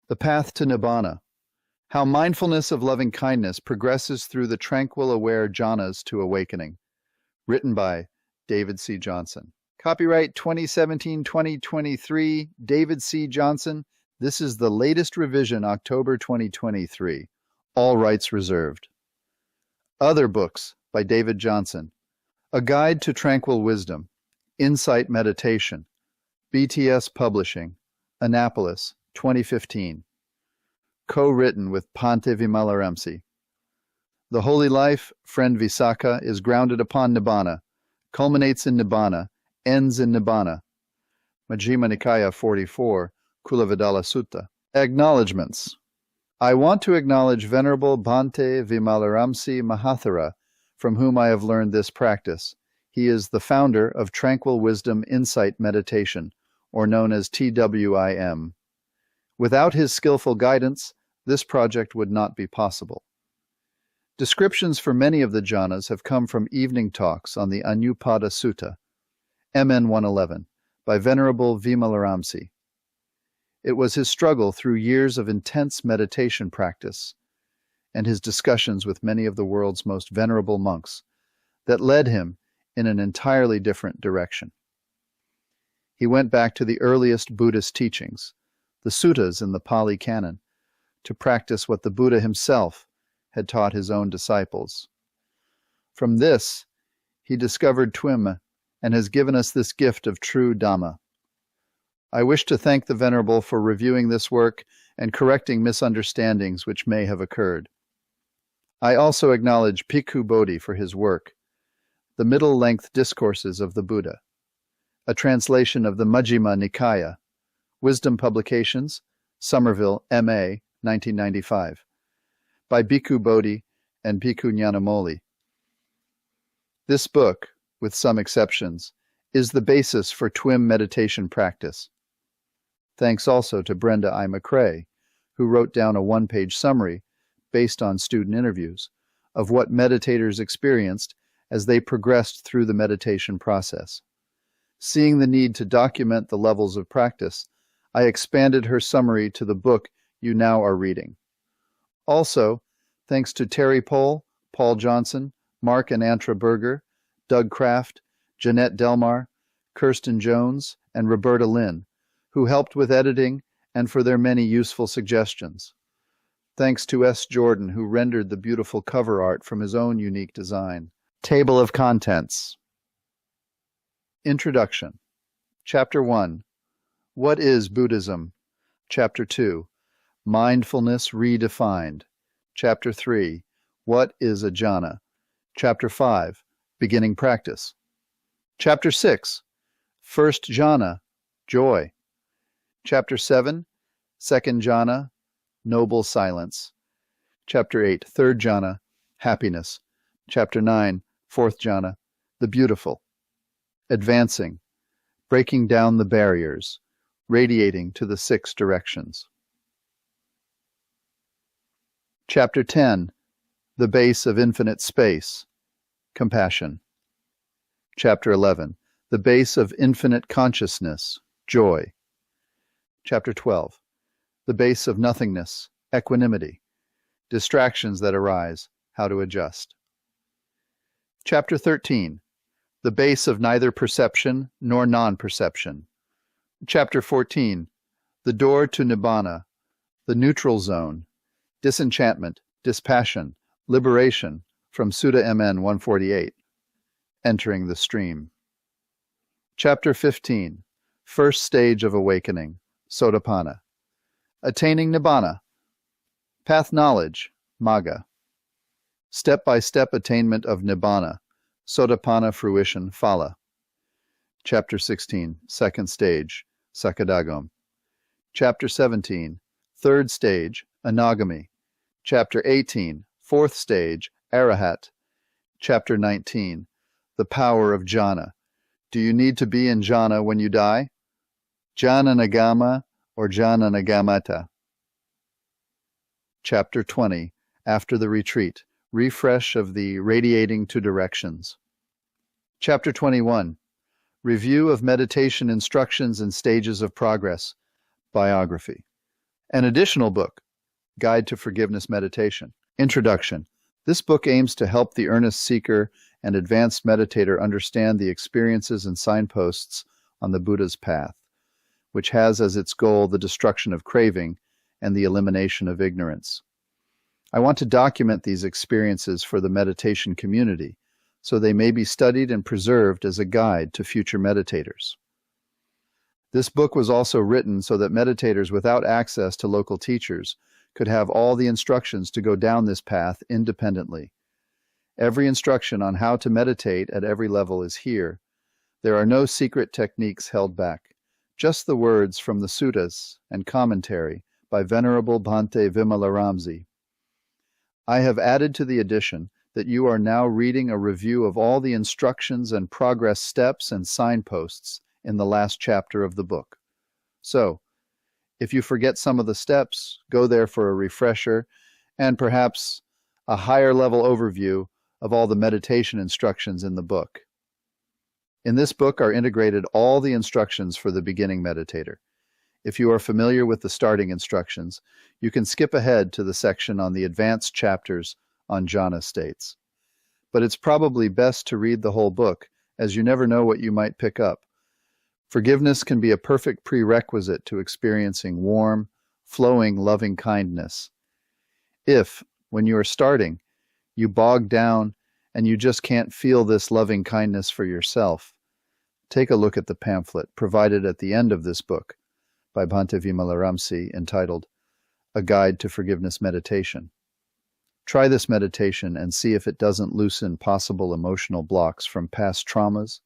The Path to Nibbana. How Mindfulness of Loving Kindness Progresses Through the Tranquil Aware Jhanas to Awakening. Written by David C. Johnson. Copyright 2017-2023, David C. Johnson. This is the latest revision, October 2023. All rights reserved. Other books by David Johnson. A Guide to Tranquil Wisdom. Insight Meditation. BTS Publishing. Annapolis, 2015. Co-written with Bhante Vimalaramsi. The Holy Life, Friend Visakha, is grounded upon Nibbana, culminates in Nibbana, ends in Nibbana. Majjhima Nikaya 44, Kulavadala Sutta. Acknowledgements. I want to acknowledge Venerable Bhante Vimalaramsi Mahathera, from whom I have learned this practice. He is the founder of Tranquil Wisdom Insight Meditation, or known as TWIM. Without his skillful guidance, this project would not be possible. Descriptions for many of the jhanas have come from evening talks on the Anupada Sutta, MN 111, by Venerable Vimalaramsi. It was his struggle through years of intense meditation practice and his discussions with many of the world's most venerable monks that led him in an entirely different direction. He went back to the earliest Buddhist teachings, the suttas in the Pali Canon, to practice what the Buddha himself had taught his own disciples. From this, he discovered TWIM and has given us this gift of true Dhamma. I wish to thank the Venerable for reviewing this work and correcting misunderstandings which may have occurred. I also acknowledge Bhikkhu Bodhi for his work, The Middle-Length Discourses of the Buddha, a translation of the Majjhima Nikaya, Wisdom Publications, Somerville, M.A., 1995, by Bhikkhu Bodhi and Bhikkhu Nyanamoli. This book, with some exceptions, is the basis for TWIM meditation practice. Thanks also to Brenda I. McCrae, who wrote down a one-page summary based on student interviews of what meditators experienced as they progressed through the meditation process. Seeing the need to document the levels of practice, I expanded her summary to the book you now are reading. Also, thanks to Terry Pohl, Paul Johnson, Mark and Antra Berger, Doug Kraft, Jeanette Delmar, Kirsten Jones, and Roberta Lynn, who helped with editing and for their many useful suggestions. Thanks to S. Jordan, who rendered the beautiful cover art from his own unique design. Table of Contents. Introduction. Chapter 1. What is Buddhism? Chapter 2. Mindfulness Redefined. Chapter 3. What is a jhana? Chapter 5. Beginning Practice. Chapter 6. First jhana, Joy. Chapter 7. Second jhana, Noble Silence. Chapter 8. Third jhana, Happiness. Chapter 9. Fourth jhana, The Beautiful. Advancing, breaking down the barriers, radiating to the 6 directions. Chapter 10. The Base of Infinite Space, Compassion. Chapter 11. The Base of Infinite Consciousness, Joy. Chapter 12. The Base of Nothingness, Equanimity. Distractions that arise, how to adjust. Chapter 13. The Base of Neither Perception nor Non-Perception. Chapter 14. The Door to Nibbana, the Neutral Zone, Disenchantment, Dispassion, Liberation, from Sutta MN 148. Entering the Stream. Chapter 15. First Stage of Awakening, Sotapanna. Attaining Nibbana. Path Knowledge, Magga. Step-by-step attainment of Nibbana, Sotapanna Fruition, Phala. Chapter 16. Second Stage, Sakadagami. Chapter 17. Third Stage, Anagami. Chapter 18. Fourth Stage, Arahant. Chapter 19. The Power of Jhana. Do you need to be in jhana when you die? Jhana-nagama or Jhana-nagamata. Chapter 20. After the Retreat. Refresh of the Radiating to Directions. Chapter 21. Review of Meditation Instructions and Stages of Progress. Biography. An additional book, Guide to Forgiveness Meditation. Introduction. This book aims to help the earnest seeker and advanced meditator understand the experiences and signposts on the Buddha's path, which has as its goal the destruction of craving and the elimination of ignorance. I want to document these experiences for the meditation community, so they may be studied and preserved as a guide to future meditators. This book was also written so that meditators without access to local teachers could have all the instructions to go down this path independently. Every instruction on how to meditate at every level is here. There are no secret techniques held back, just the words from the suttas and commentary by Venerable Bhante Vimalaramsi. I have added to the edition that you are now reading a review of all the instructions and progress steps and signposts in the last chapter of the book. So, if you forget some of the steps, go there for a refresher and perhaps a higher level overview of all the meditation instructions in the book. In this book are integrated all the instructions for the beginning meditator. If you are familiar with the starting instructions, you can skip ahead to the section on the advanced chapters on jhana states. But it's probably best to read the whole book, as you never know what you might pick up. Forgiveness can be a perfect prerequisite to experiencing warm, flowing loving kindness. If, when you are starting, you bog down and you just can't feel this loving kindness for yourself, take a look at the pamphlet provided at the end of this book by Bhante Vimalaramsi entitled A Guide to Forgiveness Meditation. Try this meditation and see if it doesn't loosen possible emotional blocks from past traumas,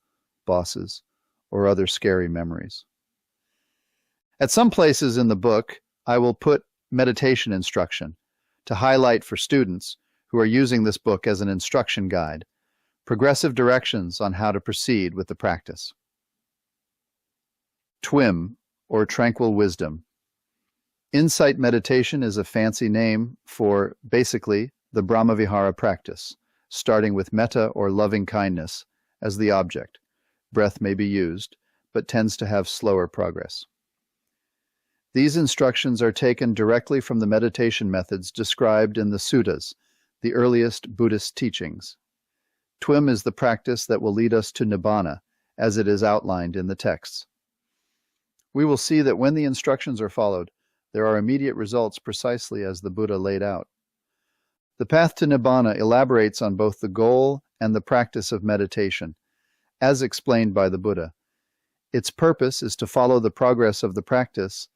bosses, or other scary memories. At some places in the book, I will put meditation instruction to highlight for students who are using this book as an instruction guide, progressive directions on how to proceed with the practice. TWIM, or Tranquil Wisdom. Insight meditation is a fancy name for, basically, the Brahmavihara practice, starting with metta or loving kindness as the object. Breath may be used, but tends to have slower progress. These instructions are taken directly from the meditation methods described in the suttas, the earliest Buddhist teachings. TWIM is the practice that will lead us to Nibbana, as it is outlined in the texts. We will see that when the instructions are followed, there are immediate results precisely as the Buddha laid out. The path to Nibbana elaborates on both the goal and the practice of meditation, as explained by the Buddha. Its purpose is to follow the progress of the practice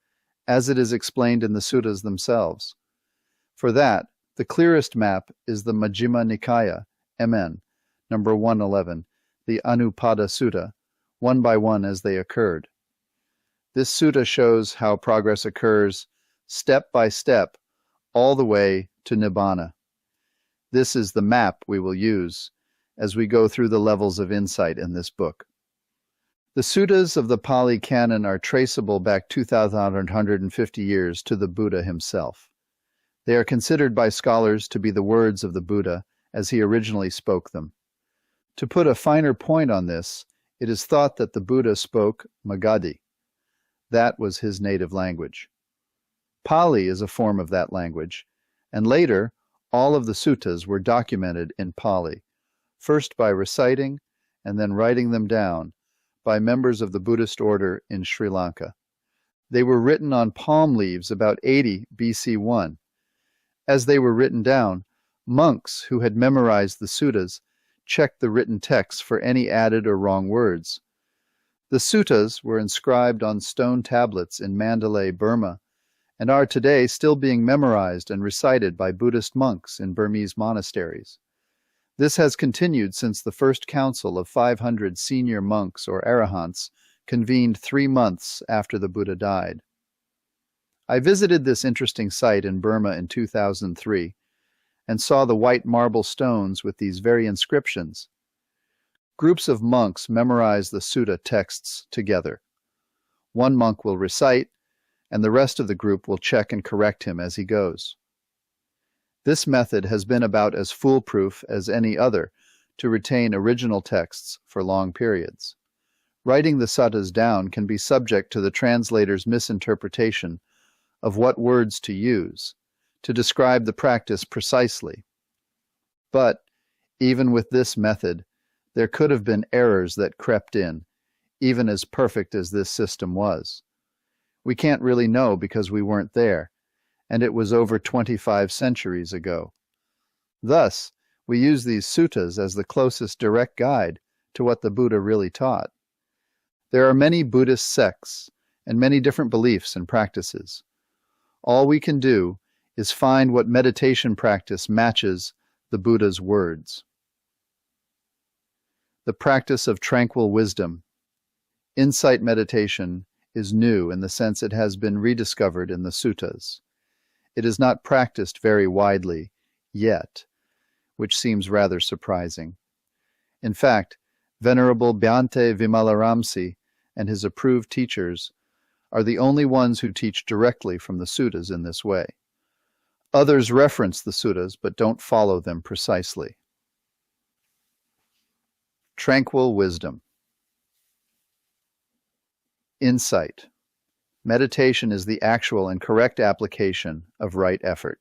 as it is explained in the suttas themselves. For that, the clearest map is the Majjhima Nikaya, MN, number 111, the Anupada Sutta, one by one as they occurred. This sutta shows how progress occurs step by step all the way to Nibbana. This is the map we will use as we go through the levels of insight in this book. The suttas of the Pali Canon are traceable back 2,150 years to the Buddha himself. They are considered by scholars to be the words of the Buddha as he originally spoke them. To put a finer point on this, it is thought that the Buddha spoke Magadhi. That was his native language. Pali is a form of that language, and later, all of the suttas were documented in Pali, first by reciting and then writing them down by members of the Buddhist order in Sri Lanka. They were written on palm leaves about 80 BC 1. As they were written down, monks who had memorized the suttas checked the written texts for any added or wrong words. The suttas were inscribed on stone tablets in Mandalay, Burma, and are today still being memorized and recited by Buddhist monks in Burmese monasteries. This has continued since the first council of 500 senior monks or arahants convened 3 months after the Buddha died. I visited this interesting site in Burma in 2003 and saw the white marble stones with these very inscriptions. Groups of monks memorize the sutta texts together. One monk will recite, and the rest of the group will check and correct him as he goes. This method has been about as foolproof as any other to retain original texts for long periods. Writing the suttas down can be subject to the translator's misinterpretation of what words to use to describe the practice precisely. But even with this method, there could have been errors that crept in, even as perfect as this system was. We can't really know because we weren't there, and it was over 25 centuries ago. Thus, we use these suttas as the closest direct guide to what the Buddha really taught. There are many Buddhist sects and many different beliefs and practices. All we can do is find what meditation practice matches the Buddha's words. The practice of tranquil wisdom. Insight meditation is new in the sense it has been rediscovered in the suttas. It is not practiced very widely yet, which seems rather surprising. In fact, Venerable Bhante Vimalaramsi and his approved teachers are the only ones who teach directly from the suttas in this way. Others reference the suttas but don't follow them precisely. Tranquil wisdom. Insight. Meditation is the actual and correct application of right effort.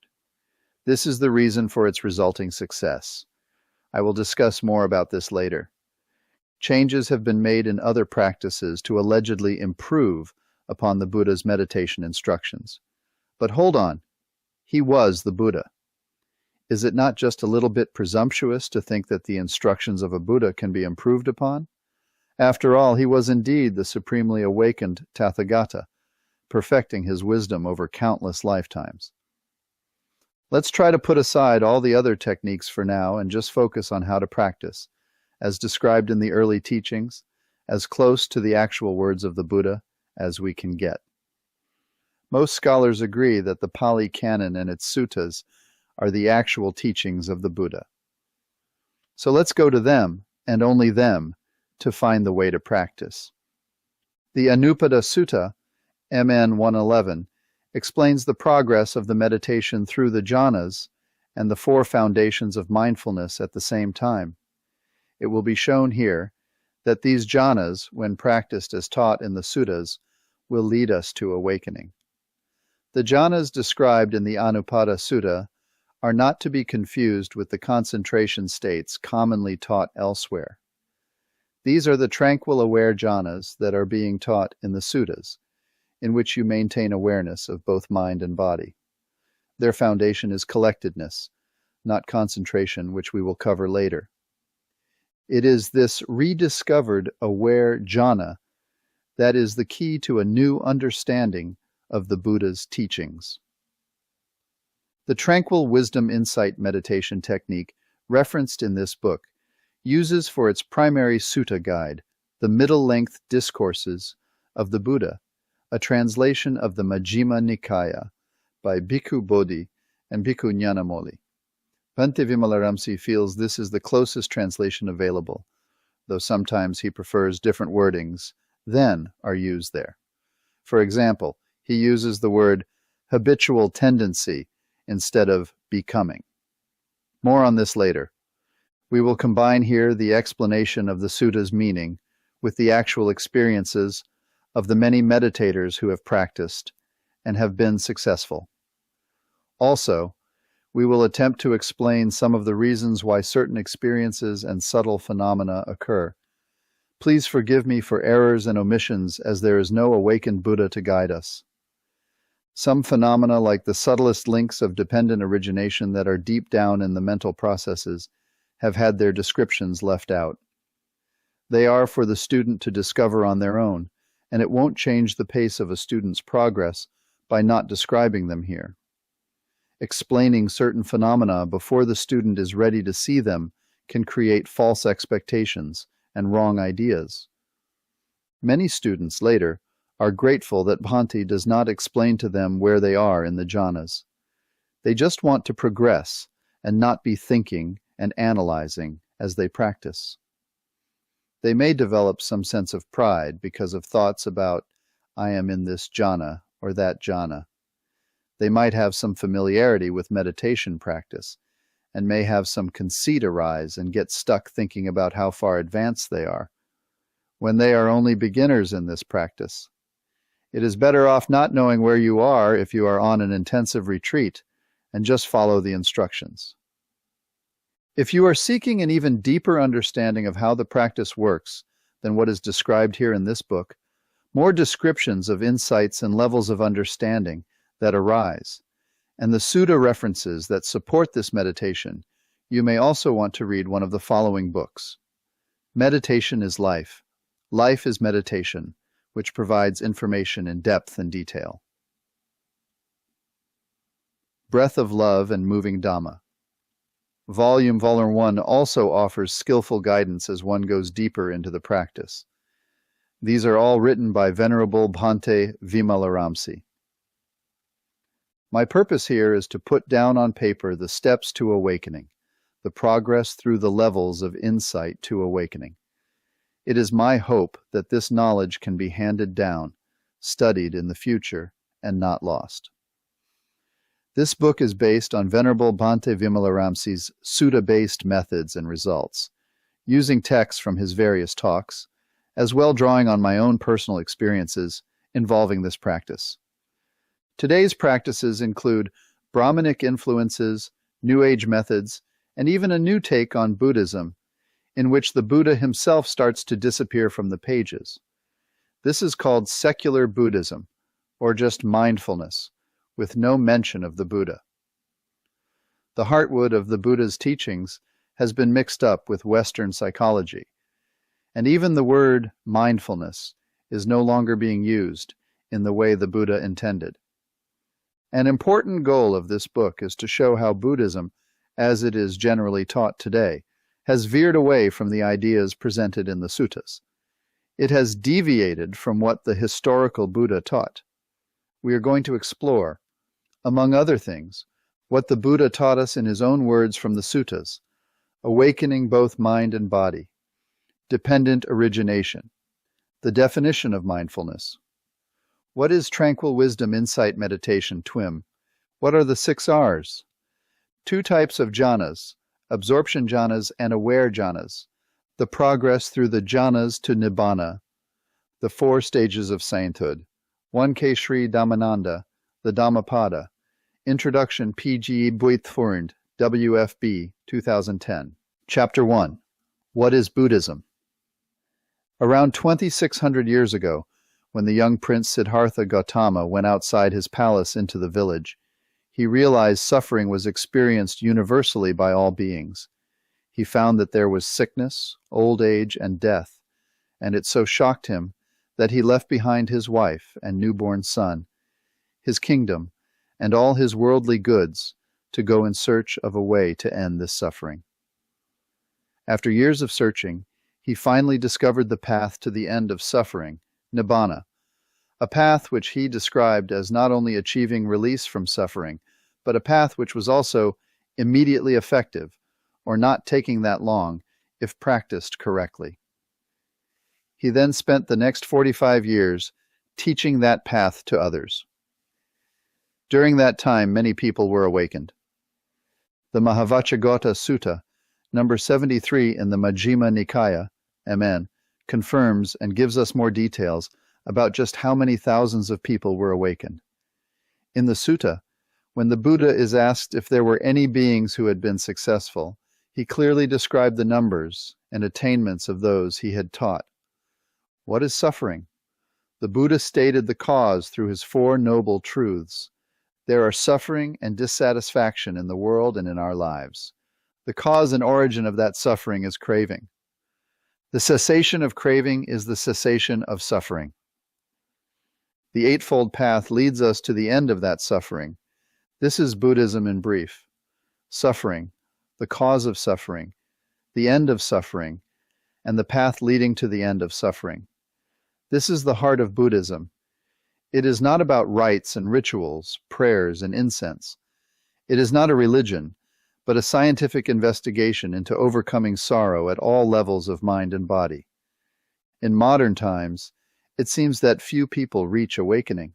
This is the reason for its resulting success. I will discuss more about this later. Changes have been made in other practices to allegedly improve upon the Buddha's meditation instructions. But hold on, he was the Buddha. Is it not just a little bit presumptuous to think that the instructions of a Buddha can be improved upon? After all, he was indeed the supremely awakened Tathagata, perfecting his wisdom over countless lifetimes. Let's try to put aside all the other techniques for now and just focus on how to practice, as described in the early teachings, as close to the actual words of the Buddha as we can get. Most scholars agree that the Pali Canon and its suttas are the actual teachings of the Buddha. So let's go to them, and only them, to find the way to practice. The Anupada Sutta, MN 111, explains the progress of the meditation through the jhanas and the four foundations of mindfulness at the same time. It will be shown here that these jhanas, when practiced as taught in the suttas, will lead us to awakening. The jhanas described in the Anupada Sutta are not to be confused with the concentration states commonly taught elsewhere. These are the tranquil aware jhanas that are being taught in the suttas, in which you maintain awareness of both mind and body. Their foundation is collectedness, not concentration, which we will cover later. It is this rediscovered aware jhana that is the key to a new understanding of the Buddha's teachings. The Tranquil Wisdom Insight Meditation technique referenced in this book uses for its primary sutta guide the middle-length discourses of the Buddha, a translation of the Majjhima Nikaya by Bhikkhu Bodhi and Bhikkhu Nyanamoli. Bhante Vimalaramsi feels this is the closest translation available, though sometimes he prefers different wordings than are used there. For example, he uses the word habitual tendency instead of becoming. More on this later. We will combine here the explanation of the sutta's meaning with the actual experiences of the many meditators who have practiced and have been successful. Also, we will attempt to explain some of the reasons why certain experiences and subtle phenomena occur. Please forgive me for errors and omissions, as there is no awakened Buddha to guide us. Some phenomena, like the subtlest links of dependent origination that are deep down in the mental processes, have had their descriptions left out. They are for the student to discover on their own, and it won't change the pace of a student's progress by not describing them here. Explaining certain phenomena before the student is ready to see them can create false expectations and wrong ideas. Many students later are grateful that Bhante does not explain to them where they are in the jhanas. They just want to progress and not be thinking and analyzing as they practice. They may develop some sense of pride because of thoughts about, I am in this jhana or that jhana. They might have some familiarity with meditation practice and may have some conceit arise and get stuck thinking about how far advanced they are, when they are only beginners in this practice. It is better off not knowing where you are if you are on an intensive retreat, and just follow the instructions. If you are seeking an even deeper understanding of how the practice works than what is described here in this book, more descriptions of insights and levels of understanding that arise, and the sutta references that support this meditation, you may also want to read one of the following books. Meditation is Life. Life is Meditation, which provides information in depth and detail. Breath of Love and Moving Dhamma. Volume 1 also offers skillful guidance as one goes deeper into the practice. These are all written by Venerable Bhante Vimalaramsi. My purpose here is to put down on paper the steps to awakening, the progress through the levels of insight to awakening. It is my hope that this knowledge can be handed down, studied in the future, and not lost. This book is based on Venerable Bhante Vimalaramsi's sutta-based methods and results, using texts from his various talks, as well drawing on my own personal experiences involving this practice. Today's practices include Brahmanic influences, New Age methods, and even a new take on Buddhism, in which the Buddha himself starts to disappear from the pages. This is called secular Buddhism, or just mindfulness, with no mention of the Buddha. The heartwood of the Buddha's teachings has been mixed up with Western psychology, and even the word mindfulness is no longer being used in the way the Buddha intended. An important goal of this book is to show how Buddhism, as it is generally taught today, has veered away from the ideas presented in the suttas. It has deviated from what the historical Buddha taught. We are going to explore, among other things, what the Buddha taught us in his own words from the suttas, awakening both mind and body, dependent origination, the definition of mindfulness. What is Tranquil Wisdom Insight Meditation, TWIM? What are the 6 R's? 2 types of jhanas, absorption jhanas and aware jhanas, the progress through the jhanas to Nibbana, the 4 stages of sainthood, 1K Sri Dhammananda, the Dhammapada, Introduction P.G. Buitfurnd, WFB, 2010. Chapter 1. What is Buddhism? Around 2,600 years ago, when the young prince Siddhartha Gautama went outside his palace into the village, he realized suffering was experienced universally by all beings. He found that there was sickness, old age, and death, and it so shocked him that he left behind his wife and newborn son, his kingdom, and all his worldly goods to go in search of a way to end this suffering. After years of searching, he finally discovered the path to the end of suffering, Nibbana, a path which he described as not only achieving release from suffering, but a path which was also immediately effective, or not taking that long, if practiced correctly. He then spent the next 45 years teaching that path to others. During that time, many people were awakened. The Mahavacchagotta Sutta, number 73 in the Majjhima Nikaya, MN, confirms and gives us more details about just how many thousands of people were awakened. In the sutta, when the Buddha is asked if there were any beings who had been successful, he clearly described the numbers and attainments of those he had taught. What is suffering? The Buddha stated the cause through his 4 noble truths. There are suffering and dissatisfaction in the world and in our lives. The cause and origin of that suffering is craving. The cessation of craving is the cessation of suffering. The Eightfold Path leads us to the end of that suffering. This is Buddhism in brief. Suffering, the cause of suffering, the end of suffering, and the path leading to the end of suffering. This is the heart of Buddhism. It is not about rites and rituals, prayers and incense. It is not a religion, but a scientific investigation into overcoming sorrow at all levels of mind and body. In modern times, it seems that few people reach awakening.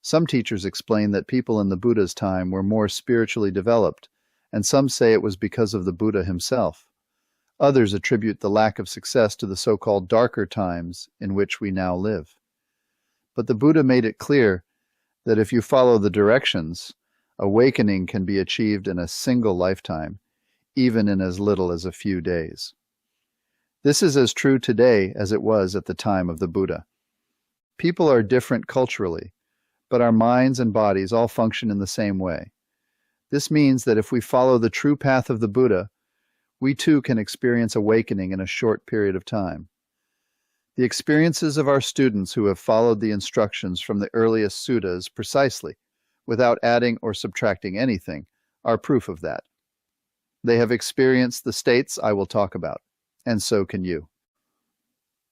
Some teachers explain that people in the Buddha's time were more spiritually developed, and some say it was because of the Buddha himself. Others attribute the lack of success to the so-called darker times in which we now live. but the Buddha made it clear that if you follow the directions, awakening can be achieved in a single lifetime, even in as little as a few days. This is as true today as it was at the time of the Buddha. People are different culturally, but our minds and bodies all function in the same way. This means that if we follow the true path of the Buddha, we too can experience awakening in a short period of time. The experiences of our students who have followed the instructions from the earliest suttas precisely, without adding or subtracting anything, are proof of that. They have experienced the states I will talk about, and so can you.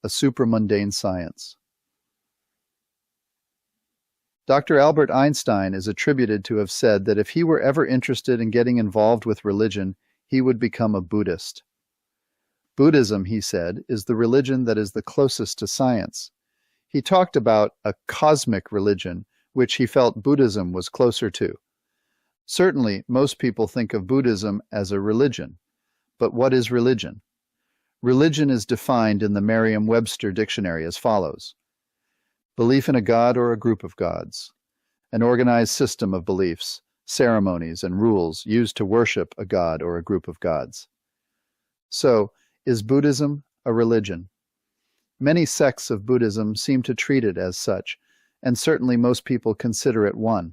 A supramundane science. Dr. Albert Einstein is attributed to have said that if he were ever interested in getting involved with religion, he would become a Buddhist. Buddhism, he said, is the religion that is the closest to science. He talked about a cosmic religion, which he felt Buddhism was closer to. Certainly, most people think of Buddhism as a religion. But what is religion? Religion is defined in the Merriam-Webster dictionary as follows: belief in a god or a group of gods, an organized system of beliefs, ceremonies, and rules used to worship a god or a group of gods. So, is Buddhism a religion? Many sects of Buddhism seem to treat it as such, and certainly most people consider it one.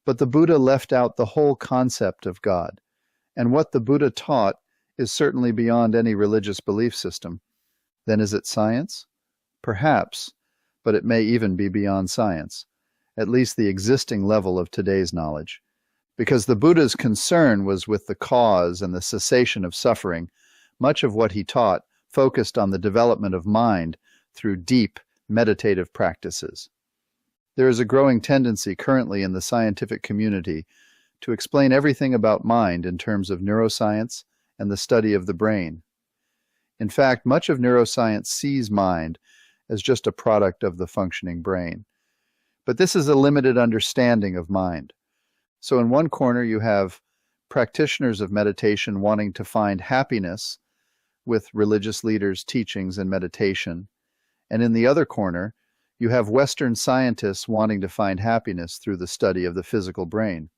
But the Buddha left out the whole concept of God, and what the Buddha taught is certainly beyond any religious belief system. Then is it science? Perhaps, but it may even be beyond science, at least the existing level of today's knowledge. Because the Buddha's concern was with the cause and the cessation of suffering, much of what he taught focused on the development of mind through deep meditative practices. There is a growing tendency currently in the scientific community to explain everything about mind in terms of neuroscience and the study of the brain. In fact, much of neuroscience sees mind as just a product of the functioning brain. But this is a limited understanding of mind. So in one corner you have practitioners of meditation wanting to find happiness with religious leaders' teachings and meditation, and in the other corner you have Western scientists wanting to find happiness through the study of the physical brain.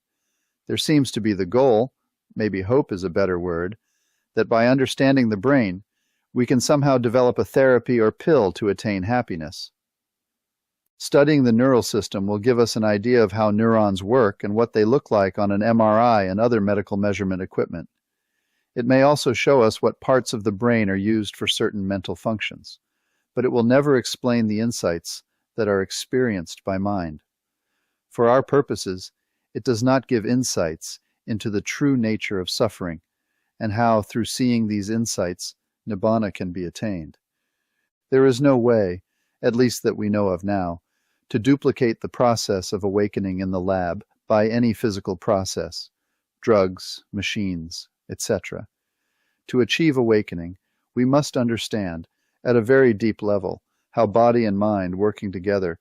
There seems to be the goal, maybe hope is a better word, that by understanding the brain, we can somehow develop a therapy or pill to attain happiness. Studying the neural system will give us an idea of how neurons work and what they look like on an MRI and other medical measurement equipment. It may also show us what parts of the brain are used for certain mental functions, but it will never explain the insights that are experienced by mind. For our purposes, it does not give insights into the true nature of suffering and how, through seeing these insights, Nibbana can be attained. There is no way, at least that we know of now, to duplicate the process of awakening in the lab by any physical process, drugs, machines, etc. To achieve awakening, we must understand, at a very deep level, how body and mind working together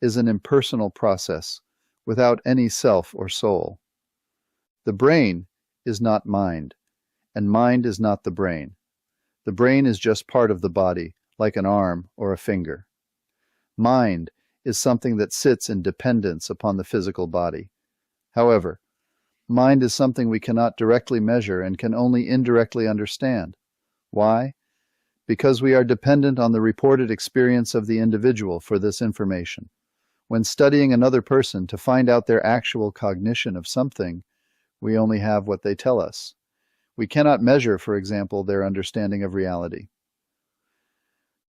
is an impersonal process without any self or soul. The brain is not mind, and mind is not the brain. The brain is just part of the body, like an arm or a finger. Mind is something that sits in dependence upon the physical body. However, mind is something we cannot directly measure and can only indirectly understand. Why? Because we are dependent on the reported experience of the individual for this information. When studying another person to find out their actual cognition of something, we only have what they tell us. We cannot measure, for example, their understanding of reality.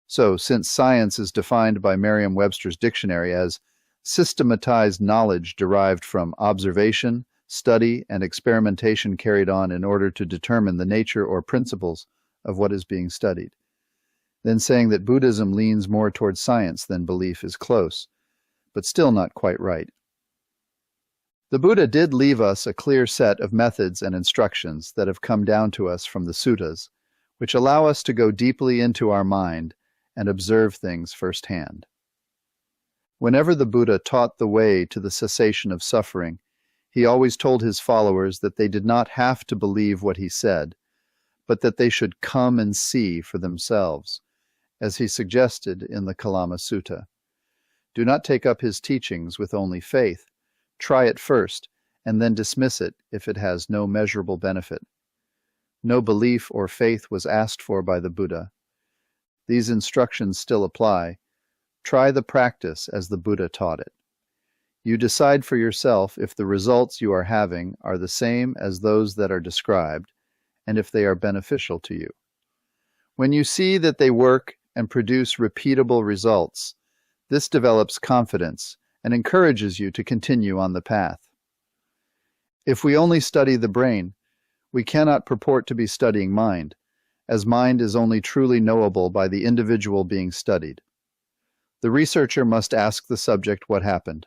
So, since science is defined by Merriam-Webster's dictionary as systematized knowledge derived from observation, study, and experimentation carried on in order to determine the nature or principles of what is being studied, then saying that Buddhism leans more towards science than belief is close, but still not quite right. The Buddha did leave us a clear set of methods and instructions that have come down to us from the suttas, which allow us to go deeply into our mind and observe things firsthand. Whenever the Buddha taught the way to the cessation of suffering, he always told his followers that they did not have to believe what he said, but that they should come and see for themselves, as he suggested in the Kalama Sutta. Do not take up his teachings with only faith. Try it first, and then dismiss it if it has no measurable benefit. No belief or faith was asked for by the Buddha. These instructions still apply. Try the practice as the Buddha taught it. You decide for yourself if the results you are having are the same as those that are described, and if they are beneficial to you. When you see that they work and produce repeatable results, this develops confidence and encourages you to continue on the path. If we only study the brain, we cannot purport to be studying mind, as mind is only truly knowable by the individual being studied. The researcher must ask the subject what happened.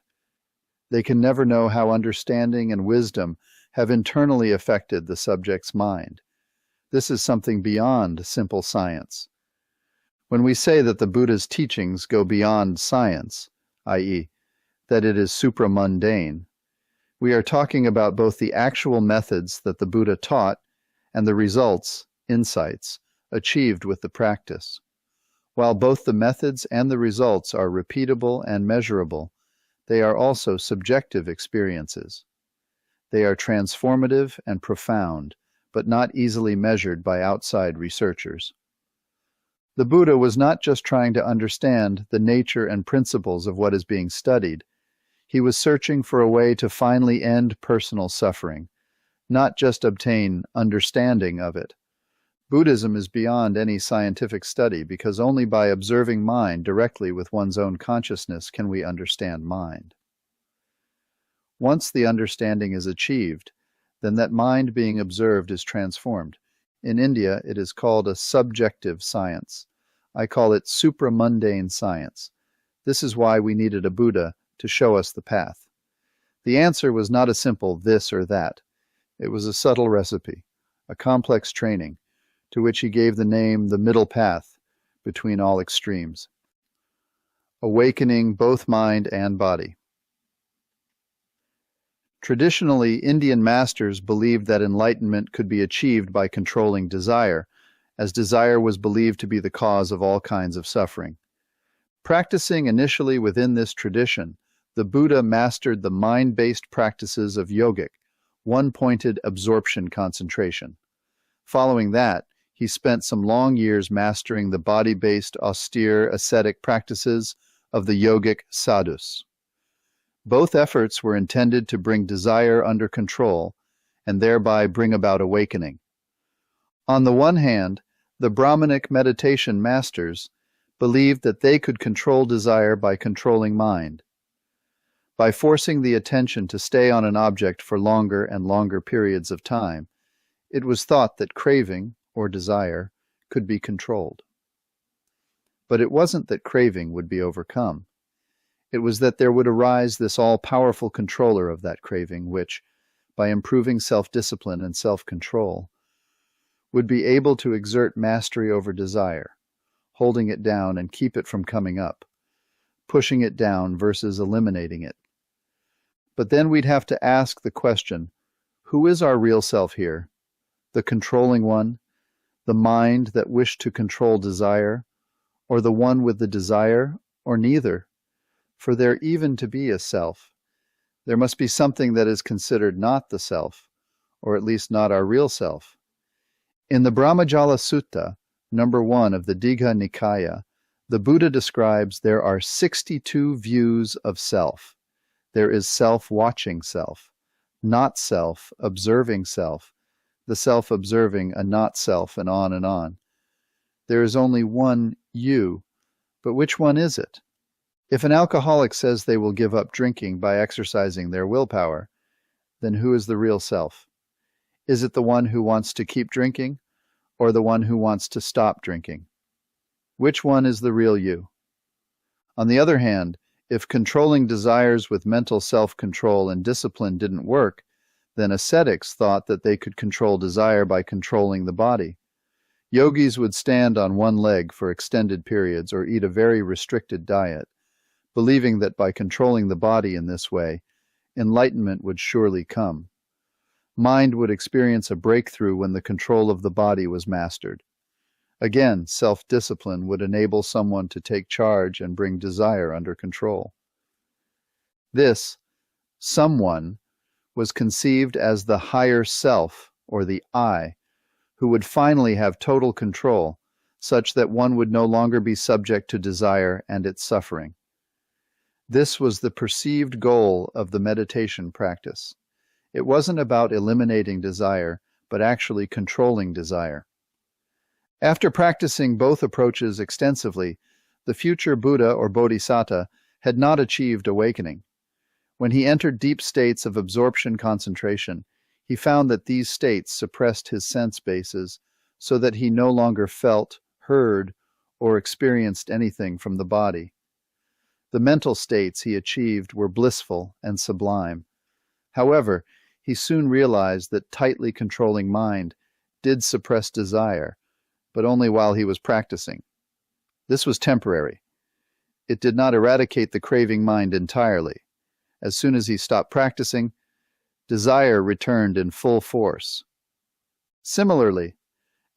They can never know how understanding and wisdom have internally affected the subject's mind. This is something beyond simple science. When we say that the Buddha's teachings go beyond science, i.e., that it is supramundane, we are talking about both the actual methods that the Buddha taught and the results, insights, achieved with the practice. While both the methods and the results are repeatable and measurable, they are also subjective experiences. They are transformative and profound, but not easily measured by outside researchers. The Buddha was not just trying to understand the nature and principles of what is being studied. He was searching for a way to finally end personal suffering, not just obtain understanding of it. Buddhism is beyond any scientific study because only by observing mind directly with one's own consciousness can we understand mind. Once the understanding is achieved, then that mind being observed is transformed. In India, it is called a subjective science. I call it supramundane science. This is why we needed a Buddha to show us the path. The answer was not a simple this or that. It was a subtle recipe, a complex training, to which he gave the name the middle path between all extremes, awakening both mind and body. Traditionally, Indian masters believed that enlightenment could be achieved by controlling desire, as desire was believed to be the cause of all kinds of suffering. Practicing initially within this tradition, the Buddha mastered the mind-based practices of yogic, one-pointed absorption concentration. Following that, he spent some long years mastering the body-based austere ascetic practices of the yogic sadhus. Both efforts were intended to bring desire under control and thereby bring about awakening. On the one hand, the Brahmanic meditation masters believed that they could control desire by controlling mind. By forcing the attention to stay on an object for longer and longer periods of time, it was thought that craving, or desire, could be controlled. But it wasn't that craving would be overcome. It was that there would arise this all-powerful controller of that craving which, by improving self-discipline and self-control, would be able to exert mastery over desire, holding it down and keep it from coming up, pushing it down versus eliminating it. But then we'd have to ask the question, who is our real self here? The controlling one, the mind that wished to control desire, or the one with the desire, or neither? For there even to be a self, there must be something that is considered not the self, or at least not our real self. In the Brahmajala Sutta, number 1 of the Digha Nikaya, the Buddha describes there are 62 views of self. There is self-watching self, not self, observing self, the self-observing a not self, and on and on. There is only one you, but which one is it? If an alcoholic says they will give up drinking by exercising their willpower, then who is the real self? Is it the one who wants to keep drinking, or the one who wants to stop drinking? Which one is the real you? On the other hand, if controlling desires with mental self-control and discipline didn't work, then ascetics thought that they could control desire by controlling the body. Yogis would stand on one leg for extended periods or eat a very restricted diet, believing that by controlling the body in this way, enlightenment would surely come. Mind would experience a breakthrough when the control of the body was mastered. Again, self-discipline would enable someone to take charge and bring desire under control. This someone was conceived as the higher self, or the I, who would finally have total control, such that one would no longer be subject to desire and its suffering. This was the perceived goal of the meditation practice. It wasn't about eliminating desire, but actually controlling desire. After practicing both approaches extensively, the future Buddha or Bodhisattva had not achieved awakening. When he entered deep states of absorption concentration, he found that these states suppressed his sense bases so that he no longer felt, heard, or experienced anything from the body. The mental states he achieved were blissful and sublime. However, he soon realized that tightly controlling mind did suppress desire, but only while he was practicing. This was temporary. It did not eradicate the craving mind entirely. As soon as he stopped practicing, desire returned in full force. Similarly,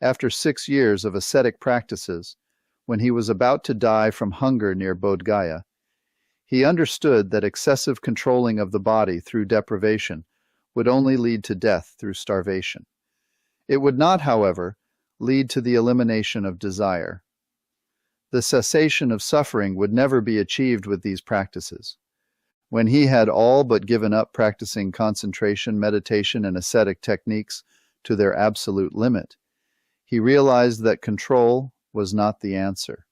after 6 years of ascetic practices, when he was about to die from hunger near Bodh Gaya, he understood that excessive controlling of the body through deprivation would only lead to death through starvation. It would not, however, lead to the elimination of desire. The cessation of suffering would never be achieved with these practices. When he had all but given up practicing concentration, meditation, and ascetic techniques to their absolute limit, he realized that control was not the answer.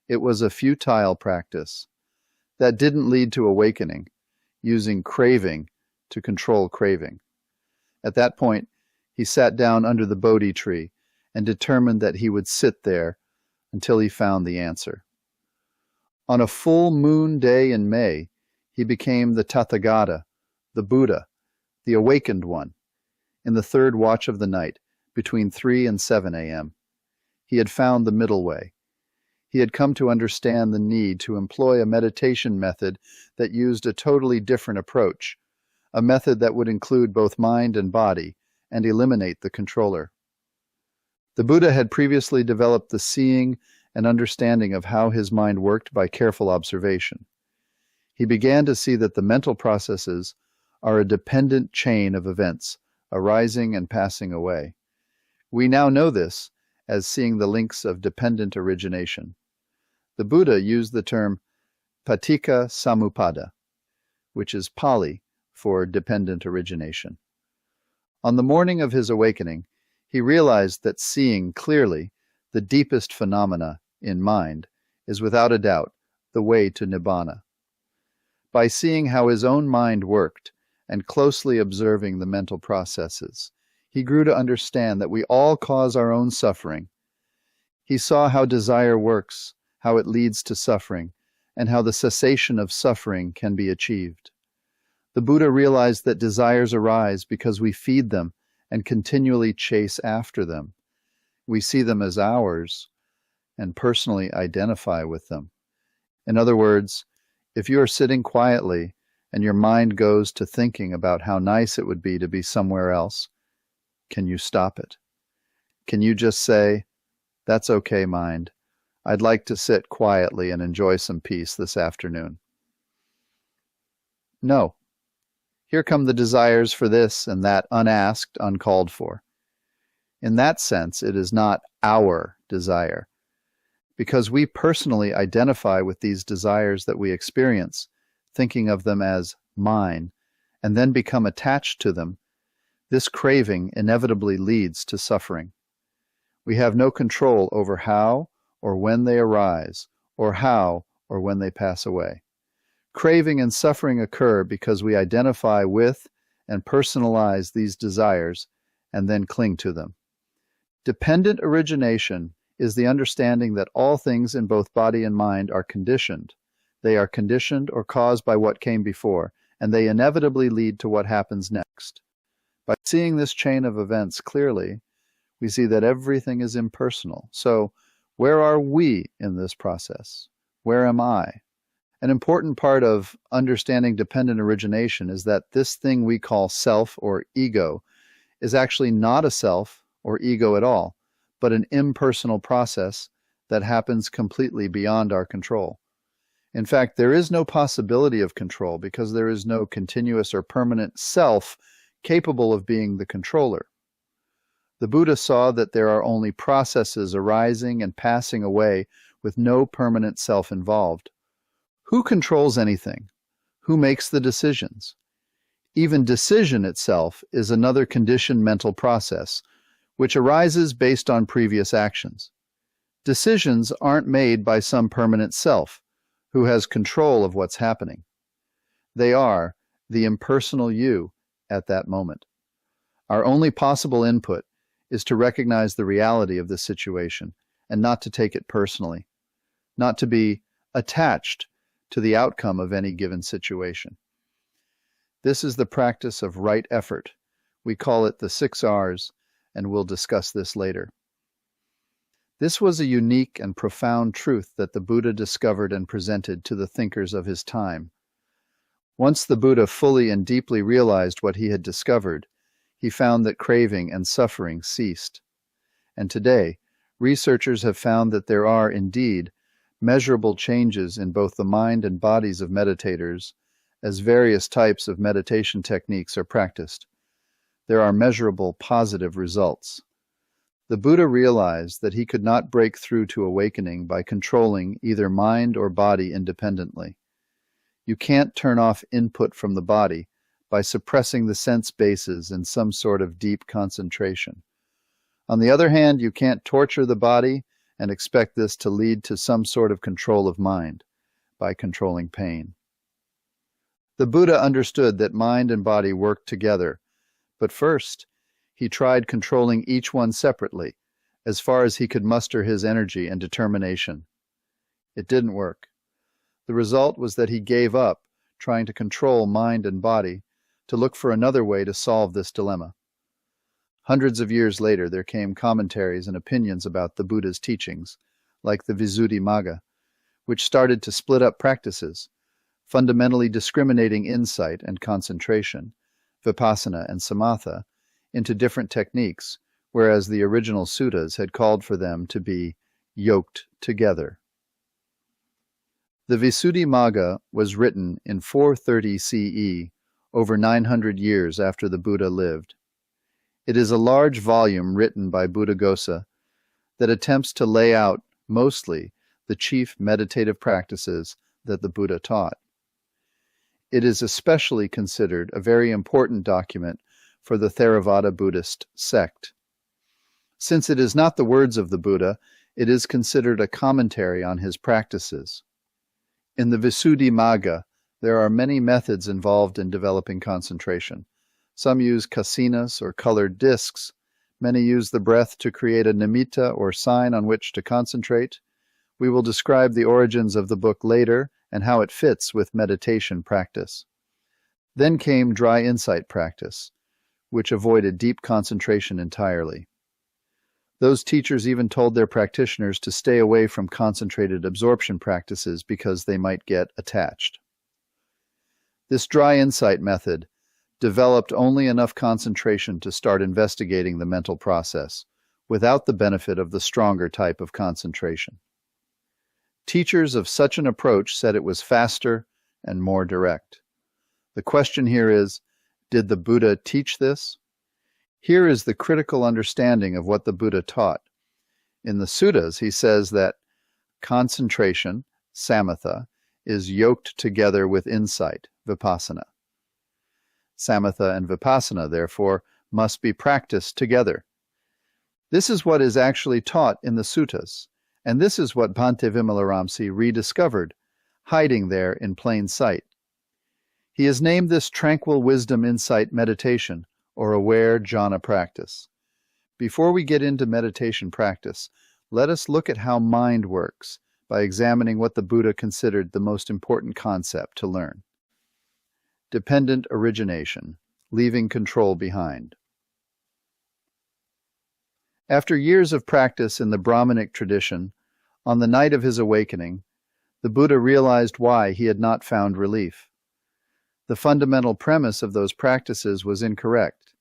It was a futile practice that didn't lead to awakening, using craving to control craving. At that point, he sat down under the Bodhi tree and determined that he would sit there until he found the answer. On a full moon day in May, he became the Tathagata, the Buddha, the awakened one, in the third watch of the night, between 3 and 7 a.m. He had found the middle way. He had come to understand the need to employ a meditation method that used a totally different approach, a method that would include both mind and body and eliminate the controller. The Buddha had previously developed the seeing and understanding of how his mind worked by careful observation. He began to see that the mental processes are a dependent chain of events, arising and passing away. We now know this as seeing the links of dependent origination. The Buddha used the term paticca samuppada, which is Pali for dependent origination. On the morning of his awakening, he realized that seeing clearly the deepest phenomena in mind is without a doubt the way to Nibbana. By seeing how his own mind worked and closely observing the mental processes, he grew to understand that we all cause our own suffering. He saw how desire works, how it leads to suffering, and how the cessation of suffering can be achieved. The Buddha realized that desires arise because we feed them and continually chase after them. We see them as ours and personally identify with them. In other words, if you are sitting quietly and your mind goes to thinking about how nice it would be to be somewhere else, can you stop it? Can you just say, "That's okay, mind. I'd like to sit quietly and enjoy some peace this afternoon"? No. Here come the desires for this and that unasked, uncalled for. In that sense, it is not our desire, because we personally identify with these desires that we experience, thinking of them as mine, and then become attached to them. This craving inevitably leads to suffering. We have no control over how or when they arise, or how or when they pass away. Craving and suffering occur because we identify with and personalize these desires and then cling to them. Dependent origination is the understanding that all things in both body and mind are conditioned. They are conditioned or caused by what came before, and they inevitably lead to what happens next. By seeing this chain of events clearly, we see that everything is impersonal. So, where are we in this process? Where am I? An important part of understanding dependent origination is that this thing we call self or ego is actually not a self or ego at all, but an impersonal process that happens completely beyond our control. In fact, there is no possibility of control because there is no continuous or permanent self capable of being the controller. The Buddha saw that there are only processes arising and passing away with no permanent self involved. Who controls anything? Who makes the decisions? Even decision itself is another conditioned mental process, which arises based on previous actions. Decisions aren't made by some permanent self, who has control of what's happening. They are the impersonal you at that moment. Our only possible input is to recognize the reality of the situation and not to take it personally, not to be attached to the outcome of any given situation. This is the practice of right effort. We call it the 6 R's, and we'll discuss this later. This was a unique and profound truth that the Buddha discovered and presented to the thinkers of his time. Once the Buddha fully and deeply realized what he had discovered, he found that craving and suffering ceased. And today, researchers have found that there are, indeed, measurable changes in both the mind and bodies of meditators as various types of meditation techniques are practiced. There are measurable positive results. The Buddha realized that he could not break through to awakening by controlling either mind or body independently. You can't turn off input from the body by suppressing the sense bases in some sort of deep concentration. On the other hand, you can't torture the body and expect this to lead to some sort of control of mind by controlling pain. The Buddha understood that mind and body worked together, but first, he tried controlling each one separately, as far as he could muster his energy and determination. It didn't work. The result was that he gave up trying to control mind and body to look for another way to solve this dilemma. Hundreds of years later, there came commentaries and opinions about the Buddha's teachings, like the Visuddhimagga, which started to split up practices, fundamentally discriminating insight and concentration, vipassana and samatha, into different techniques, whereas the original suttas had called for them to be yoked together. The Visuddhimagga was written in 430 CE, over 900 years after the Buddha lived. It is a large volume written by Buddhaghosa that attempts to lay out, mostly, the chief meditative practices that the Buddha taught. It is especially considered a very important document for the Theravada Buddhist sect. Since it is not the words of the Buddha, it is considered a commentary on his practices. In the Visuddhimagga, there are many methods involved in developing concentration. Some use kasinas or colored discs. Many use the breath to create a nimitta or sign on which to concentrate. We will describe the origins of the book later and how it fits with meditation practice. Then came dry insight practice, which avoided deep concentration entirely. Those teachers even told their practitioners to stay away from concentrated absorption practices because they might get attached. This dry insight method developed only enough concentration to start investigating the mental process, without the benefit of the stronger type of concentration. Teachers of such an approach said it was faster and more direct. The question here is, did the Buddha teach this? Here is the critical understanding of what the Buddha taught. In the suttas, he says that concentration, samatha, is yoked together with insight, vipassana. Samatha and vipassana, therefore, must be practiced together. This is what is actually taught in the suttas, and this is what Bhante Vimalaramsi rediscovered, hiding there in plain sight. He has named this Tranquil Wisdom Insight Meditation, or aware jhana practice. Before we get into meditation practice, let us look at how mind works by examining what the Buddha considered the most important concept to learn. Dependent origination, leaving control behind. After years of practice in the Brahmanic tradition, on the night of his awakening, the Buddha realized why he had not found relief. The fundamental premise of those practices was incorrect.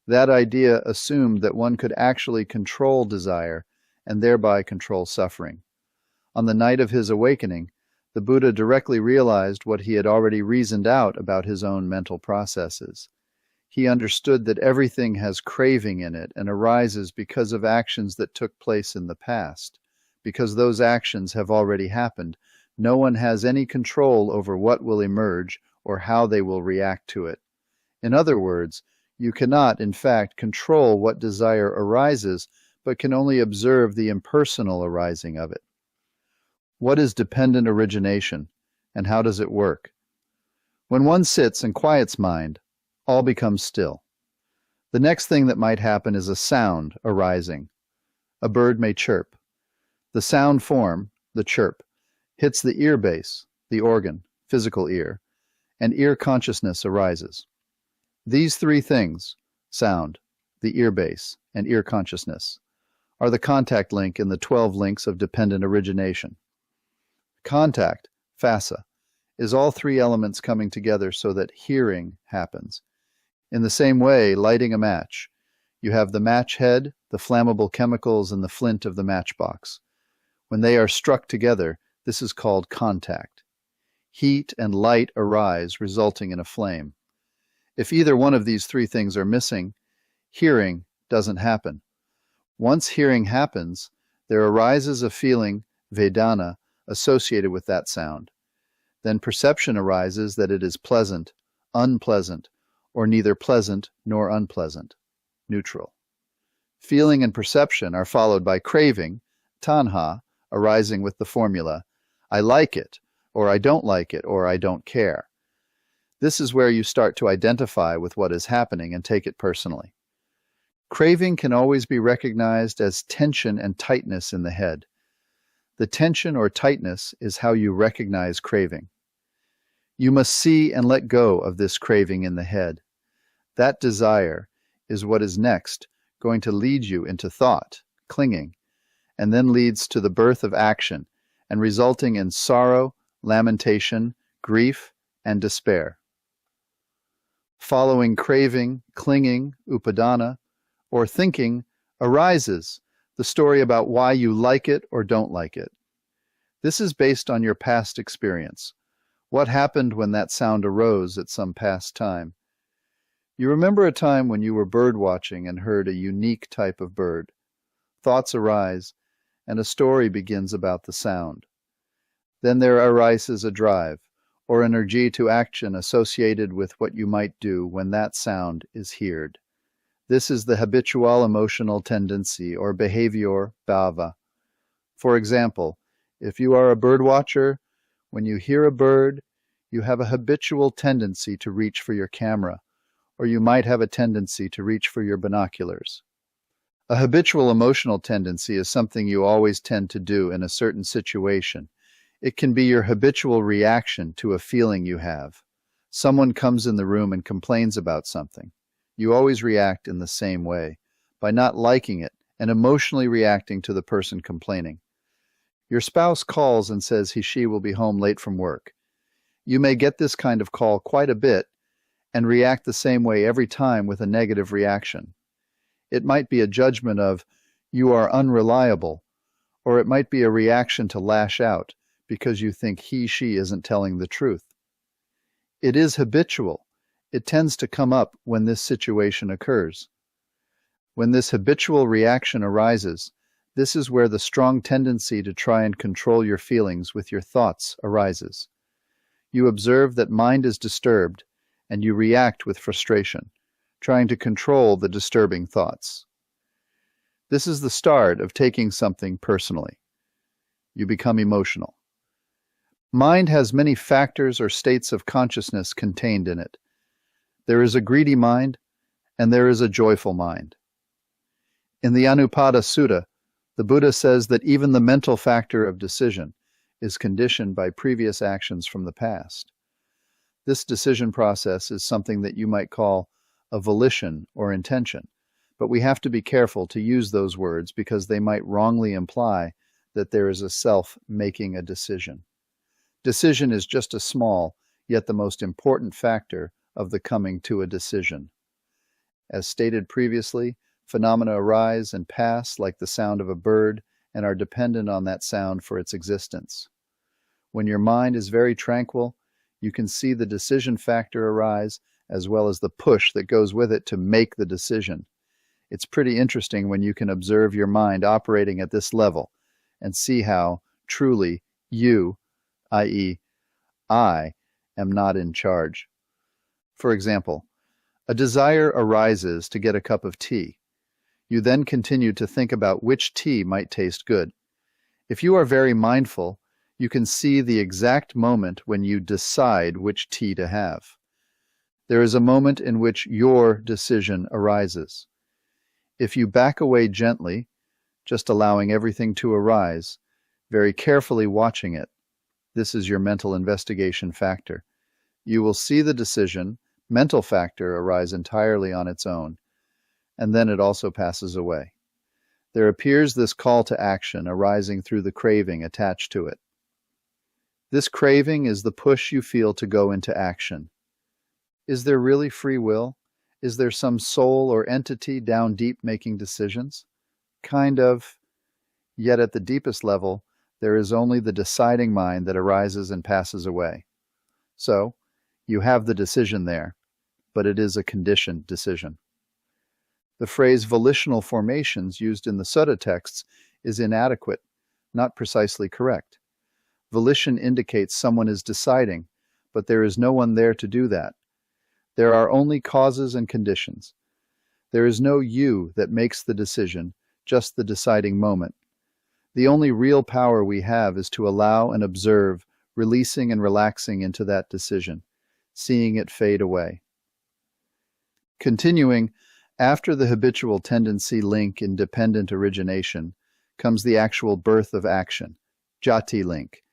That idea assumed that one could actually control desire and thereby control suffering. On the night of his awakening, the Buddha directly realized what he had already reasoned out about his own mental processes. He understood that everything has craving in it and arises because of actions that took place in the past. Because those actions have already happened, no one has any control over what will emerge or how they will react to it. In other words, you cannot, in fact, control what desire arises, but can only observe the impersonal arising of it. What is dependent origination, and how does it work? When one sits and quiets mind, all becomes still. The next thing that might happen is a sound arising. A bird may chirp. The sound form, the chirp, hits the ear base, the organ, physical ear, and ear consciousness arises. These three things, sound, the ear base, and ear consciousness, are the contact link in the 12 links of dependent origination. Contact, phassa, is all three elements coming together so that hearing happens. In the same way, lighting a match, you have the match head, the flammable chemicals, and the flint of the matchbox. When they are struck together, this is called contact. Heat and light arise, resulting in a flame. If either one of these three things are missing, hearing doesn't happen. Once hearing happens, there arises a feeling, vedana, associated with that sound. Then perception arises that it is pleasant, unpleasant, or neither pleasant nor unpleasant, neutral. Feeling and perception are followed by craving, tanha, arising with the formula, I like it, or I don't like it, or I don't care. This is where you start to identify with what is happening and take it personally. Craving can always be recognized as tension and tightness in the head. The tension or tightness is how you recognize craving. You must see and let go of this craving in the head. That desire is what is next going to lead you into thought, clinging, and then leads to the birth of action and resulting in sorrow, lamentation, grief, and despair. Following craving, clinging, upadana, or thinking arises the story about why you like it or don't like it. This is based on your past experience. What happened when that sound arose at some past time? You remember a time when you were bird watching and heard a unique type of bird. Thoughts arise, and a story begins about the sound. Then there arises a drive, or energy to action associated with what you might do when that sound is heard. This is the habitual emotional tendency or behavior, bhava. For example, if you are a bird watcher, when you hear a bird, you have a habitual tendency to reach for your camera, or you might have a tendency to reach for your binoculars. A habitual emotional tendency is something you always tend to do in a certain situation. It can be your habitual reaction to a feeling you have. Someone comes in the room and complains about something. You always react in the same way, by not liking it and emotionally reacting to the person complaining. Your spouse calls and says she will be home late from work. You may get this kind of call quite a bit and react the same way every time with a negative reaction. It might be a judgment of, you are unreliable, or it might be a reaction to lash out because you think she isn't telling the truth. It is habitual. It tends to come up when this situation occurs. When this habitual reaction arises, this is where the strong tendency to try and control your feelings with your thoughts arises. You observe that mind is disturbed, and you react with frustration, trying to control the disturbing thoughts. This is the start of taking something personally. You become emotional. Mind has many factors or states of consciousness contained in it. There is a greedy mind, and there is a joyful mind. In the Anupada Sutta, the Buddha says that even the mental factor of decision is conditioned by previous actions from the past. This decision process is something that you might call a volition or intention, but we have to be careful to use those words because they might wrongly imply that there is a self making a decision. Decision is just a small, yet the most important factor of the coming to a decision. As stated previously, phenomena arise and pass like the sound of a bird and are dependent on that sound for its existence. When your mind is very tranquil, you can see the decision factor arise as well as the push that goes with it to make the decision. It's pretty interesting when you can observe your mind operating at this level and see how, truly, you, i.e., I, am not in charge. For example, a desire arises to get a cup of tea. You then continue to think about which tea might taste good. If you are very mindful, you can see the exact moment when you decide which tea to have. There is a moment in which your decision arises. If you back away gently, just allowing everything to arise, very carefully watching it, this is your mental investigation factor, you will see the decision, mental factor, arise entirely on its own, and then it also passes away. There appears this call to action arising through the craving attached to it. This craving is the push you feel to go into action. Is there really free will? Is there some soul or entity down deep making decisions? Kind of. Yet at the deepest level, there is only the deciding mind that arises and passes away. So, you have the decision there, but it is a conditioned decision. The phrase volitional formations used in the Sutta texts is inadequate, not precisely correct. Volition indicates someone is deciding, but there is no one there to do that. There are only causes and conditions. There is no you that makes the decision, just the deciding moment. The only real power we have is to allow and observe, releasing and relaxing into that decision, seeing it fade away. Continuing, after the habitual tendency link in dependent origination comes the actual birth of action, jati link,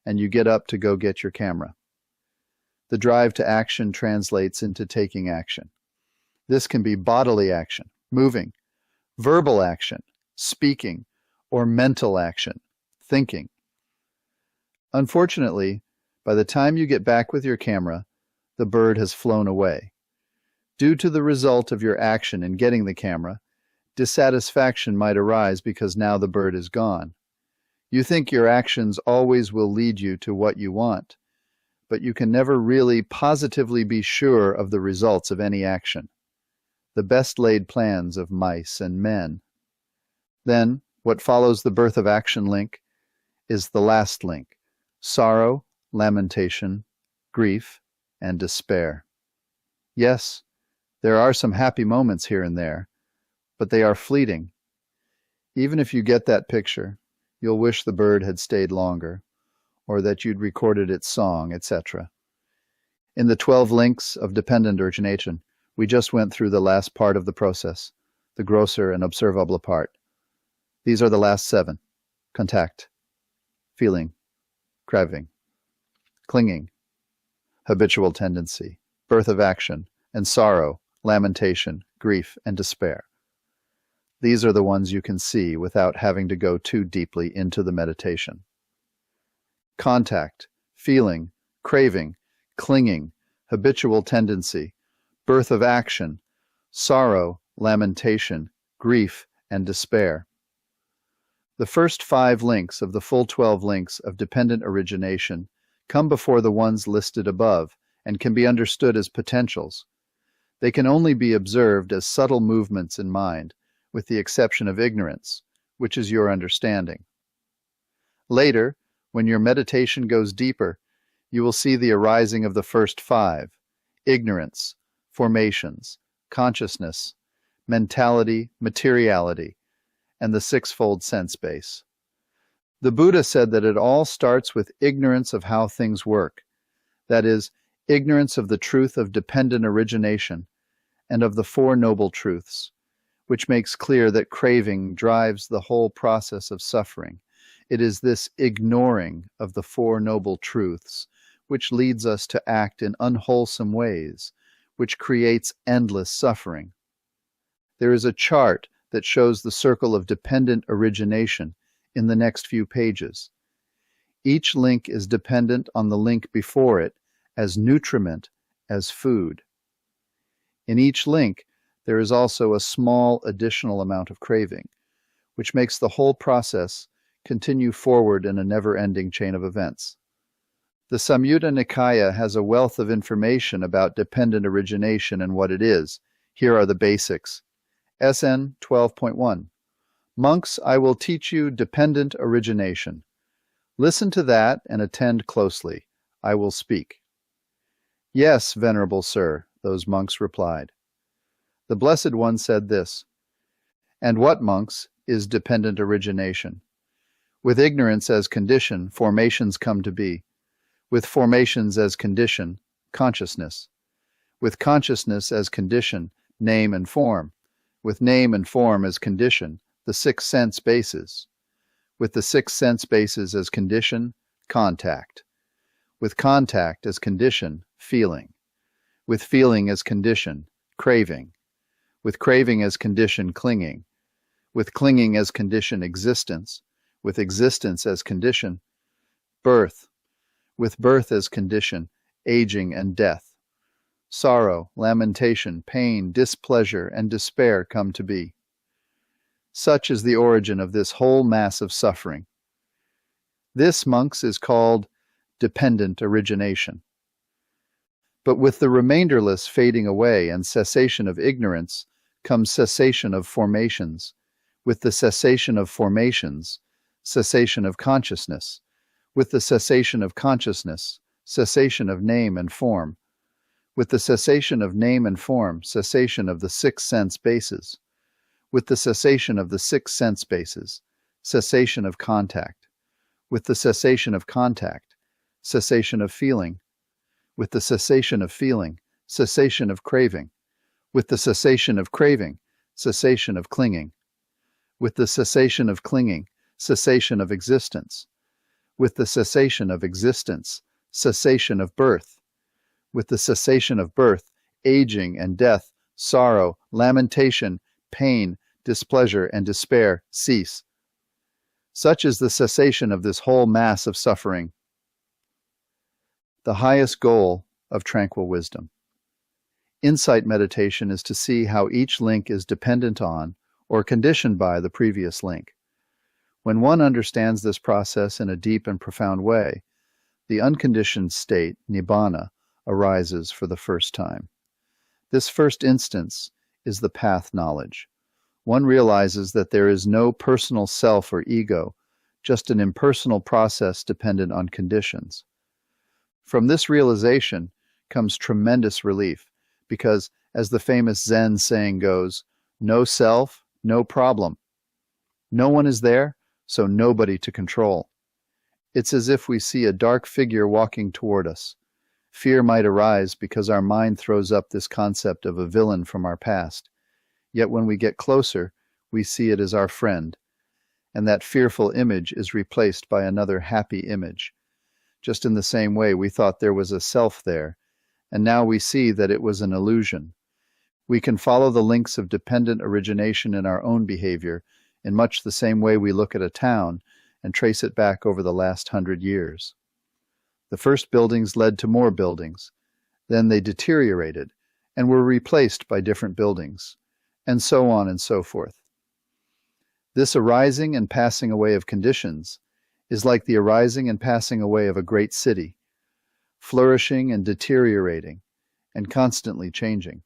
and you get up to go get your camera. The drive to action translates into taking action. This can be bodily action, moving, verbal action, speaking, or mental action, thinking. Unfortunately, by the time you get back with your camera, the bird has flown away. Due to the result of your action in getting the camera, dissatisfaction might arise because now the bird is gone. You think your actions always will lead you to what you want, but you can never really positively be sure of the results of any action. The best laid plans of mice and men. Then, what follows the birth of action link is the last link, sorrow, lamentation, grief, and despair. Yes, there are some happy moments here and there, but they are fleeting. Even if you get that picture, you'll wish the bird had stayed longer, or that you'd recorded its song, etc. In the 12 links of dependent origination, we just went through the last part of the process, the grosser and observable part. These are the last 7: contact, feeling, craving, clinging, habitual tendency, birth of action, and sorrow, lamentation, grief, and despair. These are the ones you can see without having to go too deeply into the meditation. Contact, feeling, craving, clinging, habitual tendency, birth of action, sorrow, lamentation, grief, and despair. The first 5 links of the full 12 links of dependent origination come before the ones listed above and can be understood as potentials. They can only be observed as subtle movements in mind, with the exception of ignorance, which is your understanding. Later, when your meditation goes deeper, you will see the arising of the first 5: ignorance, formations, consciousness, mentality, materiality, and the 6-fold sense base. The Buddha said that it all starts with ignorance of how things work, that is, ignorance of the truth of dependent origination and of the 4 noble truths, which makes clear that craving drives the whole process of suffering. It is this ignoring of the 4 noble truths which leads us to act in unwholesome ways, which creates endless suffering. There is a chart that shows the circle of dependent origination in the next few pages. Each link is dependent on the link before it as nutriment, as food. In each link, there is also a small additional amount of craving, which makes the whole process continue forward in a never-ending chain of events. The Samyutta Nikaya has a wealth of information about dependent origination and what it is. Here are the basics. SN 12.1. Monks, I will teach you dependent origination. Listen to that and attend closely. I will speak. Yes, Venerable Sir, those monks replied. The Blessed One said this, And what, monks, is dependent origination? With ignorance as condition, formations come to be. With formations as condition, consciousness. With consciousness as condition, name and form. With name and form as condition, the six sense bases. With the six sense bases as condition, contact. With contact as condition, feeling. With feeling as condition, craving. With craving as condition, clinging. With clinging as condition, existence. With existence as condition, birth. With birth as condition, aging and death. Sorrow, lamentation, pain, displeasure, and despair come to be. Such is the origin of this whole mass of suffering. This, monks, is called dependent origination. But with the remainderless fading away and cessation of ignorance comes cessation of formations. With the cessation of formations, cessation of consciousness. With the cessation of consciousness, cessation of name and form. With the cessation of name and form, cessation of the six sense bases. With the cessation of the six sense bases, cessation of contact. With the cessation of contact, cessation of feeling. With the cessation of feeling, cessation of craving. With the cessation of craving, cessation of clinging. With the cessation of clinging, cessation of existence. With the cessation of existence, cessation of birth. With the cessation of birth, aging and death, sorrow, lamentation, pain, displeasure, and despair cease. Such is the cessation of this whole mass of suffering. The highest goal of tranquil wisdom. Insight meditation is to see how each link is dependent on or conditioned by the previous link. When one understands this process in a deep and profound way, the unconditioned state, Nibbana, arises for the first time. This first instance is the path knowledge. One realizes that there is no personal self or ego, just an impersonal process dependent on conditions. From this realization comes tremendous relief, because, as the famous Zen saying goes, no self, no problem. No one is there, so nobody to control. It's as if we see a dark figure walking toward us. Fear might arise because our mind throws up this concept of a villain from our past. Yet when we get closer, we see it as our friend, and that fearful image is replaced by another happy image. Just in the same way we thought there was a self there, and now we see that it was an illusion. We can follow the links of dependent origination in our own behavior in much the same way we look at a town and trace it back over the last 100 years. The first buildings led to more buildings. Then they deteriorated and were replaced by different buildings, and so on and so forth. This arising and passing away of conditions is like the arising and passing away of a great city, flourishing and deteriorating, and constantly changing.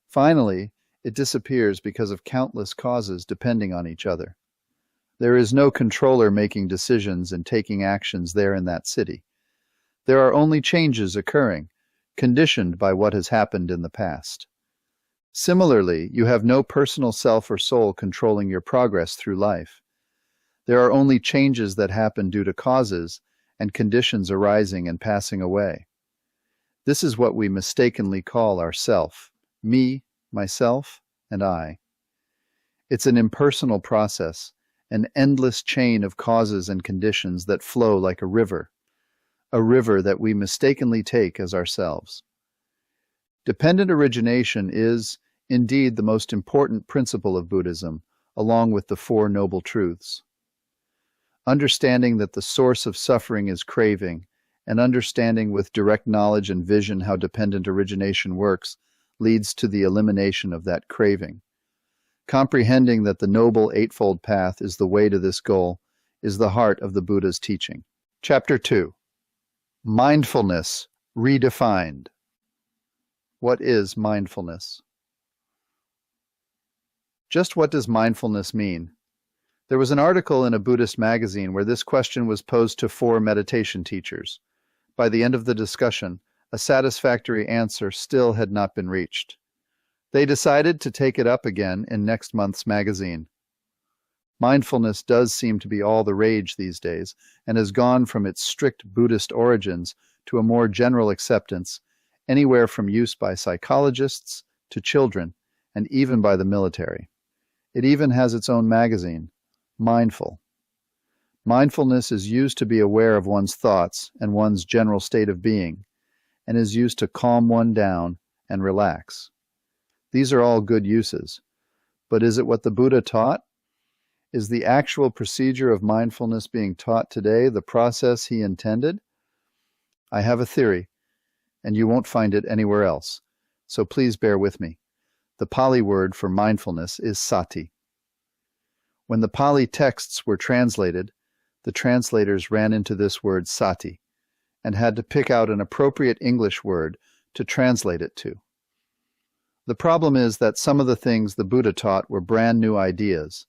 Finally, it disappears because of countless causes depending on each other. There is no controller making decisions and taking actions there in that city. There are only changes occurring, conditioned by what has happened in the past. Similarly, you have no personal self or soul controlling your progress through life. There are only changes that happen due to causes and conditions arising and passing away. This is what we mistakenly call ourself, me, myself, and I. It's an impersonal process, an endless chain of causes and conditions that flow like a river that we mistakenly take as ourselves. Dependent origination is, indeed, the most important principle of Buddhism, along with the Four Noble Truths. Understanding that the source of suffering is craving, and understanding with direct knowledge and vision how dependent origination works, leads to the elimination of that craving. Comprehending that the Noble Eightfold Path is the way to this goal is the heart of the Buddha's teaching. Chapter 2. Mindfulness Redefined. What is mindfulness? Just what does mindfulness mean? There was an article in a Buddhist magazine where this question was posed to 4 meditation teachers. By the end of the discussion, a satisfactory answer still had not been reached. They decided to take it up again in next month's magazine. Mindfulness does seem to be all the rage these days and has gone from its strict Buddhist origins to a more general acceptance, anywhere from use by psychologists to children and even by the military. It even has its own magazine, Mindful. Mindfulness is used to be aware of one's thoughts and one's general state of being, and is used to calm one down and relax. These are all good uses. But is it what the Buddha taught? Is the actual procedure of mindfulness being taught today the process he intended? I have a theory, and you won't find it anywhere else, so please bear with me. The Pali word for mindfulness is sati. When the Pali texts were translated, the translators ran into this word sati and had to pick out an appropriate English word to translate it to. The problem is that some of the things the Buddha taught were brand new ideas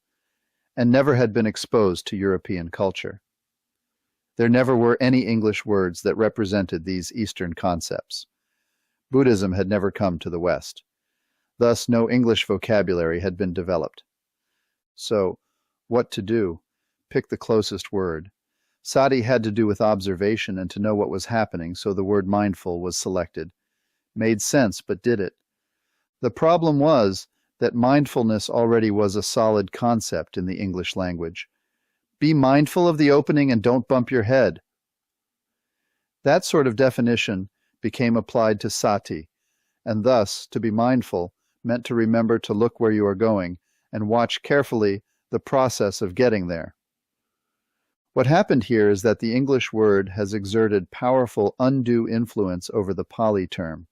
and never had been exposed to European culture. There never were any English words that represented these Eastern concepts. Buddhism had never come to the West. Thus, no English vocabulary had been developed. So, what to do? Pick the closest word. Sati had to do with observation and to know what was happening, so the word mindful was selected. Made sense, but did it? The problem was that mindfulness already was a solid concept in the English language. Be mindful of the opening and don't bump your head. That sort of definition became applied to sati, and thus, to be mindful meant to remember to look where you are going and watch carefully the process of getting there. What happened here is that the English word has exerted powerful undue influence over the Pali term.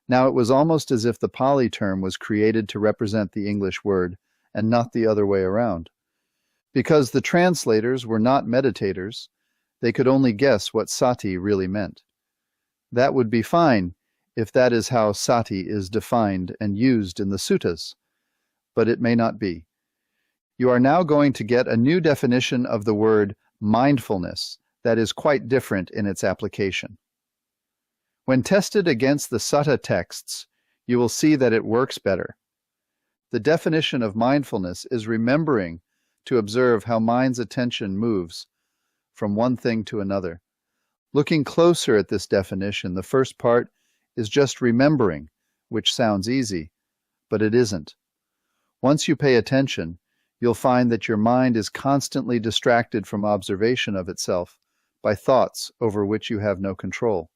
Now it was almost as if the Pali term was created to represent the English word and not the other way around. Because the translators were not meditators, they could only guess what sati really meant. That would be fine if that is how sati is defined and used in the suttas, but it may not be. You are now going to get a new definition of the word mindfulness that is quite different in its application. When tested against the sutta texts, you will see that it works better. The definition of mindfulness is remembering to observe how mind's attention moves from one thing to another. Looking closer at this definition, the first part is just remembering, which sounds easy, but it isn't. Once you pay attention, you'll find that your mind is constantly distracted from observation of itself by thoughts over which you have no control.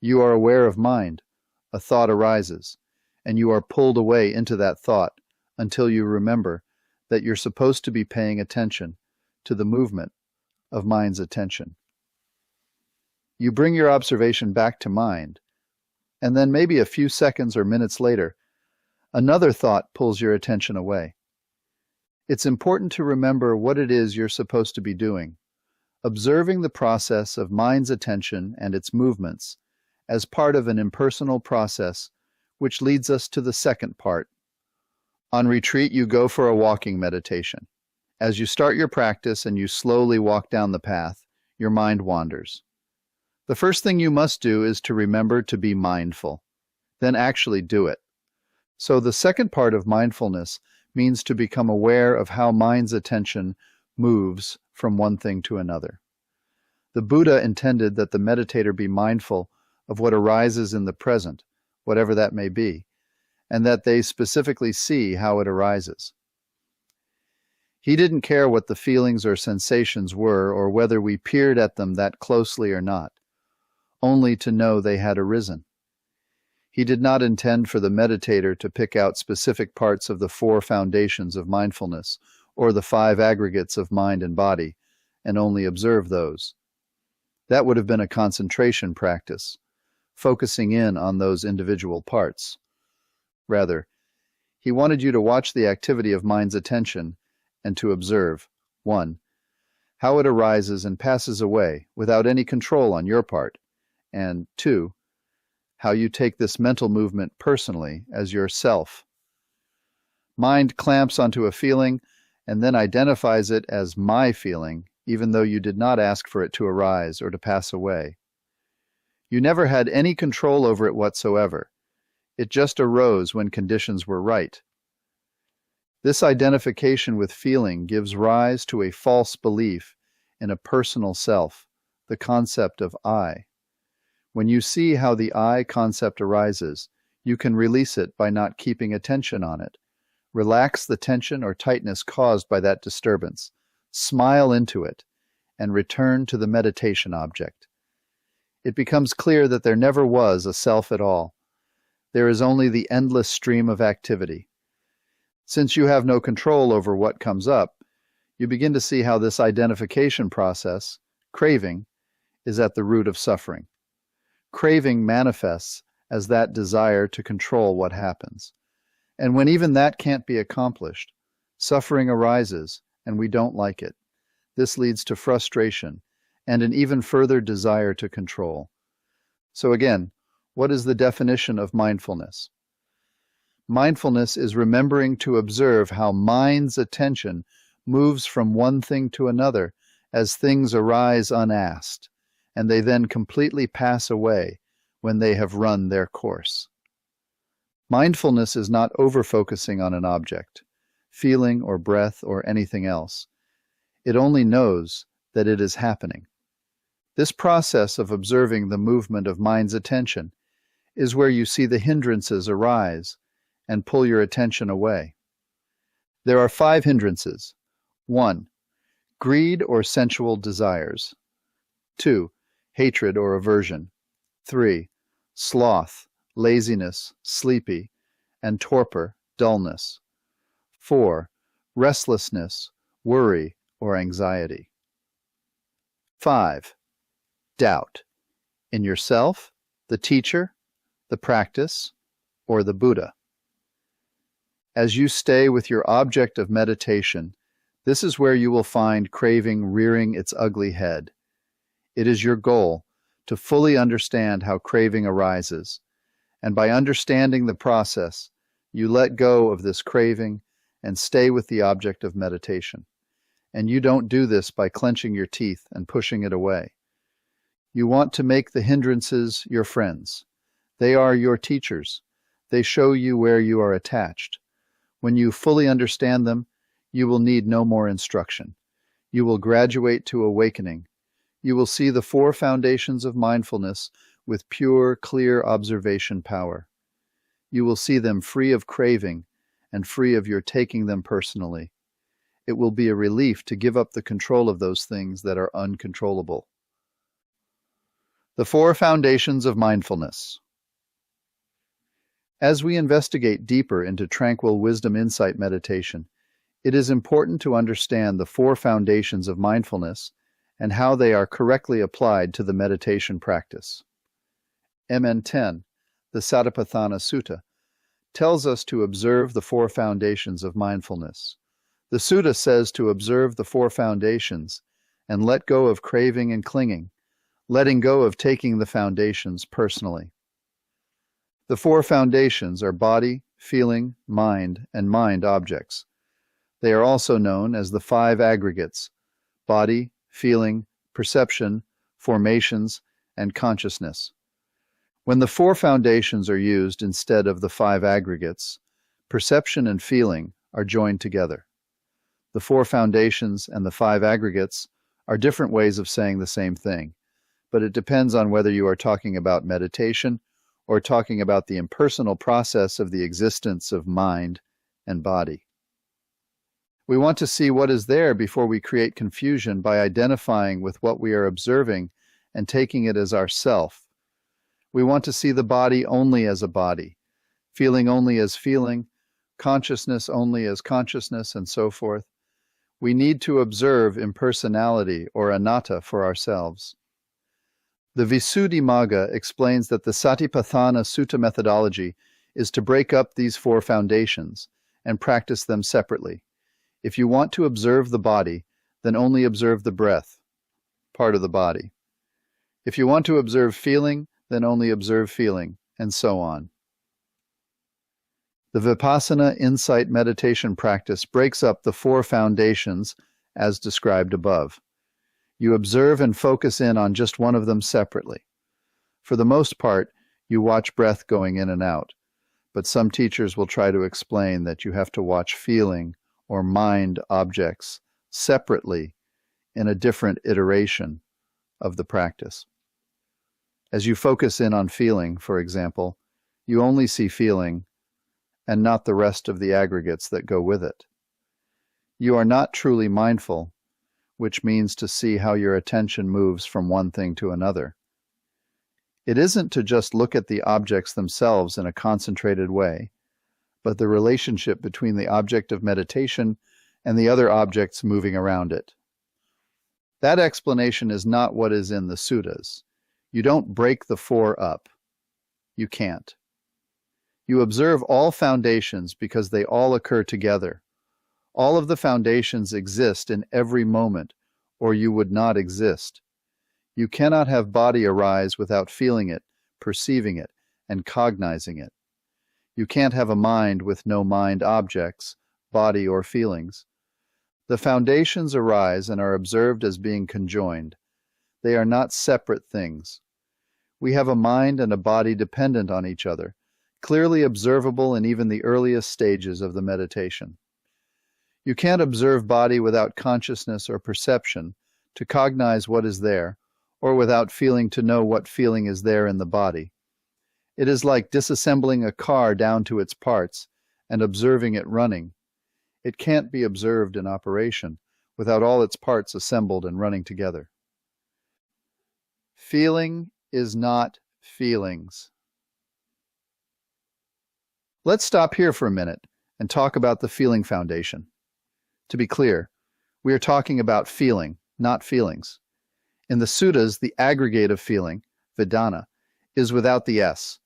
You are aware of mind, a thought arises, and you are pulled away into that thought until you remember that you're supposed to be paying attention to the movement of mind's attention. You bring your observation back to mind, and then maybe a few seconds or minutes later, another thought pulls your attention away. It's important to remember what it is you're supposed to be doing, observing the process of mind's attention and its movements as part of an impersonal process, which leads us to the second part. On retreat, you go for a walking meditation. As you start your practice and you slowly walk down the path, your mind wanders. The first thing you must do is to remember to be mindful, then actually do it. So the second part of mindfulness means to become aware of how mind's attention moves from one thing to another. The Buddha intended that the meditator be mindful of what arises in the present, whatever that may be, and that they specifically see how it arises. He didn't care what the feelings or sensations were or whether we peered at them that closely or not, only to know they had arisen. He did not intend for the meditator to pick out specific parts of the 4 foundations of mindfulness or the 5 aggregates of mind and body and only observe those. That would have been a concentration practice, focusing in on those individual parts. Rather, he wanted you to watch the activity of mind's attention and to observe 1. How it arises and passes away without any control on your part, and 2. How you take this mental movement personally as yourself. Mind clamps onto a feeling and then identifies it as my feeling, even though you did not ask for it to arise or to pass away. You never had any control over it whatsoever. It just arose when conditions were right. This identification with feeling gives rise to a false belief in a personal self, the concept of I. When you see how the I concept arises, you can release it by not keeping attention on it. Relax the tension or tightness caused by that disturbance, smile into it, and return to the meditation object. It becomes clear that there never was a self at all. There is only the endless stream of activity. Since you have no control over what comes up, you begin to see how this identification process, craving, is at the root of suffering. Craving manifests as that desire to control what happens. And when even that can't be accomplished, suffering arises and we don't like it. This leads to frustration and an even further desire to control. So again, what is the definition of mindfulness? Mindfulness is remembering to observe how mind's attention moves from one thing to another as things arise unasked, and they then completely pass away when they have run their course. Mindfulness is not over-focusing on an object, feeling or breath or anything else. It only knows that it is happening. This process of observing the movement of mind's attention is where you see the hindrances arise and pull your attention away. There are 5 hindrances. 1. Greed or sensual desires. 2. Hatred or aversion. 3. Sloth, laziness, sleepy, and torpor, dullness. 4. Restlessness, worry, or anxiety. 5. Doubt, in yourself, the teacher, the practice, or the Buddha. As you stay with your object of meditation, this is where you will find craving rearing its ugly head. It is your goal to fully understand how craving arises, and by understanding the process, you let go of this craving and stay with the object of meditation. And you don't do this by clenching your teeth and pushing it away. You want to make the hindrances your friends. They are your teachers. They show you where you are attached. When you fully understand them, you will need no more instruction. You will graduate to awakening. You will see the 4 foundations of mindfulness with pure, clear observation power. You will see them free of craving and free of your taking them personally. It will be a relief to give up the control of those things that are uncontrollable. The 4 foundations of mindfulness. As we investigate deeper into Tranquil Wisdom Insight Meditation, it is important to understand the 4 foundations of mindfulness and how they are correctly applied to the meditation practice. MN 10, the Satipatthana Sutta, tells us to observe the 4 foundations of mindfulness. The sutta says to observe the 4 foundations and let go of craving and clinging, letting go of taking the foundations personally. The 4 foundations are body, feeling, mind, and mind objects. They are also known as the 5 aggregates: body, feeling, perception, formations, and consciousness. When the 4 foundations are used instead of the 5 aggregates, perception and feeling are joined together. The 4 foundations and the 5 aggregates are different ways of saying the same thing, but it depends on whether you are talking about meditation or talking about the impersonal process of the existence of mind and body. We want to see what is there before we create confusion by identifying with what we are observing and taking it as ourself. We want to see the body only as a body, feeling only as feeling, consciousness only as consciousness, and so forth. We need to observe impersonality or anatta for ourselves. The Visuddhimagga explains that the Satipatthana Sutta methodology is to break up these four foundations and practice them separately. If you want to observe the body, then only observe the breath, part of the body. If you want to observe feeling, then only observe feeling, and so on. The Vipassana Insight Meditation practice breaks up the four foundations as described above. You observe and focus in on just one of them separately. For the most part, you watch breath going in and out, but some teachers will try to explain that you have to watch feeling or mind objects separately in a different iteration of the practice. As you focus in on feeling, for example, you only see feeling and not the rest of the aggregates that go with it. You are not truly mindful, which means to see how your attention moves from one thing to another. It isn't to just look at the objects themselves in a concentrated way, but the relationship between the object of meditation and the other objects moving around it. That explanation is not what is in the suttas. You don't break the four up. You can't. You observe all foundations because they all occur together. All of the foundations exist in every moment, or you would not exist. You cannot have body arise without feeling it, perceiving it, and cognizing it. You can't have a mind with no mind objects, body or feelings. The foundations arise and are observed as being conjoined. They are not separate things. We have a mind and a body dependent on each other, clearly observable in even the earliest stages of the meditation. You can't observe body without consciousness or perception to cognize what is there, or without feeling to know what feeling is there in the body. It is like disassembling a car down to its parts and observing it running. It can't be observed in operation without all its parts assembled and running together. Feeling is not feelings. Let's stop here for a minute and talk about the feeling foundation. To be clear, we are talking about feeling, not feelings. In the suttas, the aggregate of feeling, Vedana, is without the S.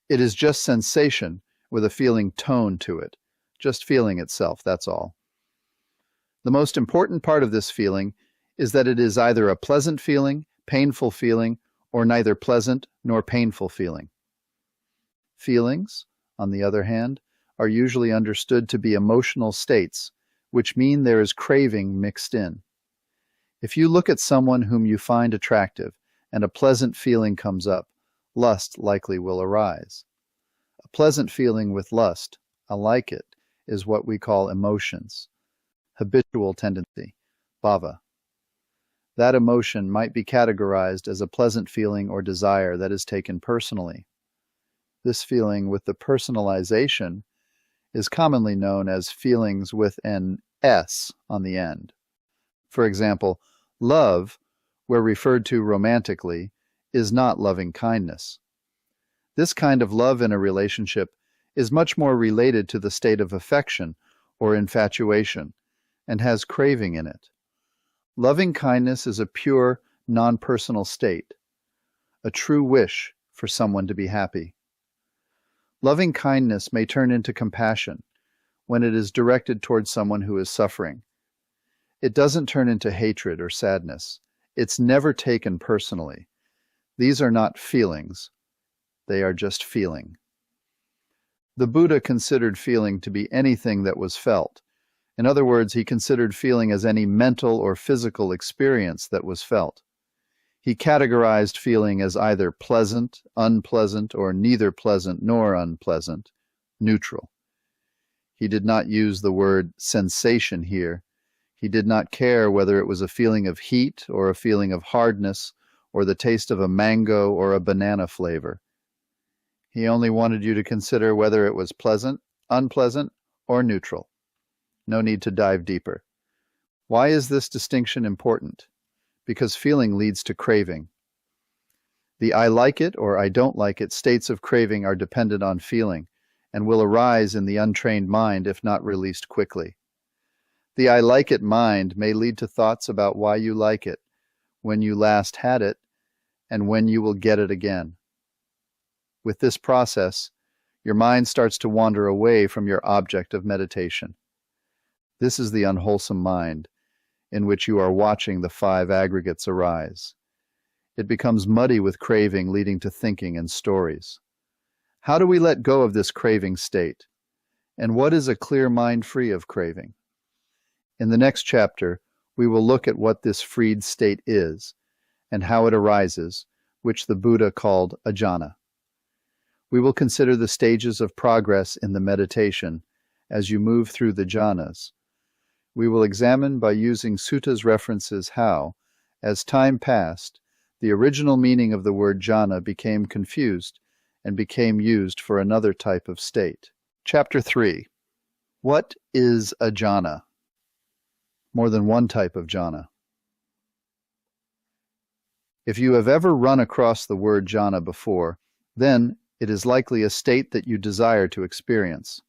It is just sensation with a feeling tone to it, just feeling itself, that's all. The most important part of this feeling is that it is either a pleasant feeling, painful feeling, or neither pleasant nor painful feeling. Feelings, on the other hand, are usually understood to be emotional states, which mean there is craving mixed in. If you look at someone whom you find attractive and a pleasant feeling comes up, lust likely will arise. A pleasant feeling with lust, I like it, is what we call emotions, habitual tendency, bhava. That emotion might be categorized as a pleasant feeling or desire that is taken personally. This feeling with the personalization is commonly known as feelings with an S on the end. For example, love, where referred to romantically, is not loving kindness. This kind of love in a relationship is much more related to the state of affection or infatuation and has craving in it. Loving kindness is a pure, non-personal state, a true wish for someone to be happy. Loving kindness may turn into compassion when it is directed towards someone who is suffering. It doesn't turn into hatred or sadness. It's never taken personally. These are not feelings. They are just feeling. The Buddha considered feeling to be anything that was felt. In other words, he considered feeling as any mental or physical experience that was felt. He categorized feeling as either pleasant, unpleasant, or neither pleasant nor unpleasant, neutral. He did not use the word sensation here. He did not care whether it was a feeling of heat or a feeling of hardness or the taste of a mango or a banana flavor. He only wanted you to consider whether it was pleasant, unpleasant, or neutral. No need to dive deeper. Why is this distinction important? Because feeling leads to craving. The I like it or I don't like it states of craving are dependent on feeling and will arise in the untrained mind if not released quickly. The I like it mind may lead to thoughts about why you like it, when you last had it, and when you will get it again. With this process, your mind starts to wander away from your object of meditation. This is the unwholesome mind, in which you are watching the 5 aggregates arise. It becomes muddy with craving, leading to thinking and stories. How do we let go of this craving state? And what is a clear mind free of craving? In the next chapter, we will look at what this freed state is and how it arises, which the Buddha called a jhana. We will consider the stages of progress in the meditation as you move through the jhanas. We will examine by using suttas references how, as time passed, the original meaning of the word jhana became confused and became used for another type of state. Chapter 3. What is a jhana? More than one type of jhana. If you have ever run across the word jhana before, then it is likely a state that you desire to experience.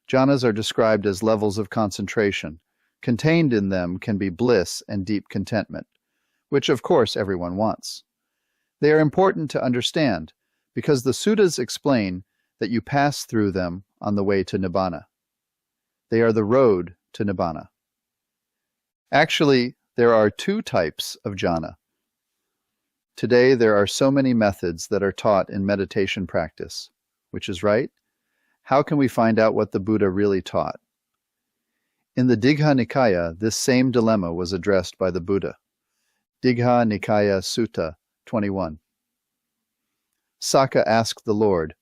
Jhanas are described as levels of concentration. Contained in them can be bliss and deep contentment, which of course everyone wants. They are important to understand because the suttas explain that you pass through them on the way to Nibbana. They are the road to Nibbana. Actually, there are 2 types of jhana. Today there are so many methods that are taught in meditation practice. Which is right? How can we find out what the Buddha really taught? In the Digha Nikaya, this same dilemma was addressed by the Buddha. Digha Nikaya Sutta 21. Sakka asked the Lord,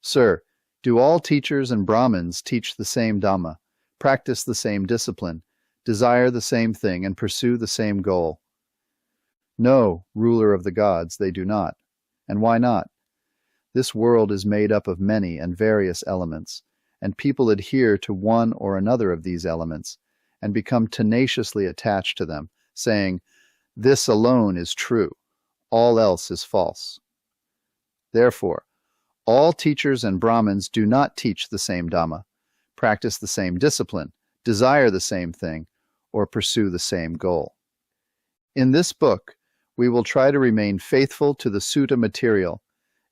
"Sir, do all teachers and Brahmins teach the same Dhamma, practice the same discipline, desire the same thing, and pursue the same goal?" "No, ruler of the gods, they do not." "And why not?" "This world is made up of many and various elements, and people adhere to one or another of these elements and become tenaciously attached to them, saying, 'This alone is true, all else is false.' Therefore, all teachers and Brahmins do not teach the same Dhamma, practice the same discipline, desire the same thing, or pursue the same goal." In this book, we will try to remain faithful to the sutta material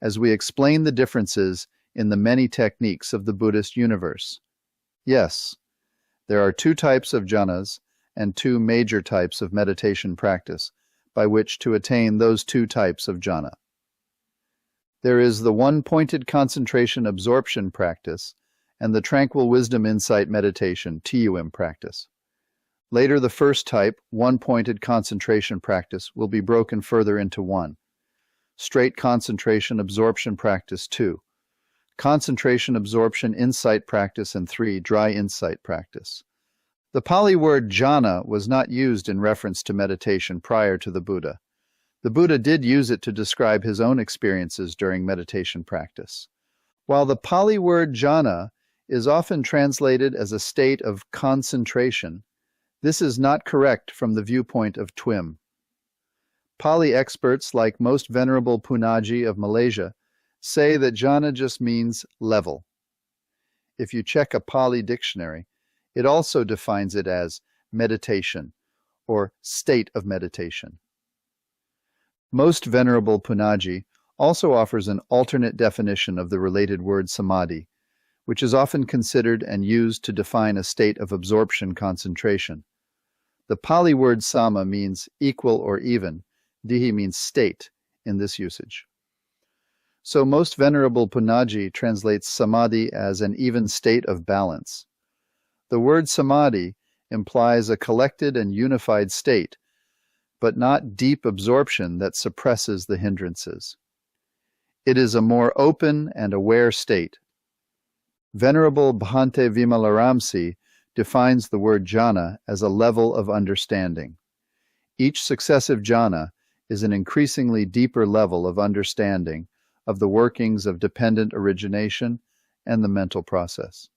as we explain the differences in the many techniques of the Buddhist universe. Yes, there are 2 types of jhanas and 2 major types of meditation practice by which to attain those 2 types of jhana. There is the one-pointed concentration absorption practice and the Tranquil Wisdom Insight Meditation TWIM practice. Later, the first type, one-pointed concentration practice, will be broken further into 1. Straight concentration absorption practice 2. Concentration absorption insight practice, and 3. Dry insight practice. The Pali word jhana was not used in reference to meditation prior to the Buddha. The Buddha did use it to describe his own experiences during meditation practice. While the Pali word jhana is often translated as a state of concentration, this is not correct from the viewpoint of TWIM. Pali experts, like most Venerable Punnaji of Malaysia, say that jhana just means level. If you check a Pali dictionary, it also defines it as meditation or state of meditation. Most Venerable Punnaji also offers an alternate definition of the related word samadhi, which is often considered and used to define a state of absorption concentration. The Pali word sama means equal or even. Dihi means state in this usage. So most Venerable Punnaji translates samadhi as an even state of balance. The word samadhi implies a collected and unified state, but not deep absorption that suppresses the hindrances. It is a more open and aware state. Venerable Bhante Vimalaramsi defines the word jhana as a level of understanding. Each successive jhana is an increasingly deeper level of understanding of the workings of dependent origination and the mental process.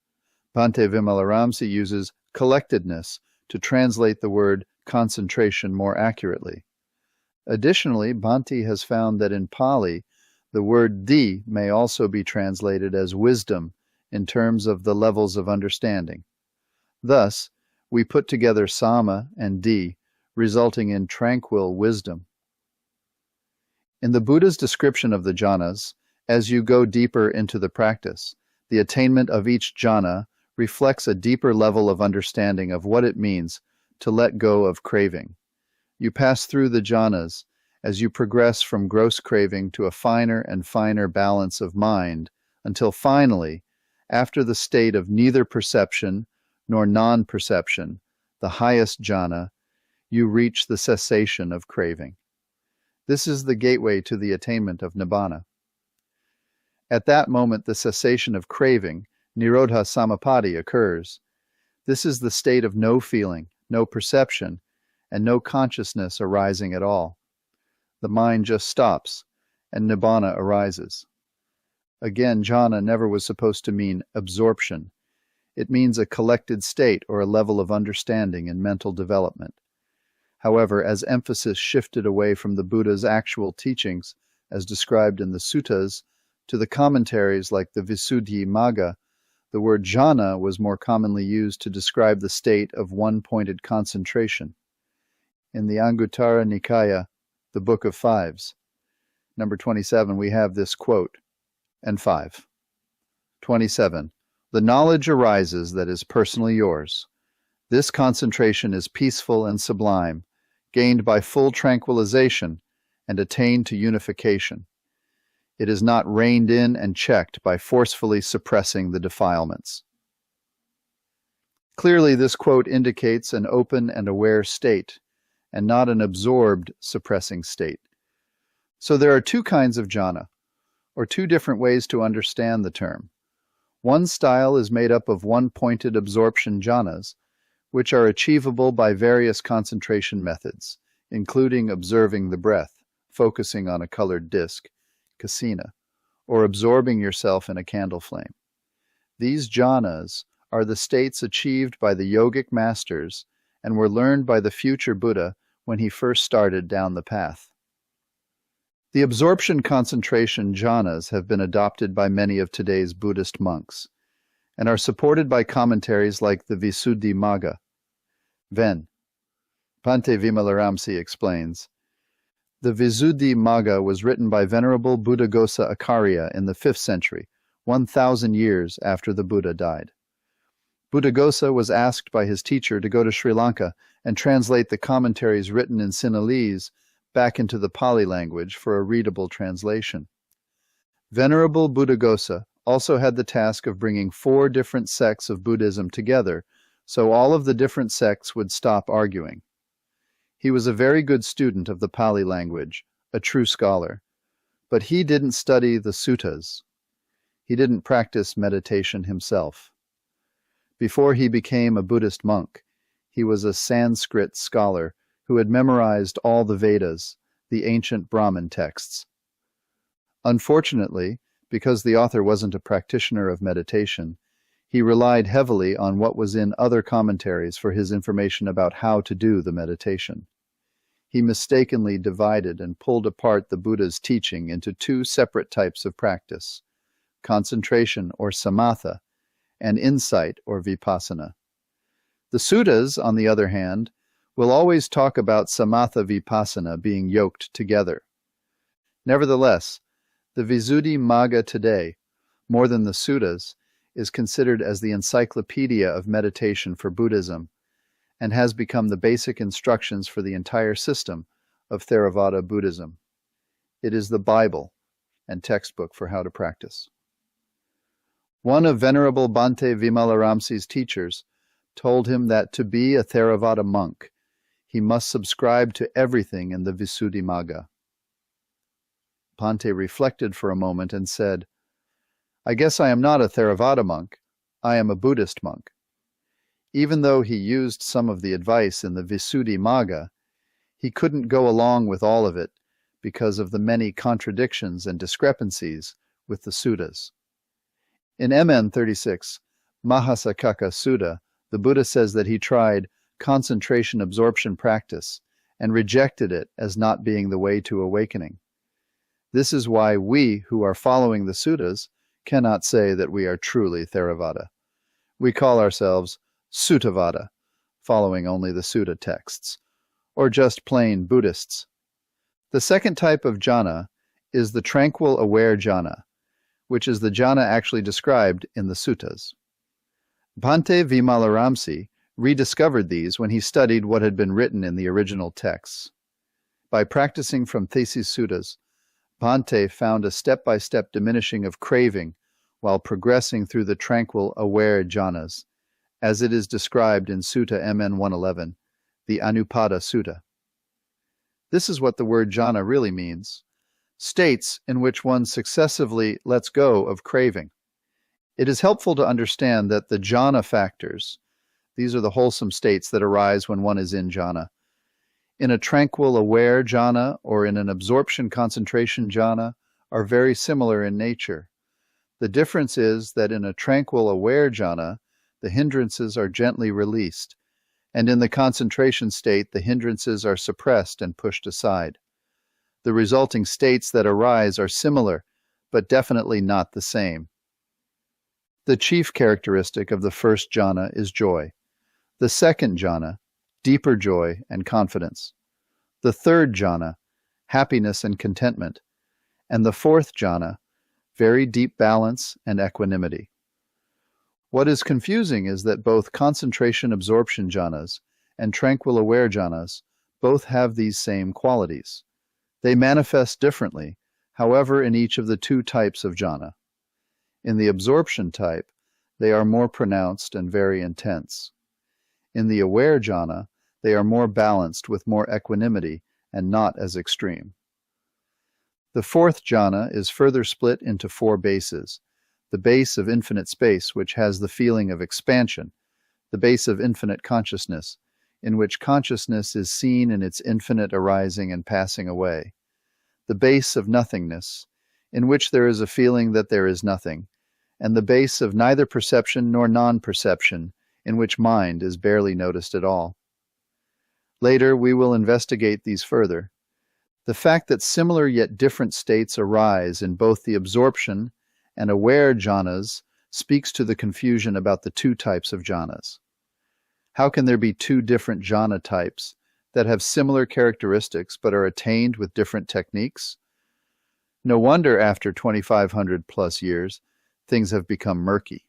Bhante Vimalaramsi uses collectedness to translate the word concentration more accurately. Additionally, Bhante has found that in Pali, the word di may also be translated as wisdom in terms of the levels of understanding. Thus, we put together sama and di, resulting in tranquil wisdom. In the Buddha's description of the jhanas, As you go deeper into the practice, the attainment of each jhana reflects a deeper level of understanding of what it means to let go of craving. You pass through the jhanas as you progress from gross craving to a finer and finer balance of mind, until finally, after the state of neither perception nor non-perception, the highest jhana, you reach the cessation of craving. This is the gateway to the attainment of Nibbana. At that moment, the cessation of craving, Nirodha Samapatti, occurs. This is the state of no feeling, no perception, and no consciousness arising at all. The mind just stops, and Nibbana arises. Again, jhana never was supposed to mean absorption. It means a collected state or a level of understanding and mental development. However, as emphasis shifted away from the Buddha's actual teachings, as described in the suttas, to the commentaries like the Visuddhimagga, the word jhana was more commonly used to describe the state of one-pointed concentration. In the Anguttara Nikaya, the Book of Fives, number 27, we have this quote, and 5. 27. The knowledge arises that is personally yours. This concentration is peaceful and sublime, gained by full tranquilization and attained to unification. It is not reined in and checked by forcefully suppressing the defilements. Clearly, this quote indicates an open and aware state, and not an absorbed, suppressing state. So there are two kinds of jhana, or two different ways to understand the term. One style is made up of one-pointed absorption jhanas, which are achievable by various concentration methods, including observing the breath, focusing on a colored disc, kasina, or absorbing yourself in a candle flame. These jhanas are the states achieved by the yogic masters and were learned by the future Buddha when he first started down the path. The absorption concentration jhanas have been adopted by many of today's Buddhist monks and are supported by commentaries like the Visuddhimagga. Bhante Vimalaramsi explains, the Visuddhimagga was written by Venerable Buddhaghosa Acharya in the 5th century, 1,000 years after the Buddha died. Buddhaghosa was asked by his teacher to go to Sri Lanka and translate the commentaries written in Sinhalese back into the Pali language for a readable translation. Venerable Buddhaghosa also had the task of bringing 4 different sects of Buddhism together, so all of the different sects would stop arguing. He was a very good student of the Pali language, a true scholar, but he didn't study the suttas. He didn't practice meditation himself. Before he became a Buddhist monk, he was a Sanskrit scholar who had memorized all the Vedas, the ancient Brahmin texts. Unfortunately, because the author wasn't a practitioner of meditation, he relied heavily on what was in other commentaries for his information about how to do the meditation. He mistakenly divided and pulled apart the Buddha's teaching into 2 separate types of practice, concentration or samatha, and insight or vipassana. The suttas, on the other hand, will always talk about samatha vipassana being yoked together. Nevertheless, the Visuddhimagga today, more than the suttas, is considered as the encyclopedia of meditation for Buddhism and has become the basic instructions for the entire system of Theravada Buddhism. It is the Bible and textbook for how to practice. One of Venerable Bhante Vimalaramsi's teachers told him that to be a Theravada monk, he must subscribe to everything in the Visuddhimagga. Bhante reflected for a moment and said, I guess I am not a Theravada monk, I am a Buddhist monk. Even though he used some of the advice in the Visuddhimagga, he couldn't go along with all of it because of the many contradictions and discrepancies with the suttas. In MN 36, Mahasakaka Sutta, the Buddha says that he tried concentration absorption practice and rejected it as not being the way to awakening. This is why we who are following the suttas cannot say that we are truly Theravada. We call ourselves Suttavada, following only the sutta texts, or just plain Buddhists. The second type of jhana is the tranquil aware jhana, which is the jhana actually described in the suttas. Bhante Vimalaramsi rediscovered these when he studied what had been written in the original texts. By practicing from Thesis Suttas, Bhante found a step-by-step diminishing of craving while progressing through the tranquil, aware jhanas, as it is described in Sutta MN 111, the Anupada Sutta. This is what the word jhana really means: states in which one successively lets go of craving. It is helpful to understand that the jhana factors, these are the wholesome states that arise when one is in jhana, in a tranquil aware jhana or in an absorption concentration jhana, are very similar in nature. The difference is that in a tranquil aware jhana, the hindrances are gently released, and in the concentration state, the hindrances are suppressed and pushed aside. The resulting states that arise are similar, but definitely not the same. The chief characteristic of the first jhana is joy. The second jhana, deeper joy and confidence. The third jhana, happiness and contentment. And the fourth jhana, very deep balance and equanimity. What is confusing is that both concentration absorption jhanas and tranquil aware jhanas both have these same qualities. They manifest differently, however, in each of the two types of jhana. In the absorption type, they are more pronounced and very intense. In the aware jhana, they are more balanced with more equanimity and not as extreme. The fourth jhana is further split into four bases: the base of infinite space, which has the feeling of expansion; the base of infinite consciousness, in which consciousness is seen in its infinite arising and passing away; the base of nothingness, in which there is a feeling that there is nothing; and the base of neither perception nor non-perception, in which mind is barely noticed at all. Later, we will investigate these further. The fact that similar yet different states arise in both the absorption and aware jhanas speaks to the confusion about the two types of jhanas. How can there be two different jhana types that have similar characteristics but are attained with different techniques? No wonder after 2,500 plus years, things have become murky.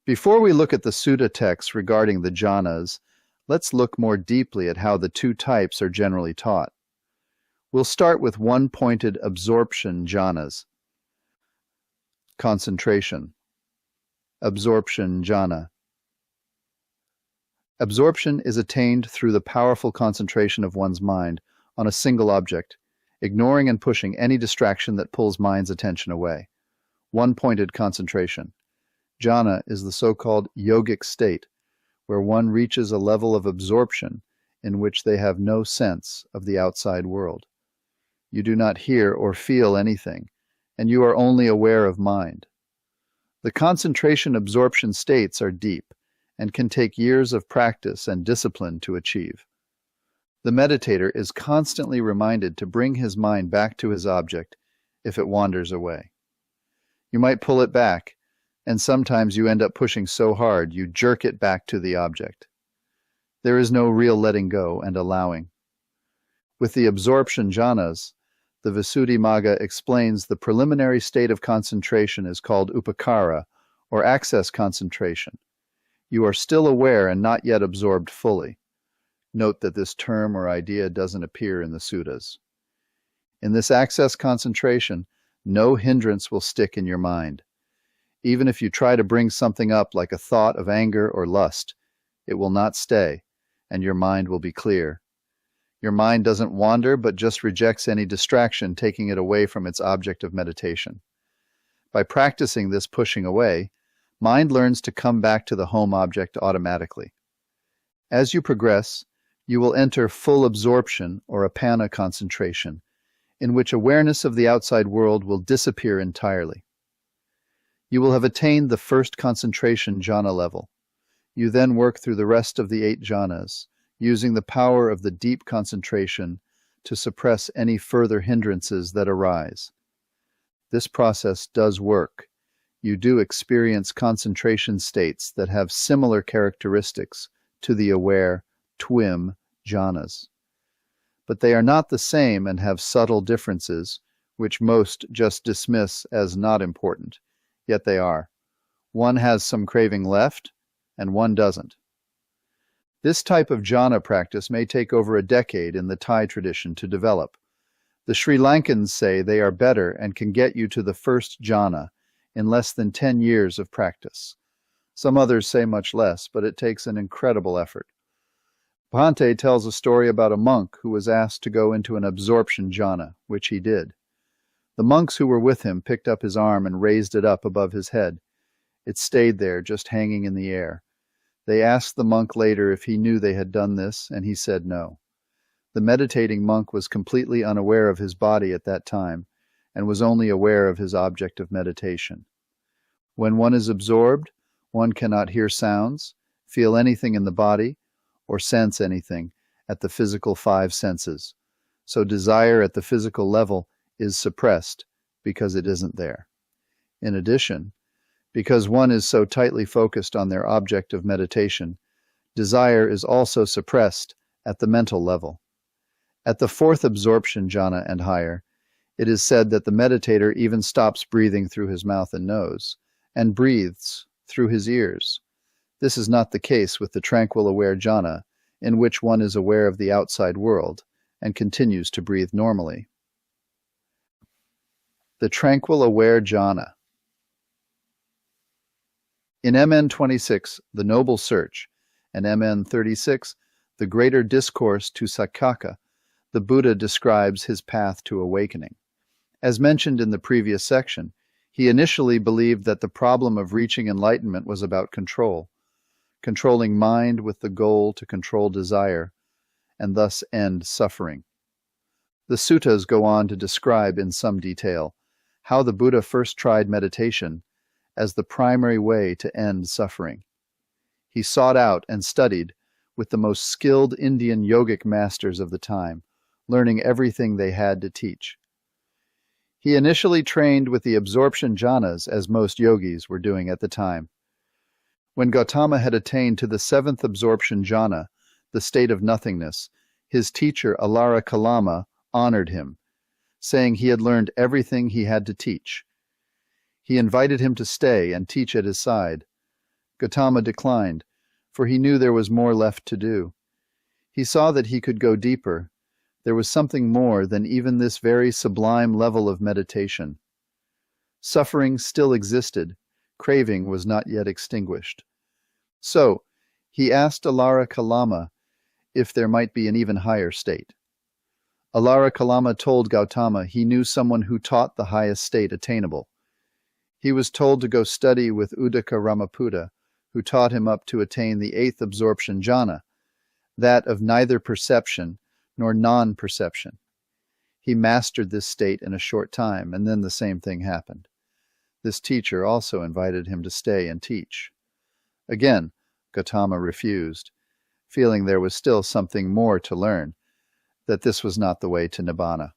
Before we look at the sutta texts regarding the jhanas, let's look more deeply at how the two types are generally taught. We'll start with one-pointed absorption jhanas. Concentration. Absorption jhana. Absorption is attained through the powerful concentration of one's mind on a single object, ignoring and pushing any distraction that pulls mind's attention away. One-pointed concentration. Jhana is the so-called yogic state, where one reaches a level of absorption in which they have no sense of the outside world. You do not hear or feel anything, and you are only aware of mind. The concentration absorption states are deep and can take years of practice and discipline to achieve. The meditator is constantly reminded to bring his mind back to his object if it wanders away. You might pull it back, and sometimes you end up pushing so hard you jerk it back to the object. There is no real letting go and allowing. With the absorption jhanas, the Visuddhimagga explains the preliminary state of concentration is called upakara, or access concentration. You are still aware and not yet absorbed fully. Note that this term or idea doesn't appear in the suttas. In this access concentration, no hindrance will stick in your mind. Even if you try to bring something up like a thought of anger or lust, it will not stay, and your mind will be clear. Your mind doesn't wander, but just rejects any distraction, taking it away from its object of meditation. By practicing this pushing away, mind learns to come back to the home object automatically. As you progress, you will enter full absorption or apana concentration, in which awareness of the outside world will disappear entirely. You will have attained the first concentration jhana level. You then work through the rest of the 8 jhanas, using the power of the deep concentration to suppress any further hindrances that arise. This process does work. You do experience concentration states that have similar characteristics to the aware TWIM jhanas. But they are not the same and have subtle differences, which most just dismiss as not important, yet they are. One has some craving left, and one doesn't. This type of jhana practice may take over a decade in the Thai tradition to develop. The Sri Lankans say they are better and can get you to the first jhana in less than 10 years of practice. Some others say much less, but it takes an incredible effort. Bhante tells a story about a monk who was asked to go into an absorption jhana, which he did. The monks who were with him picked up his arm and raised it up above his head. It stayed there, just hanging in the air. They asked the monk later if he knew they had done this, and he said no. The meditating monk was completely unaware of his body at that time, and was only aware of his object of meditation. When one is absorbed, one cannot hear sounds, feel anything in the body, or sense anything at the physical 5 senses. So desire at the physical level is suppressed because it isn't there. In addition, because one is so tightly focused on their object of meditation, desire is also suppressed at the mental level. At the 4th absorption jhana and higher, it is said that the meditator even stops breathing through his mouth and nose, and breathes through his ears. This is not the case with the tranquil aware jhana, in which one is aware of the outside world and continues to breathe normally. The tranquil aware jhana. In MN 26, The Noble Search, and MN 36, The Greater Discourse to Sakkaka, the Buddha describes his path to awakening. As mentioned in the previous section, he initially believed that the problem of reaching enlightenment was about control, controlling mind with the goal to control desire, and thus end suffering. The suttas go on to describe in some detail how the Buddha first tried meditation as the primary way to end suffering. He sought out and studied with the most skilled Indian yogic masters of the time, learning everything they had to teach. He initially trained with the absorption jhanas, as most yogis were doing at the time. When Gautama had attained to the 7th absorption jhana, the state of nothingness, his teacher Alara Kalama honored him, saying he had learned everything he had to teach. He invited him to stay and teach at his side. Gautama declined, for he knew there was more left to do. He saw that he could go deeper. There was something more than even this very sublime level of meditation. Suffering still existed. Craving was not yet extinguished. So, he asked Alara Kalama if there might be an even higher state. Alara Kalama told Gautama he knew someone who taught the highest state attainable. He was told to go study with Uddaka Ramaputta, who taught him up to attain the 8th absorption jhana, that of neither perception nor non-perception. He mastered this state in a short time, and then the same thing happened. This teacher also invited him to stay and teach. Again, Gautama refused, feeling there was still something more to learn, that this was not the way to Nibbana.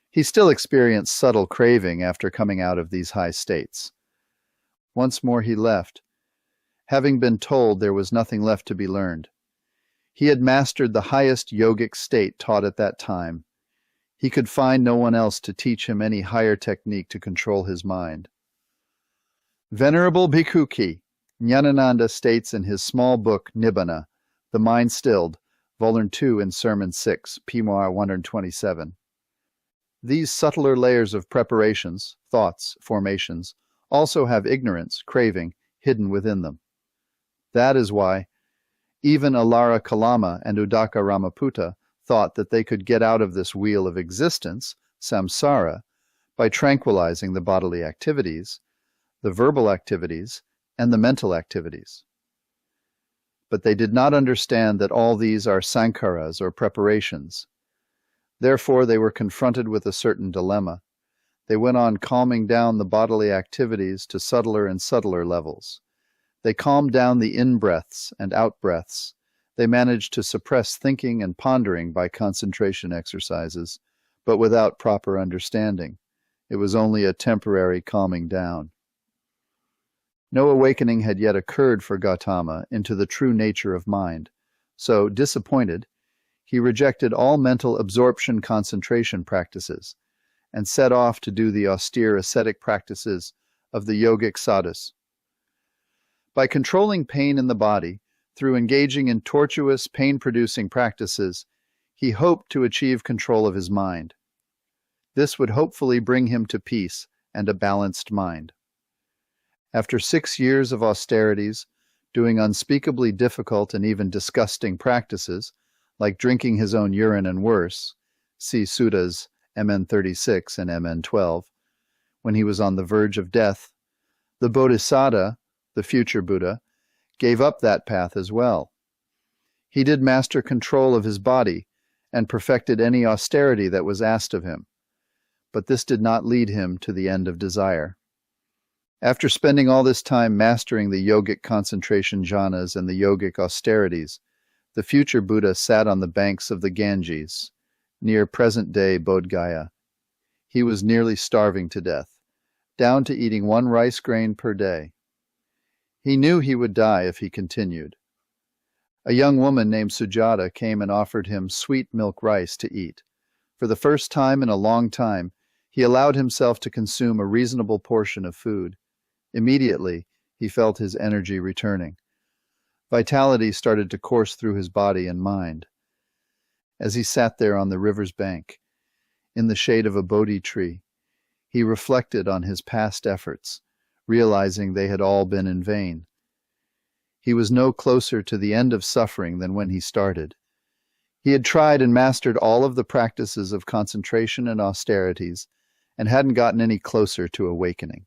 He still experienced subtle craving after coming out of these high states. Once more he left, having been told there was nothing left to be learned. He had mastered the highest yogic state taught at that time. He could find no one else to teach him any higher technique to control his mind. Venerable Bhikkhu Jnanananda states in his small book Nibbana, The Mind Stilled, Volume 2 in Sermon 6, Pimar 127. These subtler layers of preparations, thoughts, formations, also have ignorance, craving, hidden within them. That is why even Alara Kalama and Uddaka Ramaputta thought that they could get out of this wheel of existence, samsara, by tranquilizing the bodily activities, the verbal activities, and the mental activities. But they did not understand that all these are sankharas or preparations. Therefore they were confronted with a certain dilemma. They went on calming down the bodily activities to subtler and subtler levels. They calmed down the in-breaths and out-breaths. They managed to suppress thinking and pondering by concentration exercises, but without proper understanding. It was only a temporary calming down. No awakening had yet occurred for Gautama into the true nature of mind, so, disappointed, he rejected all mental absorption concentration practices, and set off to do the austere ascetic practices of the yogic sadhus. By controlling pain in the body, through engaging in tortuous, pain-producing practices, he hoped to achieve control of his mind. This would hopefully bring him to peace and a balanced mind. After 6 years of austerities, doing unspeakably difficult and even disgusting practices, like drinking his own urine and worse, see Suttas MN 36 and MN 12, when he was on the verge of death, the Bodhisattva, the future Buddha, gave up that path as well. He did master control of his body and perfected any austerity that was asked of him, but this did not lead him to the end of desire. After spending all this time mastering the yogic concentration jhanas and the yogic austerities, the future Buddha sat on the banks of the Ganges, near present-day Bodh Gaya. He was nearly starving to death, down to eating 1 rice grain per day. He knew he would die if he continued. A young woman named Sujata came and offered him sweet milk rice to eat. For the first time in a long time, he allowed himself to consume a reasonable portion of food. Immediately, he felt his energy returning. Vitality started to course through his body and mind. As he sat there on the river's bank, in the shade of a Bodhi tree, he reflected on his past efforts, realizing they had all been in vain. He was no closer to the end of suffering than when he started. He had tried and mastered all of the practices of concentration and austerities, and hadn't gotten any closer to awakening.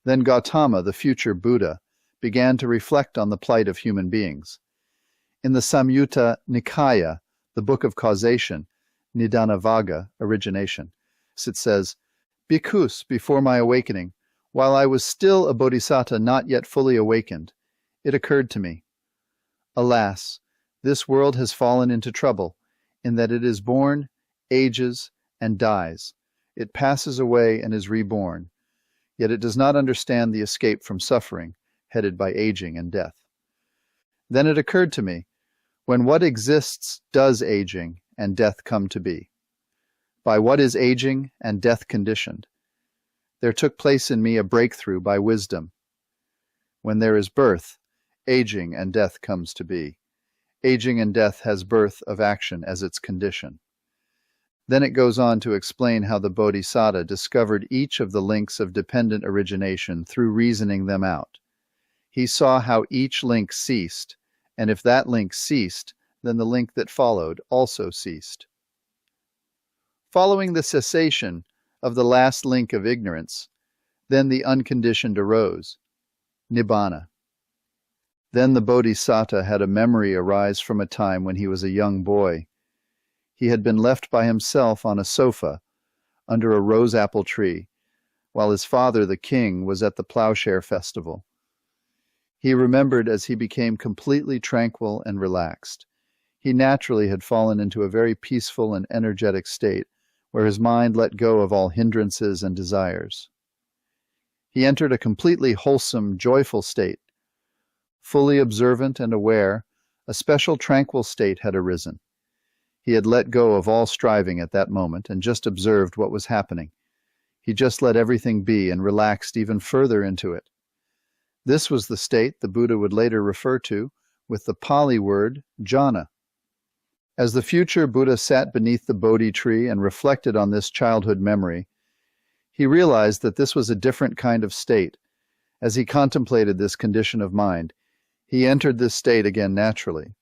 Then Gautama, the future Buddha, began to reflect on the plight of human beings. In the Samyutta Nikaya, the Book of Causation, Nidana origination, it says, "Bhikkhus, before my awakening, while I was still a bodhisattva not yet fully awakened, it occurred to me, alas, this world has fallen into trouble, in that it is born, ages, and dies. It passes away and is reborn. Yet it does not understand the escape from suffering, headed by aging and death. Then it occurred to me, when what exists does aging and death come to be? By what is aging and death conditioned? There took place in me a breakthrough by wisdom. When there is birth, aging and death comes to be. Aging and death has birth of action as its condition." Then it goes on to explain how the Bodhisattva discovered each of the links of dependent origination through reasoning them out. He saw how each link ceased, and if that link ceased, then the link that followed also ceased. Following the cessation of the last link of ignorance, then the unconditioned arose, Nibbana. Then the Bodhisattva had a memory arise from a time when he was a young boy. He had been left by himself on a sofa under a rose-apple tree, while his father, the king, was at the plowshare festival. He remembered as he became completely tranquil and relaxed. He naturally had fallen into a very peaceful and energetic state, where his mind let go of all hindrances and desires. He entered a completely wholesome, joyful state. Fully observant and aware, a special tranquil state had arisen. He had let go of all striving at that moment and just observed what was happening. He just let everything be and relaxed even further into it. This was the state the Buddha would later refer to with the Pali word Jhana. As the future Buddha sat beneath the Bodhi tree and reflected on this childhood memory, he realized that this was a different kind of state. As he contemplated this condition of mind, he entered this state again naturally.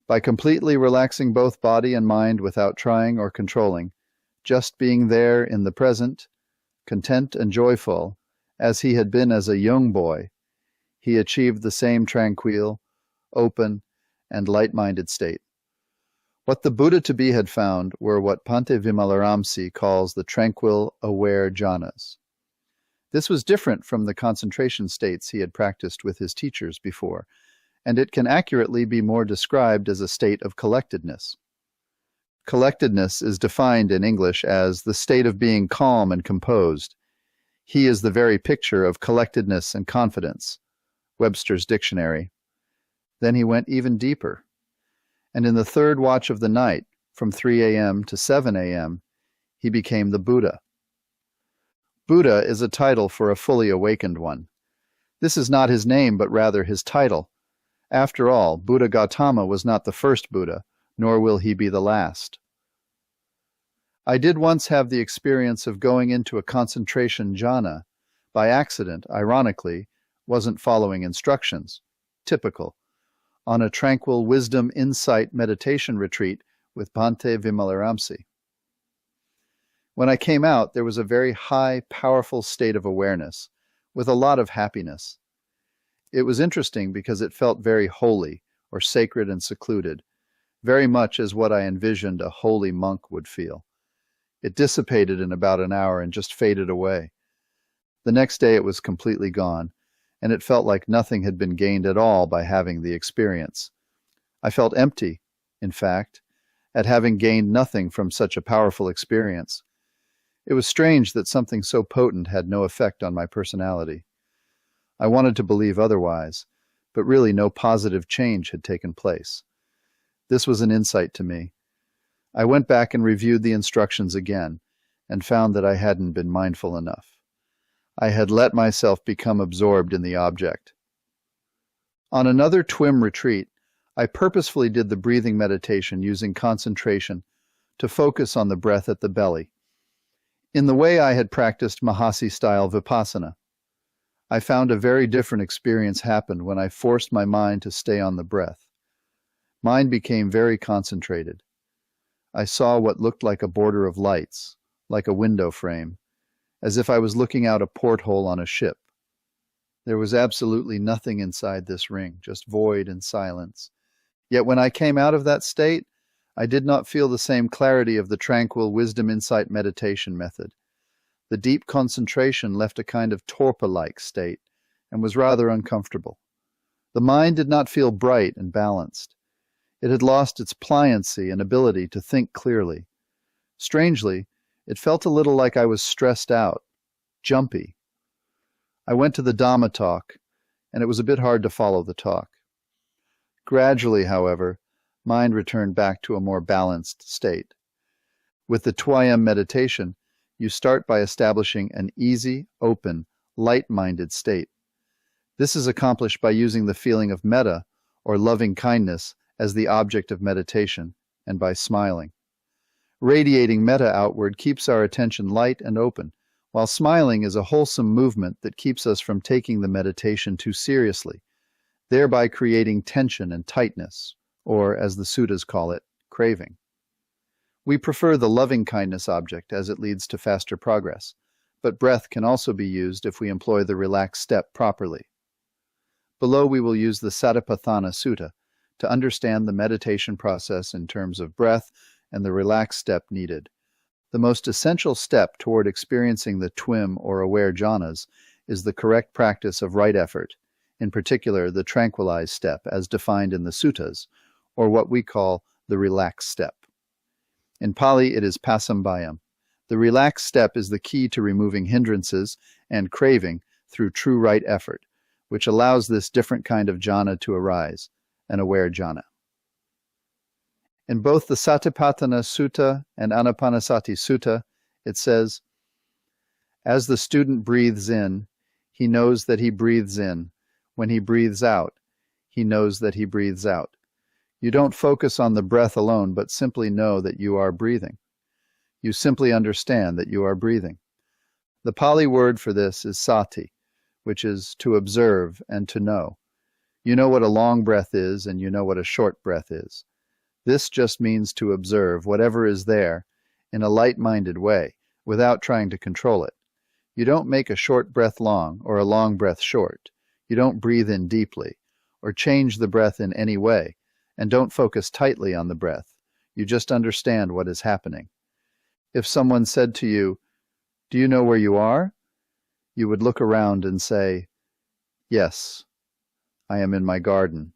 By completely relaxing both body and mind without trying or controlling, just being there in the present, content and joyful, as he had been as a young boy, he achieved the same tranquil, open, and light-minded state. What the Buddha-to-be had found were what Bhante Vimalaramsi calls the tranquil, aware jhanas. This was different from the concentration states he had practiced with his teachers before, and it can accurately be more described as a state of collectedness. Collectedness is defined in English as the state of being calm and composed. He is the very picture of collectedness and confidence, Webster's Dictionary. Then he went even deeper. And in the third watch of the night, from 3 a.m. to 7 a.m., he became the Buddha. Buddha is a title for a fully awakened one. This is not his name, but rather his title. After all, Buddha Gautama was not the first Buddha, nor will he be the last. I did once have the experience of going into a concentration jhana. By accident, ironically, wasn't following instructions. Typical. On a Tranquil Wisdom Insight Meditation retreat with Bhante Vimalaramsi. When I came out, there was a very high, powerful state of awareness, with a lot of happiness. It was interesting because it felt very holy, or sacred and secluded, very much as what I envisioned a holy monk would feel. It dissipated in about an hour and just faded away. The next day it was completely gone, and it felt like nothing had been gained at all by having the experience. I felt empty, in fact, at having gained nothing from such a powerful experience. It was strange that something so potent had no effect on my personality. I wanted to believe otherwise, but really no positive change had taken place. This was an insight to me. I went back and reviewed the instructions again, and found that I hadn't been mindful enough. I had let myself become absorbed in the object. On another TWIM retreat, I purposefully did the breathing meditation using concentration to focus on the breath at the belly, in the way I had practiced Mahasi-style Vipassana. I found a very different experience happened when I forced my mind to stay on the breath. Mine became very concentrated. I saw what looked like a border of lights, like a window frame, as if I was looking out a porthole on a ship. There was absolutely nothing inside this ring, just void and silence. Yet when I came out of that state, I did not feel the same clarity of the Tranquil Wisdom Insight Meditation method. The deep concentration left a kind of torpor-like state and was rather uncomfortable. The mind did not feel bright and balanced. It had lost its pliancy and ability to think clearly. Strangely, it felt a little like I was stressed out, jumpy. I went to the Dhamma talk, and it was a bit hard to follow the talk. Gradually, however, mind returned back to a more balanced state. With the TWIM meditation, you start by establishing an easy, open, light-minded state. This is accomplished by using the feeling of metta, or loving kindness, as the object of meditation, and by smiling. Radiating metta outward keeps our attention light and open, while smiling is a wholesome movement that keeps us from taking the meditation too seriously, thereby creating tension and tightness, or, as the suttas call it, craving. We prefer the loving-kindness object as it leads to faster progress, but breath can also be used if we employ the relaxed step properly. Below we will use the Satipatthana Sutta to understand the meditation process in terms of breath and the relaxed step needed. The most essential step toward experiencing the TWIM or aware jhanas is the correct practice of right effort, in particular the tranquilized step as defined in the suttas, or what we call the relaxed step. In Pali it is pasambhayam. The relaxed step is the key to removing hindrances and craving through true right effort, which allows this different kind of jhana to arise, an aware jhana. In both the Satipatthana Sutta and Anapanasati Sutta, it says, "As the student breathes in, he knows that he breathes in. When he breathes out, he knows that he breathes out." You don't focus on the breath alone, but simply know that you are breathing. You simply understand that you are breathing. The Pali word for this is sati, which is to observe and to know. You know what a long breath is, and you know what a short breath is. This just means to observe whatever is there in a light-minded way, without trying to control it. You don't make a short breath long or a long breath short. You don't breathe in deeply, or change the breath in any way, and don't focus tightly on the breath. You just understand what is happening. If someone said to you, "Do you know where you are?" you would look around and say, "Yes, I am in my garden."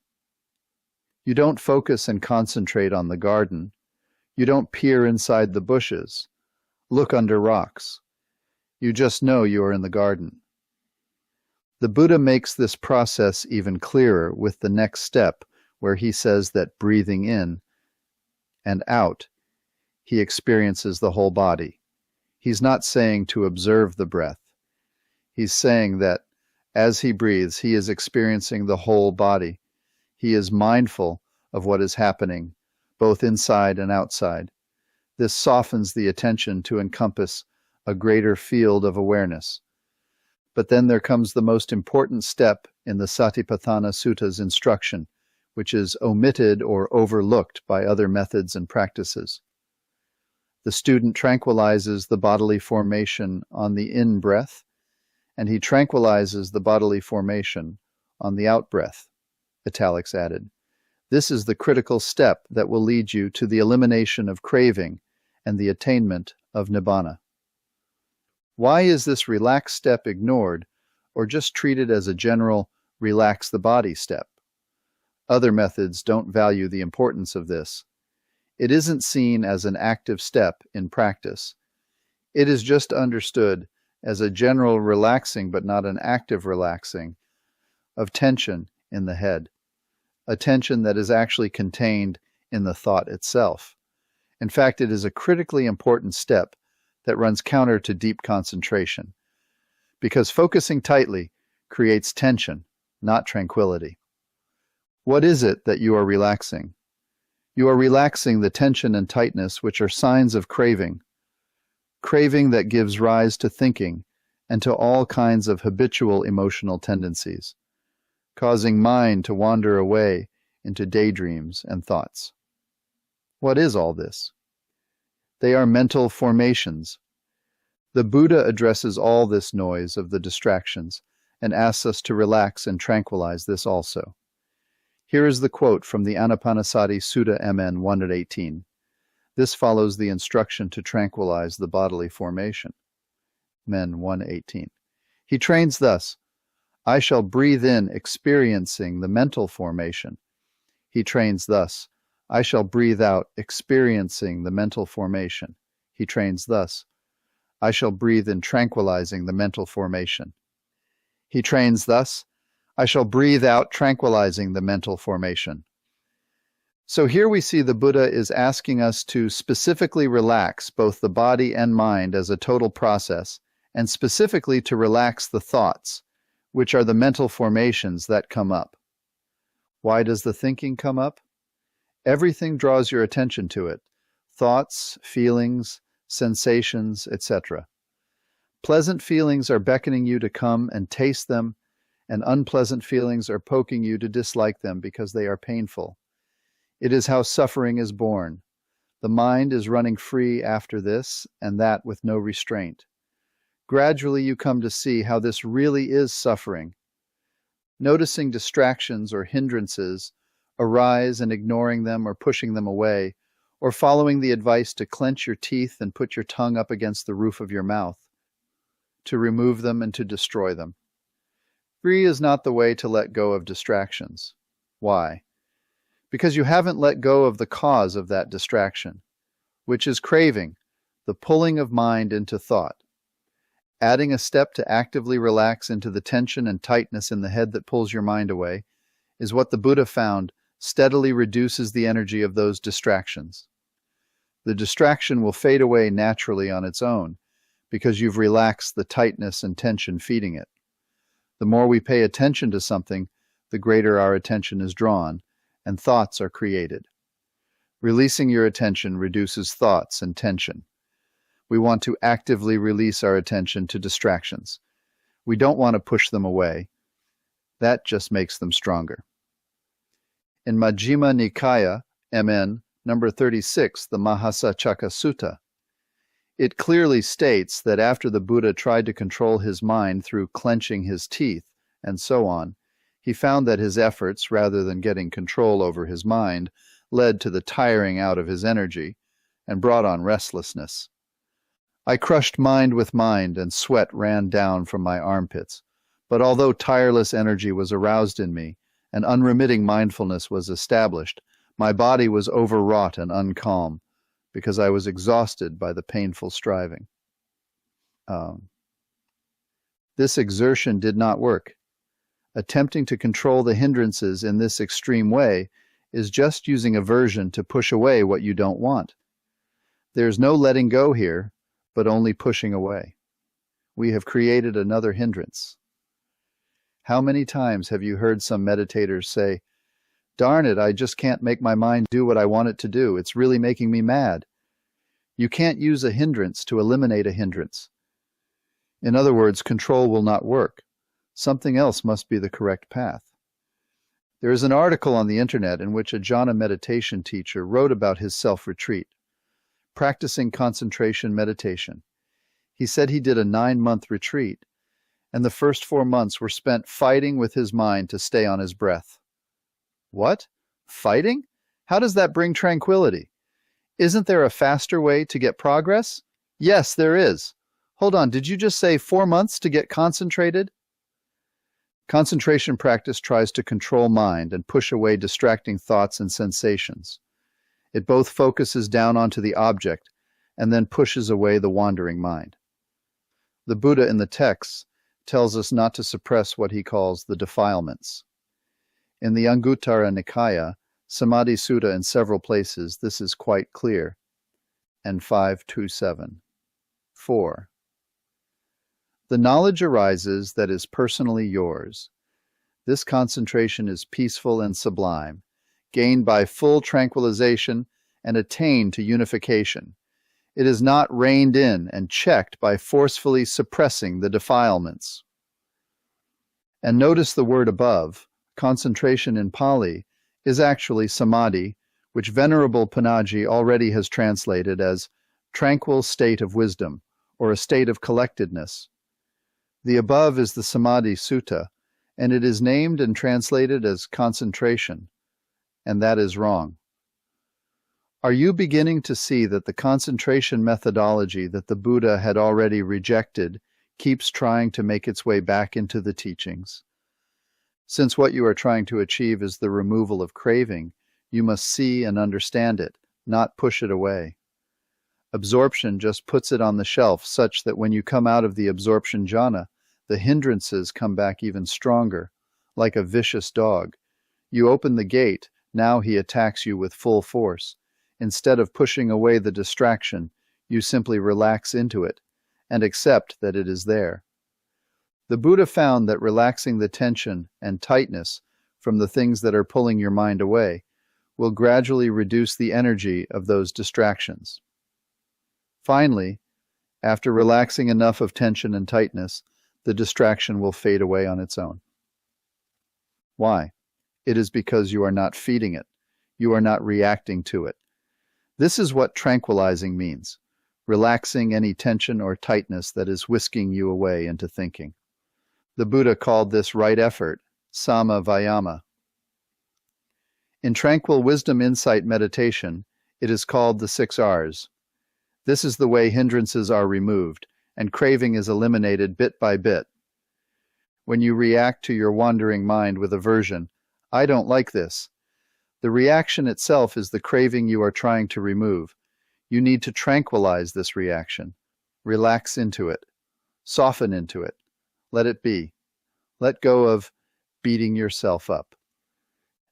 You don't focus and concentrate on the garden. You don't peer inside the bushes, look under rocks. You just know you are in the garden. The Buddha makes this process even clearer with the next step, where he says that breathing in and out, he experiences the whole body, He's not saying to observe the breath. He's saying that as he breathes, he is experiencing the whole body. He is mindful of what is happening, both inside and outside. This softens the attention to encompass a greater field of awareness. But then there comes the most important step in the Satipatthana Sutta's instruction, which is omitted or overlooked by other methods and practices. The student tranquilizes the bodily formation on the in-breath, and he tranquilizes the bodily formation on the out-breath, italics added. This is the critical step that will lead you to the elimination of craving and the attainment of Nibbana. Why is this relaxed step ignored or just treated as a general relax the body step? Other methods don't value the importance of this. It isn't seen as an active step in practice. It is just understood as a general relaxing but not an active relaxing of tension in the head, a tension that is actually contained in the thought itself. In fact, it is a critically important step that runs counter to deep concentration, because focusing tightly creates tension, not tranquility. What is it that you are relaxing? You are relaxing the tension and tightness which are signs of craving that gives rise to thinking and to all kinds of habitual emotional tendencies, causing mind to wander away into daydreams and thoughts. What is all this? They are mental formations. The Buddha addresses all this noise of the distractions and asks us to relax and tranquilize this also. Here is the quote from the Anapanasati Sutta MN 118. This follows the instruction to tranquilize the bodily formation. Men 118. He trains thus, I shall breathe in experiencing the mental formation. He trains thus, I shall breathe out experiencing the mental formation. He trains thus, I shall breathe in tranquilizing the mental formation. He trains thus, I shall breathe out tranquilizing the mental formation. So here we see the Buddha is asking us to specifically relax both the body and mind as a total process, and specifically to relax the thoughts, which are the mental formations that come up. Why does the thinking come up? Everything draws your attention to it. Thoughts, feelings, sensations, etc. Pleasant feelings are beckoning you to come and taste them, and unpleasant feelings are poking you to dislike them because they are painful. It is how suffering is born. The mind is running free after this and that with no restraint. Gradually you come to see how this really is suffering. Noticing distractions or hindrances arise and ignoring them or pushing them away, or following the advice to clench your teeth and put your tongue up against the roof of your mouth, to remove them and to destroy them. Free is not the way to let go of distractions. Why? Because you haven't let go of the cause of that distraction, which is craving, the pulling of mind into thought. Adding a step to actively relax into the tension and tightness in the head that pulls your mind away is what the Buddha found steadily reduces the energy of those distractions. The distraction will fade away naturally on its own because you've relaxed the tightness and tension feeding it. The more we pay attention to something, the greater our attention is drawn, and thoughts are created. Releasing your attention reduces thoughts and tension. We want to actively release our attention to distractions. We don't want to push them away. That just makes them stronger. In Majjhima Nikaya, MN, number 36, the Mahasachaka Sutta, it clearly states that after the Buddha tried to control his mind through clenching his teeth and so on, he found that his efforts, rather than getting control over his mind, led to the tiring out of his energy and brought on restlessness. I crushed mind with mind, and sweat ran down from my armpits. But although tireless energy was aroused in me, and unremitting mindfulness was established, my body was overwrought and uncalm, because I was exhausted by the painful striving. This exertion did not work. Attempting to control the hindrances in this extreme way is just using aversion to push away what you don't want. There's no letting go here, but only pushing away. We have created another hindrance. How many times have you heard some meditators say, "Darn it, I just can't make my mind do what I want it to do. It's really making me mad." You can't use a hindrance to eliminate a hindrance. In other words, control will not work. Something else must be the correct path. There is an article on the internet in which a jhana meditation teacher wrote about his self-retreat, practicing concentration meditation. He said he did a 9-month retreat, and the first 4 months were spent fighting with his mind to stay on his breath. What? Fighting? How does that bring tranquility? Isn't there a faster way to get progress? Yes, there is. Hold on, did you just say 4 months to get concentrated? Concentration practice tries to control mind and push away distracting thoughts and sensations. It both focuses down onto the object and then pushes away the wandering mind. The Buddha in the texts tells us not to suppress what he calls the defilements. In the Anguttara Nikaya, Samadhi Sutta in several places, this is quite clear. And 527. 4. The knowledge arises that is personally yours. This concentration is peaceful and sublime, gained by full tranquilization and attained to unification. It is not reined in and checked by forcefully suppressing the defilements. And notice the word above, concentration in Pali, is actually samadhi, which Venerable Panaji already has translated as tranquil state of wisdom, or a state of collectedness. The above is the Samadhi Sutta, and it is named and translated as concentration, and that is wrong. Are you beginning to see that the concentration methodology that the Buddha had already rejected keeps trying to make its way back into the teachings? Since what you are trying to achieve is the removal of craving, you must see and understand it, not push it away. Absorption just puts it on the shelf such that when you come out of the absorption jhana, the hindrances come back even stronger, like a vicious dog. You open the gate, now he attacks you with full force. Instead of pushing away the distraction, you simply relax into it and accept that it is there. The Buddha found that relaxing the tension and tightness from the things that are pulling your mind away will gradually reduce the energy of those distractions. Finally, after relaxing enough of tension and tightness, the distraction will fade away on its own. Why? It is because you are not feeding it. You are not reacting to it. This is what tranquilizing means, relaxing any tension or tightness that is whisking you away into thinking. The Buddha called this right effort, sama vayama. In Tranquil Wisdom Insight Meditation, it is called the 6 R's. This is the way hindrances are removed, and craving is eliminated bit by bit. When you react to your wandering mind with aversion, "I don't like this," the reaction itself is the craving you are trying to remove. You need to tranquilize this reaction. Relax into it. Soften into it. Let it be. Let go of beating yourself up.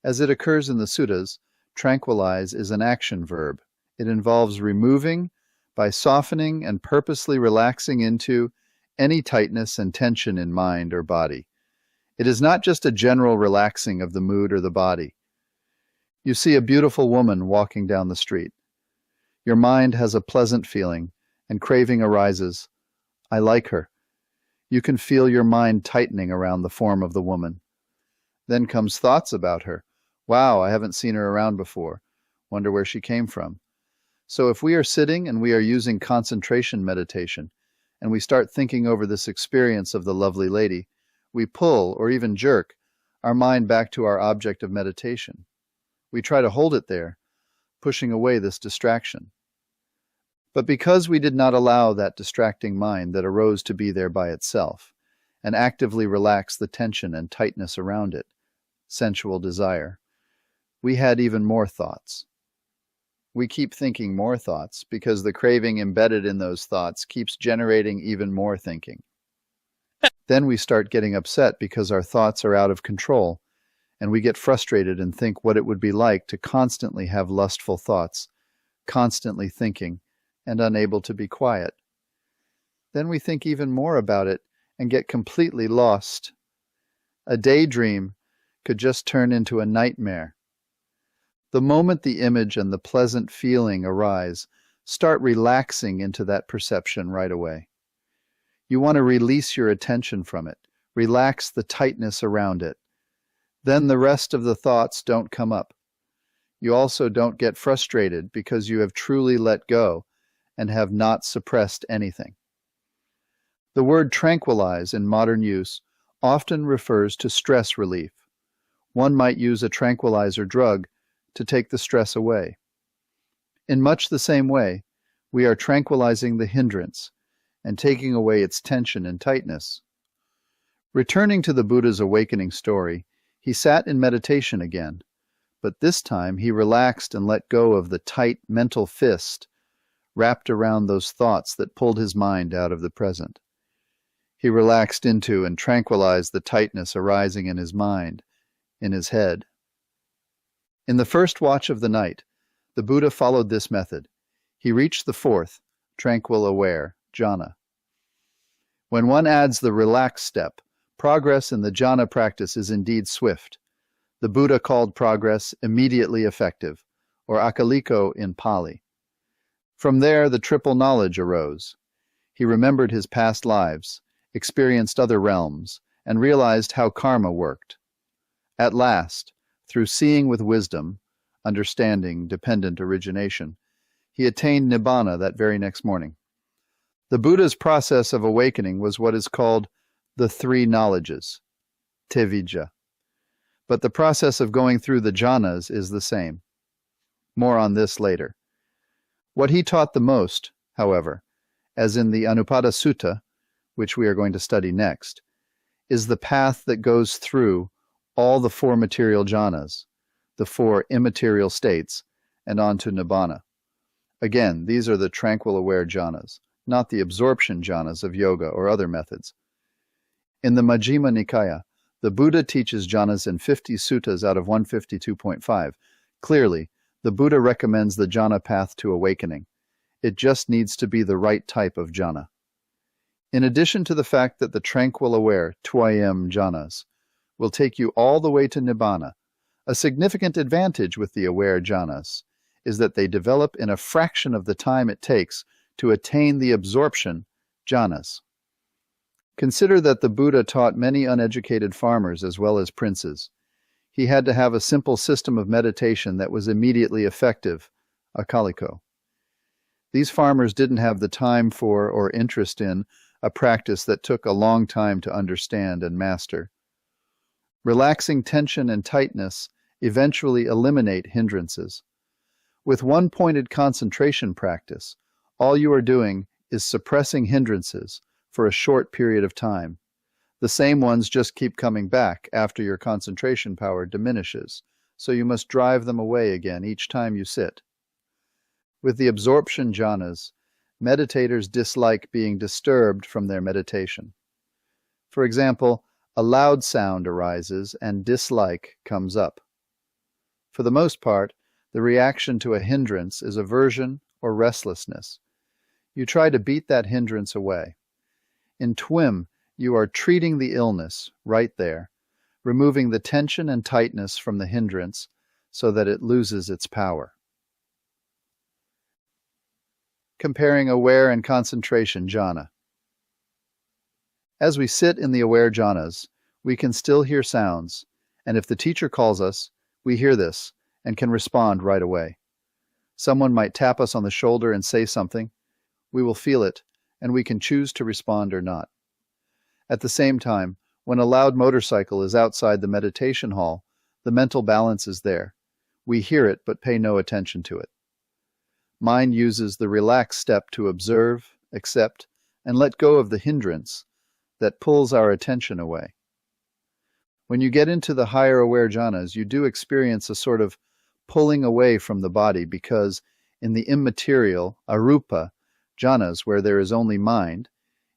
As it occurs in the suttas, tranquilize is an action verb. It involves removing by softening and purposely relaxing into any tightness and tension in mind or body. It is not just a general relaxing of the mood or the body. You see a beautiful woman walking down the street. Your mind has a pleasant feeling, and craving arises. I like her. You can feel your mind tightening around the form of the woman. Then comes thoughts about her. Wow, I haven't seen her around before. Wonder where she came from. So if we are sitting and we are using concentration meditation, and we start thinking over this experience of the lovely lady, we pull, or even jerk, our mind back to our object of meditation. We try to hold it there, pushing away this distraction. But because we did not allow that distracting mind that arose to be there by itself, and actively relax the tension and tightness around it, sensual desire, we had even more thoughts. We keep thinking more thoughts because the craving embedded in those thoughts keeps generating even more thinking. Then we start getting upset because our thoughts are out of control, and we get frustrated and think what it would be like to constantly have lustful thoughts, constantly thinking, and unable to be quiet. Then we think even more about it and get completely lost. A daydream could just turn into a nightmare. The moment the image and the pleasant feeling arise, start relaxing into that perception right away. You want to release your attention from it, relax the tightness around it. Then the rest of the thoughts don't come up. You also don't get frustrated because you have truly let go and have not suppressed anything. The word tranquilize in modern use often refers to stress relief. One might use a tranquilizer drug to take the stress away. In much the same way, we are tranquilizing the hindrance and taking away its tension and tightness. Returning to the Buddha's awakening story, he sat in meditation again, but this time he relaxed and let go of the tight mental fist wrapped around those thoughts that pulled his mind out of the present. He relaxed into and tranquilized the tightness arising in his mind, in his head. In the first watch of the night, the Buddha followed this method. He reached the fourth, tranquil aware, jhana. When one adds the relaxed step, progress in the jhana practice is indeed swift. The Buddha called progress immediately effective, or akaliko in Pali. From there, the triple knowledge arose. He remembered his past lives, experienced other realms, and realized how karma worked. At last, through seeing with wisdom, understanding dependent origination, he attained Nibbana that very next morning. The Buddha's process of awakening was what is called the three knowledges, tevijja. But the process of going through the jhanas is the same. More on this later. What he taught the most, however, as in the Anupada Sutta, which we are going to study next, is the path that goes through all the four material jhanas, the four immaterial states, and on to Nibbana. Again, these are the tranquil aware jhanas, not the absorption jhanas of yoga or other methods. In the Majjhima Nikaya, the Buddha teaches jhanas in 50 suttas out of 152.5. Clearly, the Buddha recommends the jhana path to awakening. It just needs to be the right type of jhana. In addition to the fact that the tranquil aware TWIM jhanas will take you all the way to Nibbana, a significant advantage with the aware jhanas is that they develop in a fraction of the time it takes to attain the absorption jhanas. Consider that the Buddha taught many uneducated farmers as well as princes. He had to have a simple system of meditation that was immediately effective, akaliko. These farmers didn't have the time for or interest in a practice that took a long time to understand and master. Relaxing tension and tightness eventually eliminate hindrances. With one-pointed concentration practice, all you are doing is suppressing hindrances for a short period of time. The same ones just keep coming back after your concentration power diminishes, so you must drive them away again each time you sit. With the absorption jhanas, meditators dislike being disturbed from their meditation. For example, a loud sound arises and dislike comes up. For the most part, the reaction to a hindrance is aversion or restlessness. You try to beat that hindrance away. In TWIM, you are treating the illness right there, removing the tension and tightness from the hindrance so that it loses its power. Comparing aware and concentration jhana. As we sit in the aware jhanas, we can still hear sounds, and if the teacher calls us, we hear this and can respond right away. Someone might tap us on the shoulder and say something. We will feel it, and we can choose to respond or not. At the same time, when a loud motorcycle is outside the meditation hall, the mental balance is there. We hear it but pay no attention to it. Mind uses the relaxed step to observe, accept, and let go of the hindrance that pulls our attention away. When you get into the higher aware jhanas, you do experience a sort of pulling away from the body because in the immaterial, arupa, jhanas where there is only mind,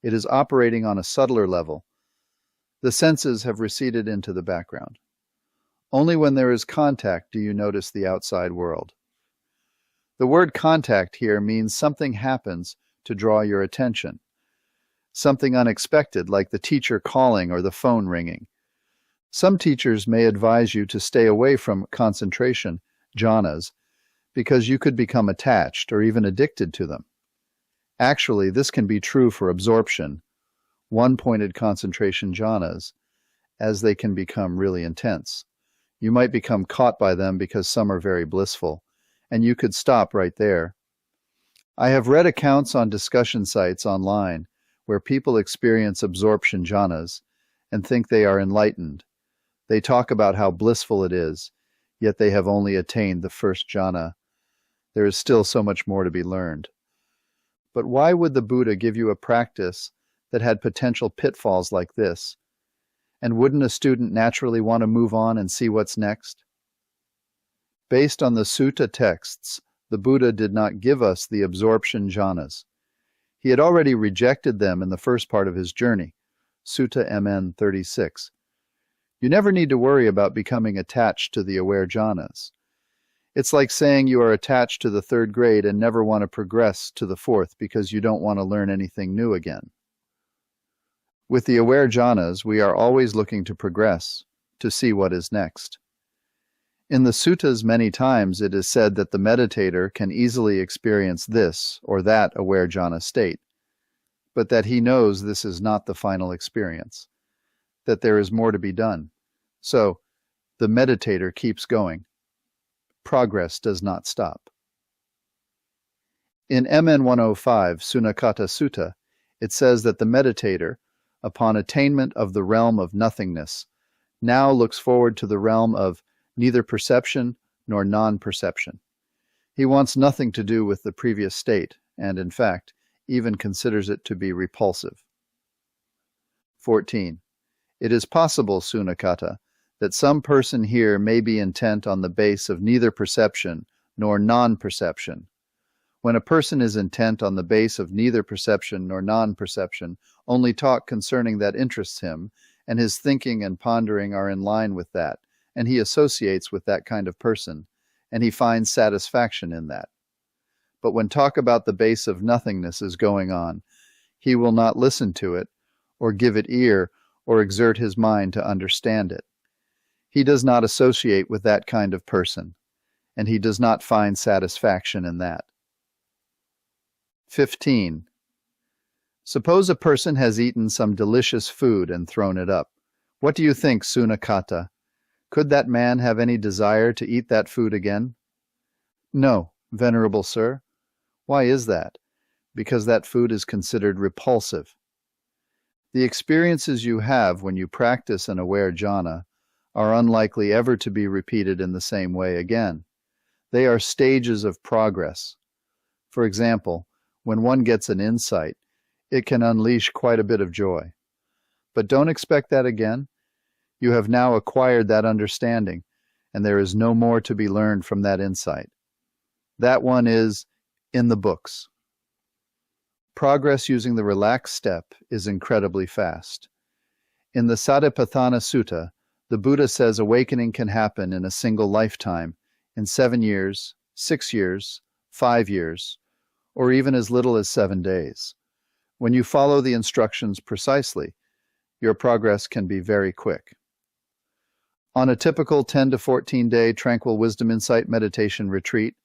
it is operating on a subtler level. The senses have receded into the background. Only when there is contact do you notice the outside world. The word contact here means something happens to draw your attention. something unexpected like the teacher calling or the phone ringing. Some teachers may advise you to stay away from concentration, jhanas, because you could become attached or even addicted to them. Actually, this can be true for absorption, one-pointed concentration jhanas, as they can become really intense. You might become caught by them because some are very blissful, and you could stop right there. I have read accounts on discussion sites online where people experience absorption jhanas and think they are enlightened. They talk about how blissful it is, yet they have only attained the first jhana. There is still so much more to be learned. But why would the Buddha give you a practice that had potential pitfalls like this? And wouldn't a student naturally want to move on and see what's next? Based on the sutta texts, the Buddha did not give us the absorption jhanas. He had already rejected them in the first part of his journey, Sutta MN 36. You never need to worry about becoming attached to the aware jhanas. It's like saying you are attached to the third grade and never want to progress to the fourth because you don't want to learn anything new again. With the aware jhanas, we are always looking to progress, to see what is next. In the suttas, many times it is said that the meditator can easily experience this or that aware jhana state, but that he knows this is not the final experience, that there is more to be done. So, the meditator keeps going. Progress does not stop. In MN 105, Sunakata Sutta, it says that the meditator, upon attainment of the realm of nothingness, now looks forward to the realm of neither perception nor non-perception. He wants nothing to do with the previous state, and in fact, even considers it to be repulsive. 14. It is possible, Sunakata, that some person here may be intent on the base of neither perception nor non-perception. When a person is intent on the base of neither perception nor non-perception, only talk concerning that interests him, and his thinking and pondering are in line with that, and he associates with that kind of person, and he finds satisfaction in that. But when talk about the base of nothingness is going on, he will not listen to it, or give it ear, or exert his mind to understand it. He does not associate with that kind of person, and he does not find satisfaction in that. 15. Suppose a person has eaten some delicious food and thrown it up. What do you think, Sunakata? Could that man have any desire to eat that food again? No, venerable sir. Why is that? Because that food is considered repulsive. The experiences you have when you practice an aware jhana are unlikely ever to be repeated in the same way again. They are stages of progress. For example, when one gets an insight, it can unleash quite a bit of joy. But don't expect that again. You have now acquired that understanding, and there is no more to be learned from that insight. That one is in the books. Progress using the relaxed step is incredibly fast. In the Satipatthana Sutta, the Buddha says awakening can happen in a single lifetime, in 7 years, 6 years, 5 years, or even as little as 7 days. When you follow the instructions precisely, your progress can be very quick. On a typical 10 to 14 day Tranquil Wisdom Insight Meditation retreat,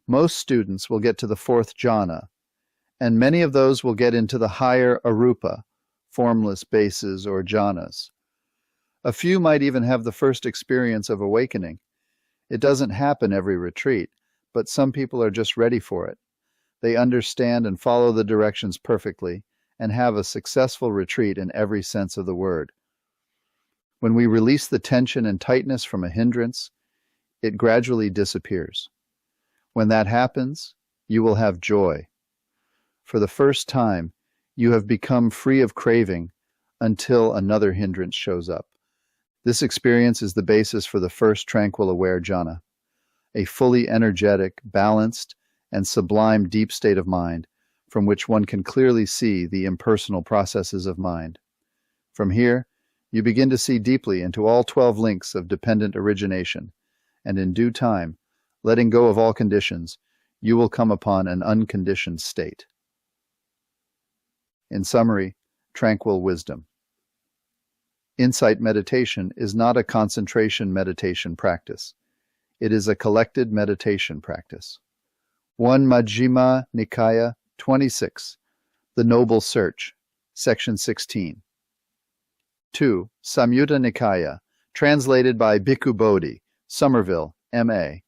most students will get to the 4th jhana, and many of those will get into the higher arupa, formless bases or jhanas. A few might even have the first experience of awakening. It doesn't happen every retreat, but some people are just ready for it. They understand and follow the directions perfectly and have a successful retreat in every sense of the word. When we release the tension and tightness from a hindrance, it gradually disappears. When that happens, you will have joy. For the first time, you have become free of craving until another hindrance shows up. This experience is the basis for the first tranquil aware jhana, a fully energetic, balanced, and sublime deep state of mind from which one can clearly see the impersonal processes of mind. From here, you begin to see deeply into all 12 links of dependent origination, and in due time, letting go of all conditions, you will come upon an unconditioned state. In summary, tranquil wisdom. Insight meditation is not a concentration meditation practice. It is a collected meditation practice. 1 Majjhima Nikaya 26, The Noble Search, Section 16. 2 Samyutta Nikaya, translated by Bhikkhu Bodhi, Somerville, M.A.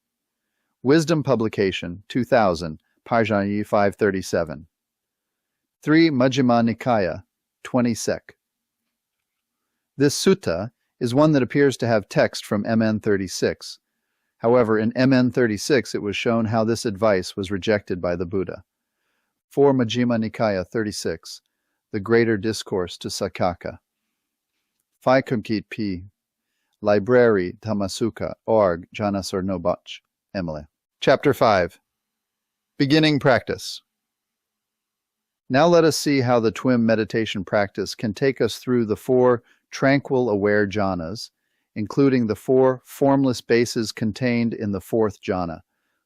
Wisdom Publication, 2000, Parjanya 537. 3 Majjhima Nikaya, 20 sec. This sutta is one that appears to have text from MN 36. However, in MN 36 it was shown how this advice was rejected by the Buddha. 4 Majjhima Nikaya 36, The Greater Discourse to Sakaka. Phai Kumkit P. Library Dhamma Sukha, org, Jhana Sornobach, Emily. Chapter 5. Beginning Practice. Now let us see how the TWIM meditation practice can take us through the 4 tranquil aware jhanas, including the 4 formless bases contained in the 4th jhana,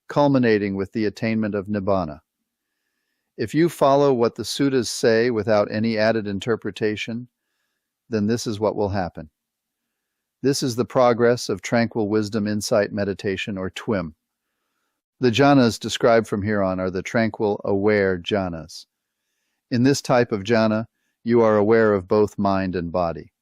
culminating with the attainment of Nibbana. If you follow what the suttas say without any added interpretation, then this is what will happen. This is the progress of Tranquil Wisdom Insight Meditation, or TWIM. The jhanas described from here on are the tranquil aware jhanas. In this type of jhana, you are aware of both mind and body.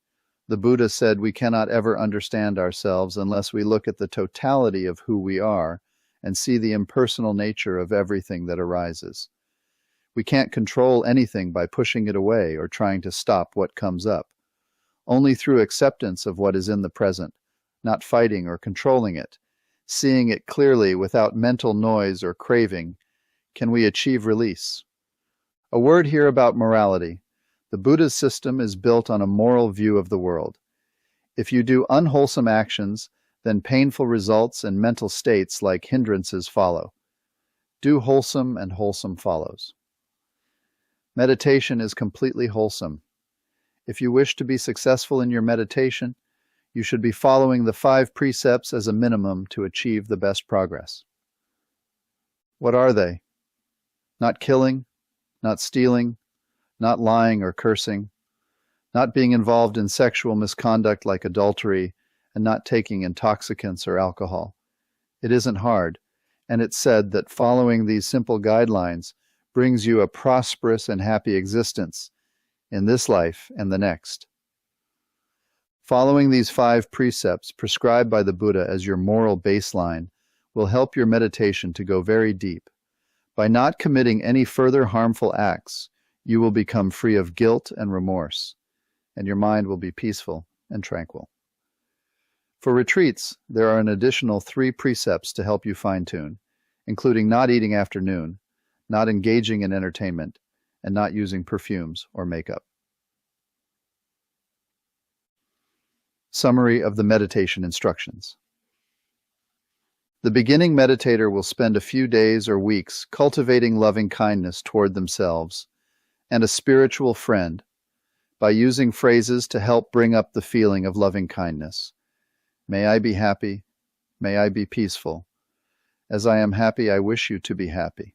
The Buddha said we cannot ever understand ourselves unless we look at the totality of who we are and see the impersonal nature of everything that arises. We can't control anything by pushing it away or trying to stop what comes up. Only through acceptance of what is in the present, not fighting or controlling it, seeing it clearly without mental noise or craving, can we achieve release. A word here about morality. The Buddha's system is built on a moral view of the world. If you do unwholesome actions, then painful results and mental states like hindrances follow. Do wholesome and wholesome follows. Meditation is completely wholesome. If you wish to be successful in your meditation, you should be following the 5 precepts as a minimum to achieve the best progress. What are they? Not killing, not stealing, not lying or cursing, not being involved in sexual misconduct like adultery, and not taking intoxicants or alcohol. It isn't hard, and it's said that following these simple guidelines brings you a prosperous and happy existence in this life and the next. Following these 5 precepts prescribed by the Buddha as your moral baseline will help your meditation to go very deep. By not committing any further harmful acts, you will become free of guilt and remorse, and your mind will be peaceful and tranquil. For retreats, there are an additional 3 precepts to help you fine-tune, including not eating after noon, not engaging in entertainment, and not using perfumes or makeup. Summary of the meditation instructions. The beginning meditator will spend a few days or weeks cultivating loving kindness toward themselves and a spiritual friend by using phrases to help bring up the feeling of loving kindness. May I be happy. May I be peaceful. As I am happy, I wish you to be happy.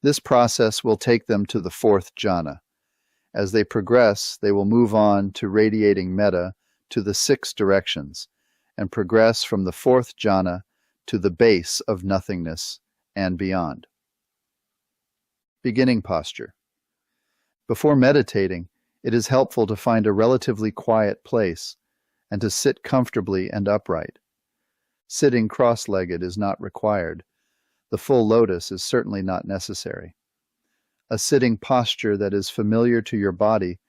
This process will take them to the 4th jhana. As they progress, they will move on to radiating metta to the 6 directions and progress from the 4th jhana to the base of nothingness and beyond. Beginning posture. Before meditating, it is helpful to find a relatively quiet place and to sit comfortably and upright. Sitting cross-legged is not required. The full lotus is certainly not necessary. A sitting posture that is familiar to your body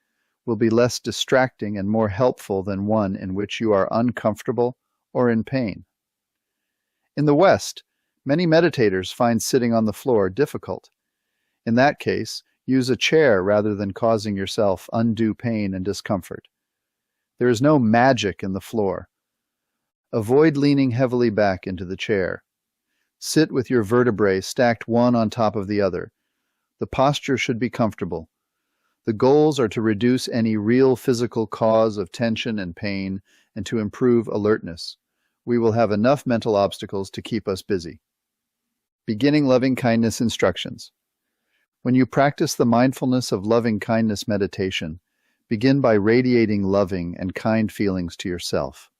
will be less distracting and more helpful than one in which you are uncomfortable or in pain. In the West, many meditators find sitting on the floor difficult. In that case, use a chair rather than causing yourself undue pain and discomfort. There is no magic in the floor. Avoid leaning heavily back into the chair. Sit with your vertebrae stacked one on top of the other. The posture should be comfortable. The goals are to reduce any real physical cause of tension and pain and to improve alertness. We will have enough mental obstacles to keep us busy. Beginning loving kindness instructions. When you practice the mindfulness of loving kindness meditation, begin by radiating loving and kind feelings to yourself.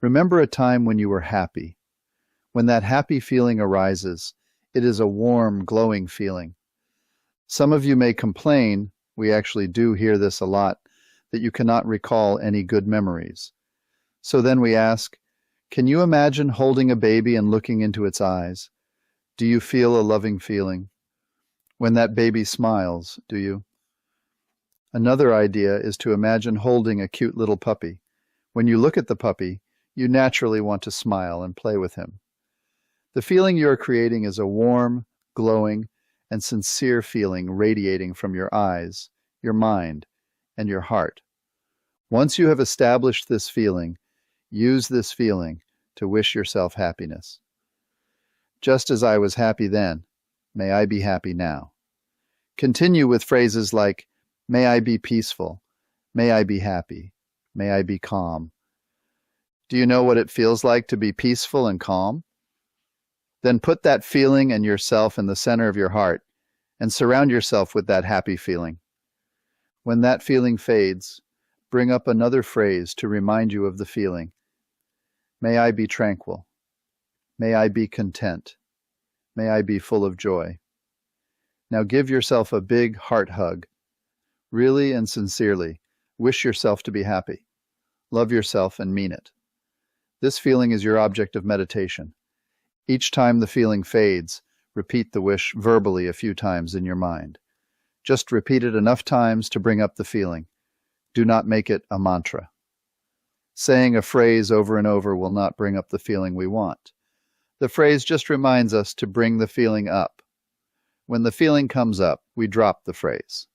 Remember a time when you were happy. When that happy feeling arises, it is a warm, glowing feeling. Some of you may complain, we actually do hear this a lot, that you cannot recall any good memories. So then we ask, can you imagine holding a baby and looking into its eyes? Do you feel a loving feeling? When that baby smiles, do you? Another idea is to imagine holding a cute little puppy. When you look at the puppy, you naturally want to smile and play with him. The feeling you are creating is a warm, glowing, and sincere feeling radiating from your eyes, your mind, and your heart. Once you have established this feeling, use this feeling to wish yourself happiness. Just as I was happy then, may I be happy now. Continue with phrases like, may I be peaceful, may I be happy, may I be calm. Do you know what it feels like to be peaceful and calm? Then put that feeling and yourself in the center of your heart and surround yourself with that happy feeling. When that feeling fades, bring up another phrase to remind you of the feeling. May I be tranquil. May I be content. May I be full of joy. Now give yourself a big heart hug. Really and sincerely, wish yourself to be happy. Love yourself and mean it. This feeling is your object of meditation. Each time the feeling fades, repeat the wish verbally a few times in your mind. Just repeat it enough times to bring up the feeling. Do not make it a mantra. Saying a phrase over and over will not bring up the feeling we want. The phrase just reminds us to bring the feeling up. When the feeling comes up, we drop the phrase.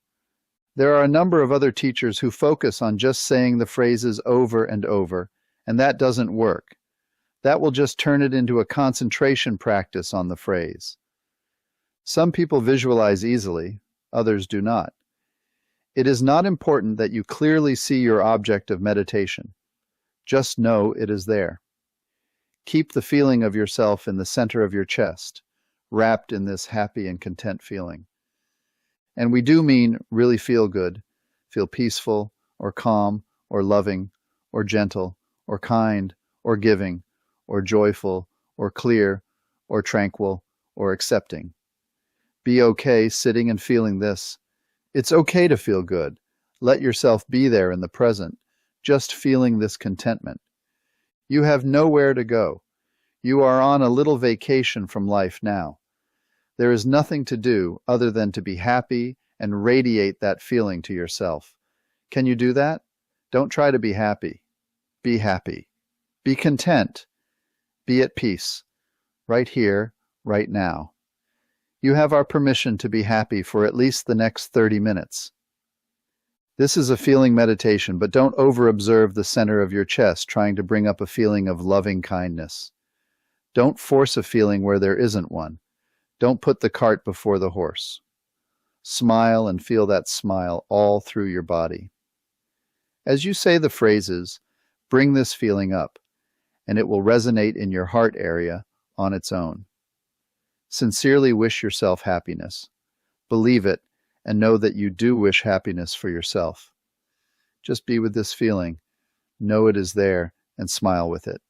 There are a number of other teachers who focus on just saying the phrases over and over, and that doesn't work. That will just turn it into a concentration practice on the phrase. Some people visualize easily, others do not. It is not important that you clearly see your object of meditation. Just know it is there. Keep the feeling of yourself in the center of your chest, wrapped in this happy and content feeling. And we do mean really feel good, feel peaceful, or calm, or loving, or gentle, or kind, or giving, or joyful, or clear, or tranquil, or accepting. Be okay sitting and feeling this. It's okay to feel good. Let yourself be there in the present, just feeling this contentment. You have nowhere to go. You are on a little vacation from life now. There is nothing to do other than to be happy and radiate that feeling to yourself. Can you do that? Don't try to be happy. Be happy. Be content. Be at peace. Right here, right now. You have our permission to be happy for at least the next 30 minutes. This is a feeling meditation, but don't over-observe the center of your chest, trying to bring up a feeling of loving kindness. Don't force a feeling where there isn't one. Don't put the cart before the horse. Smile and feel that smile all through your body. As you say the phrases, bring this feeling up, and it will resonate in your heart area on its own. Sincerely wish yourself happiness. Believe it, and know that you do wish happiness for yourself. Just be with this feeling, know it is there, and smile with it.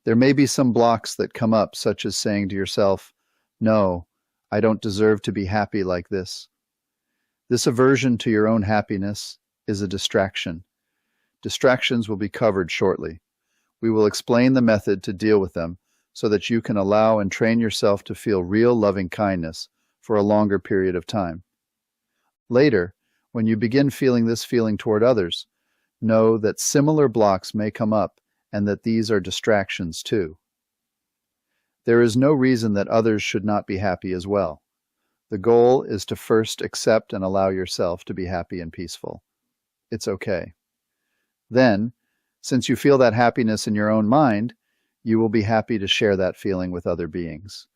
There may be some blocks that come up, such as saying to yourself, "No, I don't deserve to be happy like this." This aversion to your own happiness is a distraction. Distractions will be covered shortly. We will explain the method to deal with them so that you can allow and train yourself to feel real loving kindness for a longer period of time. Later, when you begin feeling this feeling toward others, know that similar blocks may come up and that these are distractions too. There is no reason that others should not be happy as well. The goal is to first accept and allow yourself to be happy and peaceful. It's okay. Then, since you feel that happiness in your own mind, you will be happy to share that feeling with other beings.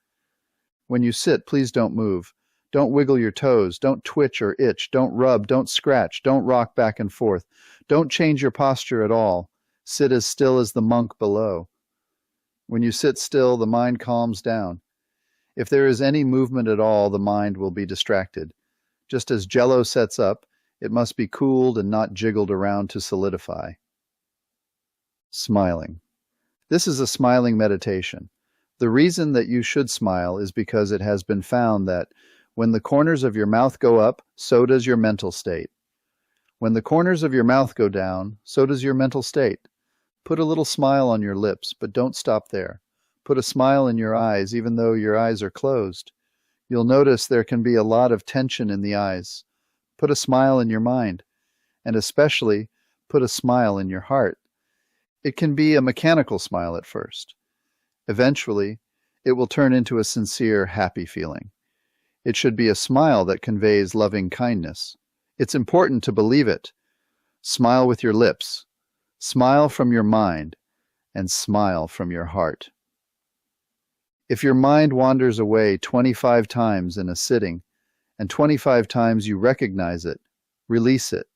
When you sit, please don't move. Don't wiggle your toes. Don't twitch or itch. Don't rub. Don't scratch. Don't rock back and forth. Don't change your posture at all. Sit as still as the monk below. When you sit still, the mind calms down. If there is any movement at all, the mind will be distracted. Just as Jell-O sets up, it must be cooled and not jiggled around to solidify. Smiling. This is a smiling meditation. The reason that you should smile is because it has been found that when the corners of your mouth go up, so does your mental state. When the corners of your mouth go down, so does your mental state. Put a little smile on your lips, but don't stop there. Put a smile in your eyes, even though your eyes are closed. You'll notice there can be a lot of tension in the eyes. Put a smile in your mind, and especially put a smile in your heart. It can be a mechanical smile at first. Eventually, it will turn into a sincere, happy feeling. It should be a smile that conveys loving kindness. It's important to believe it. Smile with your lips, smile from your mind, and smile from your heart. If your mind wanders away 25 times in a sitting, and 25 times you recognize it, release it,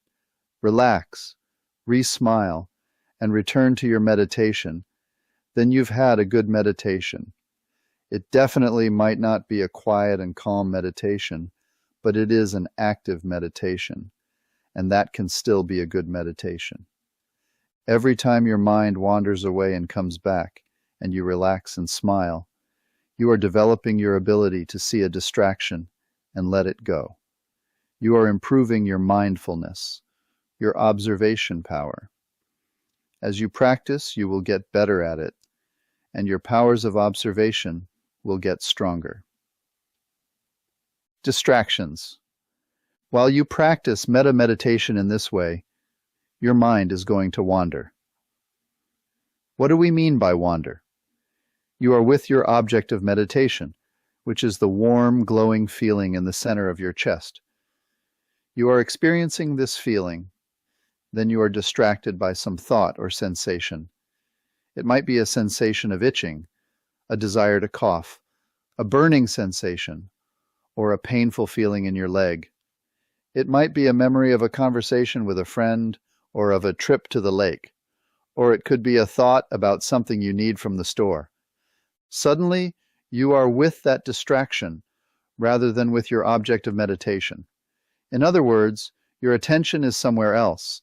relax, re-smile, and return to your meditation, then you've had a good meditation. It definitely might not be a quiet and calm meditation, but it is an active meditation, and that can still be a good meditation. Every time your mind wanders away and comes back, and you relax and smile, you are developing your ability to see a distraction and let it go. You are improving your mindfulness, your observation power. As you practice, you will get better at it, and your powers of observation will get stronger. Distractions. While you practice metta meditation in this way, your mind is going to wander. What do we mean by wander? You are with your object of meditation, which is the warm, glowing feeling in the center of your chest. You are experiencing this feeling, then you are distracted by some thought or sensation. It might be a sensation of itching, a desire to cough, a burning sensation, or a painful feeling in your leg. It might be a memory of a conversation with a friend or of a trip to the lake, or it could be a thought about something you need from the store. Suddenly, you are with that distraction rather than with your object of meditation. In other words, your attention is somewhere else.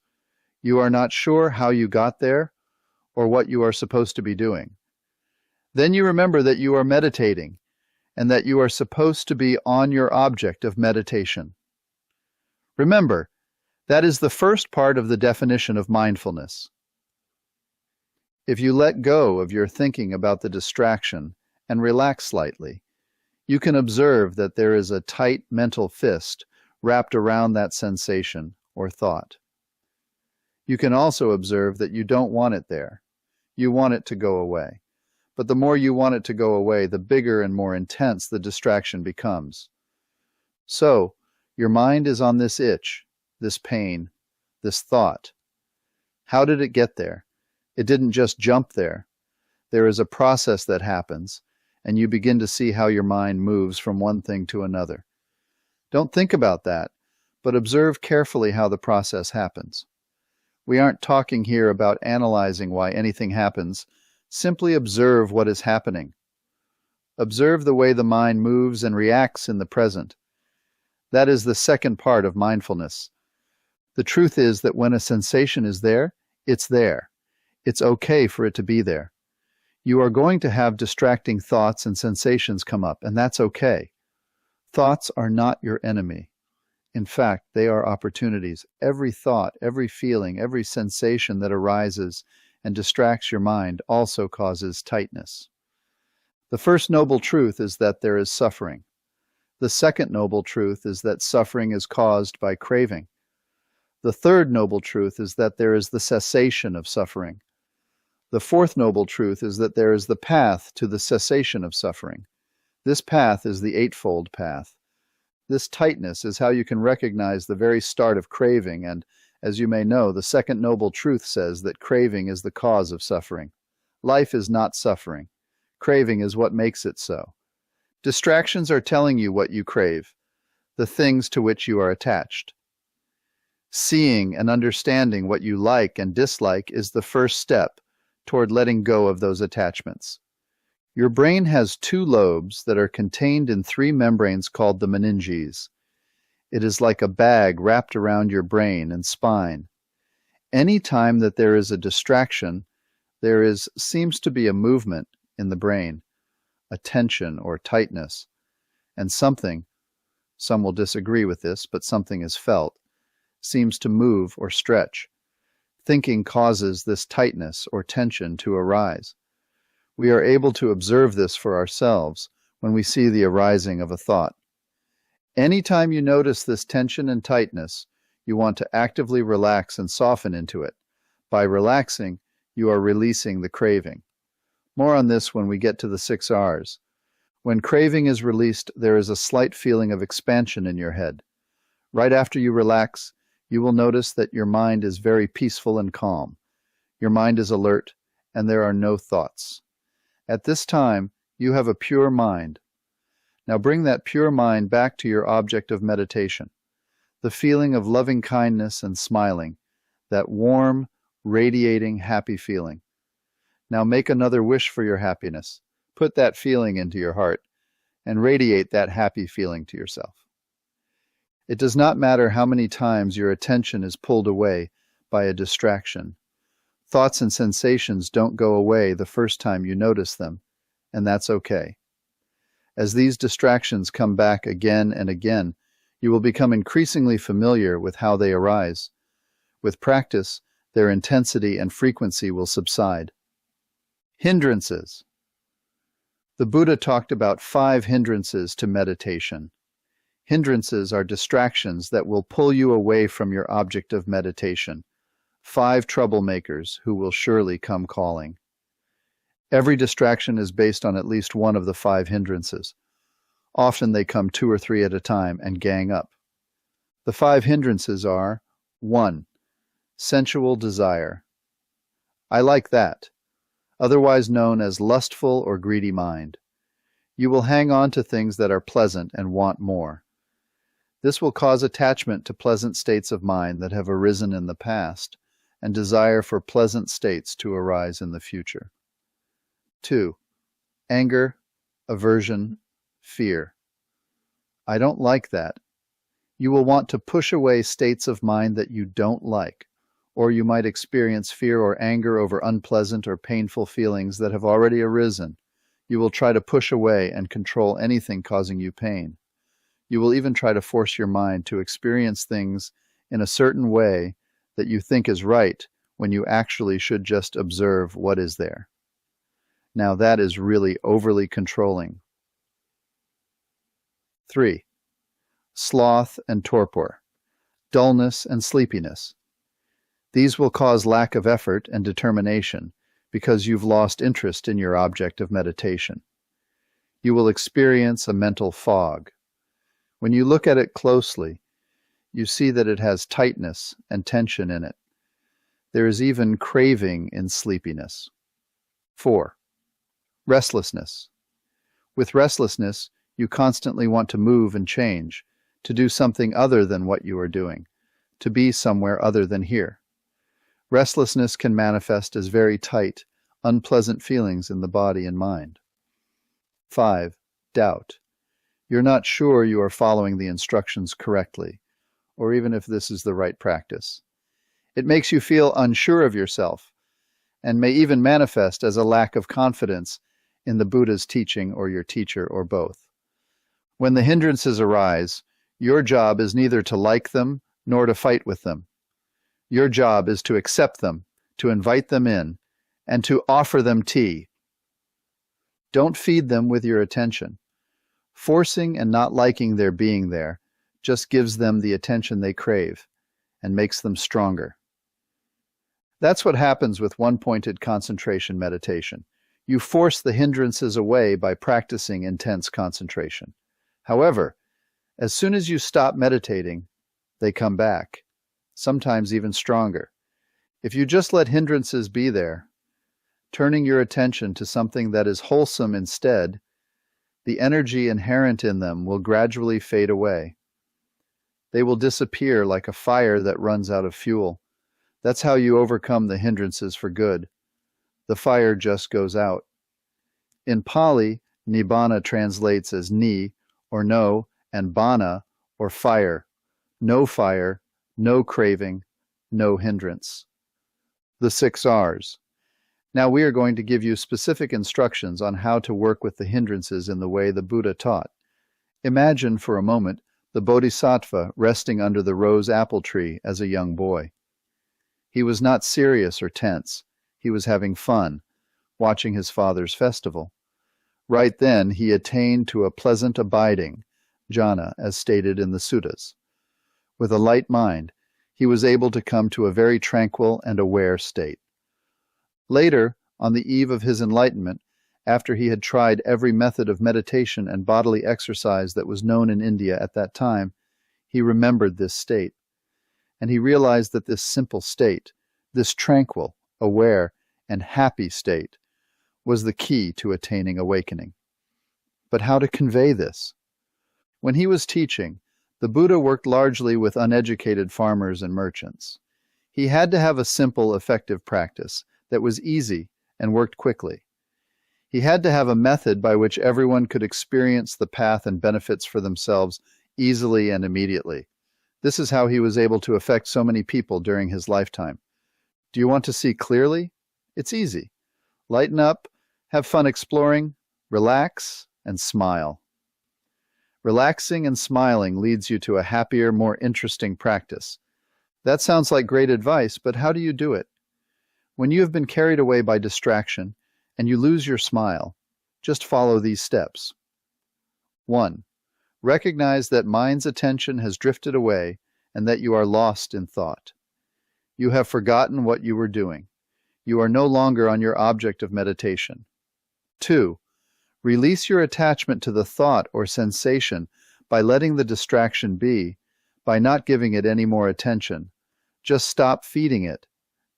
You are not sure how you got there or what you are supposed to be doing. Then you remember that you are meditating and that you are supposed to be on your object of meditation. Remember, that is the first part of the definition of mindfulness. If you let go of your thinking about the distraction and relax slightly, you can observe that there is a tight mental fist wrapped around that sensation or thought. You can also observe that you don't want it there. You want it to go away. But the more you want it to go away, the bigger and more intense the distraction becomes. So, your mind is on this itch, this pain, this thought. How did it get there? It didn't just jump there. There is a process that happens, and you begin to see how your mind moves from one thing to another. Don't think about that, but observe carefully how the process happens. We aren't talking here about analyzing why anything happens. Simply observe what is happening. Observe the way the mind moves and reacts in the present. That is the second part of mindfulness. The truth is that when a sensation is there, it's there. It's okay for it to be there. You are going to have distracting thoughts and sensations come up, and that's okay. Thoughts are not your enemy. In fact, they are opportunities. Every thought, every feeling, every sensation that arises and distracts your mind also causes tightness. The first noble truth is that there is suffering. The second noble truth is that suffering is caused by craving. The third noble truth is that there is the cessation of suffering. The fourth noble truth is that there is the path to the cessation of suffering. This path is the eightfold path. This tightness is how you can recognize the very start of craving, and, as you may know, the second noble truth says that craving is the cause of suffering. Life is not suffering. Craving is what makes it so. Distractions are telling you what you crave, the things to which you are attached. Seeing and understanding what you like and dislike is the first step toward letting go of those attachments. Your brain has two lobes that are contained in three membranes called the meninges. It is like a bag wrapped around your brain and spine. Any time that there is a distraction, seems to be a movement in the brain, a tension or tightness, and something, some will disagree with this, but something is felt, seems to move or stretch. Thinking causes this tightness or tension to arise. We are able to observe this for ourselves when we see the arising of a thought. Anytime you notice this tension and tightness, you want to actively relax and soften into it. By relaxing, you are releasing the craving. More on this when we get to the 6 R's. When craving is released, there is a slight feeling of expansion in your head. Right after you relax, you will notice that your mind is very peaceful and calm. Your mind is alert, and there are no thoughts. At this time, you have a pure mind. Now bring that pure mind back to your object of meditation. The feeling of loving kindness and smiling, that warm, radiating, happy feeling. Now make another wish for your happiness. Put that feeling into your heart and radiate that happy feeling to yourself. It does not matter how many times your attention is pulled away by a distraction. Thoughts and sensations don't go away the first time you notice them, and that's okay. As these distractions come back again and again, you will become increasingly familiar with how they arise. With practice, their intensity and frequency will subside. Hindrances. The Buddha talked about 5 hindrances to meditation. Hindrances are distractions that will pull you away from your object of meditation. 5 troublemakers who will surely come calling. Every distraction is based on at least one of the 5 hindrances. Often they come 2 or 3 at a time and gang up. The 5 hindrances are: 1. Sensual desire. I like that, otherwise known as lustful or greedy mind. You will hang on to things that are pleasant and want more. This will cause attachment to pleasant states of mind that have arisen in the past, and desire for pleasant states to arise in the future. 2. Anger, aversion, fear. I don't like that. You will want to push away states of mind that you don't like, or you might experience fear or anger over unpleasant or painful feelings that have already arisen. You will try to push away and control anything causing you pain. You will even try to force your mind to experience things in a certain way that you think is right when you actually should just observe what is there. Now that is really overly controlling. 3. Sloth and torpor, dullness and sleepiness. These will cause lack of effort and determination because you've lost interest in your object of meditation. You will experience a mental fog. When you look at it closely, you see that it has tightness and tension in it. There is even craving in sleepiness. 4. Restlessness. With restlessness, you constantly want to move and change, to do something other than what you are doing, to be somewhere other than here. Restlessness can manifest as very tight, unpleasant feelings in the body and mind. 5. Doubt. You're not sure you are following the instructions correctly, or even if this is the right practice. It makes you feel unsure of yourself, and may even manifest as a lack of confidence in the Buddha's teaching or your teacher or both. When the hindrances arise, your job is neither to like them nor to fight with them. Your job is to accept them, to invite them in, and to offer them tea. Don't feed them with your attention. Forcing and not liking their being there just gives them the attention they crave and makes them stronger. That's what happens with one-pointed concentration meditation. You force the hindrances away by practicing intense concentration. However, as soon as you stop meditating, they come back, sometimes even stronger. If you just let hindrances be there, turning your attention to something that is wholesome instead, the energy inherent in them will gradually fade away. They will disappear like a fire that runs out of fuel. That's how you overcome the hindrances for good. The fire just goes out. In Pali, Nibbana translates as ni, or no, and bana, or fire. No fire, no craving, no hindrance. The 6 R's. Now we are going to give you specific instructions on how to work with the hindrances in the way the Buddha taught. Imagine for a moment the Bodhisattva resting under the rose apple tree as a young boy. He was not serious or tense. He was having fun, watching his father's festival. Right then he attained to a pleasant abiding, Jhana, as stated in the suttas. With a light mind, he was able to come to a very tranquil and aware state. Later, on the eve of his enlightenment, after he had tried every method of meditation and bodily exercise that was known in India at that time, he remembered this state. And he realized that this simple state, this tranquil, aware, and happy state, was the key to attaining awakening. But how to convey this? When he was teaching, the Buddha worked largely with uneducated farmers and merchants. He had to have a simple, effective practice that was easy and worked quickly. He had to have a method by which everyone could experience the path and benefits for themselves easily and immediately. This is how he was able to affect so many people during his lifetime. Do you want to see clearly? It's easy. Lighten up, have fun exploring, relax, and smile. Relaxing and smiling leads you to a happier, more interesting practice. That sounds like great advice, but how do you do it? When you have been carried away by distraction and you lose your smile, just follow these steps. 1. Recognize that mind's attention has drifted away and that you are lost in thought. You have forgotten what you were doing. You are no longer on your object of meditation. 2. Release your attachment to the thought or sensation by letting the distraction be, by not giving it any more attention. Just stop feeding it.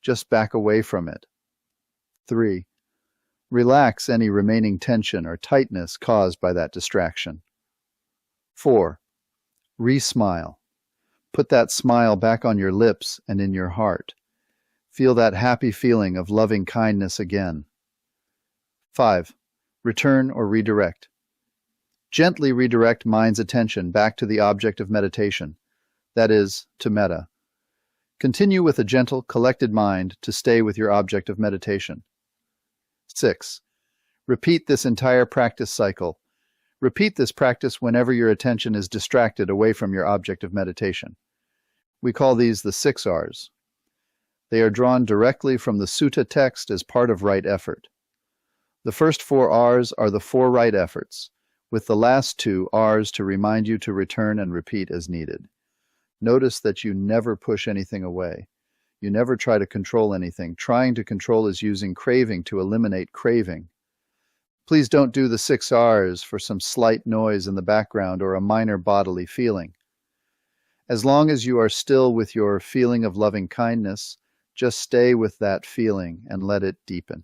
Just back away from it. 3. Relax any remaining tension or tightness caused by that distraction. 4. Re-smile. Put that smile back on your lips and in your heart. Feel that happy feeling of loving kindness again. 5. Return or redirect. Gently redirect mind's attention back to the object of meditation, that is, to metta. Continue with a gentle, collected mind to stay with your object of meditation. 6. Repeat this entire practice cycle. Repeat this practice whenever your attention is distracted away from your object of meditation. We call these the 6 R's. They are drawn directly from the sutta text as part of right effort. The first 4 R's are the 4 right efforts, with the last 2 R's to remind you to return and repeat as needed. Notice that you never push anything away. You never try to control anything. Trying to control is using craving to eliminate craving. Please don't do the 6 R's for some slight noise in the background or a minor bodily feeling. As long as you are still with your feeling of loving kindness, just stay with that feeling and let it deepen.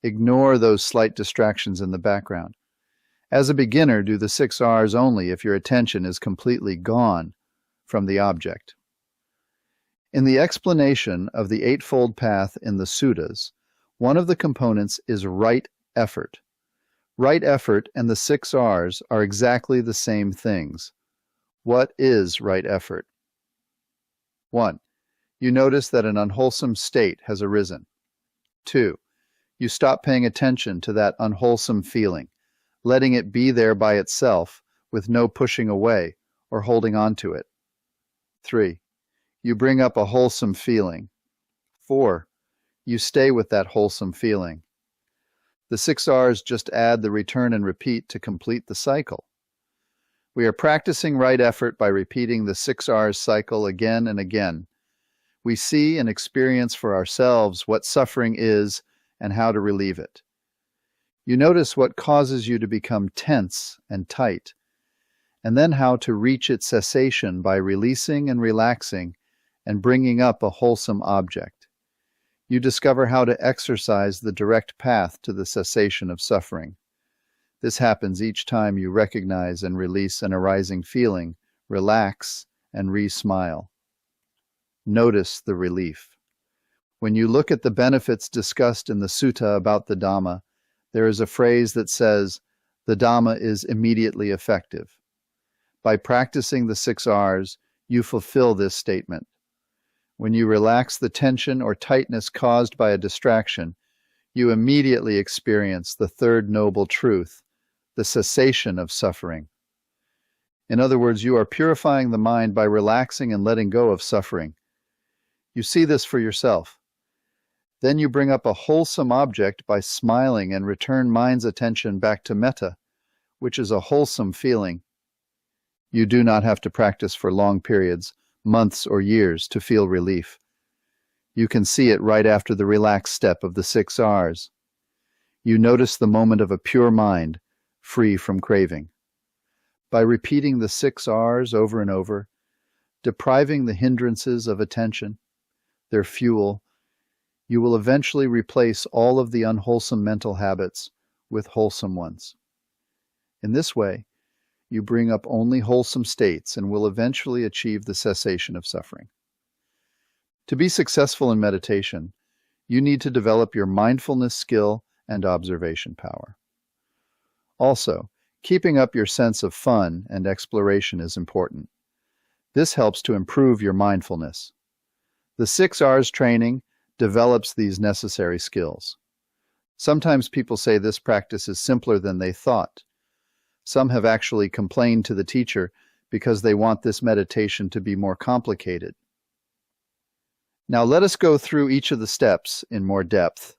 Ignore those slight distractions in the background. As a beginner, do the 6 R's only if your attention is completely gone from the object. In the explanation of the Eightfold Path in the suttas, one of the components is right effort. Right effort and the 6 R's are exactly the same things. What is right effort? 1. You notice that an unwholesome state has arisen. 2. You stop paying attention to that unwholesome feeling, letting it be there by itself with no pushing away or holding on to it. 3. You bring up a wholesome feeling. 4. You stay with that wholesome feeling. The 6 R's just add the return and repeat to complete the cycle. We are practicing right effort by repeating the 6 R's cycle again and again. We see and experience for ourselves what suffering is and how to relieve it. You notice what causes you to become tense and tight, and then how to reach its cessation by releasing and relaxing and bringing up a wholesome object. You discover how to exercise the direct path to the cessation of suffering. This happens each time you recognize and release an arising feeling, relax, and re-smile. Notice the relief. When you look at the benefits discussed in the sutta about the Dhamma, There is a phrase that says, the Dhamma is immediately effective. By practicing the 6 R's, you fulfill this statement. When you relax the tension or tightness caused by a distraction, you immediately experience the third noble truth, the cessation of suffering. In other words, you are purifying the mind by relaxing and letting go of suffering. You see this for yourself. Then you bring up a wholesome object by smiling and return mind's attention back to metta, which is a wholesome feeling. You do not have to practice for long periods, months or years, to feel relief. You can see it right after the relaxed step of the 6 R's. You notice the moment of a pure mind, free from craving. By repeating the 6 R's over and over, depriving the hindrances of attention, their fuel, you will eventually replace all of the unwholesome mental habits with wholesome ones. In this way, you bring up only wholesome states and will eventually achieve the cessation of suffering. To be successful in meditation, you need to develop your mindfulness skill and observation power. Also, keeping up your sense of fun and exploration is important. This helps to improve your mindfulness. The 6 R's training develops these necessary skills. Sometimes people say this practice is simpler than they thought. Some have actually complained to the teacher because they want this meditation to be more complicated. Now let us go through each of the steps in more depth.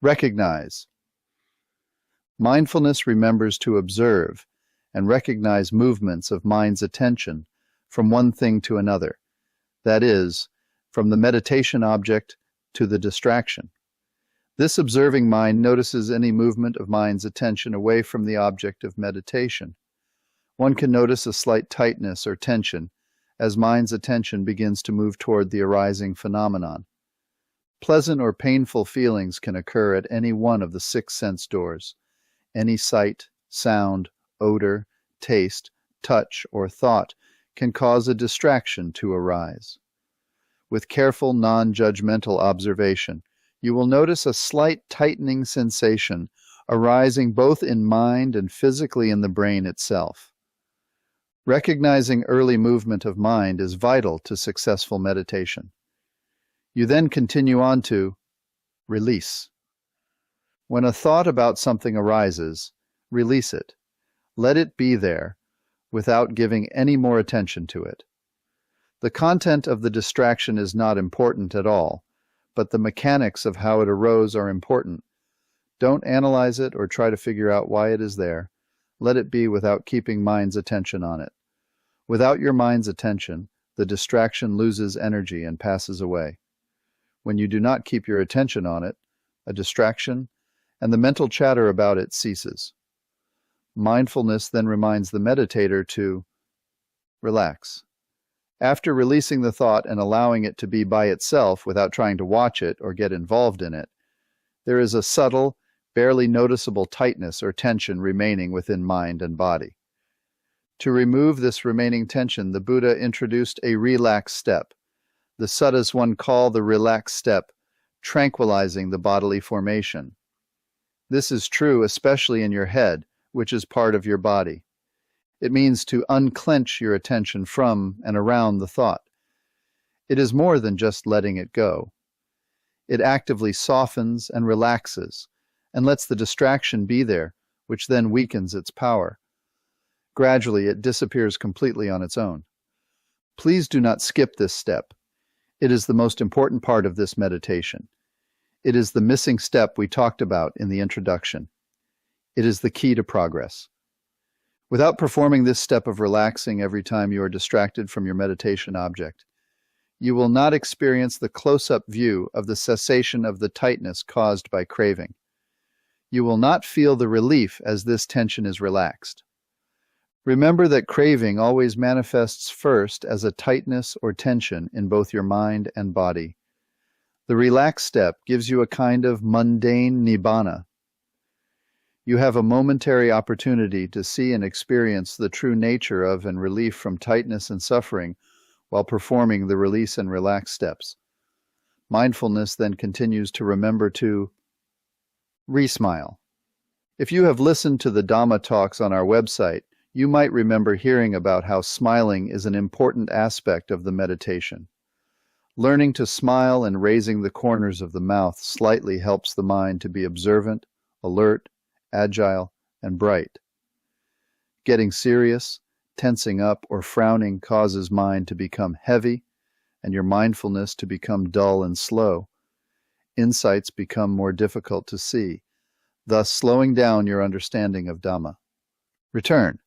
Recognize. Mindfulness remembers to observe and recognize movements of mind's attention from one thing to another, that is, from the meditation object to the distraction. This observing mind notices any movement of mind's attention away from the object of meditation. One can notice a slight tightness or tension as mind's attention begins to move toward the arising phenomenon. Pleasant or painful feelings can occur at any one of the 6 sense doors. Any sight, sound, odor, taste, touch, or thought can cause a distraction to arise. With careful, non-judgmental observation, you will notice a slight tightening sensation arising both in mind and physically in the brain itself. Recognizing early movement of mind is vital to successful meditation. You then continue on to release. When a thought about something arises, release it. Let it be there without giving any more attention to it. The content of the distraction is not important at all, but the mechanics of how it arose are important. Don't analyze it or try to figure out why it is there. Let it be without keeping mind's attention on it. Without your mind's attention, the distraction loses energy and passes away. When you do not keep your attention on it, a distraction and the mental chatter about it ceases. Mindfulness then reminds the meditator to relax. After releasing the thought and allowing it to be by itself without trying to watch it or get involved in it, there is a subtle, barely noticeable tightness or tension remaining within mind and body. To remove this remaining tension, the Buddha introduced a relaxed step. The suttas one call the relaxed step, tranquilizing the bodily formation. This is true especially in your head, which is part of your body. It means to unclench your attention from and around the thought. It is more than just letting it go. It actively softens and relaxes, and lets the distraction be there, which then weakens its power. Gradually, it disappears completely on its own. Please do not skip this step. It is the most important part of this meditation. It is the missing step we talked about in the introduction. It is the key to progress. Without performing this step of relaxing every time you are distracted from your meditation object, you will not experience the close-up view of the cessation of the tightness caused by craving. You will not feel the relief as this tension is relaxed. Remember that craving always manifests first as a tightness or tension in both your mind and body. The relaxed step gives you a kind of mundane Nibbana. You have a momentary opportunity to see and experience the true nature of and relief from tightness and suffering while performing the release and relax steps. Mindfulness then continues to remember to re-smile. If you have listened to the Dhamma talks on our website, you might remember hearing about how smiling is an important aspect of the meditation. Learning to smile and raising the corners of the mouth slightly helps the mind to be observant, alert, agile, and bright. Getting serious, tensing up, or frowning causes mind to become heavy and your mindfulness to become dull and slow. Insights become more difficult to see, thus slowing down your understanding of Dhamma. Return.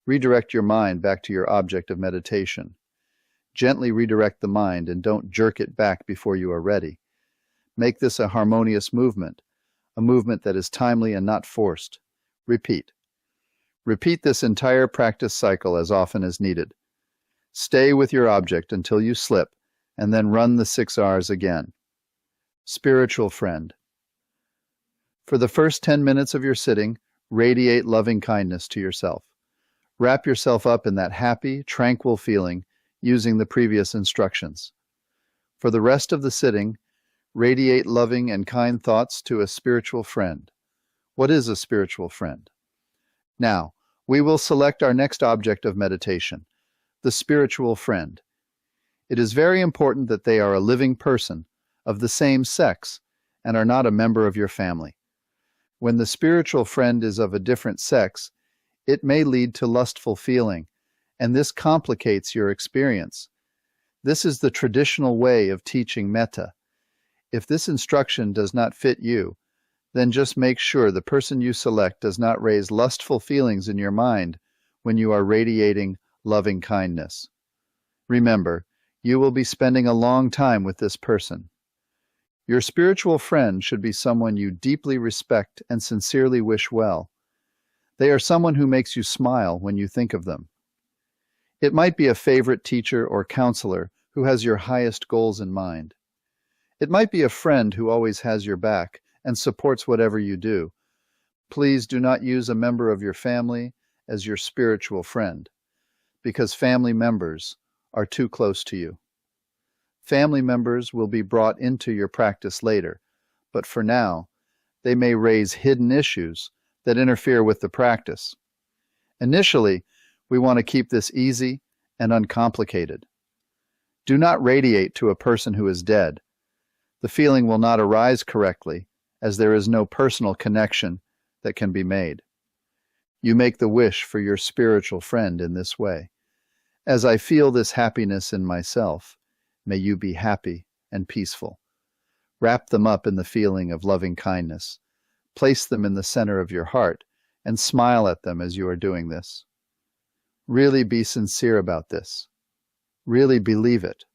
Redirect your mind back to your object of meditation. Gently redirect the mind and don't jerk it back before you are ready. Make this a harmonious movement, a movement that is timely and not forced. Repeat. Repeat this entire practice cycle as often as needed. Stay with your object until you slip, and then run the 6 R's again. Spiritual friend. For the first 10 minutes of your sitting, radiate loving kindness to yourself. Wrap yourself up in that happy, tranquil feeling using the previous instructions. For the rest of the sitting, radiate loving and kind thoughts to a spiritual friend. What is a spiritual friend? Now, we will select our next object of meditation, the spiritual friend. It is very important that they are a living person of the same sex and are not a member of your family. When the spiritual friend is of a different sex, it may lead to lustful feeling, and this complicates your experience. This is the traditional way of teaching metta. If this instruction does not fit you, then just make sure the person you select does not raise lustful feelings in your mind when you are radiating loving kindness. Remember, you will be spending a long time with this person. Your spiritual friend should be someone you deeply respect and sincerely wish well. They are someone who makes you smile when you think of them. It might be a favorite teacher or counselor who has your highest goals in mind. It might be a friend who always has your back and supports whatever you do. Please do not use a member of your family as your spiritual friend, because family members are too close to you. Family members will be brought into your practice later, but for now, they may raise hidden issues that interfere with the practice. Initially, we want to keep this easy and uncomplicated. Do not radiate to a person who is dead. The feeling will not arise correctly, as there is no personal connection that can be made. You make the wish for your spiritual friend in this way. As I feel this happiness in myself, may you be happy and peaceful. Wrap them up in the feeling of loving kindness. Place them in the center of your heart and smile at them as you are doing this. Really be sincere about this. Really believe it.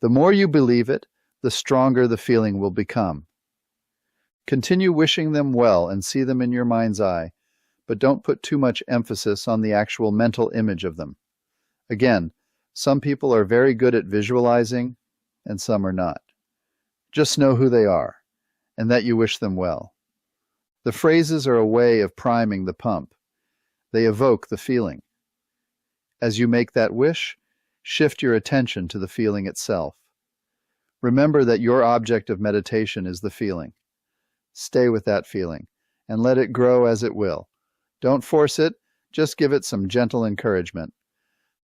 The more you believe it, the stronger the feeling will become. Continue wishing them well and see them in your mind's eye, but don't put too much emphasis on the actual mental image of them. Again, some people are very good at visualizing, and some are not. Just know who they are, and that you wish them well. The phrases are a way of priming the pump. They evoke the feeling. As you make that wish, shift your attention to the feeling itself. Remember that your object of meditation is the feeling. Stay with that feeling, and let it grow as it will. Don't force it, just give it some gentle encouragement.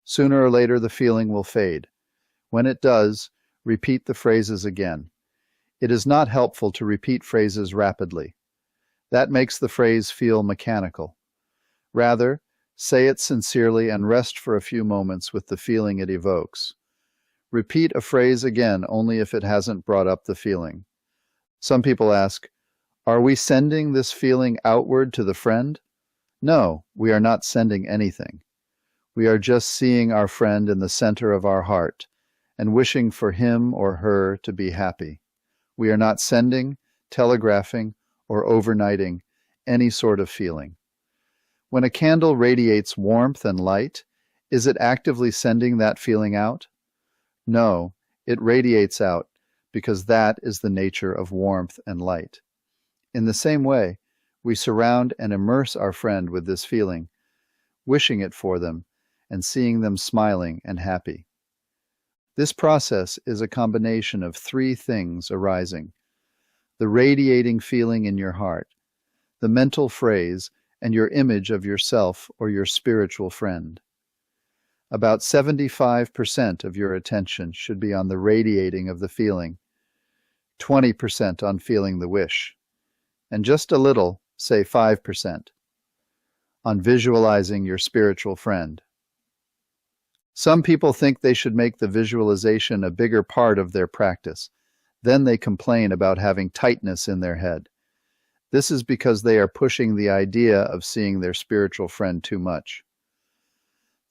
Sooner or later the feeling will fade. When it does, repeat the phrases again. It is not helpful to repeat phrases rapidly. That makes the phrase feel mechanical. Rather, say it sincerely and rest for a few moments with the feeling it evokes. Repeat a phrase again only if it hasn't brought up the feeling. Some people ask, are we sending this feeling outward to the friend? No, we are not sending anything. We are just seeing our friend in the center of our heart and wishing for him or her to be happy. We are not sending, telegraphing, or overnighting any sort of feeling. When a candle radiates warmth and light, is it actively sending that feeling out? No, it radiates out because that is the nature of warmth and light. In the same way, we surround and immerse our friend with this feeling, wishing it for them and seeing them smiling and happy. This process is a combination of 3 things arising: the radiating feeling in your heart, the mental phrase, and your image of yourself or your spiritual friend. About 75% of your attention should be on the radiating of the feeling, 20% on feeling the wish, and just a little, say 5%, on visualizing your spiritual friend. Some people think they should make the visualization a bigger part of their practice. Then they complain about having tightness in their head. This is because they are pushing the idea of seeing their spiritual friend too much.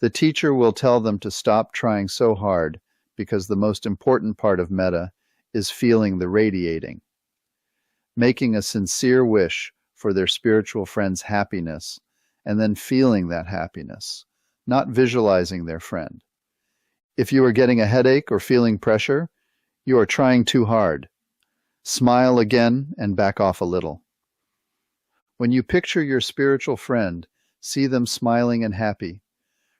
The teacher will tell them to stop trying so hard because the most important part of metta is feeling the radiating, making a sincere wish for their spiritual friend's happiness, and then feeling that happiness, not visualizing their friend. If you are getting a headache or feeling pressure, you are trying too hard. Smile again and back off a little. When you picture your spiritual friend, see them smiling and happy.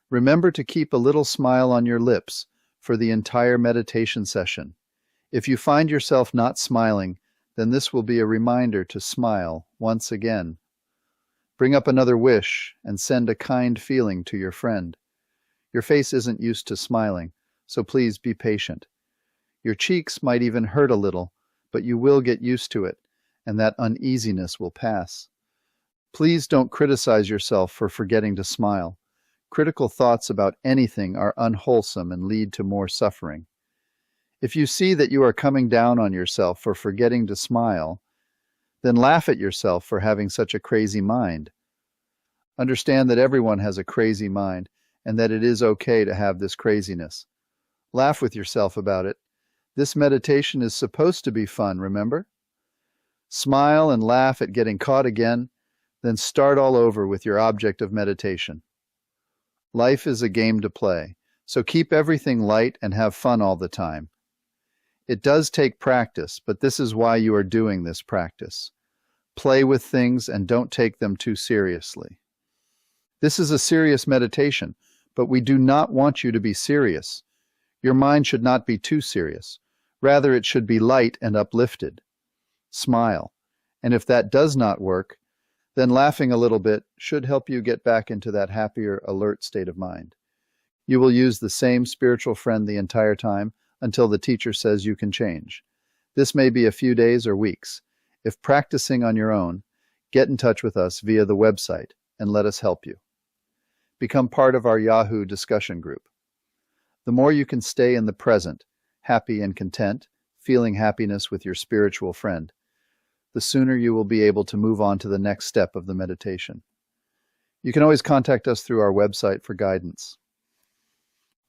Remember to keep a little smile on your lips for the entire meditation session. If you find yourself not smiling, then this will be a reminder to smile once again. Bring up another wish and send a kind feeling to your friend. Your face isn't used to smiling, so please be patient. Your cheeks might even hurt a little, but you will get used to it, and that uneasiness will pass. Please don't criticize yourself for forgetting to smile. Critical thoughts about anything are unwholesome and lead to more suffering. If you see that you are coming down on yourself for forgetting to smile, then laugh at yourself for having such a crazy mind. Understand that everyone has a crazy mind and that it is okay to have this craziness. Laugh with yourself about it. This meditation is supposed to be fun, remember? Smile and laugh at getting caught again, then start all over with your object of meditation. Life is a game to play, so keep everything light and have fun all the time. It does take practice, but this is why you are doing this practice. Play with things and don't take them too seriously. This is a serious meditation, but we do not want you to be serious. Your mind should not be too serious. Rather, it should be light and uplifted. Smile, and if that does not work, then laughing a little bit should help you get back into that happier, alert state of mind. You will use the same spiritual friend the entire time until the teacher says you can change. This may be a few days or weeks. If practicing on your own, get in touch with us via the website and let us help you. Become part of our Yahoo discussion group. The more you can stay in the present, happy and content, feeling happiness with your spiritual friend, the sooner you will be able to move on to the next step of the meditation. You can always contact us through our website for guidance.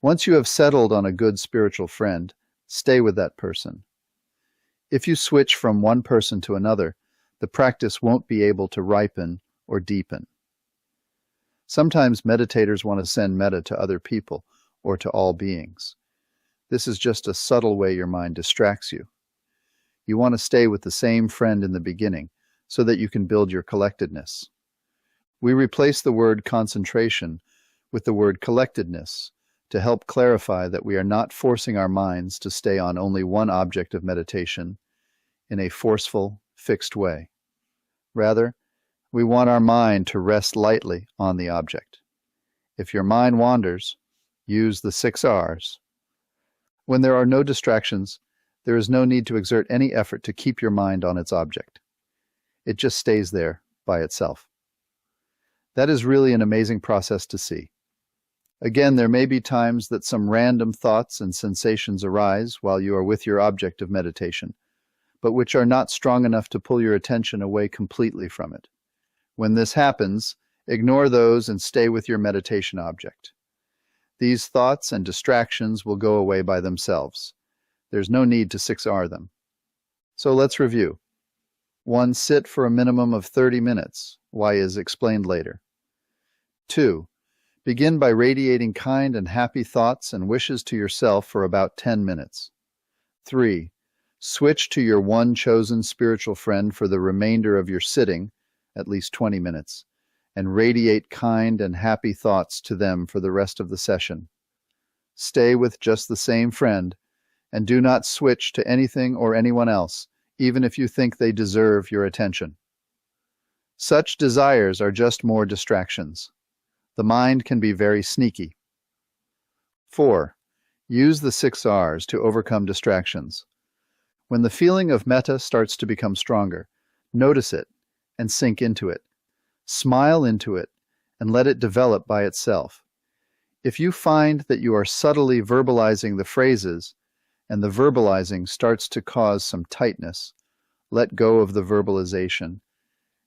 Once you have settled on a good spiritual friend, stay with that person. If you switch from one person to another, the practice won't be able to ripen or deepen. Sometimes meditators want to send metta to other people or to all beings. This is just a subtle way your mind distracts you. You want to stay with the same friend in the beginning so that you can build your collectedness. We replace the word concentration with the word collectedness to help clarify that we are not forcing our minds to stay on only one object of meditation in a forceful, fixed way. Rather, we want our mind to rest lightly on the object. If your mind wanders, use the 6 R's. When there are no distractions, there is no need to exert any effort to keep your mind on its object. It just stays there by itself. That is really an amazing process to see. Again, there may be times that some random thoughts and sensations arise while you are with your object of meditation, but which are not strong enough to pull your attention away completely from it. When this happens, ignore those and stay with your meditation object. These thoughts and distractions will go away by themselves. There's no need to 6R them. So let's review. 1. Sit for a minimum of 30 minutes. Why is explained later. 2. Begin by radiating kind and happy thoughts and wishes to yourself for about 10 minutes. 3. Switch to your one chosen spiritual friend for the remainder of your sitting, at least 20 minutes, and radiate kind and happy thoughts to them for the rest of the session. Stay with just the same friend, and do not switch to anything or anyone else, even if you think they deserve your attention. Such desires are just more distractions. The mind can be very sneaky. 4. Use the 6 R's to overcome distractions. When the feeling of metta starts to become stronger, notice it and sink into it. Smile into it and let it develop by itself. If you find that you are subtly verbalizing the phrases and the verbalizing starts to cause some tightness, let go of the verbalization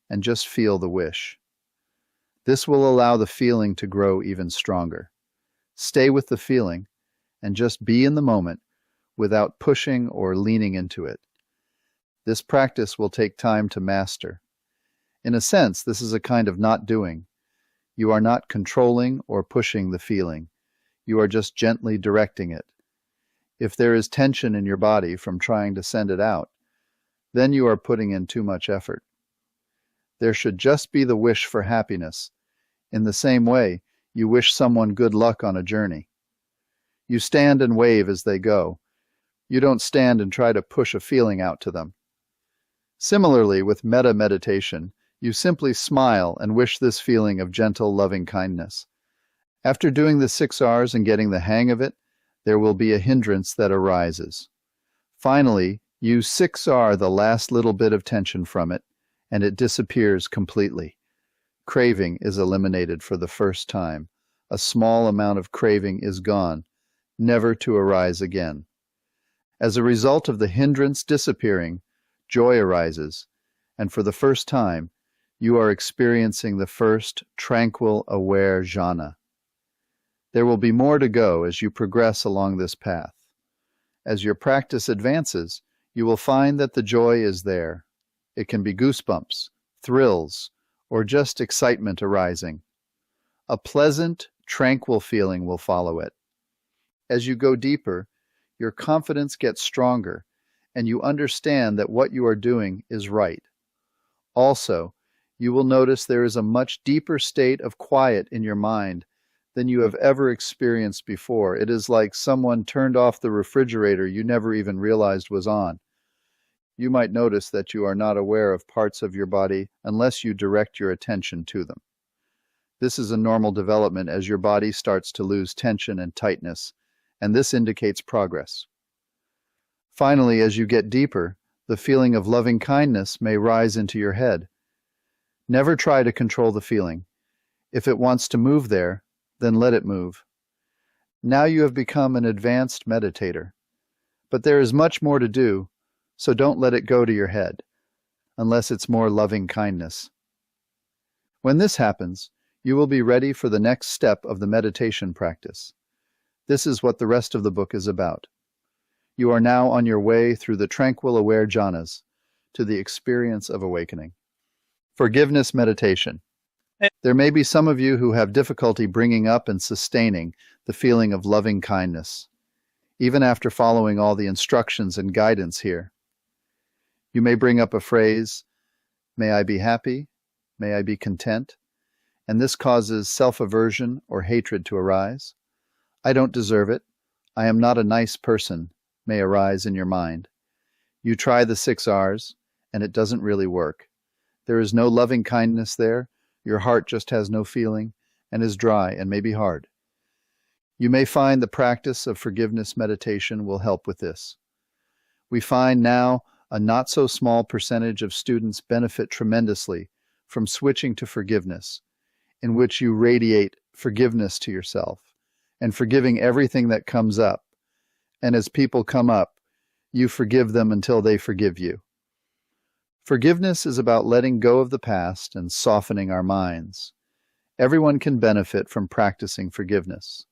and just feel the wish. This will allow the feeling to grow even stronger. Stay with the feeling and just be in the moment without pushing or leaning into it. This practice will take time to master. In a sense, this is a kind of not doing. You are not controlling or pushing the feeling. You are just gently directing it. If there is tension in your body from trying to send it out, then you are putting in too much effort. There should just be the wish for happiness. In the same way, you wish someone good luck on a journey. You stand and wave as they go. You don't stand and try to push a feeling out to them. Similarly, with metta meditation, you simply smile and wish this feeling of gentle, loving kindness. After doing the 6 R's and getting the hang of it, there will be a hindrance that arises. Finally, you 6 R the last little bit of tension from it, and it disappears completely. Craving is eliminated for the first time. A small amount of craving is gone, never to arise again. As a result of the hindrance disappearing, joy arises, and for the first time, you are experiencing the first tranquil, aware jhana. There will be more to go as you progress along this path. As your practice advances, you will find that the joy is there. It can be goosebumps, thrills, or just excitement arising. A pleasant, tranquil feeling will follow it. As you go deeper, your confidence gets stronger, and you understand that what you are doing is right. Also, you will notice there is a much deeper state of quiet in your mind than you have ever experienced before. It is like someone turned off the refrigerator you never even realized was on. You might notice that you are not aware of parts of your body unless you direct your attention to them. This is a normal development as your body starts to lose tension and tightness, and this indicates progress. Finally, as you get deeper, the feeling of loving kindness may rise into your head. Never try to control the feeling. If it wants to move there, then let it move. Now you have become an advanced meditator. But there is much more to do, so don't let it go to your head, unless it's more loving kindness. When this happens, you will be ready for the next step of the meditation practice. This is what the rest of the book is about. You are now on your way through the tranquil aware jhanas to the experience of awakening. Forgiveness meditation. There may be some of you who have difficulty bringing up and sustaining the feeling of loving kindness, even after following all the instructions and guidance here. You may bring up a phrase, "May I be happy? May I be content?" And this causes self-aversion or hatred to arise. "I don't deserve it. I am not a nice person," may arise in your mind. You try the 6 R's, and it doesn't really work. There is no loving kindness there. Your heart just has no feeling and is dry and maybe hard. You may find the practice of forgiveness meditation will help with this. We find now a not so small percentage of students benefit tremendously from switching to forgiveness, in which you radiate forgiveness to yourself and forgiving everything that comes up. And as people come up, you forgive them until they forgive you. Forgiveness is about letting go of the past and softening our minds. Everyone can benefit from practicing forgiveness.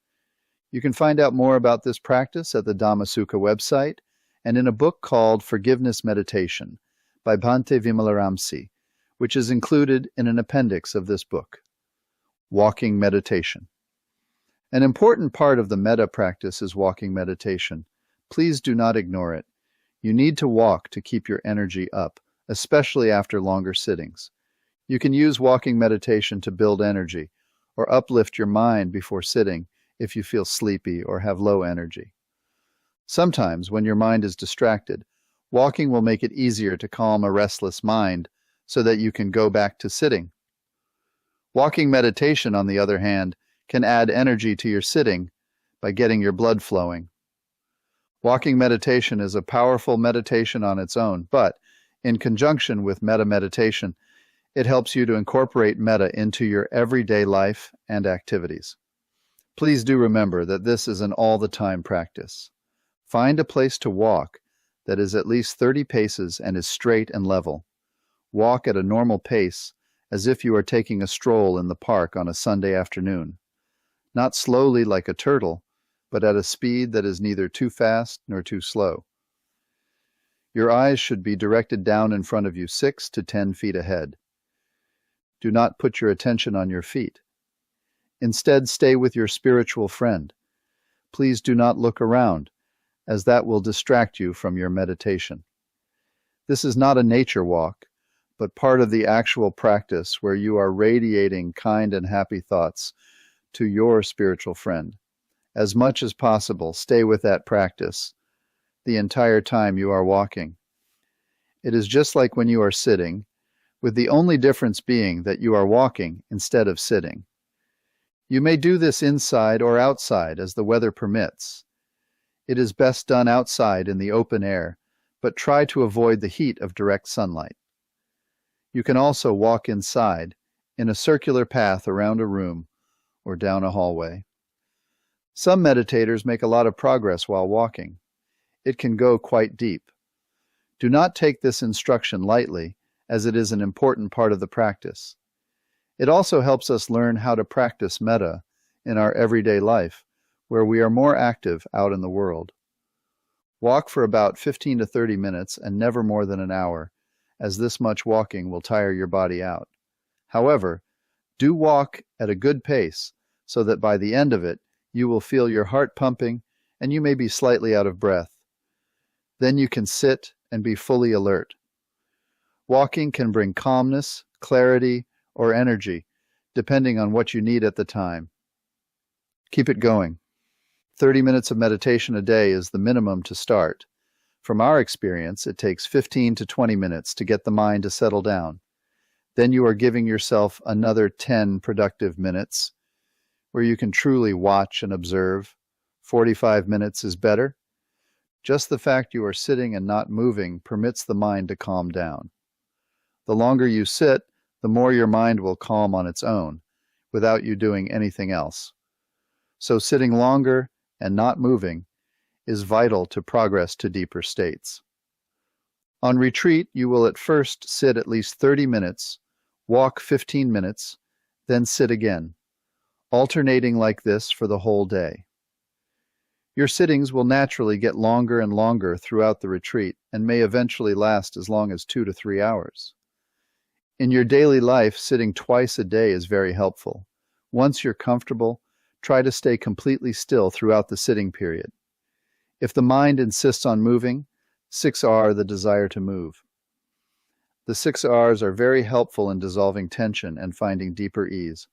You can find out more about this practice at the Dhamma Sukha website and in a book called Forgiveness Meditation by Bhante Vimalaramsi, which is included in an appendix of this book. Walking meditation. An important part of the metta practice is walking meditation. Please do not ignore it. You need to walk to keep your energy up, especially after longer sittings. You can use walking meditation to build energy or uplift your mind before sitting if you feel sleepy or have low energy. Sometimes, when your mind is distracted, walking will make it easier to calm a restless mind so that you can go back to sitting. Walking meditation, on the other hand, can add energy to your sitting by getting your blood flowing. Walking meditation is a powerful meditation on its own, but in conjunction with metta meditation, it helps you to incorporate metta into your everyday life and activities. Please do remember that this is an all-the-time practice. Find a place to walk that is at least 30 paces and is straight and level. Walk at a normal pace, as if you are taking a stroll in the park on a Sunday afternoon. Not slowly like a turtle, but at a speed that is neither too fast nor too slow. Your eyes should be directed down in front of you 6 to 10 feet ahead. Do not put your attention on your feet. Instead, stay with your spiritual friend. Please do not look around, as that will distract you from your meditation. This is not a nature walk, but part of the actual practice where you are radiating kind and happy thoughts to your spiritual friend. As much as possible, stay with that practice the entire time you are walking. It is just like when you are sitting, with the only difference being that you are walking instead of sitting. You may do this inside or outside as the weather permits. It is best done outside in the open air, but try to avoid the heat of direct sunlight. You can also walk inside, in a circular path around a room or down a hallway. Some meditators make a lot of progress while walking. It can go quite deep. Do not take this instruction lightly, as it is an important part of the practice. It also helps us learn how to practice metta in our everyday life, where we are more active out in the world. Walk for about 15 to 30 minutes and never more than an hour, as this much walking will tire your body out. However, do walk at a good pace so that by the end of it, you will feel your heart pumping and you may be slightly out of breath. Then you can sit and be fully alert. Walking can bring calmness, clarity, or energy, depending on what you need at the time. Keep it going. 30 minutes of meditation a day is the minimum to start. From our experience, it takes 15 to 20 minutes to get the mind to settle down. Then you are giving yourself another 10 productive minutes, where you can truly watch and observe. 45 minutes is better. Just the fact you are sitting and not moving permits the mind to calm down. The longer you sit, the more your mind will calm on its own, without you doing anything else. So sitting longer and not moving is vital to progress to deeper states. On retreat, you will at first sit at least 30 minutes, walk 15 minutes, then sit again, alternating like this for the whole day. Your sittings will naturally get longer and longer throughout the retreat and may eventually last as long as 2 to 3 hours. In your daily life, sitting twice a day is very helpful. Once you're comfortable, try to stay completely still throughout the sitting period. If the mind insists on moving, 6R the desire to move. The 6Rs are very helpful in dissolving tension and finding deeper ease.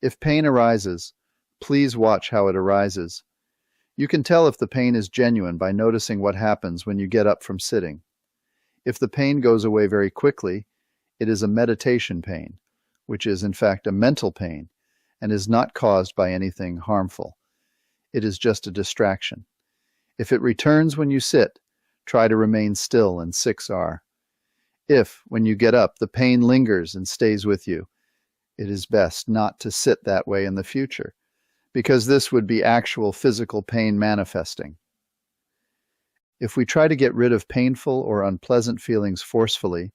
If pain arises, please watch how it arises. You can tell if the pain is genuine by noticing what happens when you get up from sitting. If the pain goes away very quickly, it is a meditation pain, which is in fact a mental pain and is not caused by anything harmful. It is just a distraction. If it returns when you sit, try to remain still in 6R. If, when you get up, the pain lingers and stays with you, it is best not to sit that way in the future, because this would be actual physical pain manifesting. If we try to get rid of painful or unpleasant feelings forcefully,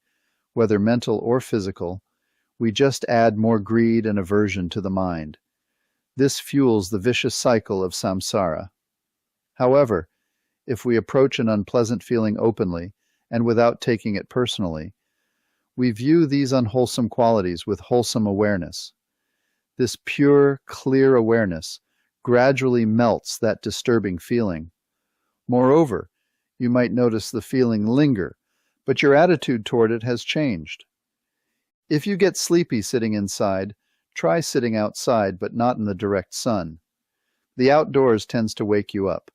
whether mental or physical, we just add more greed and aversion to the mind. This fuels the vicious cycle of samsara. However, if we approach an unpleasant feeling openly and without taking it personally, we view these unwholesome qualities with wholesome awareness. This pure, clear awareness gradually melts that disturbing feeling. Moreover, you might notice the feeling linger, but your attitude toward it has changed. If you get sleepy sitting inside, try sitting outside, but not in the direct sun. The outdoors tends to wake you up.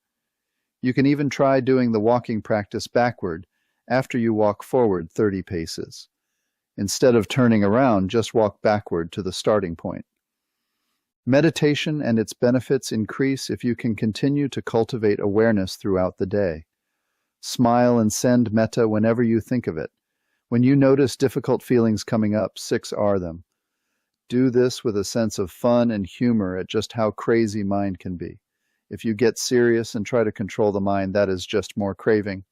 You can even try doing the walking practice backward after you walk forward 30 paces. Instead of turning around, just walk backward to the starting point. Meditation and its benefits increase if you can continue to cultivate awareness throughout the day. Smile and send metta whenever you think of it. When you notice difficult feelings coming up, 6R them. Do this with a sense of fun and humor at just how crazy mind can be. If you get serious and try to control the mind, that is just more craving.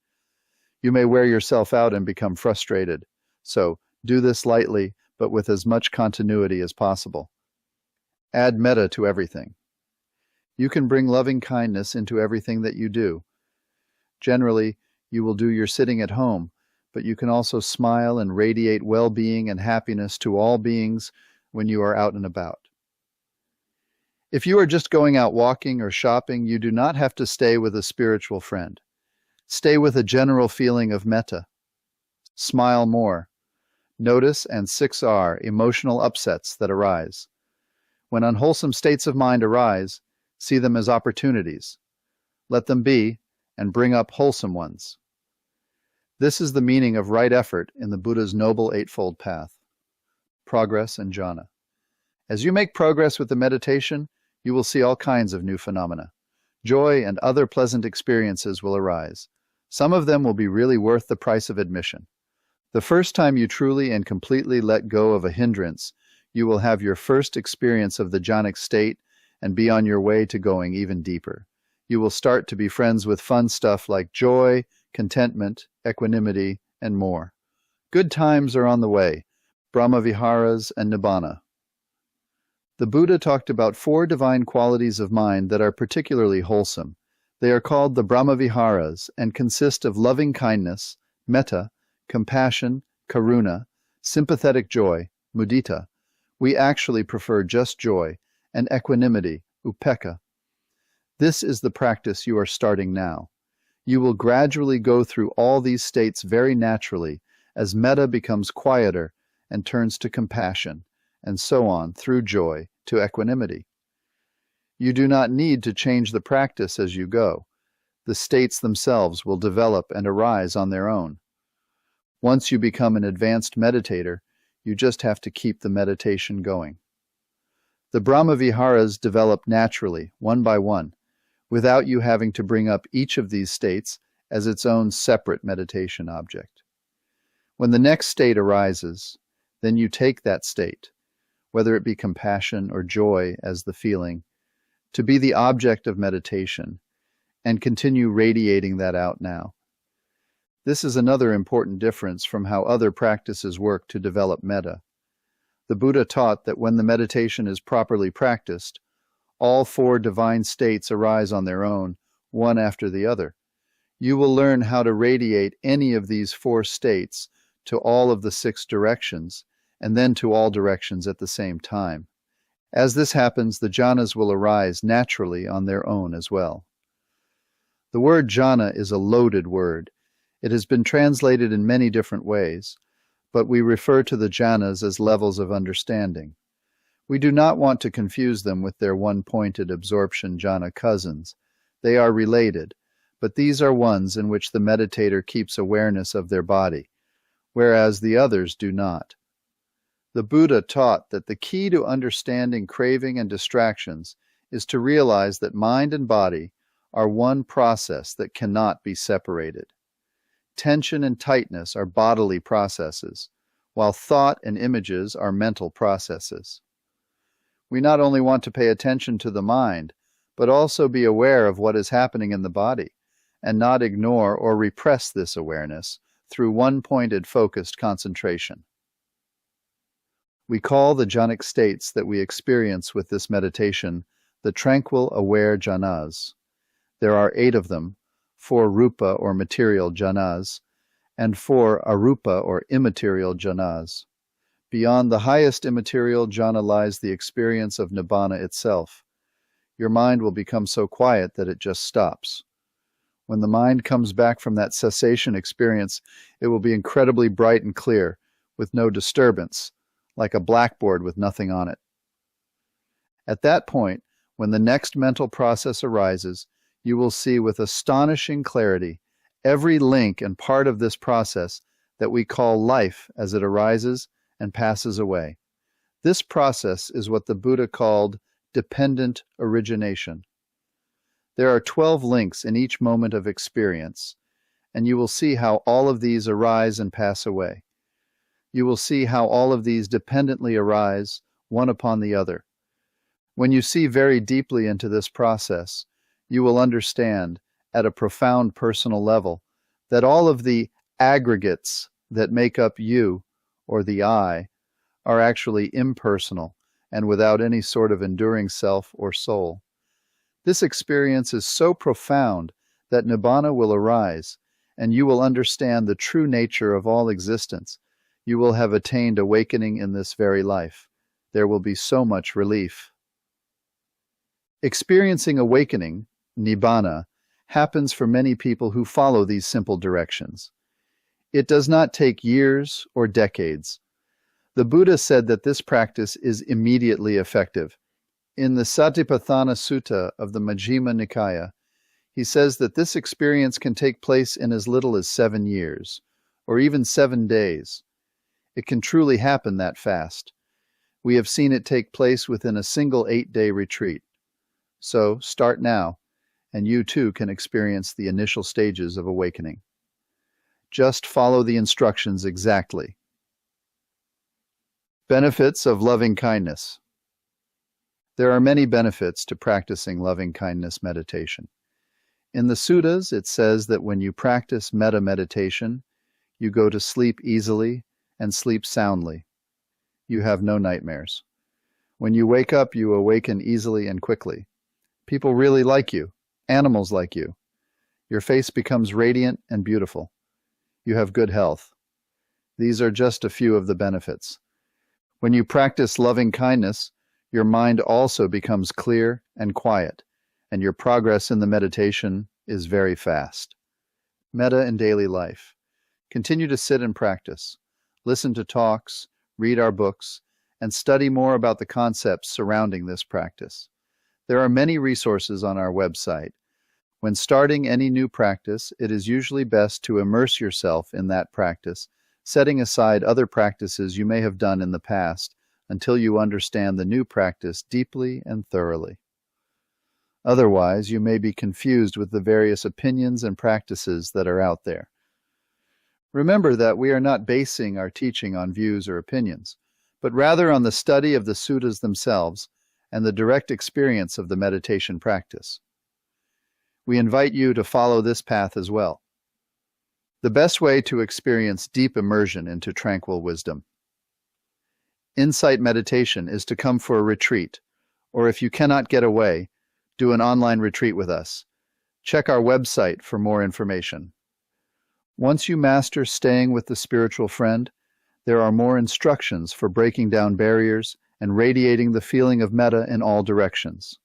You may wear yourself out and become frustrated. So, do this lightly, but with as much continuity as possible. Add metta to everything. You can bring loving kindness into everything that you do. Generally, you will do your sitting at home, but you can also smile and radiate well-being and happiness to all beings when you are out and about. If you are just going out walking or shopping, you do not have to stay with a spiritual friend. Stay with a general feeling of metta. Smile more. Notice and 6R emotional upsets that arise. When unwholesome states of mind arise, see them as opportunities. Let them be, and bring up wholesome ones. This is the meaning of right effort in the Buddha's Noble Eightfold Path. Progress and jhana. As you make progress with the meditation, you will see all kinds of new phenomena. Joy and other pleasant experiences will arise. Some of them will be really worth the price of admission. The first time you truly and completely let go of a hindrance, you will have your first experience of the jhanic state and be on your way to going even deeper. You will start to be friends with fun stuff like joy, contentment, equanimity, and more. Good times are on the way, Brahma-viharas and Nibbana. The Buddha talked about 4 divine qualities of mind that are particularly wholesome. They are called the Brahma-viharas and consist of loving kindness, metta, compassion, karuna, sympathetic joy, mudita. We actually prefer just joy, and equanimity, upekkha. This is the practice you are starting now. You will gradually go through all these states very naturally as metta becomes quieter and turns to compassion, and so on through joy to equanimity. You do not need to change the practice as you go. The states themselves will develop and arise on their own. Once you become an advanced meditator, you just have to keep the meditation going. The Brahma-viharas develop naturally, one by one, without you having to bring up each of these states as its own separate meditation object. When the next state arises, then you take that state, whether it be compassion or joy as the feeling, to be the object of meditation, and continue radiating that out now. This is another important difference from how other practices work to develop metta. The Buddha taught that when the meditation is properly practiced, all 4 divine states arise on their own, one after the other. You will learn how to radiate any of these 4 states to all of the 6 directions, and then to all directions at the same time. As this happens, the jhanas will arise naturally on their own as well. The word jhana is a loaded word. It has been translated in many different ways, but we refer to the jhanas as levels of understanding. We do not want to confuse them with their one-pointed absorption jhana cousins. They are related, but these are ones in which the meditator keeps awareness of their body, whereas the others do not. The Buddha taught that the key to understanding craving and distractions is to realize that mind and body are one process that cannot be separated. Tension and tightness are bodily processes, while thought and images are mental processes. We not only want to pay attention to the mind, but also be aware of what is happening in the body, and not ignore or repress this awareness through one-pointed focused concentration. We call the jhanic states that we experience with this meditation the tranquil aware jhanas. There are 8 of them, 4 rupa or material jhanas, and 4 arupa or immaterial jhanas. Beyond the highest immaterial jhana lies the experience of Nibbana itself. Your mind will become so quiet that it just stops. When the mind comes back from that cessation experience, it will be incredibly bright and clear, with no disturbance, like a blackboard with nothing on it. At that point, when the next mental process arises, you will see with astonishing clarity every link and part of this process that we call life as it arises and passes away. This process is what the Buddha called dependent origination. There are 12 links in each moment of experience, and you will see how all of these arise and pass away. You will see how all of these dependently arise, one upon the other. When you see very deeply into this process, you will understand, at a profound personal level, that all of the aggregates that make up you, or the I, are actually impersonal and without any sort of enduring self or soul. This experience is so profound that Nibbana will arise, and you will understand the true nature of all existence. You will have attained awakening in this very life. There will be so much relief. Experiencing awakening, Nibbana, happens for many people who follow these simple directions. It does not take years or decades. The Buddha said that this practice is immediately effective. In the Satipatthana Sutta of the Majjhima Nikaya, he says that this experience can take place in as little as 7 years, or even 7 days. It can truly happen that fast. We have seen it take place within a single 8-day retreat. So, start now, and you too can experience the initial stages of awakening. Just follow the instructions exactly. Benefits of loving kindness. There are many benefits to practicing loving kindness meditation. In the suttas, it says that when you practice metta meditation, you go to sleep easily and sleep soundly. You have no nightmares. When you wake up, you awaken easily and quickly. People really like you. Animals like you. Your face becomes radiant and beautiful. You have good health. These are just a few of the benefits. When you practice loving kindness, your mind also becomes clear and quiet, and your progress in the meditation is very fast. Metta in daily life. Continue to sit and practice. Listen to talks, read our books, and study more about the concepts surrounding this practice. There are many resources on our website. When starting any new practice, it is usually best to immerse yourself in that practice, setting aside other practices you may have done in the past until you understand the new practice deeply and thoroughly. Otherwise, you may be confused with the various opinions and practices that are out there. Remember that we are not basing our teaching on views or opinions, but rather on the study of the suttas themselves and the direct experience of the meditation practice. We invite you to follow this path as well. The best way to experience deep immersion into tranquil wisdom. Insight meditation is to come for a retreat, or if you cannot get away, do an online retreat with us. Check our website for more information. Once you master staying with the spiritual friend, there are more instructions for breaking down barriers and radiating the feeling of metta in all directions.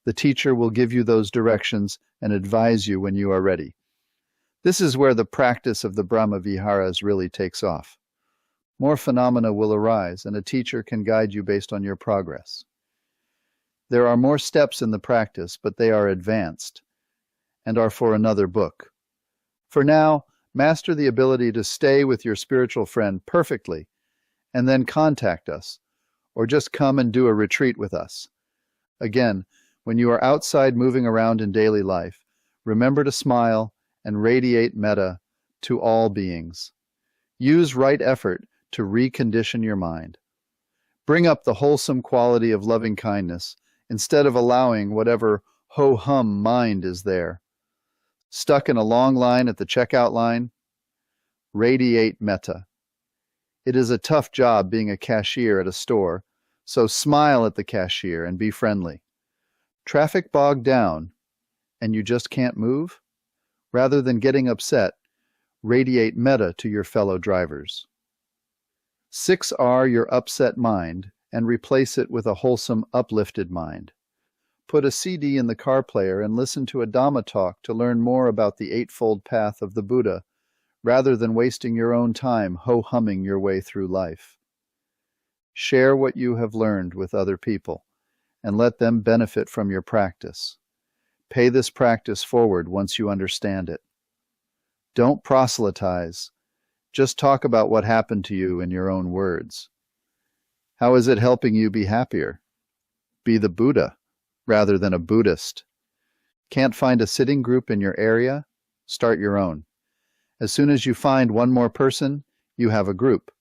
The teacher will give you those directions and advise you when you are ready. This is where the practice of the Brahma Viharas really takes off. More phenomena will arise, and a teacher can guide you based on your progress. There are more steps in the practice, but they are advanced and are for another book. For now, master the ability to stay with your spiritual friend perfectly, and then contact us, or just come and do a retreat with us. Again, when you are outside moving around in daily life, remember to smile and radiate metta to all beings. Use right effort to recondition your mind. Bring up the wholesome quality of loving kindness instead of allowing whatever ho-hum mind is there. Stuck in a long line at the checkout line? Radiate metta. It is a tough job being a cashier at a store, so smile at the cashier and be friendly. Traffic bogged down, and you just can't move? Rather than getting upset, radiate metta to your fellow drivers. 6R your upset mind and replace it with a wholesome, uplifted mind. Put a CD in the car player and listen to a Dhamma talk to learn more about the Eightfold Path of the Buddha, rather than wasting your own time ho-humming your way through life. Share what you have learned with other people, and let them benefit from your practice. Pay this practice forward once you understand it. Don't proselytize. Just talk about what happened to you in your own words. How is it helping you be happier? Be the Buddha rather than a Buddhist. Can't find a sitting group in your area? Start your own. As soon as you find one more person, you have a group.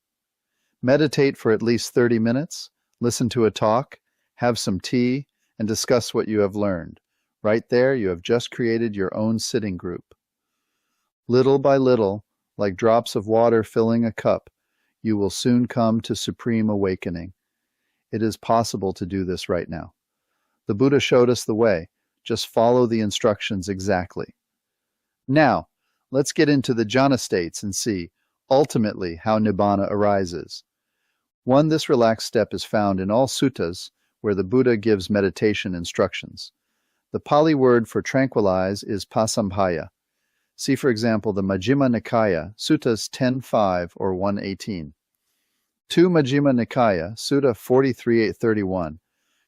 Meditate for at least 30 minutes, listen to a talk, have some tea, and discuss what you have learned. Right there, you have just created your own sitting group. Little by little, like drops of water filling a cup, you will soon come to supreme awakening. It is possible to do this right now. The Buddha showed us the way. Just follow the instructions exactly. Now, let's get into the jhana states and see, ultimately, how Nibbana arises. This relaxed step is found in all suttas where the Buddha gives meditation instructions. The Pali word for tranquilize is pasampaya. See, for example, the Majjhima Nikaya, Suttas 10.5 or 118. 2 Majjhima Nikaya, Sutta 43.831,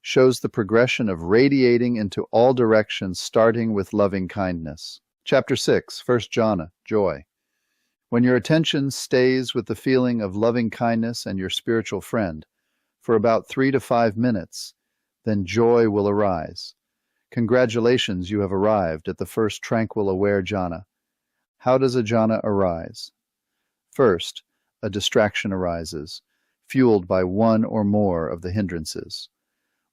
shows the progression of radiating into all directions starting with loving kindness. Chapter 6, First Jhana, Joy. When your attention stays with the feeling of loving kindness and your spiritual friend for about 3 to 5 minutes, then joy will arise. Congratulations, you have arrived at the first tranquil aware jhana. How does a jhana arise? First, a distraction arises, fueled by one or more of the hindrances.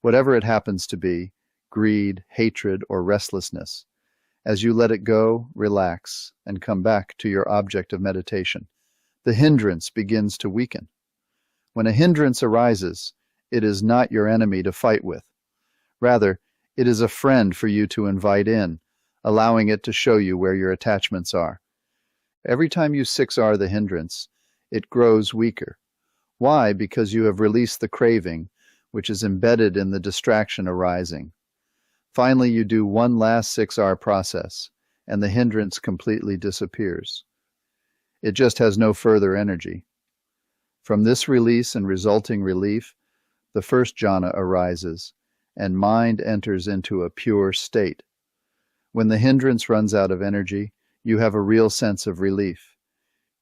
Whatever it happens to be, greed, hatred, or restlessness. As you let it go, relax, and come back to your object of meditation, the hindrance begins to weaken. When a hindrance arises, it is not your enemy to fight with. Rather, it is a friend for you to invite in, allowing it to show you where your attachments are. Every time you 6R the hindrance, it grows weaker. Why? Because you have released the craving, which is embedded in the distraction arising. Finally, you do one last 6R process, and the hindrance completely disappears. It just has no further energy. From this release and resulting relief, the first jhana arises, and mind enters into a pure state. When the hindrance runs out of energy, you have a real sense of relief.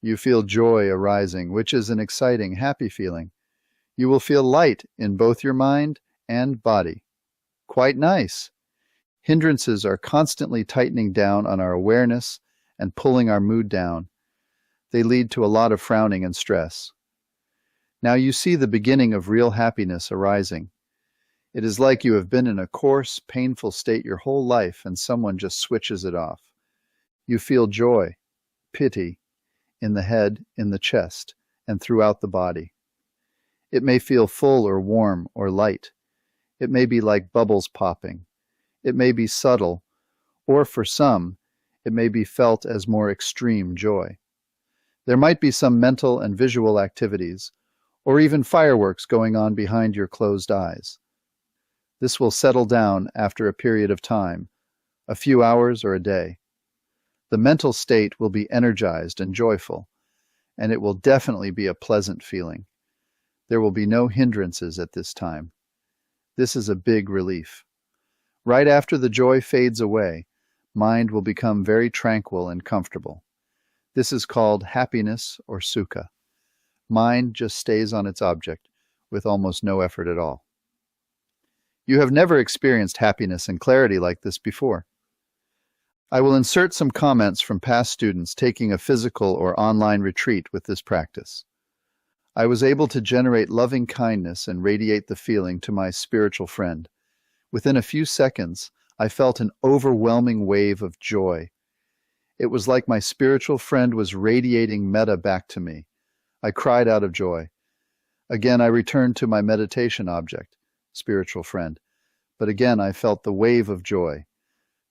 You feel joy arising, which is an exciting, happy feeling. You will feel light in both your mind and body. Quite nice. Hindrances are constantly tightening down on our awareness and pulling our mood down. They lead to a lot of frowning and stress. Now you see the beginning of real happiness arising. It is like you have been in a coarse, painful state your whole life and someone just switches it off. You feel joy, piti, in the head, in the chest, and throughout the body. It may feel full or warm or light. It may be like bubbles popping. It may be subtle, or for some, it may be felt as more extreme joy. There might be some mental and visual activities, or even fireworks going on behind your closed eyes. This will settle down after a period of time, a few hours or a day. The mental state will be energized and joyful, and it will definitely be a pleasant feeling. There will be no hindrances at this time. This is a big relief. Right after the joy fades away, mind will become very tranquil and comfortable. This is called happiness or sukha. Mind just stays on its object with almost no effort at all. You have never experienced happiness and clarity like this before. I will insert some comments from past students taking a physical or online retreat with this practice. I was able to generate loving kindness and radiate the feeling to my spiritual friend. Within a few seconds, I felt an overwhelming wave of joy. It was like my spiritual friend was radiating metta back to me. I cried out of joy. Again, I returned to my meditation object, spiritual friend. But again, I felt the wave of joy.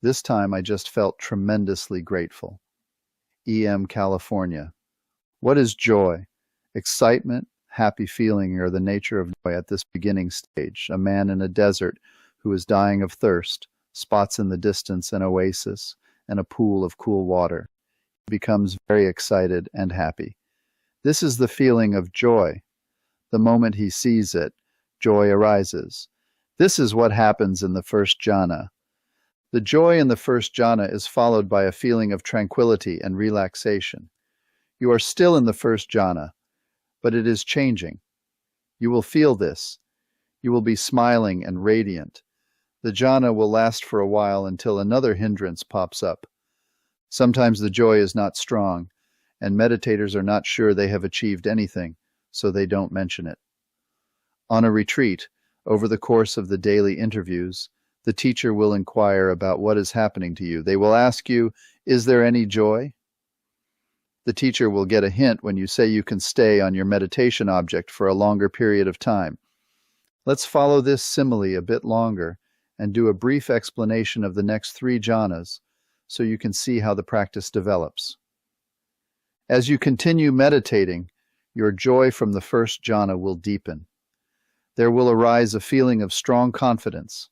This time, I just felt tremendously grateful. E.M. California. What is joy? Excitement, happy feeling are the nature of joy at this beginning stage. A man in a desert who is dying of thirst, spots in the distance an oasis and a pool of cool water. He becomes very excited and happy. This is the feeling of joy. The moment he sees it, joy arises. This is what happens in the first jhana. The joy in the first jhana is followed by a feeling of tranquility and relaxation. You are still in the first jhana, but it is changing. You will feel this. You will be smiling and radiant. The jhana will last for a while until another hindrance pops up. Sometimes the joy is not strong, and meditators are not sure they have achieved anything, so they don't mention it. On a retreat, over the course of the daily interviews, the teacher will inquire about what is happening to you. They will ask you, "Is there any joy?" The teacher will get a hint when you say you can stay on your meditation object for a longer period of time. Let's follow this simile a bit longer and do a brief explanation of the next 3 jhanas so you can see how the practice develops. As you continue meditating, your joy from the first jhana will deepen. There will arise a feeling of strong confidence.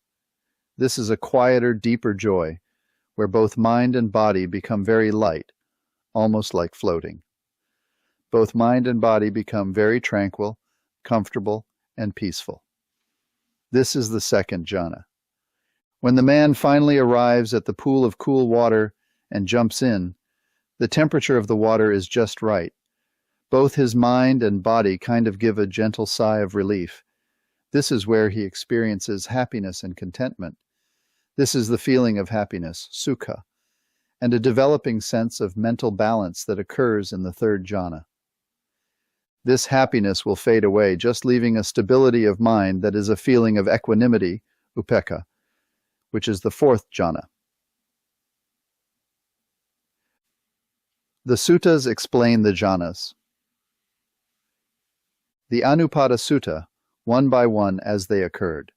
This is a quieter, deeper joy, where both mind and body become very light, almost like floating. Both mind and body become very tranquil, comfortable, and peaceful. This is the second jhana. When the man finally arrives at the pool of cool water and jumps in, the temperature of the water is just right. Both his mind and body kind of give a gentle sigh of relief. This is where he experiences happiness and contentment. This is the feeling of happiness, sukha, and a developing sense of mental balance that occurs in the third jhana. This happiness will fade away, just leaving a stability of mind that is a feeling of equanimity, upekkha, which is the fourth jhana. The suttas explain the jhanas. The Anupada Sutta, one by one as they occurred.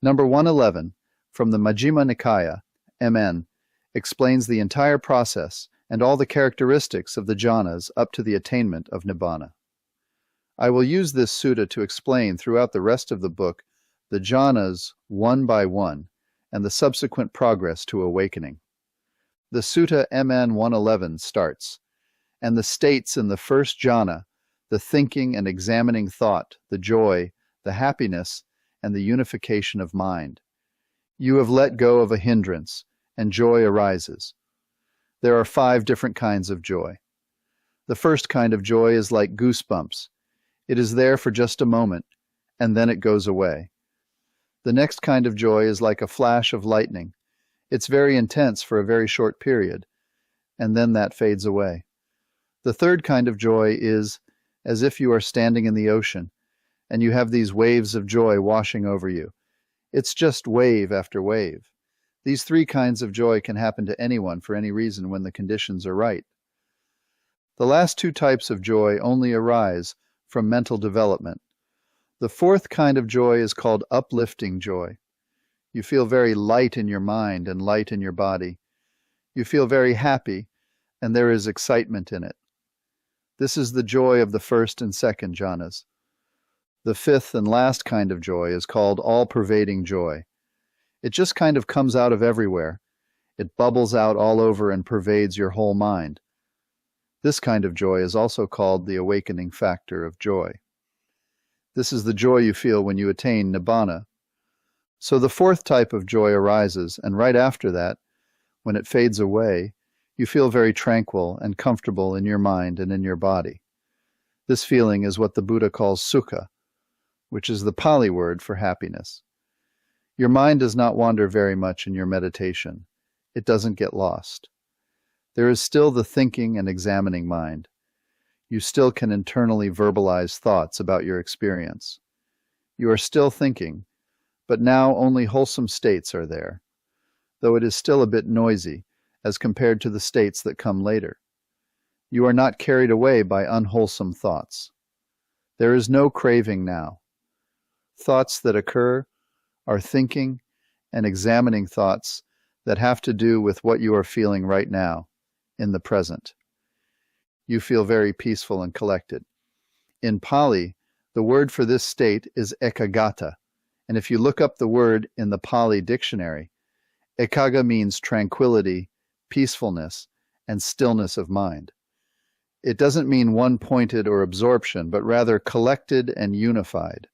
Number 111, from the Majjhima Nikaya, MN, explains the entire process and all the characteristics of the jhanas up to the attainment of Nibbana. I will use this sutta to explain throughout the rest of the book the jhanas one by one and the subsequent progress to awakening. The Sutta MN 111 starts, and the states in the first jhana, the thinking and examining thought, the joy, the happiness, and the unification of mind. You have let go of a hindrance, and joy arises. There are 5 different kinds of joy. The first kind of joy is like goosebumps. It is there for just a moment, and then it goes away. The next kind of joy is like a flash of lightning. It's very intense for a very short period, and then that fades away. The third kind of joy is as if you are standing in the ocean, and you have these waves of joy washing over you. It's just wave after wave. These 3 kinds of joy can happen to anyone for any reason when the conditions are right. The last 2 types of joy only arise from mental development. The fourth kind of joy is called uplifting joy. You feel very light in your mind and light in your body. You feel very happy, and there is excitement in it. This is the joy of the first and second jhanas. The fifth and last kind of joy is called all-pervading joy. It just kind of comes out of everywhere. It bubbles out all over and pervades your whole mind. This kind of joy is also called the awakening factor of joy. This is the joy you feel when you attain Nibbana. So the fourth type of joy arises, and right after that, when it fades away, you feel very tranquil and comfortable in your mind and in your body. This feeling is what the Buddha calls sukha, which is the Pali word for happiness. Your mind does not wander very much in your meditation. It doesn't get lost. There is still the thinking and examining mind. You still can internally verbalize thoughts about your experience. You are still thinking, but now only wholesome states are there, though it is still a bit noisy as compared to the states that come later. You are not carried away by unwholesome thoughts. There is no craving now. Thoughts that occur are thinking and examining thoughts that have to do with what you are feeling right now, in the present. You feel very peaceful and collected. In Pali, the word for this state is ekaggata, and if you look up the word in the Pali dictionary, ekagga means tranquility, peacefulness, and stillness of mind. It doesn't mean one-pointed or absorption, but rather collected and unified.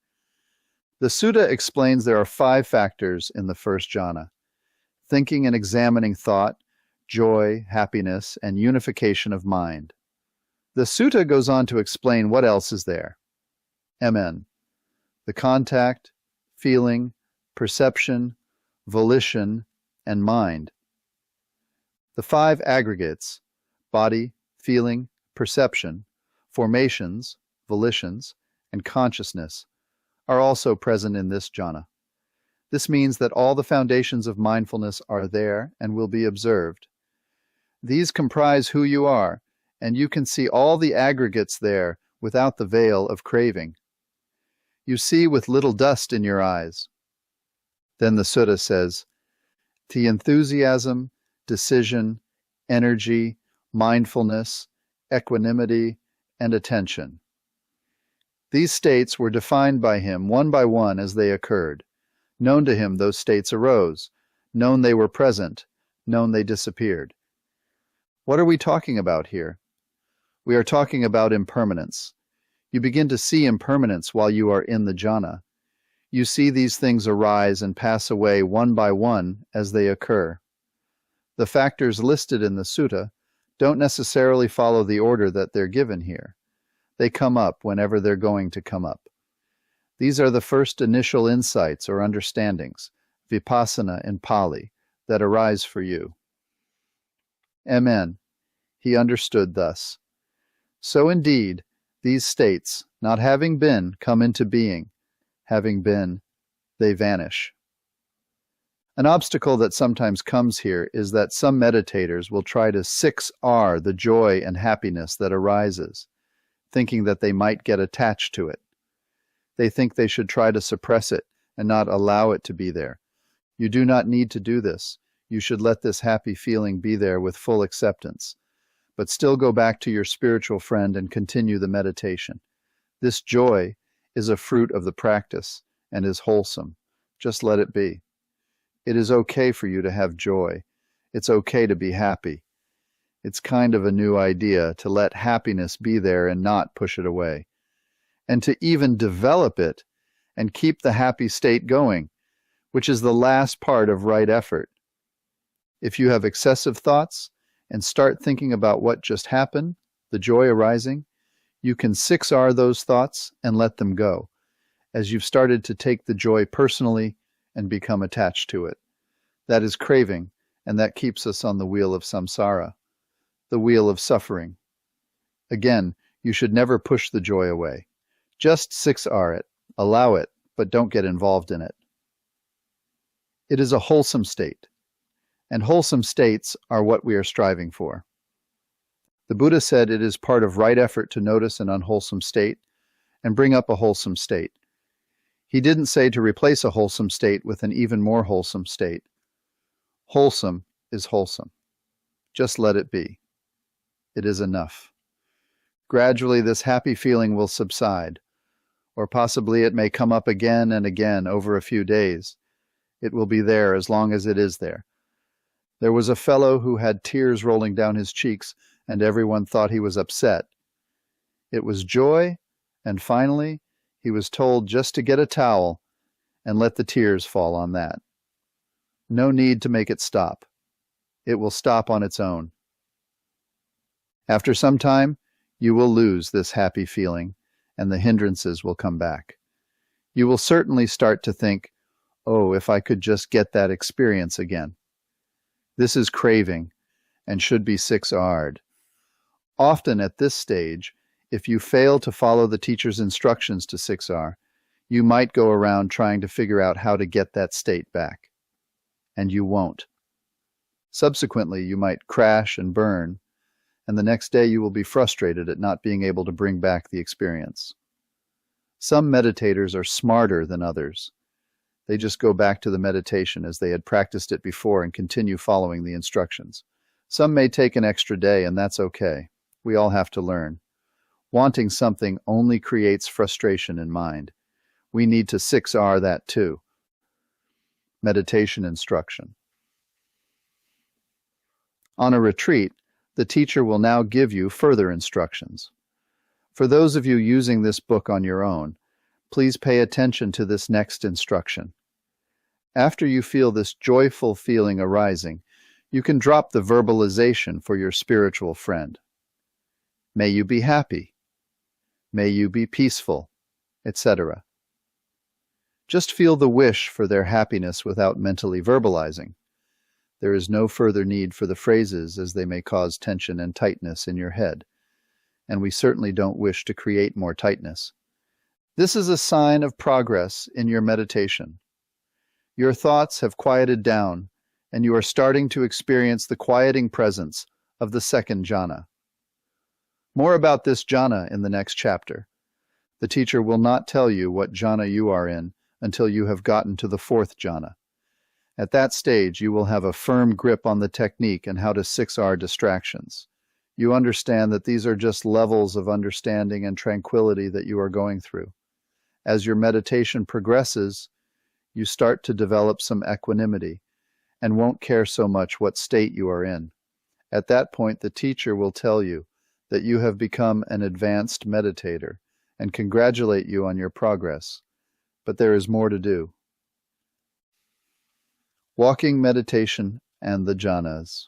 The sutta explains there are 5 factors in the first jhana: thinking and examining thought, joy, happiness, and unification of mind. The sutta goes on to explain what else is there. MN. The contact, feeling, perception, volition, and mind. The 5 aggregates, body, feeling, perception, formations, volitions, and consciousness, are also present in this jhana. This means that all the foundations of mindfulness are there and will be observed. These comprise who you are, and you can see all the aggregates there without the veil of craving. You see with little dust in your eyes. Then the sutta says, the enthusiasm, decision, energy, mindfulness, equanimity, and attention. These states were defined by him one by one as they occurred. Known to him, those states arose. Known they were present. Known they disappeared. What are we talking about here? We are talking about impermanence. You begin to see impermanence while you are in the jhana. You see these things arise and pass away one by one as they occur. The factors listed in the sutta don't necessarily follow the order that they're given here. They come up whenever they're going to come up. These are the first initial insights or understandings, vipassana in Pali, that arise for you. MN. He understood thus. So indeed, these states, not having been, come into being. Having been, they vanish. An obstacle that sometimes comes here is that some meditators will try to 6R the joy and happiness that arises, thinking that they might get attached to it. They think they should try to suppress it and not allow it to be there. You do not need to do this. You should let this happy feeling be there with full acceptance, but still go back to your spiritual friend and continue the meditation. This joy is a fruit of the practice and is wholesome. Just let it be. It is okay for you to have joy. It's okay to be happy. It's kind of a new idea to let happiness be there and not push it away, and to even develop it and keep the happy state going, which is the last part of right effort. If you have excessive thoughts and start thinking about what just happened, the joy arising, you can 6R those thoughts and let them go, as you've started to take the joy personally and become attached to it. That is craving, and that keeps us on the wheel of samsara, the wheel of suffering. Again, you should never push the joy away. Just 6R it, allow it, but don't get involved in it. It is a wholesome state, and wholesome states are what we are striving for. The Buddha said it is part of right effort to notice an unwholesome state and bring up a wholesome state. He didn't say to replace a wholesome state with an even more wholesome state. Wholesome is wholesome. Just let it be. It is enough. Gradually this happy feeling will subside, or possibly it may come up again and again over a few days. It will be there as long as it is there. There was a fellow who had tears rolling down his cheeks, and everyone thought he was upset. It was joy, and finally he was told just to get a towel and let the tears fall on that. No need to make it stop. It will stop on its own. After some time, you will lose this happy feeling, and the hindrances will come back. You will certainly start to think, oh, if I could just get that experience again. This is craving, and should be 6R'd. Often at this stage, if you fail to follow the teacher's instructions to 6R, you might go around trying to figure out how to get that state back. And you won't. Subsequently, you might crash and burn, and the next day you will be frustrated at not being able to bring back the experience. Some meditators are smarter than others. They just go back to the meditation as they had practiced it before and continue following the instructions. Some may take an extra day, and that's okay. We all have to learn. Wanting something only creates frustration in mind. We need to 6R that too. Meditation instruction. On a retreat, the teacher will now give you further instructions. For those of you using this book on your own, please pay attention to this next instruction. After you feel this joyful feeling arising, You can drop the verbalization for your spiritual friend. May you be happy. May you be peaceful, etc. Just feel the wish for their happiness without mentally verbalizing. There is no further need for the phrases, as they may cause tension and tightness in your head, and we certainly don't wish to create more tightness. This is a sign of progress in your meditation. Your thoughts have quieted down, and you are starting to experience the quieting presence of the second jhana. More about this jhana in the next chapter. The teacher will not tell you what jhana you are in until you have gotten to the fourth jhana. At that stage, you will have a firm grip on the technique and how to 6R distractions. You understand that these are just levels of understanding and tranquility that you are going through. As your meditation progresses, you start to develop some equanimity and won't care so much what state you are in. At that point, the teacher will tell you that you have become an advanced meditator and congratulate you on your progress. But there is more to do. Walking meditation and the jhanas.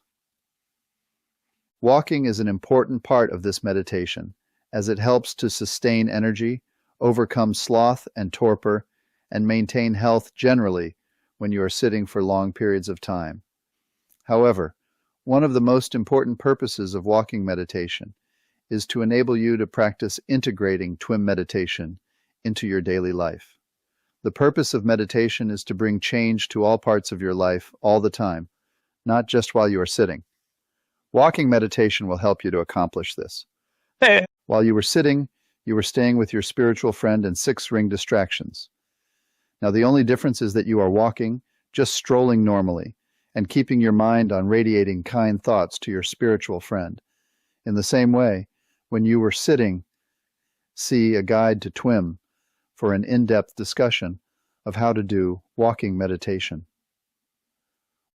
Walking is an important part of this meditation, as it helps to sustain energy, overcome sloth and torpor, and maintain health generally when you are sitting for long periods of time. However, one of the most important purposes of walking meditation is to enable you to practice integrating TWIM meditation into your daily life. The purpose of meditation is to bring change to all parts of your life all the time, not just while you are sitting. Walking meditation will help you to accomplish this. While you were sitting, you were staying with your spiritual friend in 6-ring distractions. Now, the only difference is that you are walking, just strolling normally, and keeping your mind on radiating kind thoughts to your spiritual friend. In the same way, when you were sitting, see a guide to TWIM for an in-depth discussion of how to do walking meditation.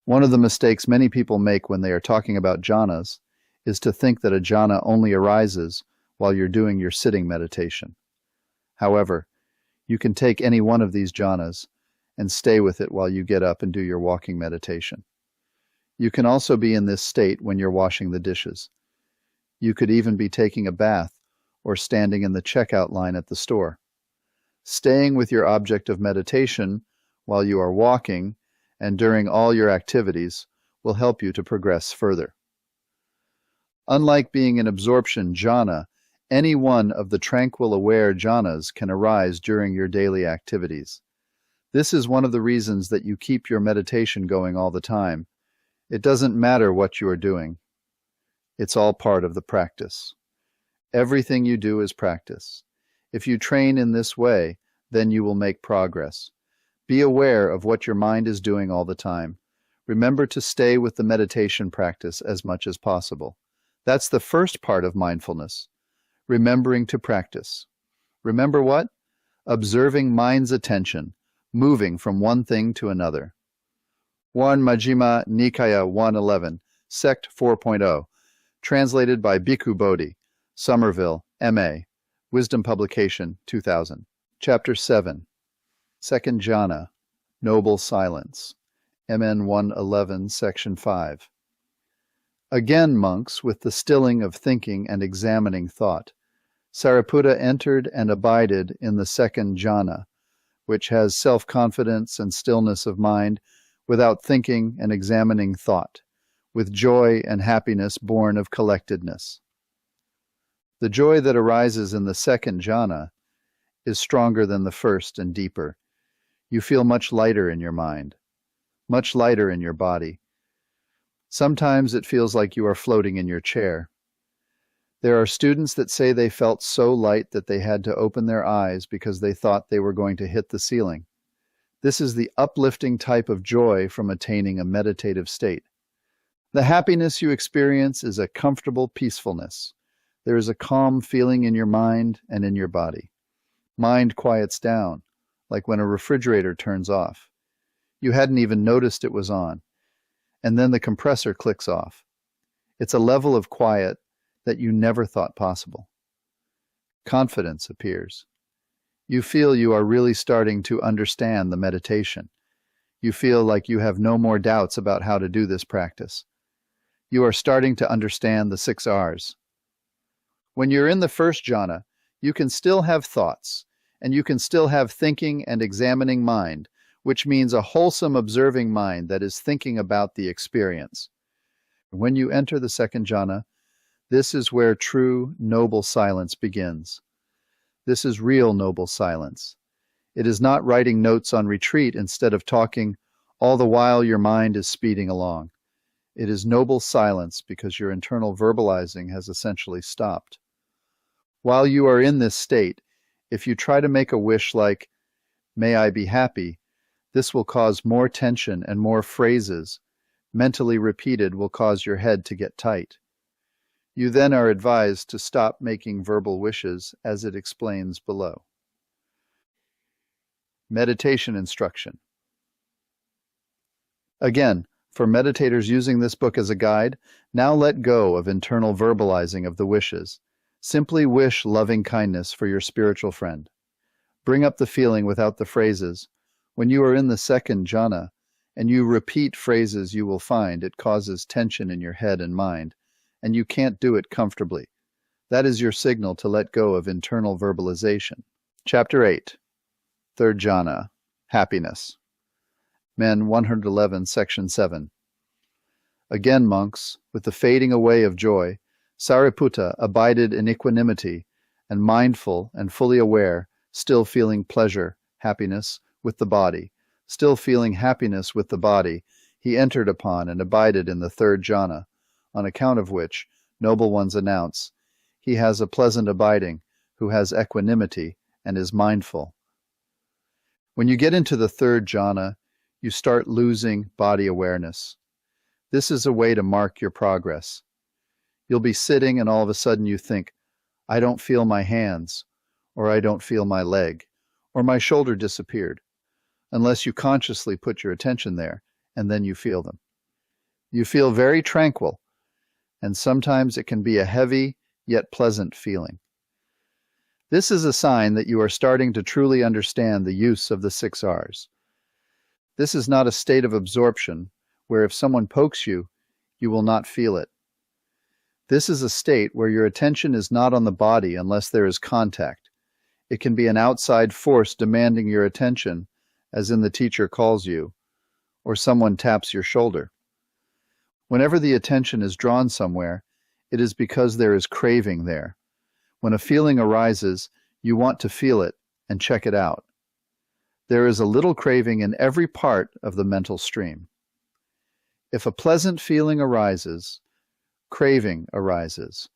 One of the mistakes many people make when they are talking about jhanas is to think that a jhana only arises while you're doing your sitting meditation. However, you can take any one of these jhanas and stay with it while you get up and do your walking meditation. You can also be in this state when you're washing the dishes. You could even be taking a bath or standing in the checkout line at the store. Staying with your object of meditation while you are walking and during all your activities will help you to progress further. Unlike being in absorption jhana, any one of the tranquil aware jhanas can arise during your daily activities. This is one of the reasons that you keep your meditation going all the time. It doesn't matter what you are doing. It's all part of the practice. Everything you do is practice. If you train in this way, then you will make progress. Be aware of what your mind is doing all the time. Remember to stay with the meditation practice as much as possible. That's the first part of mindfulness. Remembering to practice. Remember what? Observing mind's attention, moving from one thing to another. 1 Majjhima Nikaya 111, Sect 4.0, translated by Bhikkhu Bodhi, Somerville, M.A., Wisdom Publication, 2000. Chapter 7, Second Jhana, Noble Silence, MN 111, Section 5. Again, monks, with the stilling of thinking and examining thought, Sariputta entered and abided in the second jhana, which has self-confidence and stillness of mind without thinking and examining thought, with joy and happiness born of collectedness. The joy that arises in the second jhana is stronger than the first and deeper. You feel much lighter in your mind, much lighter in your body. Sometimes it feels like you are floating in your chair. There are students that say they felt so light that they had to open their eyes because they thought they were going to hit the ceiling. This is the uplifting type of joy from attaining a meditative state. The happiness you experience is a comfortable peacefulness. There is a calm feeling in your mind and in your body. Mind quiets down, like when a refrigerator turns off. You hadn't even noticed it was on, and then the compressor clicks off. It's a level of quiet that you never thought possible. Confidence appears. You feel you are really starting to understand the meditation. You feel like you have no more doubts about how to do this practice. You are starting to understand the 6 R's. When you're in the first jhana, you can still have thoughts, and you can still have thinking and examining mind, which means a wholesome observing mind that is thinking about the experience. When you enter the second jhana, this is where true, noble silence begins. This is real noble silence. It is not writing notes on retreat instead of talking, all the while your mind is speeding along. It is noble silence because your internal verbalizing has essentially stopped. While you are in this state, if you try to make a wish like, "May I be happy," this will cause more tension and more phrases, mentally repeated, will cause your head to get tight. You then are advised to stop making verbal wishes, as it explains below. Meditation instruction. Again, for meditators using this book as a guide, now let go of internal verbalizing of the wishes. Simply wish loving kindness for your spiritual friend. Bring up the feeling without the phrases. When you are in the second jhana, and you repeat phrases, you will find it causes tension in your head and mind, and you can't do it comfortably. That is your signal to let go of internal verbalization. Chapter 8. Third Jhana, Happiness. Men 111, Section 7. Again, monks, with the fading away of joy, Sariputta abided in equanimity, and mindful and fully aware, still feeling pleasure, happiness, with the body. Still feeling happiness with the body, he entered upon and abided in the third jhana, on account of which, noble ones announce, he has a pleasant abiding, who has equanimity and is mindful. When you get into the third jhana, you start losing body awareness. This is a way to mark your progress. You'll be sitting and all of a sudden you think, "I don't feel my hands," or "I don't feel my leg," or "my shoulder disappeared," unless you consciously put your attention there, and then you feel them. You feel very tranquil, and sometimes it can be a heavy yet pleasant feeling. This is a sign that you are starting to truly understand the use of the 6 R's. This is not a state of absorption, where if someone pokes you, you will not feel it. This is a state where your attention is not on the body unless there is contact. It can be an outside force demanding your attention, as in the teacher calls you, or someone taps your shoulder. Whenever the attention is drawn somewhere, it is because there is craving there. When a feeling arises, you want to feel it and check it out. There is a little craving in every part of the mental stream. If a pleasant feeling arises, craving arises,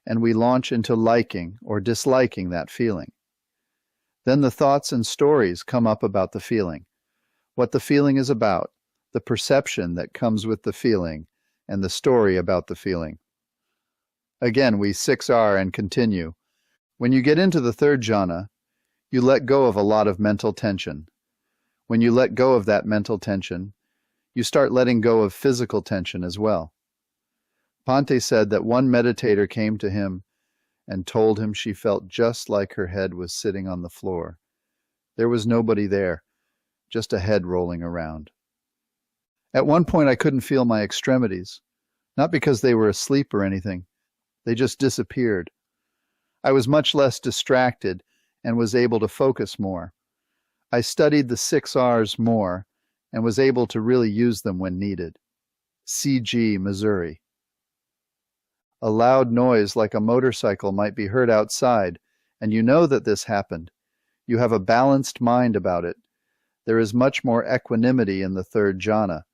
and we launch into liking or disliking that feeling. Then the thoughts and stories come up about the feeling, what the feeling is about, the perception that comes with the feeling, and the story about the feeling. Again, we 6R and continue. When you get into the third jhana, you let go of a lot of mental tension. When you let go of that mental tension, you start letting go of physical tension as well. Bhante said that one meditator came to him and told him she felt just like her head was sitting on the floor. There was nobody there, just a head rolling around. At one point I couldn't feel my extremities, not because they were asleep or anything. They just disappeared. I was much less distracted and was able to focus more. I studied the 6 R's more and was able to really use them when needed. C.G., Missouri. A loud noise like a motorcycle might be heard outside, and you know that this happened. You have a balanced mind about it. There is much more equanimity in the third jhana.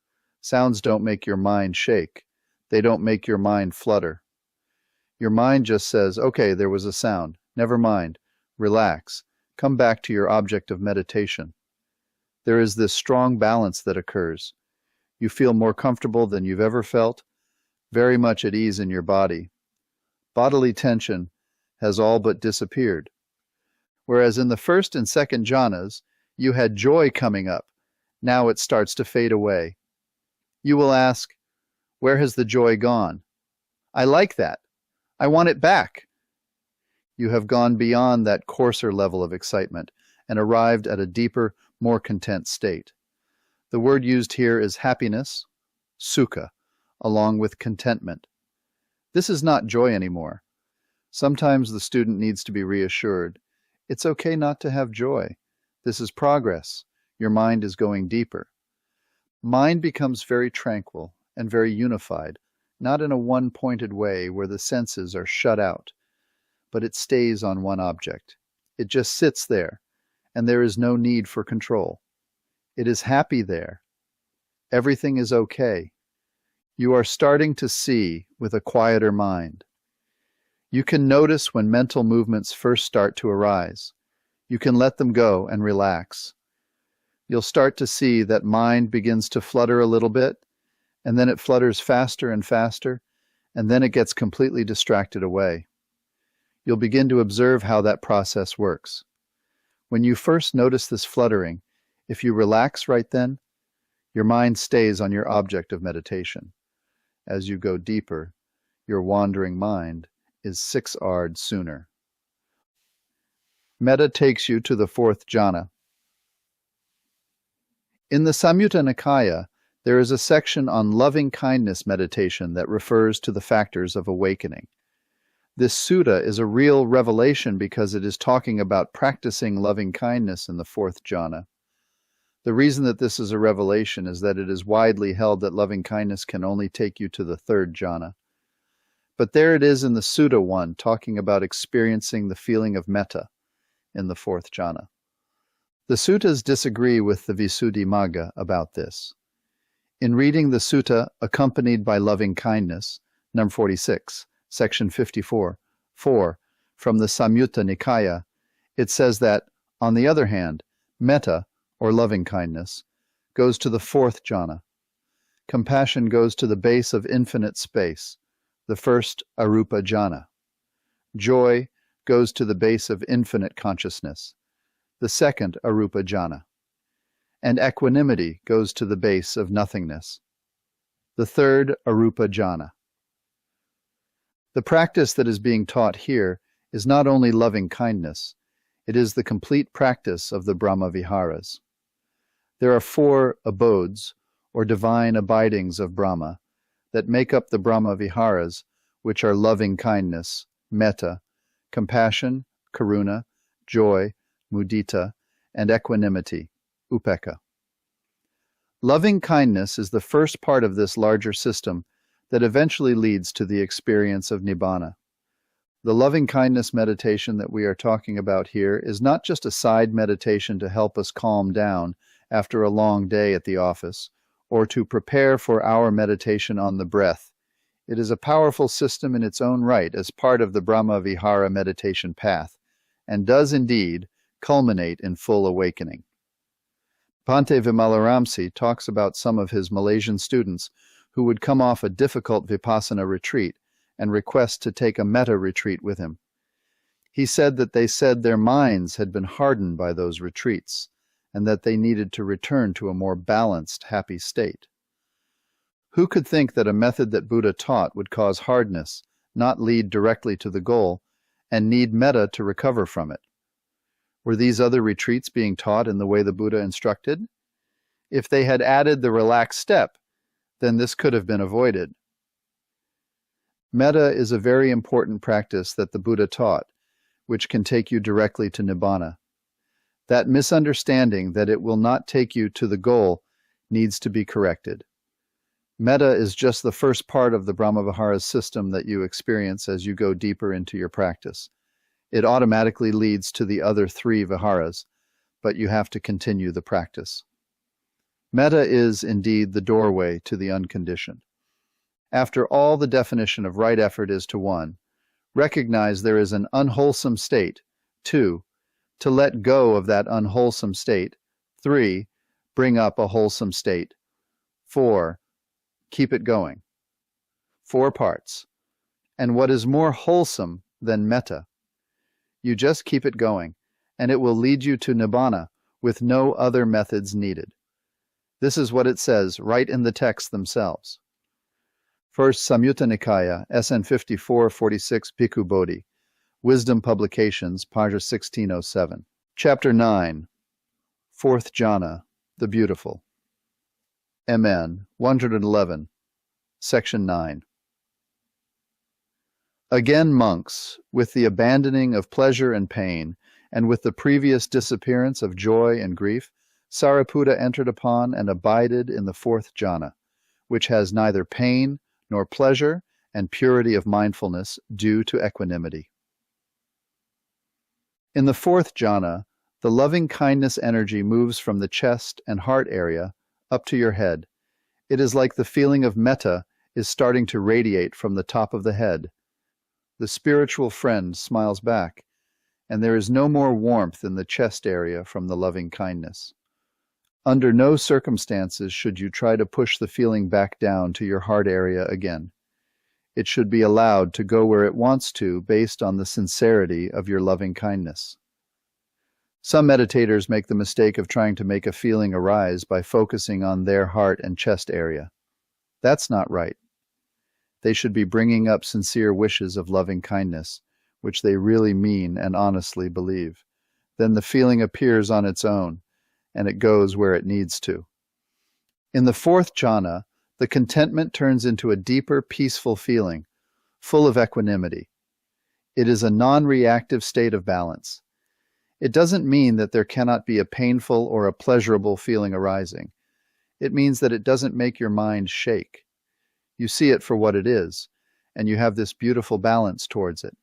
Sounds don't make your mind shake. They don't make your mind flutter. Your mind just says, "Okay, there was a sound. Never mind. Relax. Come back to your object of meditation." There is this strong balance that occurs. You feel more comfortable than you've ever felt, very much at ease in your body. Bodily tension has all but disappeared. Whereas in the first and second jhanas, you had joy coming up. Now it starts to fade away. You will ask, "Where has the joy gone? I like that. I want it back." You have gone beyond that coarser level of excitement and arrived at a deeper, more content state. The word used here is happiness, sukha, along with contentment. This is not joy anymore. Sometimes the student needs to be reassured. It's okay not to have joy. This is progress. Your mind is going deeper. Mind becomes very tranquil and very unified, not in a one-pointed way where the senses are shut out, but it stays on one object. It just sits there, and there is no need for control. It is happy there. Everything is okay. You are starting to see with a quieter mind. You can notice when mental movements first start to arise. You can let them go and relax. You'll start to see that mind begins to flutter a little bit, and then it flutters faster and faster, and then it gets completely distracted away. You'll begin to observe how that process works. When you first notice this fluttering, if you relax right then, your mind stays on your object of meditation. As you go deeper, your wandering mind is 6-ard sooner. Metta takes you to the 4th jhana. In the Samyutta Nikaya, there is a section on loving-kindness meditation that refers to the factors of awakening. This sutta is a real revelation because it is talking about practicing loving-kindness in the 4th jhana. The reason that this is a revelation is that it is widely held that loving-kindness can only take you to the 3rd jhana. But there it is in the Sutta 1, talking about experiencing the feeling of metta in the 4th jhana. The suttas disagree with the Visuddhimagga about this. In reading the sutta accompanied by loving-kindness, number 46, section 54, 4, from the Samyutta Nikaya, it says that, on the other hand, metta, or loving-kindness, goes to the 4th jhana. Compassion goes to the base of infinite space, the first arupa jhana. Joy goes to the base of infinite consciousness, the second arupa jhana. And equanimity goes to the base of nothingness, the third arupa jhana. The practice that is being taught here is not only loving-kindness, it is the complete practice of the Brahma Viharas. There are 4 abodes, or divine abidings of Brahma, that make up the Brahma Viharas, which are loving-kindness, metta, compassion, karuna, joy, mudita, and equanimity, upekkha. Loving-kindness is the first part of this larger system that eventually leads to the experience of Nibbana. The loving-kindness meditation that we are talking about here is not just a side meditation to help us calm down after a long day at the office, or to prepare for our meditation on the breath. It is a powerful system in its own right as part of the Brahma Vihara meditation path, and does indeed culminate in full awakening. Bhante Vimalaramsi talks about some of his Malaysian students who would come off a difficult vipassana retreat and request to take a metta retreat with him. He said that they said their minds had been hardened by those retreats, and that they needed to return to a more balanced, happy state. Who could think that a method that Buddha taught would cause hardness, not lead directly to the goal, and need metta to recover from it? Were these other retreats being taught in the way the Buddha instructed? If they had added the relaxed step, then this could have been avoided. Metta is a very important practice that the Buddha taught, which can take you directly to Nibbana. That misunderstanding that it will not take you to the goal needs to be corrected. Metta is just the first part of the Brahmavihara system that you experience as you go deeper into your practice. It automatically leads to the other 3 viharas, but you have to continue the practice. Metta is indeed the doorway to the unconditioned. After all the definition of right effort is to 1, recognize there is an unwholesome state. 2, to let go of that unwholesome state. 3, bring up a wholesome state. 4, keep it going. 4 parts. And what is more wholesome than metta? You just keep it going, and it will lead you to Nibbana with no other methods needed. This is what it says right in the texts themselves. First Samyutta Nikaya, SN 5446 Bhikkhu Bodhi, Wisdom Publications, Paja 1607. Chapter 9, 4th Jhana, the Beautiful. MN 111. Section 9. Again, monks, with the abandoning of pleasure and pain, and with the previous disappearance of joy and grief, Sariputta entered upon and abided in the fourth jhana, which has neither pain nor pleasure and purity of mindfulness due to equanimity. In the fourth jhana, the loving-kindness energy moves from the chest and heart area up to your head. It is like the feeling of metta is starting to radiate from the top of the head. The spiritual friend smiles back, and there is no more warmth in the chest area from the loving-kindness. Under no circumstances should you try to push the feeling back down to your heart area again. It should be allowed to go where it wants to based on the sincerity of your loving-kindness. Some meditators make the mistake of trying to make a feeling arise by focusing on their heart and chest area. That's not right. They should be bringing up sincere wishes of loving-kindness, which they really mean and honestly believe. Then the feeling appears on its own, and it goes where it needs to. In the fourth jhana, the contentment turns into a deeper, peaceful feeling, full of equanimity. It is a non-reactive state of balance. It doesn't mean that there cannot be a painful or a pleasurable feeling arising. It means that it doesn't make your mind shake. You see it for what it is, and you have this beautiful balance towards it.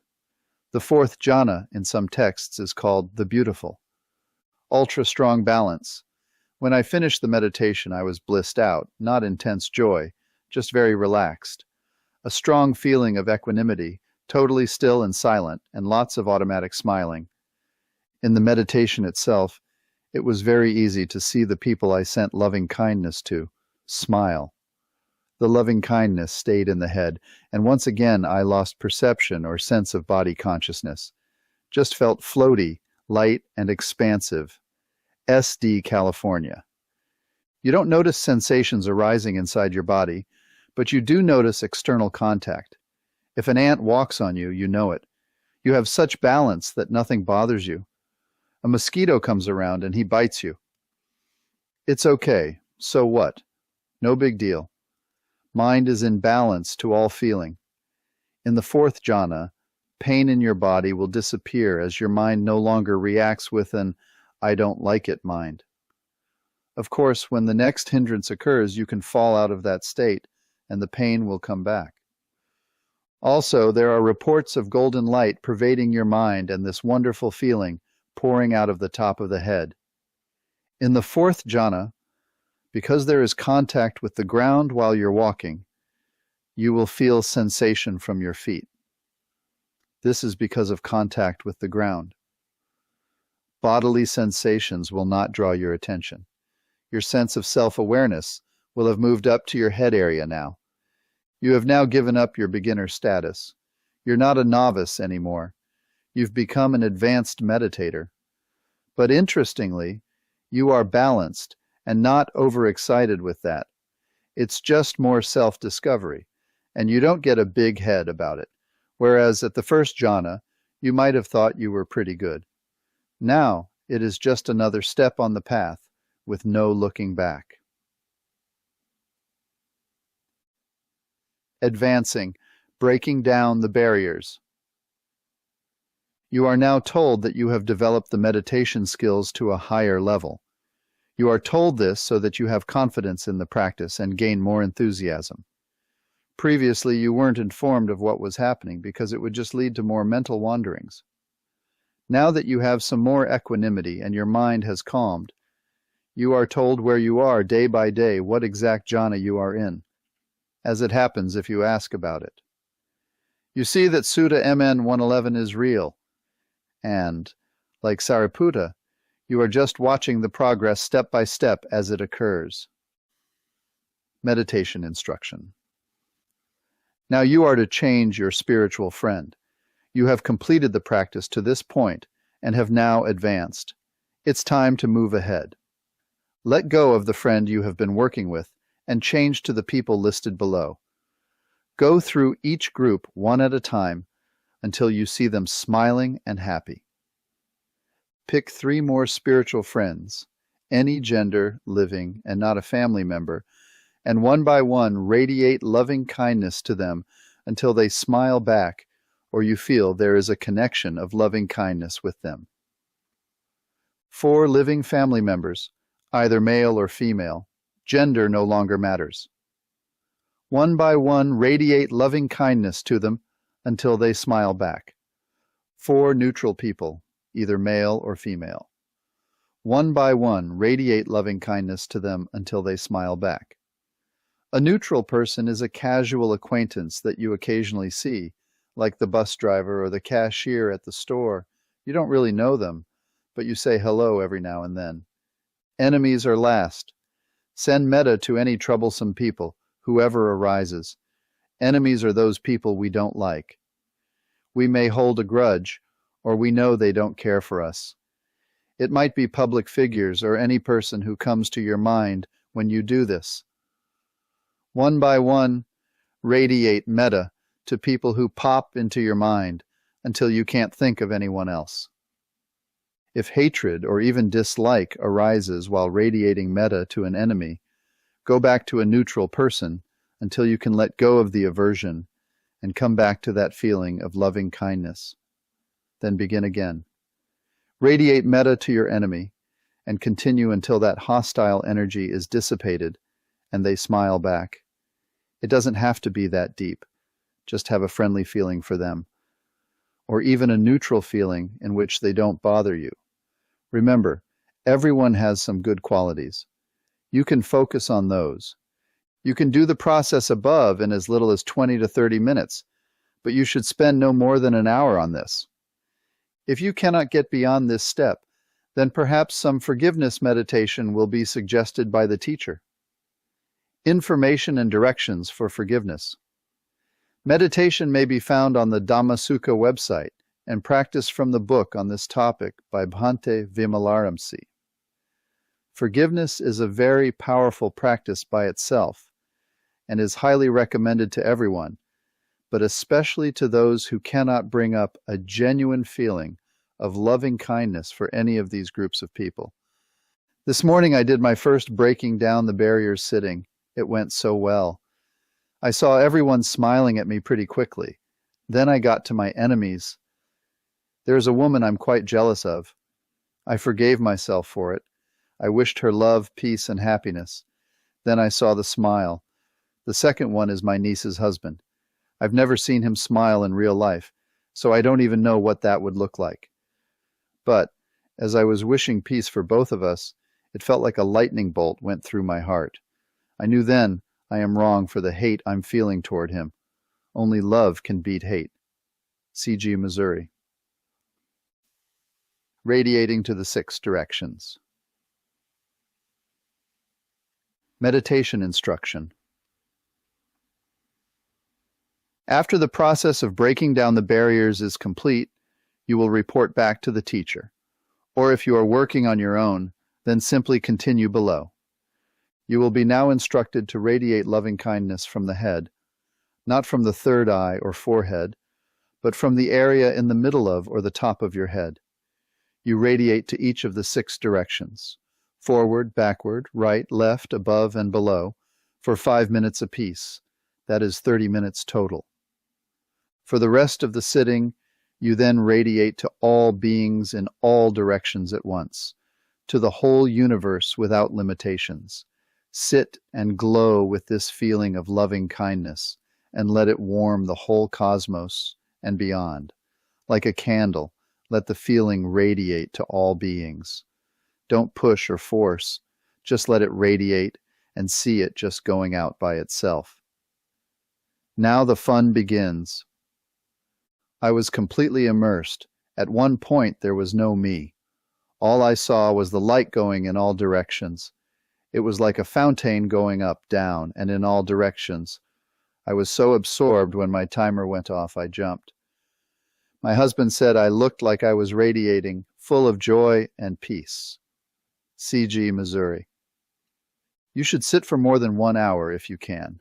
The fourth jhana in some texts is called the beautiful. Ultra-strong balance. When I finished the meditation, I was blissed out, not intense joy, just very relaxed. A strong feeling of equanimity, totally still and silent, and lots of automatic smiling. In the meditation itself, it was very easy to see the people I sent loving kindness to smile. The loving kindness stayed in the head, and once again I lost perception or sense of body consciousness. Just felt floaty, light, and expansive. SD California. You don't notice sensations arising inside your body, but you do notice external contact. If an ant walks on you, you know it. You have such balance that nothing bothers you. A mosquito comes around and he bites you. It's okay. So what? No big deal. Mind is in balance to all feeling. In the fourth jhana, pain in your body will disappear as your mind no longer reacts with an I don't like it mind. Of course, when the next hindrance occurs, you can fall out of that state and the pain will come back. Also, there are reports of golden light pervading your mind and this wonderful feeling pouring out of the top of the head. In the fourth jhana, because there is contact with the ground while you're walking, you will feel sensation from your feet. This is because of contact with the ground. Bodily sensations will not draw your attention. Your sense of self-awareness will have moved up to your head area now. You have now given up your beginner status. You're not a novice anymore. You've become an advanced meditator. But interestingly, you are balanced and not overexcited with that. It's just more self-discovery, and you don't get a big head about it, whereas at the first jhana, you might have thought you were pretty good. Now, it is just another step on the path with no looking back. Advancing, breaking down the barriers. You are now told that you have developed the meditation skills to a higher level. You are told this so that you have confidence in the practice and gain more enthusiasm. Previously, you weren't informed of what was happening because it would just lead to more mental wanderings. Now that you have some more equanimity and your mind has calmed, you are told where you are day by day, what exact jhana you are in, as it happens if you ask about it. You see that Sutta MN 111 is real, and, like Sariputta, you are just watching the progress step by step as it occurs. Meditation instruction. Now you are to change your spiritual friend. You have completed the practice to this point and have now advanced. It's time to move ahead. Let go of the friend you have been working with and change to the people listed below. Go through each group one at a time until you see them smiling and happy. Pick 3 more spiritual friends, any gender, living, and not a family member, and one by one radiate loving kindness to them until they smile back or you feel there is a connection of loving kindness with them. 4 living family members, either male or female. Gender no longer matters. One by one radiate loving kindness to them until they smile back. 4 neutral people, either male or female. One by one radiate loving kindness to them until they smile back. A neutral person is a casual acquaintance that you occasionally see, like the bus driver or the cashier at the store. You don't really know them, but you say hello every now and then. Enemies are last. Send metta to any troublesome people, whoever arises. Enemies are those people we don't like. We may hold a grudge, or we know they don't care for us. It might be public figures or any person who comes to your mind when you do this. One by one, radiate metta to people who pop into your mind until you can't think of anyone else. If hatred or even dislike arises while radiating metta to an enemy, go back to a neutral person until you can let go of the aversion and come back to that feeling of loving kindness. Then begin again. Radiate metta to your enemy and continue until that hostile energy is dissipated and they smile back. It doesn't have to be that deep. Just have a friendly feeling for them, or even a neutral feeling in which they don't bother you. Remember, everyone has some good qualities. You can focus on those. You can do the process above in as little as 20 to 30 minutes, but you should spend no more than an hour on this. If you cannot get beyond this step, then perhaps some forgiveness meditation will be suggested by the teacher. Information and directions for forgiveness. Meditation may be found on the Dhamma Sukha website and practiced from the book on this topic by Bhante Vimalaramsi. Forgiveness is a very powerful practice by itself and is highly recommended to everyone, but especially to those who cannot bring up a genuine feeling of loving kindness for any of these groups of people. This morning I did my first breaking down the barriers sitting. It went so well. I saw everyone smiling at me pretty quickly. Then I got to my enemies. There's a woman I'm quite jealous of. I forgave myself for it. I wished her love, peace, and happiness. Then I saw the smile. The second one is my niece's husband. I've never seen him smile in real life, so I don't even know what that would look like. But, as I was wishing peace for both of us, it felt like a lightning bolt went through my heart. I knew then I am wrong for the hate I'm feeling toward him. Only love can beat hate. C.G., Missouri. Radiating to the 6 directions. Meditation instruction. After the process of breaking down the barriers is complete, you will report back to the teacher. Or if you are working on your own, then simply continue below. You will be now instructed to radiate loving kindness from the head, not from the third eye or forehead, but from the area in the middle of or the top of your head. You radiate to each of the 6 directions, forward, backward, right, left, above, and below, for 5 minutes apiece. That is 30 minutes total. For the rest of the sitting, you then radiate to all beings in all directions at once, to the whole universe without limitations. Sit and glow with this feeling of loving kindness, and let it warm the whole cosmos and beyond. Like a candle, let the feeling radiate to all beings. Don't push or force, just let it radiate and see it just going out by itself. Now the fun begins. I was completely immersed. At one point there was no me. All I saw was the light going in all directions. It was like a fountain going up, down, and in all directions. I was so absorbed when my timer went off I jumped. My husband said I looked like I was radiating, full of joy and peace. C.G., Missouri. You should sit for more than 1 hour if you can.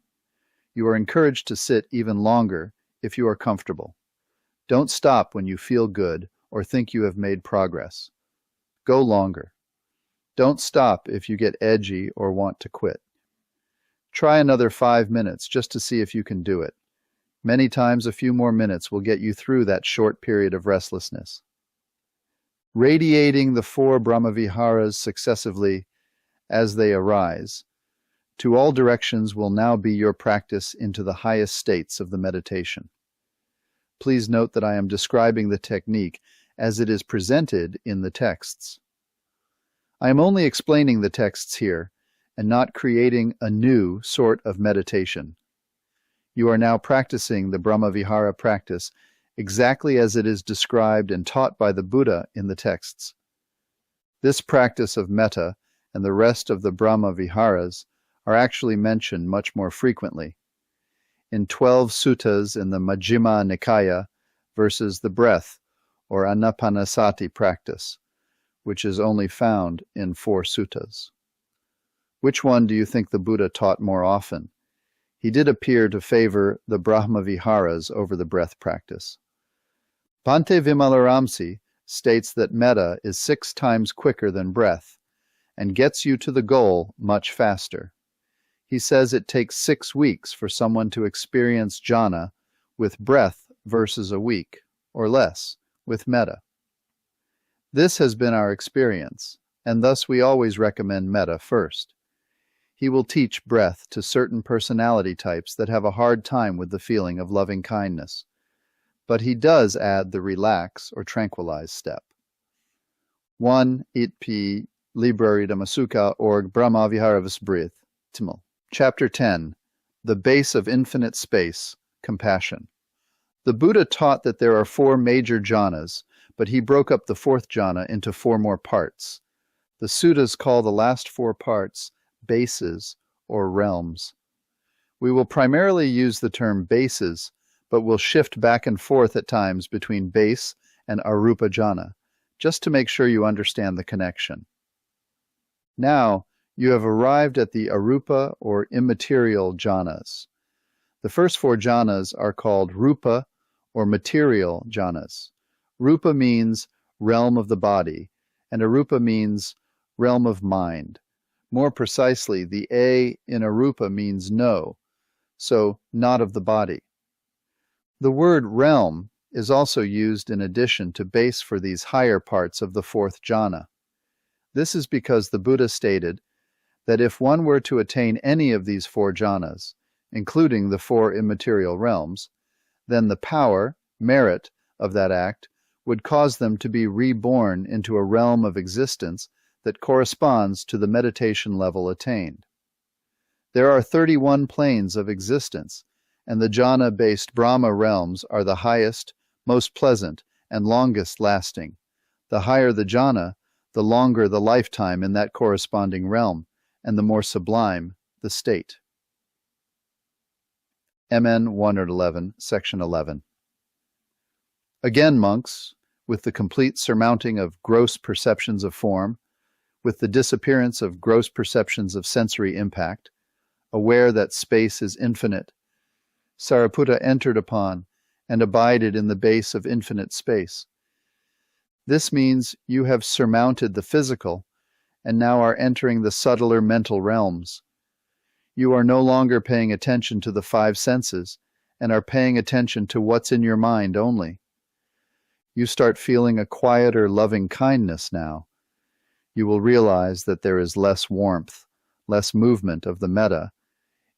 You are encouraged to sit even longer if you are comfortable. Don't stop when you feel good or think you have made progress. Go longer. Don't stop if you get edgy or want to quit. Try another 5 minutes just to see if you can do it. Many times a few more minutes will get you through that short period of restlessness. Radiating the 4 Brahmaviharas successively as they arise to all directions will now be your practice into the highest states of the meditation. Please note that I am describing the technique as it is presented in the texts. I am only explaining the texts here and not creating a new sort of meditation. You are now practicing the Brahmavihara practice exactly as it is described and taught by the Buddha in the texts. This practice of metta and the rest of the Brahmaviharas are actually mentioned much more frequently. In 12 suttas in the Majjhima Nikaya versus the breath or anapanasati practice, which is only found in 4 suttas. Which one do you think the Buddha taught more often? He did appear to favor the Brahmaviharas over the breath practice. Bhante Vimalaramsi states that metta is 6 times quicker than breath and gets you to the goal much faster. He says it takes 6 weeks for someone to experience jhana with breath versus a week, or less, with metta. This has been our experience, and thus we always recommend metta first. He will teach breath to certain personality types that have a hard time with the feeling of loving kindness, but he does add the relax or tranquilize step. 1 Itpi Library Dhamma Sukha org Brahmaviharavasbrith Timul. Chapter 10. The Base of Infinite Space, Compassion. The Buddha taught that there are 4 major jhanas, but he broke up the 4th jhana into 4 more parts. The suttas call the last 4 parts bases or realms. We will primarily use the term bases, but will shift back and forth at times between base and arupa jhana, just to make sure you understand the connection. Now, you have arrived at the arupa or immaterial jhanas. The first 4 jhanas are called rupa or material jhanas. Rupa means realm of the body, and arupa means realm of mind. More precisely, the A in arupa means no, so not of the body. The word realm is also used in addition to base for these higher parts of the 4th jhana. This is because the Buddha stated that if one were to attain any of these 4 jhanas, including the 4 immaterial realms, then the power, merit of that act would cause them to be reborn into a realm of existence that corresponds to the meditation level attained. There are 31 planes of existence, and the jhana-based Brahma realms are the highest, most pleasant, and longest lasting. The higher the jhana, the longer the lifetime in that corresponding realm, and the more sublime the state. MN 111, Section 11. Again, monks, with the complete surmounting of gross perceptions of form, with the disappearance of gross perceptions of sensory impact, aware that space is infinite, Sariputta entered upon and abided in the base of infinite space. This means you have surmounted the physical and now are entering the subtler mental realms. You are no longer paying attention to the 5 senses and are paying attention to what's in your mind only. You start feeling a quieter loving kindness now. You will realize that there is less warmth, less movement of the metta.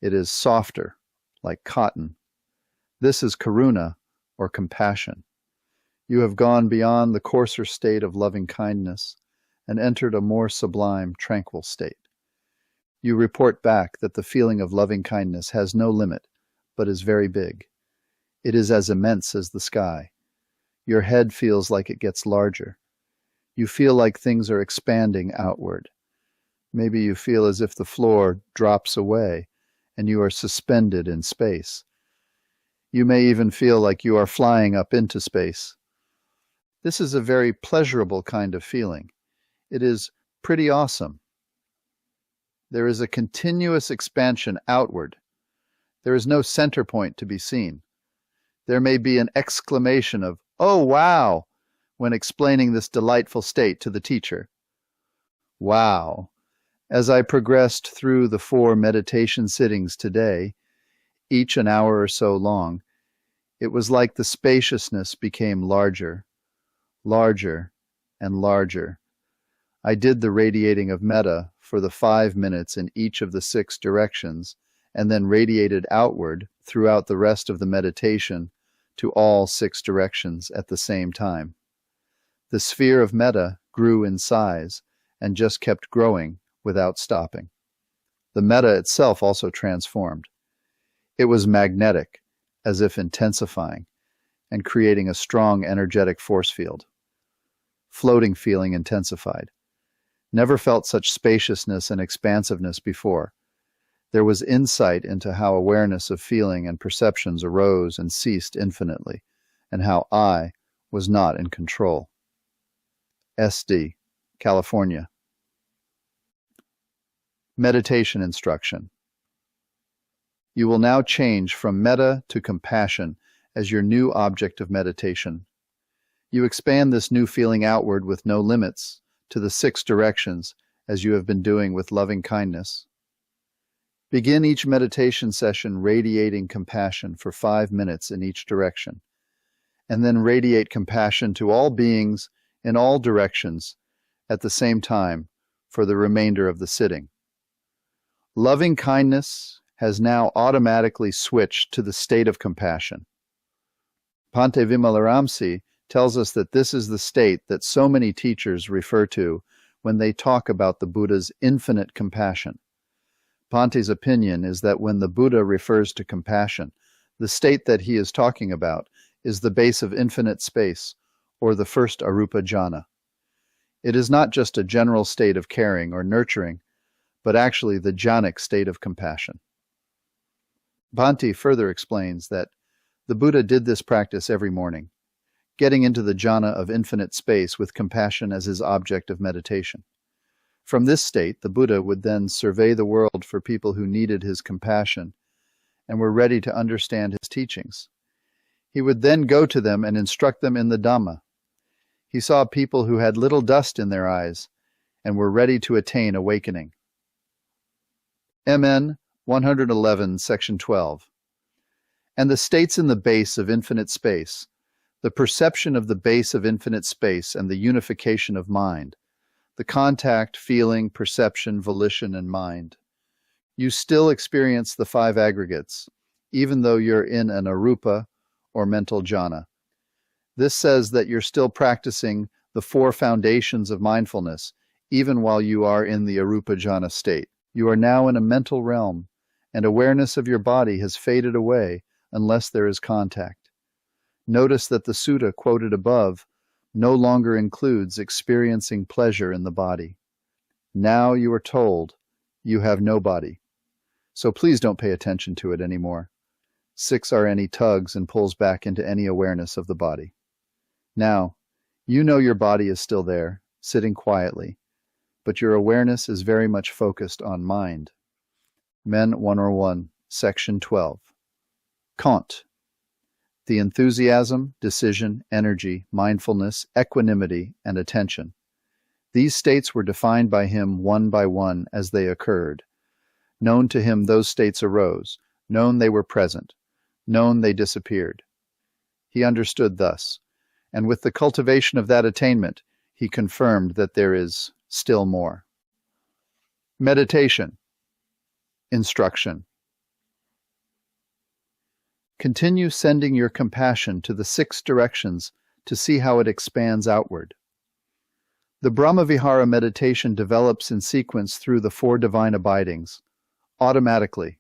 It is softer, like cotton. This is karuna, or compassion. You have gone beyond the coarser state of loving kindness and entered a more sublime, tranquil state. You report back that the feeling of loving kindness has no limit, but is very big. It is as immense as the sky. Your head feels like it gets larger. You feel like things are expanding outward. Maybe you feel as if the floor drops away and you are suspended in space. You may even feel like you are flying up into space. This is a very pleasurable kind of feeling. It is pretty awesome. There is a continuous expansion outward. There is no center point to be seen. There may be an exclamation of, "Oh, wow!" when explaining this delightful state to the teacher. Wow! As I progressed through the 4 meditation sittings today, each an hour or so long, it was like the spaciousness became larger, larger, and larger. I did the radiating of metta for the 5 minutes in each of the 6 directions, and then radiated outward throughout the rest of the meditation to all 6 directions at the same time. The sphere of metta grew in size and just kept growing without stopping. The metta itself also transformed. It was magnetic, as if intensifying, and creating a strong energetic force field. Floating feeling intensified. Never felt such spaciousness and expansiveness before. There was insight into how awareness of feeling and perceptions arose and ceased infinitely, and how I was not in control. SD, California. Meditation instruction. You will now change from metta to compassion as your new object of meditation. You expand this new feeling outward with no limits to the 6 directions as you have been doing with loving kindness. Begin each meditation session radiating compassion for 5 minutes in each direction, and then radiate compassion to all beings in all directions at the same time for the remainder of the sitting. Loving kindness has now automatically switched to the state of compassion. Bhante Vimalaramsi tells us that this is the state that so many teachers refer to when they talk about the Buddha's infinite compassion. Bhante's opinion is that when the Buddha refers to compassion, the state that he is talking about is the base of infinite space, or the first arupa jhana. It is not just a general state of caring or nurturing, but actually the jhanic state of compassion. Bhante further explains that the Buddha did this practice every morning, getting into the jhana of infinite space with compassion as his object of meditation. From this state, the Buddha would then survey the world for people who needed his compassion and were ready to understand his teachings. He would then go to them and instruct them in the Dhamma. He saw people who had little dust in their eyes and were ready to attain awakening. MN 111, Section 12. And the states in the base of infinite space, the perception of the base of infinite space and the unification of mind, the contact, feeling, perception, volition, and mind. You still experience the 5 aggregates, even though you're in an arupa or mental jhana. This says that you're still practicing the 4 foundations of mindfulness, even while you are in the arupa jhana state. You are now in a mental realm, and awareness of your body has faded away unless there is contact. Notice that the sutta quoted above no longer includes experiencing pleasure in the body. Now you are told you have no body, so please don't pay attention to it anymore. 6 are any tugs and pulls back into any awareness of the body. Now, you know your body is still there, sitting quietly, but your awareness is very much focused on mind. Men 101, Section 12. Kant. The enthusiasm, decision, energy, mindfulness, equanimity, and attention. These states were defined by him one by one as they occurred. Known to him those states arose, known they were present, known they disappeared. He understood thus, and with the cultivation of that attainment, he confirmed that there is still more. Meditation. Instruction. Continue sending your compassion to the 6 directions to see how it expands outward. The Brahmavihara meditation develops in sequence through the 4 divine abidings, automatically.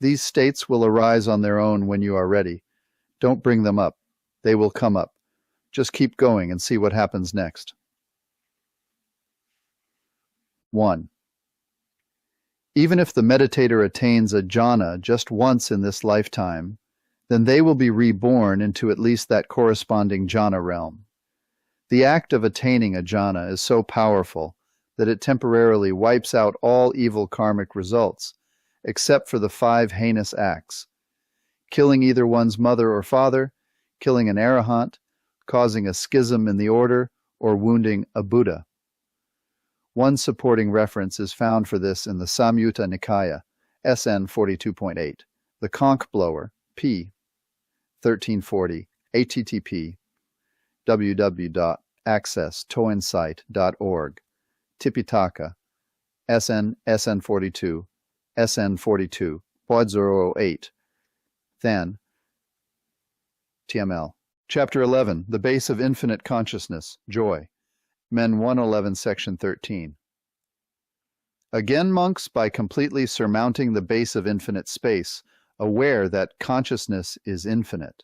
These states will arise on their own when you are ready. Don't bring them up. They will come up. Just keep going and see what happens next. 1. Even if the meditator attains a jhana just once in this lifetime, then they will be reborn into at least that corresponding jhana realm. The act of attaining a jhana is so powerful that it temporarily wipes out all evil karmic results, except for the 5 heinous acts: killing either one's mother or father, killing an arahant, causing a schism in the order, or wounding a Buddha. One supporting reference is found for this in the Samyutta Nikaya, SN 42.8. The Conch Blower, p. 1340, http www.accesstoinsight.org, Tipitaka, SN 42, SN 42, Pod 008, Than, TML. Chapter 11, The Base of Infinite Consciousness, Joy, Men 111, Section 13. Again, monks, by completely surmounting the base of infinite space, aware that consciousness is infinite,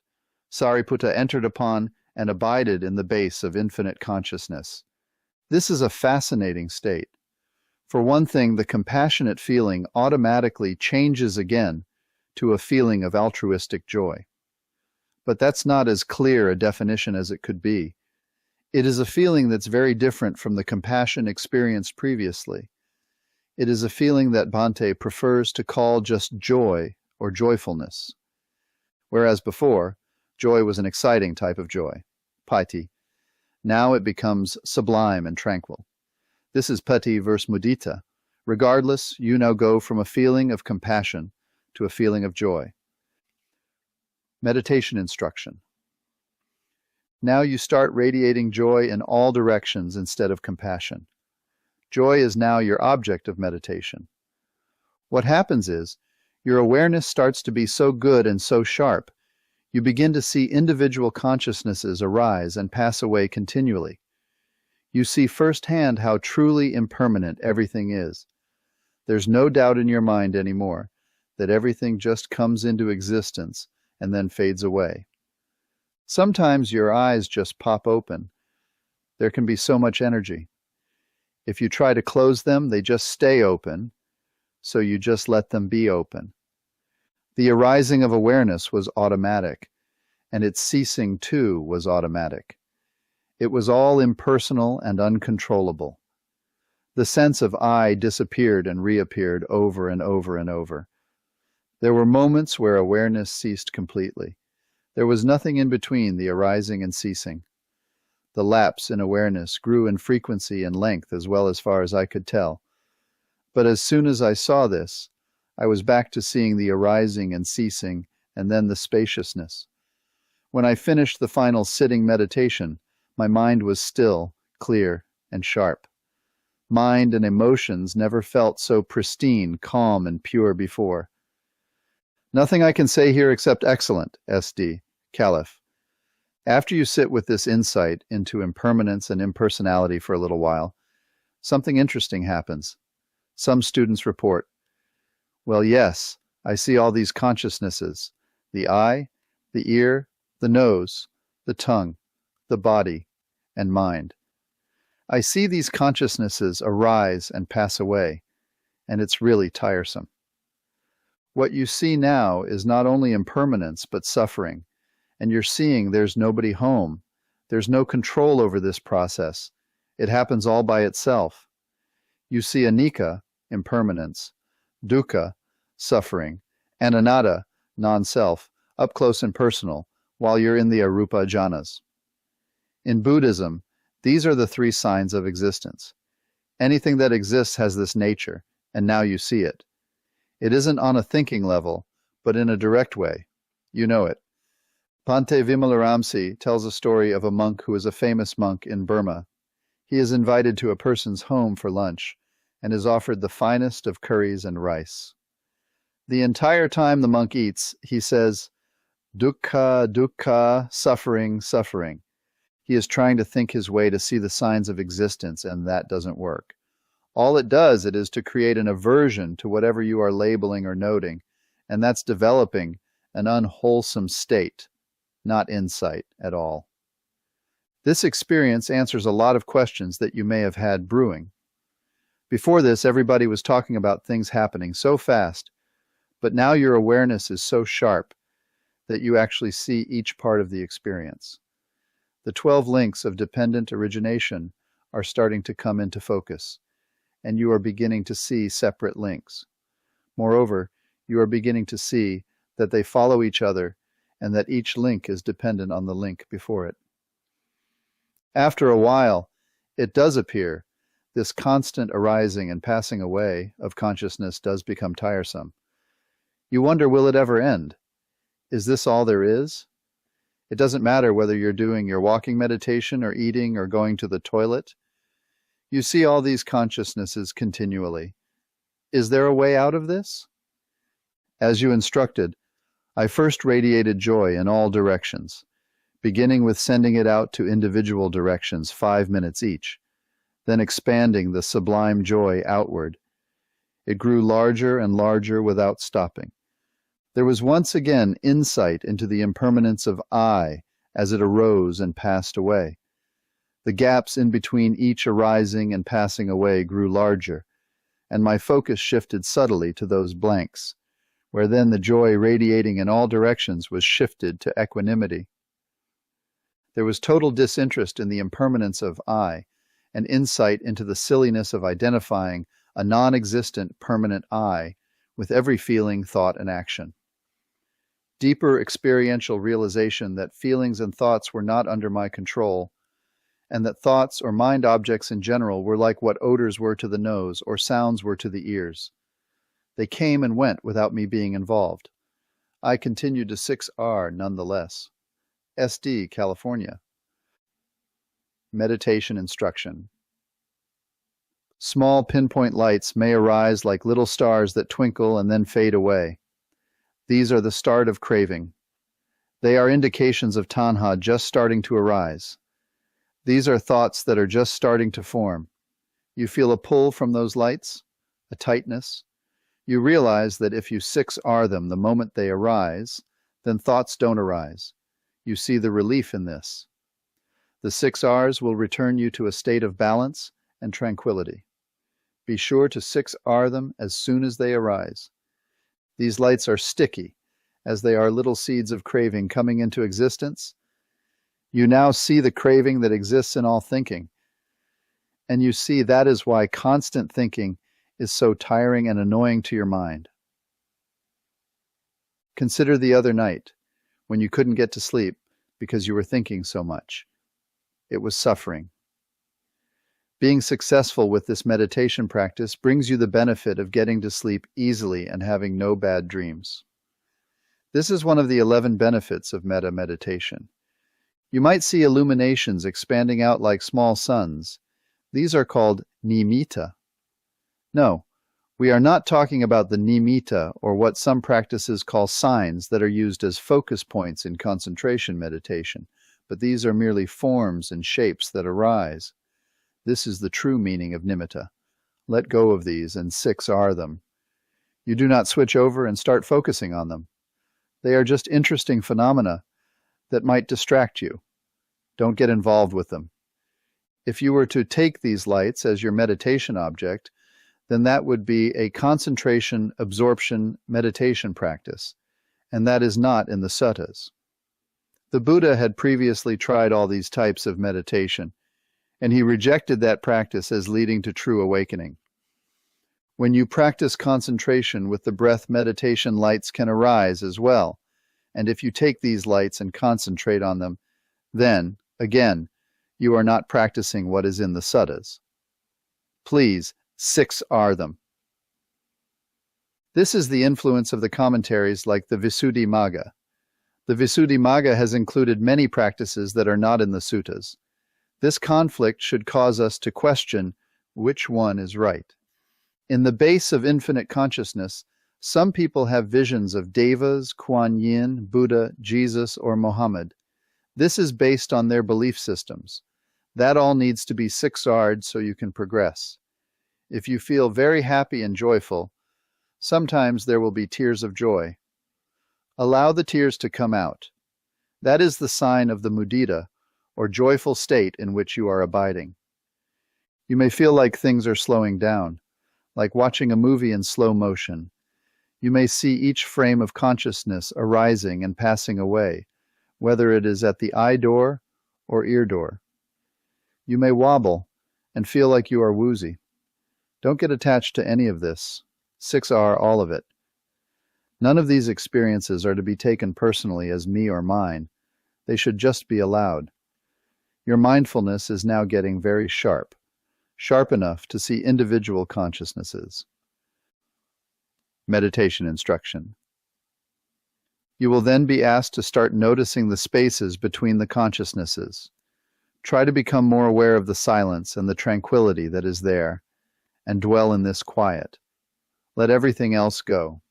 Sariputta entered upon and abided in the base of infinite consciousness. This is a fascinating state. For one thing, the compassionate feeling automatically changes again to a feeling of altruistic joy. But that's not as clear a definition as it could be. It is a feeling that's very different from the compassion experienced previously. It is a feeling that Bhante prefers to call just joy or joyfulness. Whereas before, joy was an exciting type of joy, piti. Now it becomes sublime and tranquil. This is pati versus mudita. Regardless, you now go from a feeling of compassion to a feeling of joy. Meditation instruction. Now you start radiating joy in all directions instead of compassion. Joy is now your object of meditation. What happens is, your awareness starts to be so good and so sharp, you begin to see individual consciousnesses arise and pass away continually. You see firsthand how truly impermanent everything is. There's no doubt in your mind anymore that everything just comes into existence and then fades away. Sometimes your eyes just pop open. There can be so much energy. If you try to close them, they just stay open, so you just let them be open. The arising of awareness was automatic, and its ceasing too was automatic. It was all impersonal and uncontrollable. The sense of I disappeared and reappeared over and over and over. There were moments where awareness ceased completely. There was nothing in between the arising and ceasing. The lapse in awareness grew in frequency and length as well as far as I could tell. But as soon as I saw this, I was back to seeing the arising and ceasing and then the spaciousness. When I finished the final sitting meditation, my mind was still, clear, and sharp. Mind and emotions never felt so pristine, calm, and pure before. Nothing I can say here except excellent, SD, Caliph. After you sit with this insight into impermanence and impersonality for a little while, something interesting happens. Some students report, well, yes, I see all these consciousnesses, the eye, the ear, the nose, the tongue, the body, and mind. I see these consciousnesses arise and pass away, and it's really tiresome. What you see now is not only impermanence but suffering, and you're seeing there's nobody home. There's no control over this process. It happens all by itself. You see anicca, impermanence, dukkha, suffering, and anatta, non-self, up close and personal, while you're in the arupa jhanas. In Buddhism, these are the three signs of existence. Anything that exists has this nature, and now you see it. It isn't on a thinking level, but in a direct way. You know it. Bhante Vimalaramsi tells a story of a monk who is a famous monk in Burma. He is invited to a person's home for lunch, and is offered the finest of curries and rice. The entire time the monk eats, he says, dukkha, dukkha, suffering, suffering. He is trying to think his way to see the signs of existence, and that doesn't work. All it does, it is to create an aversion to whatever you are labeling or noting, and that's developing an unwholesome state, not insight at all. This experience answers a lot of questions that you may have had brewing. Before this, everybody was talking about things happening so fast, but now your awareness is so sharp that you actually see each part of the experience. The 12 links of dependent origination are starting to come into focus, and you are beginning to see separate links. Moreover, you are beginning to see that they follow each other and that each link is dependent on the link before it. After a while, it does appear this constant arising and passing away of consciousness does become tiresome. You wonder, will it ever end? Is this all there is? It doesn't matter whether you're doing your walking meditation or eating or going to the toilet. You see all these consciousnesses continually. Is there a way out of this? As you instructed, I first radiated joy in all directions, beginning with sending it out to individual directions, 5 minutes each, then expanding the sublime joy outward. It grew larger and larger without stopping. There was once again insight into the impermanence of I as it arose and passed away. The gaps in between each arising and passing away grew larger, and my focus shifted subtly to those blanks, where then the joy radiating in all directions was shifted to equanimity. There was total disinterest in the impermanence of I, and insight into the silliness of identifying a non-existent permanent I with every feeling, thought, and action. Deeper experiential realization that feelings and thoughts were not under my control, and that thoughts or mind objects in general were like what odors were to the nose or sounds were to the ears. They came and went without me being involved. I continued to 6R nonetheless. SD, California. Meditation instruction. Small pinpoint lights may arise like little stars that twinkle and then fade away. These are the start of craving. They are indications of tanha just starting to arise. These are thoughts that are just starting to form. You feel a pull from those lights, a tightness. You realize that if you 6R them the moment they arise, then thoughts don't arise. You see the relief in this. The 6Rs will return you to a state of balance and tranquility. Be sure to 6R them as soon as they arise. These lights are sticky, as they are little seeds of craving coming into existence. You now see the craving that exists in all thinking, and you see that is why constant thinking is so tiring and annoying to your mind. Consider the other night, when you couldn't get to sleep because you were thinking so much. It was suffering. Being successful with this meditation practice brings you the benefit of getting to sleep easily and having no bad dreams. This is one of the 11 benefits of metta meditation. You might see illuminations expanding out like small suns. These are called nimitta. No, we are not talking about the nimitta, or what some practices call signs that are used as focus points in concentration meditation, but these are merely forms and shapes that arise. This is the true meaning of nimitta. Let go of these and 6R them. You do not switch over and start focusing on them. They are just interesting phenomena that might distract you. Don't get involved with them. If you were to take these lights as your meditation object, then that would be a concentration, absorption, meditation practice, and that is not in the suttas. The Buddha had previously tried all these types of meditation, and he rejected that practice as leading to true awakening. When you practice concentration with the breath, meditation lights can arise as well, and if you take these lights and concentrate on them, then, again, you are not practicing what is in the suttas. Please, 6R them. This is the influence of the commentaries like the Visuddhimagga. The Visuddhimagga has included many practices that are not in the suttas. This conflict should cause us to question which one is right. In the base of infinite consciousness, some people have visions of devas, Kuan Yin, Buddha, Jesus, or Muhammad. This is based on their belief systems. That all needs to be 6R'd so you can progress. If you feel very happy and joyful, sometimes there will be tears of joy. Allow the tears to come out. That is the sign of the mudita, or joyful state in which you are abiding. You may feel like things are slowing down, like watching a movie in slow motion. You may see each frame of consciousness arising and passing away, whether it is at the eye door or ear door. You may wobble and feel like you are woozy. Don't get attached to any of this. 6R all of it. None of these experiences are to be taken personally as me or mine. They should just be allowed. Your mindfulness is now getting very sharp. sharp enough to see individual consciousnesses. Meditation instruction. You will then be asked to start noticing the spaces between the consciousnesses. Try to become more aware of the silence and the tranquility that is there, and dwell in this quiet. Let everything else go.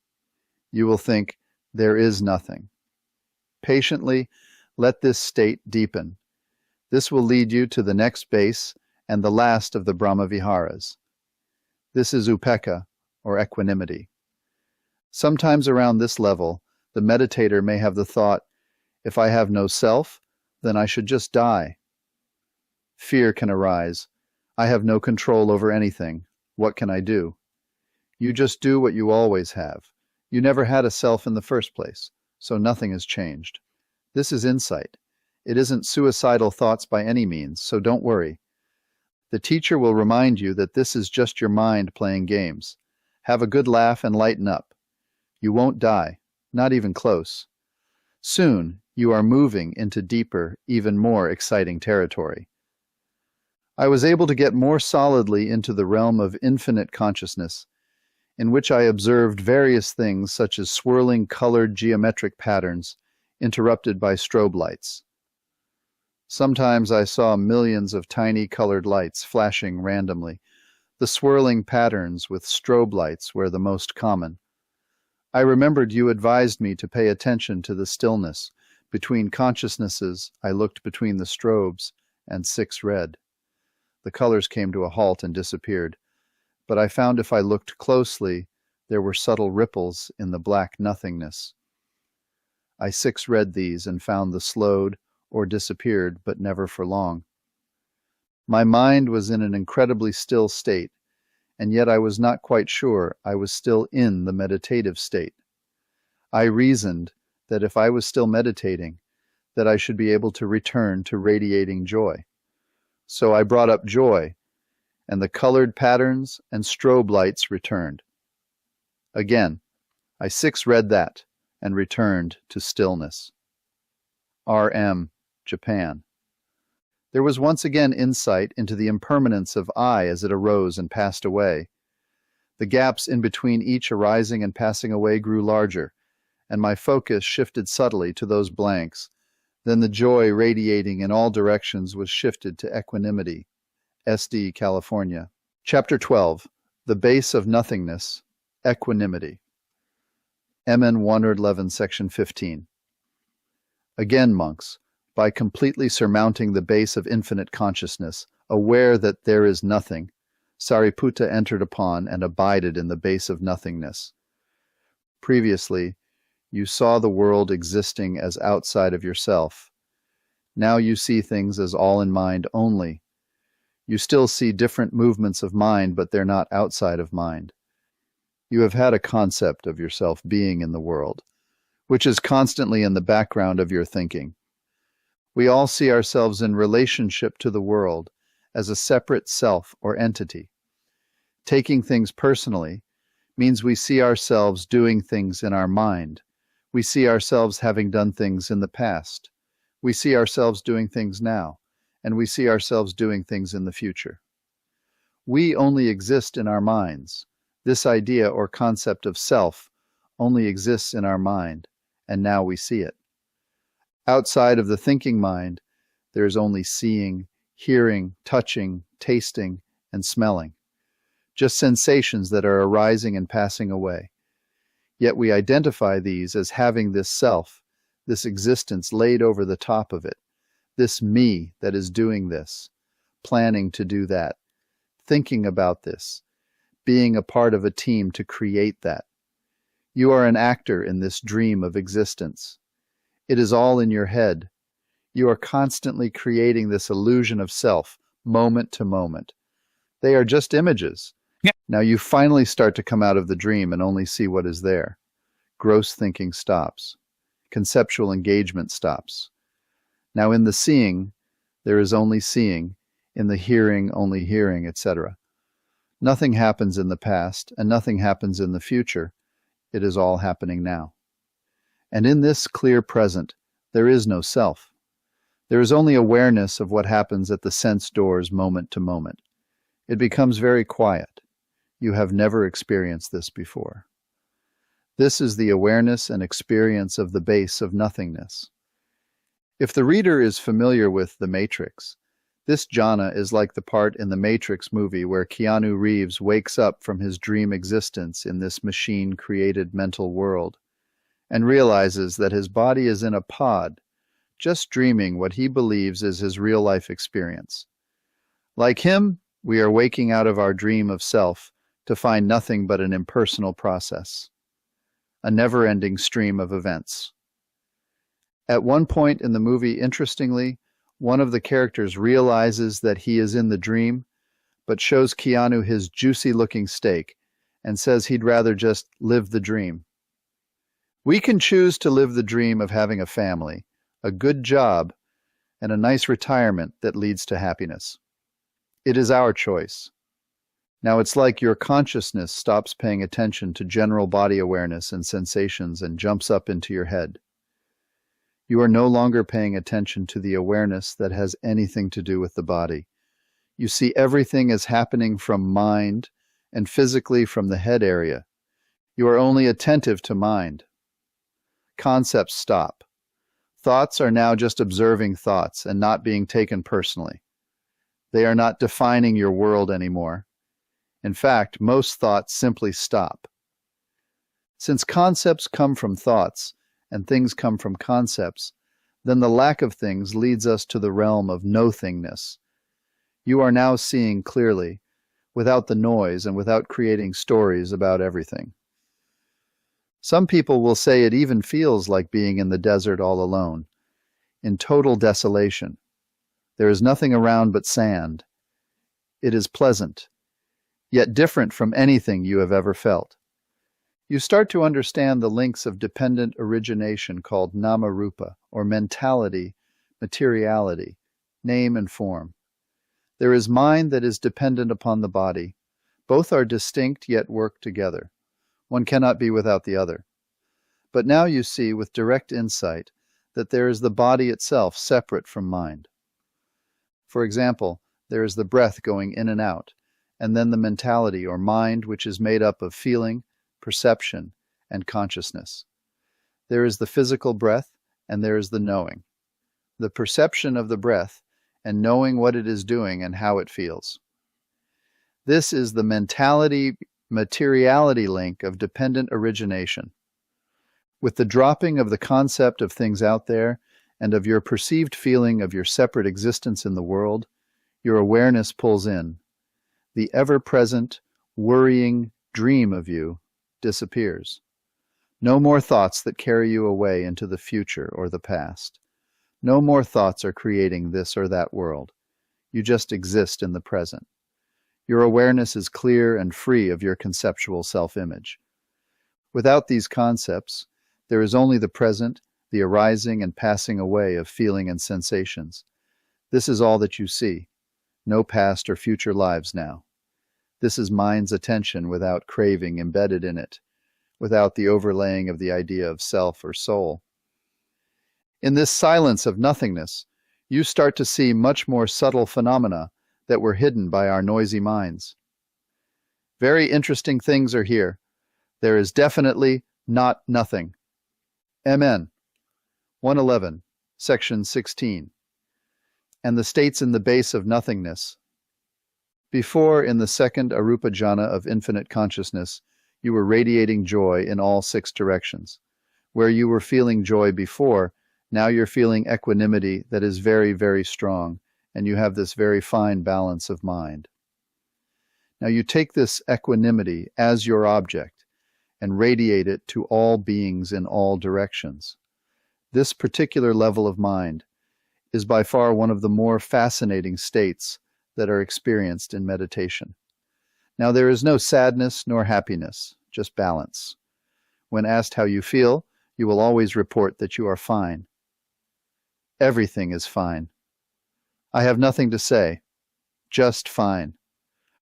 You will think, there is nothing. Patiently, let this state deepen. This will lead you to the next base and the last of the Brahma Viharas. This is upekkha, or equanimity. Sometimes around this level, the meditator may have the thought, if I have no self, then I should just die. Fear can arise. I have no control over anything. What can I do? You just do what you always have. You never had a self in the first place, so nothing has changed. This is insight. It isn't suicidal thoughts by any means, so don't worry. The teacher will remind you that this is just your mind playing games. Have a good laugh and lighten up. You won't die, not even close. Soon, you are moving into deeper, even more exciting territory. I was able to get more solidly into the realm of infinite consciousness, in which I observed various things such as swirling colored geometric patterns interrupted by strobe lights. Sometimes I saw millions of tiny colored lights flashing randomly. The swirling patterns with strobe lights were the most common. I remembered you advised me to pay attention to the stillness. Between consciousnesses, I looked between the strobes, and 6 red. The colors came to a halt and disappeared, but I found if I looked closely, there were subtle ripples in the black nothingness. I 6 read these and found the slowed or disappeared, but never for long. My mind was in an incredibly still state, and yet I was not quite sure I was still in the meditative state. I reasoned that if I was still meditating, that I should be able to return to radiating joy. So I brought up joy, and the colored patterns and strobe lights returned. Again, I 6 read that and returned to stillness. R.M., Japan. There was once again insight into the impermanence of I as it arose and passed away. The gaps in between each arising and passing away grew larger, and my focus shifted subtly to those blanks. Then the joy radiating in all directions was shifted to equanimity. SD, California. Chapter 12. The Base of Nothingness, Equanimity. MN 111, Section 15. Again, monks, by completely surmounting the base of infinite consciousness, aware that there is nothing, Sariputta entered upon and abided in the base of nothingness. Previously, you saw the world existing as outside of yourself. Now you see things as all in mind only. You still see different movements of mind, but they're not outside of mind. You have had a concept of yourself being in the world, which is constantly in the background of your thinking. We all see ourselves in relationship to the world as a separate self or entity. Taking things personally means we see ourselves doing things in our mind. We see ourselves having done things in the past. We see ourselves doing things now, and we see ourselves doing things in the future. We only exist in our minds. This idea or concept of self only exists in our mind, and now we see it. Outside of the thinking mind, there is only seeing, hearing, touching, tasting, and smelling. Just sensations that are arising and passing away. Yet we identify these as having this self, this existence laid over the top of it, this me that is doing this, planning to do that, thinking about this, being a part of a team to create that. You are an actor in this dream of existence. It is all in your head. You are constantly creating this illusion of self, moment to moment. They are just images. Yeah. Now you finally start to come out of the dream and only see what is there. Gross thinking stops. Conceptual engagement stops. Now in the seeing, there is only seeing, in the hearing, only hearing, etc. Nothing happens in the past, and nothing happens in the future. It is all happening now. And in this clear present, there is no self. There is only awareness of what happens at the sense doors moment to moment. It becomes very quiet. You have never experienced this before. This is the awareness and experience of the base of nothingness. If the reader is familiar with The Matrix, this jhana is like the part in the Matrix movie where Keanu Reeves wakes up from his dream existence in this machine-created mental world and realizes that his body is in a pod, just dreaming what he believes is his real-life experience. Like him, we are waking out of our dream of self to find nothing but an impersonal process, a never-ending stream of events. At one point in the movie, interestingly, one of the characters realizes that he is in the dream, but shows Keanu his juicy-looking steak and says he'd rather just live the dream. We can choose to live the dream of having a family, a good job, and a nice retirement that leads to happiness. It is our choice. Now it's like your consciousness stops paying attention to general body awareness and sensations and jumps up into your head. You are no longer paying attention to the awareness that has anything to do with the body. You see everything as happening from mind and physically from the head area. You are only attentive to mind. Concepts stop. Thoughts are now just observing thoughts and not being taken personally. They are not defining your world anymore. In fact, most thoughts simply stop. Since concepts come from thoughts, and things come from concepts, then the lack of things leads us to the realm of nothingness. You are now seeing clearly, without the noise and without creating stories about everything. Some people will say it even feels like being in the desert all alone, in total desolation. There is nothing around but sand. It is pleasant, yet different from anything you have ever felt. You start to understand the links of dependent origination called nama-rupa, or mentality, materiality, name and form. There is mind that is dependent upon the body. Both are distinct yet work together. One cannot be without the other. But now you see with direct insight that there is the body itself separate from mind. For example, there is the breath going in and out, and then the mentality or mind which is made up of feeling, perception, and consciousness. There is the physical breath, and there is the knowing. The perception of the breath, and knowing what it is doing and how it feels. This is the mentality-materiality link of dependent origination. With the dropping of the concept of things out there, and of your perceived feeling of your separate existence in the world, your awareness pulls in. The ever-present, worrying dream of you disappears. No more thoughts that carry you away into the future or the past. No more thoughts are creating this or that world. You just exist in the present. Your awareness is clear and free of your conceptual self-image. Without these concepts, there is only the present, the arising and passing away of feeling and sensations. This is all that you see. No past or future lives now. This is mind's attention without craving embedded in it, without the overlaying of the idea of self or soul. In this silence of nothingness, you start to see much more subtle phenomena that were hidden by our noisy minds. Very interesting things are here. There is definitely not nothing. MN 111, Section 16. And the states in the base of nothingness. Before, in the second arupa jhana of infinite consciousness, you were radiating joy in all 6 directions. Where you were feeling joy before, now you're feeling equanimity that is very, very strong, and you have this very fine balance of mind. Now you take this equanimity as your object and radiate it to all beings in all directions. This particular level of mind is by far one of the more fascinating states that are experienced in meditation. Now there is no sadness nor happiness, just balance. When asked how you feel, you will always report that you are fine. Everything is fine. I have nothing to say, just fine.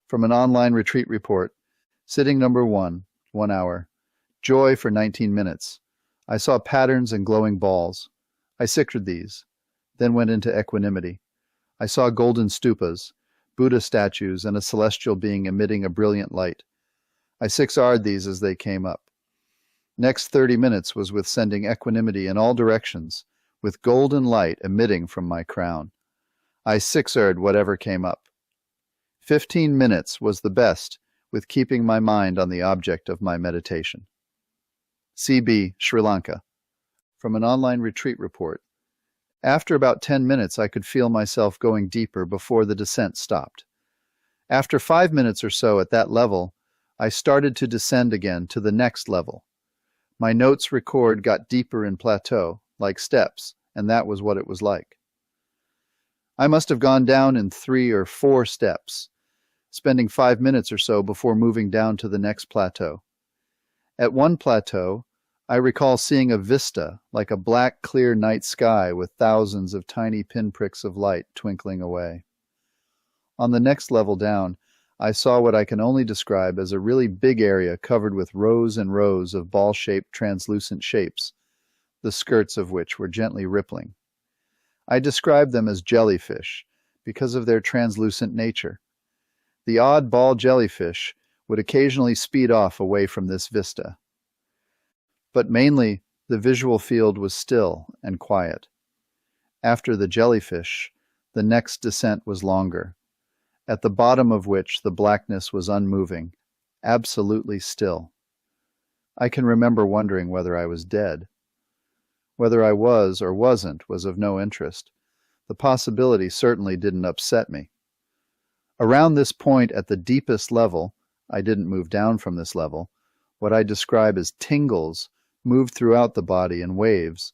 From an online retreat report, sitting number 1, 1 hour, joy for 19 minutes. I saw patterns and glowing balls. I sickered these, then went into equanimity. I saw golden stupas, Buddha statues, and a celestial being emitting a brilliant light. I 6R'd these as they came up. Next 30 minutes was with sending equanimity in all directions, with golden light emitting from my crown. I 6R'd whatever came up. 15 minutes was the best, with keeping my mind on the object of my meditation. CB, Sri Lanka. From an online retreat report. After about 10 minutes, I could feel myself going deeper before the descent stopped. After 5 minutes or so at that level, I started to descend again to the next level. My notes record got deeper in plateau, like steps, and that was what it was like. I must have gone down in 3 or 4 steps, spending 5 minutes or so before moving down to the next plateau. At one plateau, I recall seeing a vista like a black, clear night sky with thousands of tiny pinpricks of light twinkling away. On the next level down, I saw what I can only describe as a really big area covered with rows and rows of ball-shaped translucent shapes, the skirts of which were gently rippling. I described them as jellyfish because of their translucent nature. The odd ball jellyfish would occasionally speed off away from this vista. But mainly, the visual field was still and quiet. After the jellyfish, the next descent was longer, at the bottom of which the blackness was unmoving, absolutely still. I can remember wondering whether I was dead. Whether I was or wasn't was of no interest. The possibility certainly didn't upset me. Around this point at the deepest level, I didn't move down from this level, what I describe as tingles moved throughout the body in waves.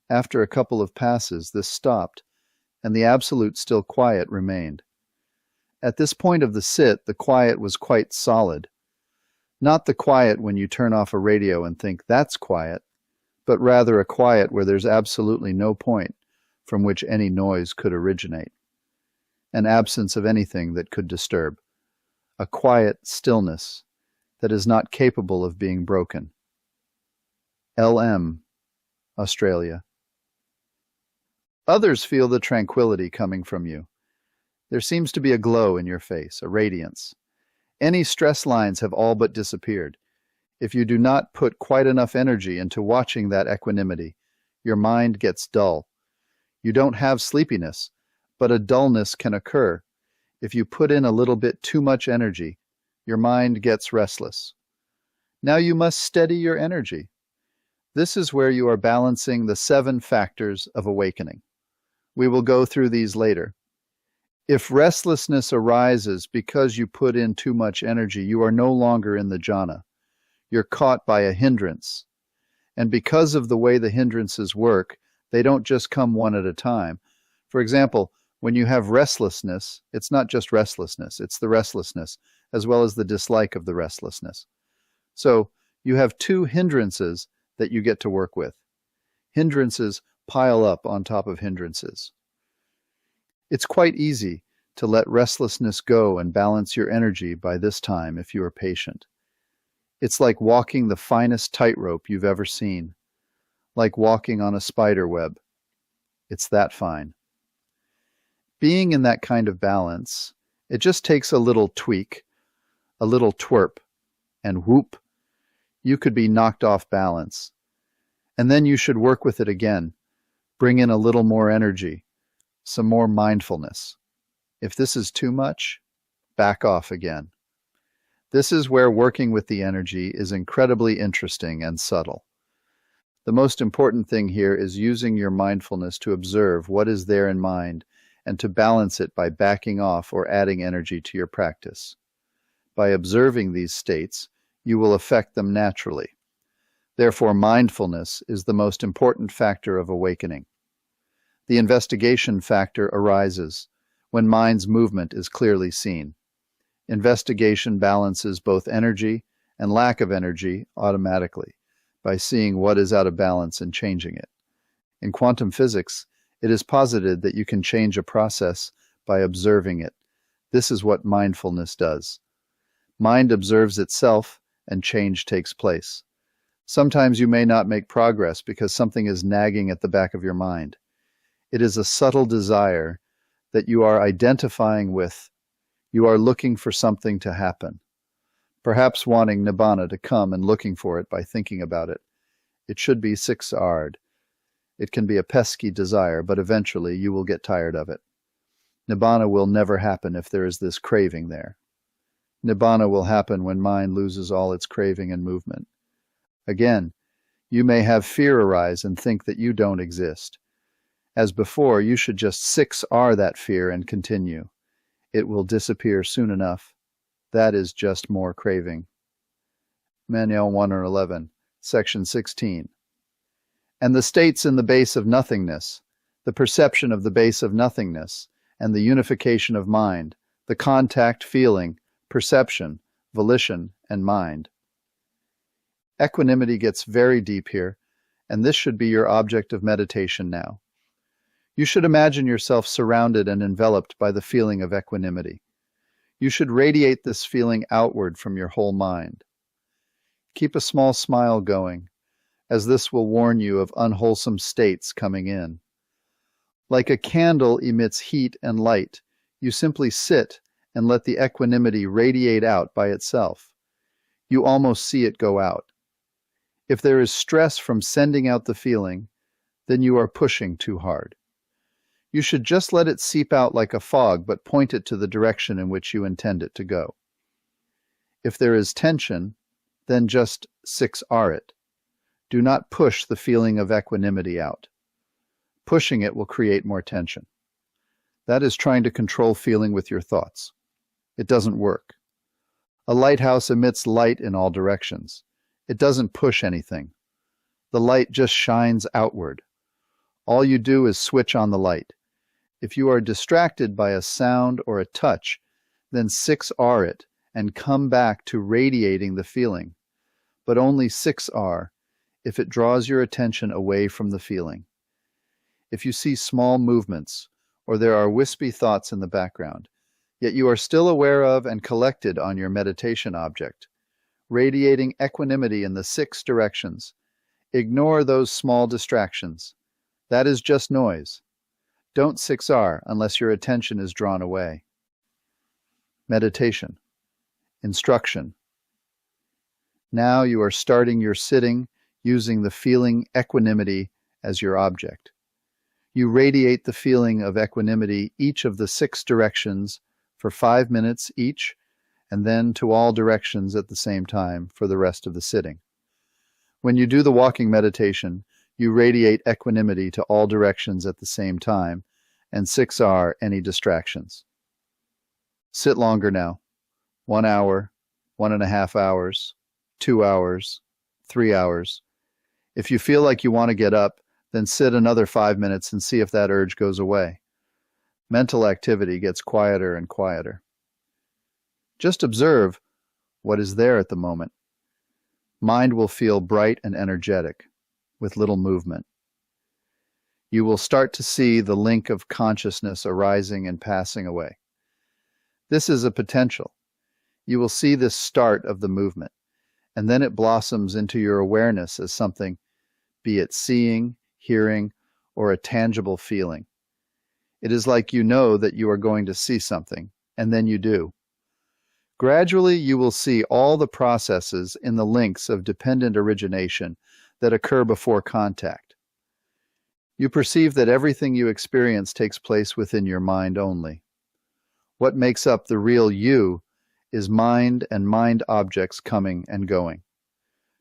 After a couple of passes, this stopped, and the absolute still quiet remained. At this point of the sit, the quiet was quite solid. Not the quiet when you turn off a radio and think that's quiet, but rather a quiet where there's absolutely no point from which any noise could originate. An absence of anything that could disturb. A quiet stillness that is not capable of being broken. LM, Australia. Others feel the tranquility coming from you. There seems to be a glow in your face, a radiance. Any stress lines have all but disappeared. If you do not put quite enough energy into watching that equanimity, your mind gets dull. You don't have sleepiness, but a dullness can occur. If you put in a little bit too much energy, your mind gets restless. Now you must steady your energy. This is where you are balancing the 7 factors of awakening. We will go through these later. If restlessness arises because you put in too much energy, you are no longer in the jhana. You're caught by a hindrance. And because of the way the hindrances work, they don't just come one at a time. For example, when you have restlessness, it's not just restlessness, it's the restlessness, as well as the dislike of the restlessness. So you have 2 hindrances that you get to work with. Hindrances pile up on top of hindrances. It's quite easy to let restlessness go and balance your energy by this time if you are patient. It's like walking the finest tightrope you've ever seen, like walking on a spider web. It's that fine. Being in that kind of balance, it just takes a little tweak, a little twerp, and whoop, you could be knocked off balance. And then you should work with it again. Bring in a little more energy, some more mindfulness. If this is too much, back off again. This is where working with the energy is incredibly interesting and subtle. The most important thing here is using your mindfulness to observe what is there in mind and to balance it by backing off or adding energy to your practice. By observing these states, you will affect them naturally. Therefore, mindfulness is the most important factor of awakening. The investigation factor arises when mind's movement is clearly seen. Investigation balances both energy and lack of energy automatically by seeing what is out of balance and changing it. In quantum physics, it is posited that you can change a process by observing it. This is what mindfulness does. Mind observes itself and change takes place. Sometimes you may not make progress because something is nagging at the back of your mind. It is a subtle desire that you are identifying with You are looking for something to happen, perhaps wanting Nibbana to come and looking for it by thinking about it. It should be 6R'd. It can be a pesky desire, but eventually you will get tired of it. Nibbana will never happen if there is this craving there. Nibbana will happen when mind loses all its craving and movement. Again, you may have fear arise and think that you don't exist. As before, you should just 6R that fear and continue. It will disappear soon enough. That is just more craving. Manual 111, Section 16. And the states in the base of nothingness, the perception of the base of nothingness, and the unification of mind, the contact feeling, perception, volition, and mind. Equanimity gets very deep here, and this should be your object of meditation now. You should imagine yourself surrounded and enveloped by the feeling of equanimity. You should radiate this feeling outward from your whole mind. Keep a small smile going, as this will warn you of unwholesome states coming in. Like a candle emits heat and light, you simply sit and let the equanimity radiate out by itself. You almost see it go out. If there is stress from sending out the feeling, then you are pushing too hard. You should just let it seep out like a fog, but point it to the direction in which you intend it to go. If there is tension, then just 6R it. Do not push the feeling of equanimity out. Pushing it will create more tension. That is trying to control feeling with your thoughts. It doesn't work. A lighthouse emits light in all directions. It doesn't push anything. The light just shines outward. All you do is switch on the light. If you are distracted by a sound or a touch, then 6R it and come back to radiating the feeling, but only 6R if it draws your attention away from the feeling. If you see small movements, or there are wispy thoughts in the background, yet you are still aware of and collected on your meditation object, radiating equanimity in the 6 directions, ignore those small distractions. That is just noise. Don't 6R unless your attention is drawn away. Meditation. Instruction. Now you are starting your sitting using the feeling equanimity as your object. You radiate the feeling of equanimity each of the 6 directions for 5 minutes each, and then to all directions at the same time for the rest of the sitting. When you do the walking meditation, you radiate equanimity to all directions at the same time, and 6R any distractions. Sit longer now. 1 hour, 1.5 hours, 2 hours, 3 hours. If you feel like you want to get up, then sit another 5 minutes and see if that urge goes away. Mental activity gets quieter and quieter. Just observe what is there at the moment. Mind will feel bright and energetic, with little movement. You will start to see the link of consciousness arising and passing away. This is a potential. You will see this start of the movement, and then it blossoms into your awareness as something, be it seeing, hearing, or a tangible feeling. It is like you know that you are going to see something, and then you do. Gradually, you will see all the processes in the links of dependent origination that occur before contact. You perceive that everything you experience takes place within your mind only. What makes up the real you is mind and mind objects coming and going.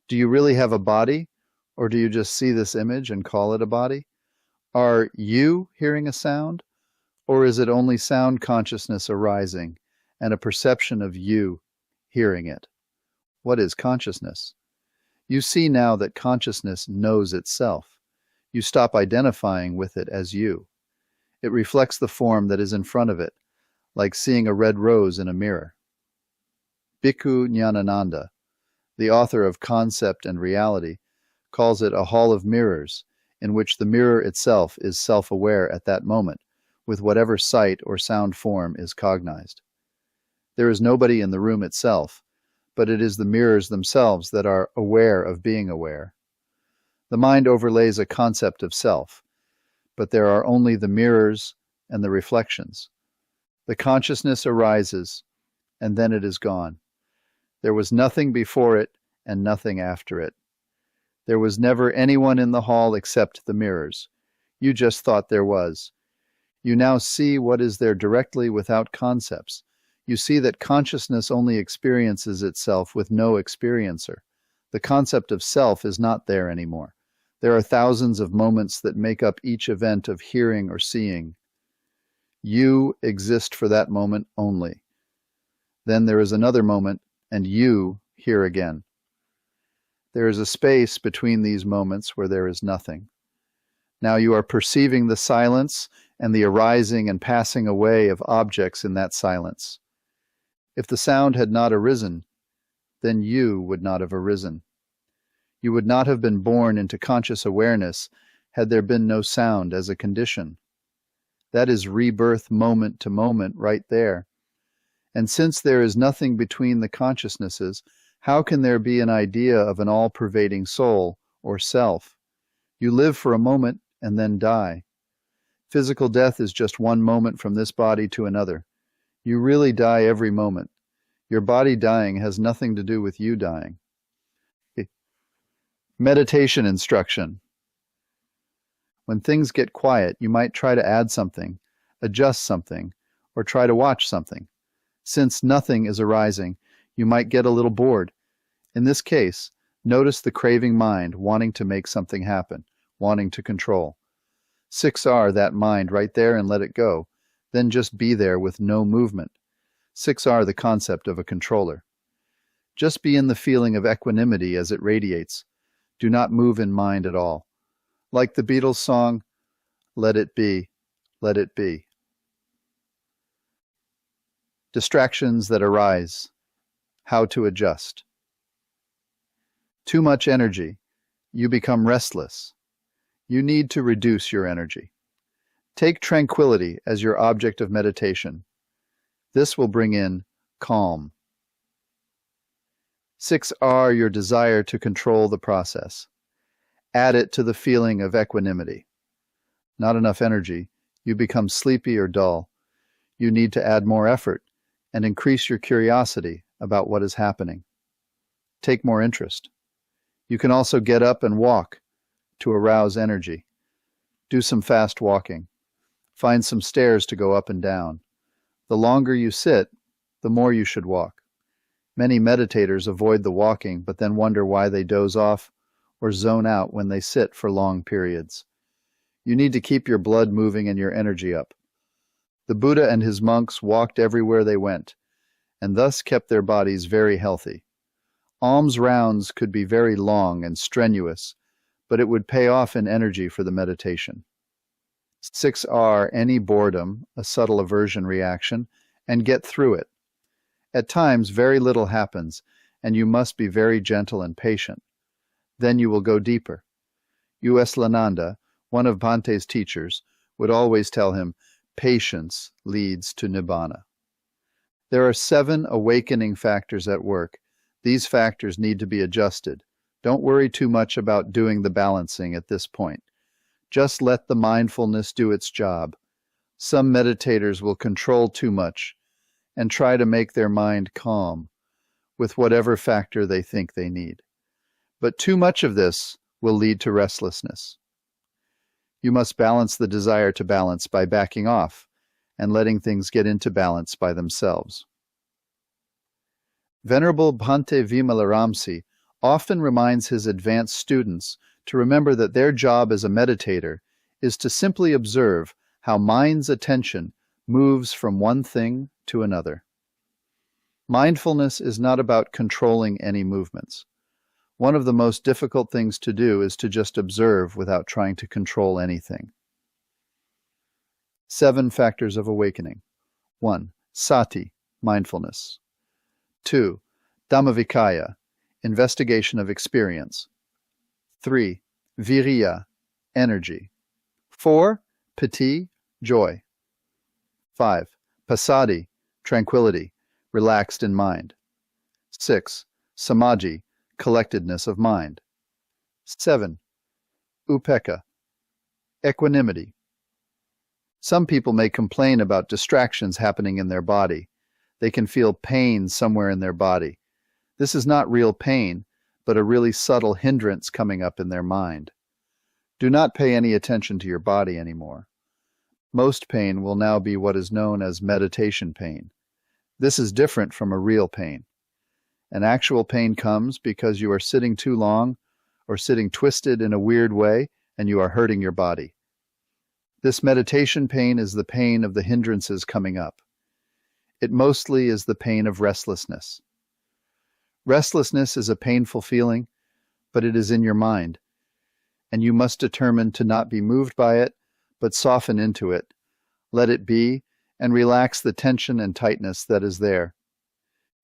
Do you really have a body, or do you just see this image and call it a body? Are you hearing a sound, or is it only sound consciousness arising and a perception of you hearing it? What is consciousness? You see now that consciousness knows itself. You stop identifying with it as you. It reflects the form that is in front of it, like seeing a red rose in a mirror. Bhikkhu Jnanananda, the author of Concept and Reality, calls it a hall of mirrors, in which the mirror itself is self-aware at that moment, with whatever sight or sound form is cognized. There is nobody in the room itself, but it is the mirrors themselves that are aware of being aware. The mind overlays a concept of self, but there are only the mirrors and the reflections. The consciousness arises, and then it is gone. There was nothing before it and nothing after it. There was never anyone in the hall except the mirrors. You just thought there was. You now see what is there directly without concepts. You see that consciousness only experiences itself with no experiencer. The concept of self is not there anymore. There are thousands of moments that make up each event of hearing or seeing. You exist for that moment only. Then there is another moment, and you here again. There is a space between these moments where there is nothing. Now you are perceiving the silence and the arising and passing away of objects in that silence. If the sound had not arisen, then you would not have arisen. You would not have been born into conscious awareness had there been no sound as a condition. That is rebirth moment to moment right there. And since there is nothing between the consciousnesses, how can there be an idea of an all-pervading soul or self? You live for a moment and then die. Physical death is just one moment from this body to another. You really die every moment. Your body dying has nothing to do with you dying. Meditation instruction. When things get quiet, you might try to add something, adjust something, or try to watch something. Since nothing is arising, you might get a little bored. In this case, notice the craving mind wanting to make something happen, wanting to control. 6R that mind right there and let it go. Then just be there with no movement. 6R the concept of a controller. Just be in the feeling of equanimity as it radiates. Do not move in mind at all. Like the Beatles song, let it be, let it be. Distractions that arise. How to adjust. Too much energy. You become restless. You need to reduce your energy. Take tranquility as your object of meditation. This will bring in calm. 6R your desire to control the process. Add it to the feeling of equanimity. Not enough energy. You become sleepy or dull. You need to add more effort and increase your curiosity about what is happening. Take more interest. You can also get up and walk to arouse energy. Do some fast walking. Find some stairs to go up and down. The longer you sit, the more you should walk. Many meditators avoid the walking but then wonder why they doze off or zone out when they sit for long periods. You need to keep your blood moving and your energy up. The Buddha and his monks walked everywhere they went, and thus kept their bodies very healthy. Alms rounds could be very long and strenuous, but it would pay off in energy for the meditation. 6R any boredom, a subtle aversion reaction, and get through it. At times very little happens, and you must be very gentle and patient. Then you will go deeper. U.S. Lananda, one of Bhante's teachers, would always tell him, patience leads to Nibbana. There are 7 awakening factors at work. These factors need to be adjusted. Don't worry too much about doing the balancing at this point. Just let the mindfulness do its job. Some meditators will control too much and try to make their mind calm with whatever factor they think they need. But too much of this will lead to restlessness. You must balance the desire to balance by backing off and letting things get into balance by themselves. Venerable Bhante Vimalaramsi often reminds his advanced students to remember that their job as a meditator is to simply observe how mind's attention moves from one thing to another. Mindfulness is not about controlling any movements. One of the most difficult things to do is to just observe without trying to control anything. 7 factors of awakening. 1. Sati, mindfulness. 2. Dhammavikaya, investigation of experience. 3. Viriya, energy. 4. Piti, joy. 5. Passaddhi, tranquility, relaxed in mind. 6. Samadhi, collectedness of mind. 7. Upekkha, equanimity. Some people may complain about distractions happening in their body. They can feel pain somewhere in their body. This is not real pain, but a really subtle hindrance coming up in their mind. Do not pay any attention to your body anymore. Most pain will now be what is known as meditation pain. This is different from a real pain. An actual pain comes because you are sitting too long or sitting twisted in a weird way and you are hurting your body. This meditation pain is the pain of the hindrances coming up. It mostly is the pain of restlessness. Restlessness is a painful feeling, but it is in your mind, and you must determine to not be moved by it, but soften into it, let it be, and relax the tension and tightness that is there.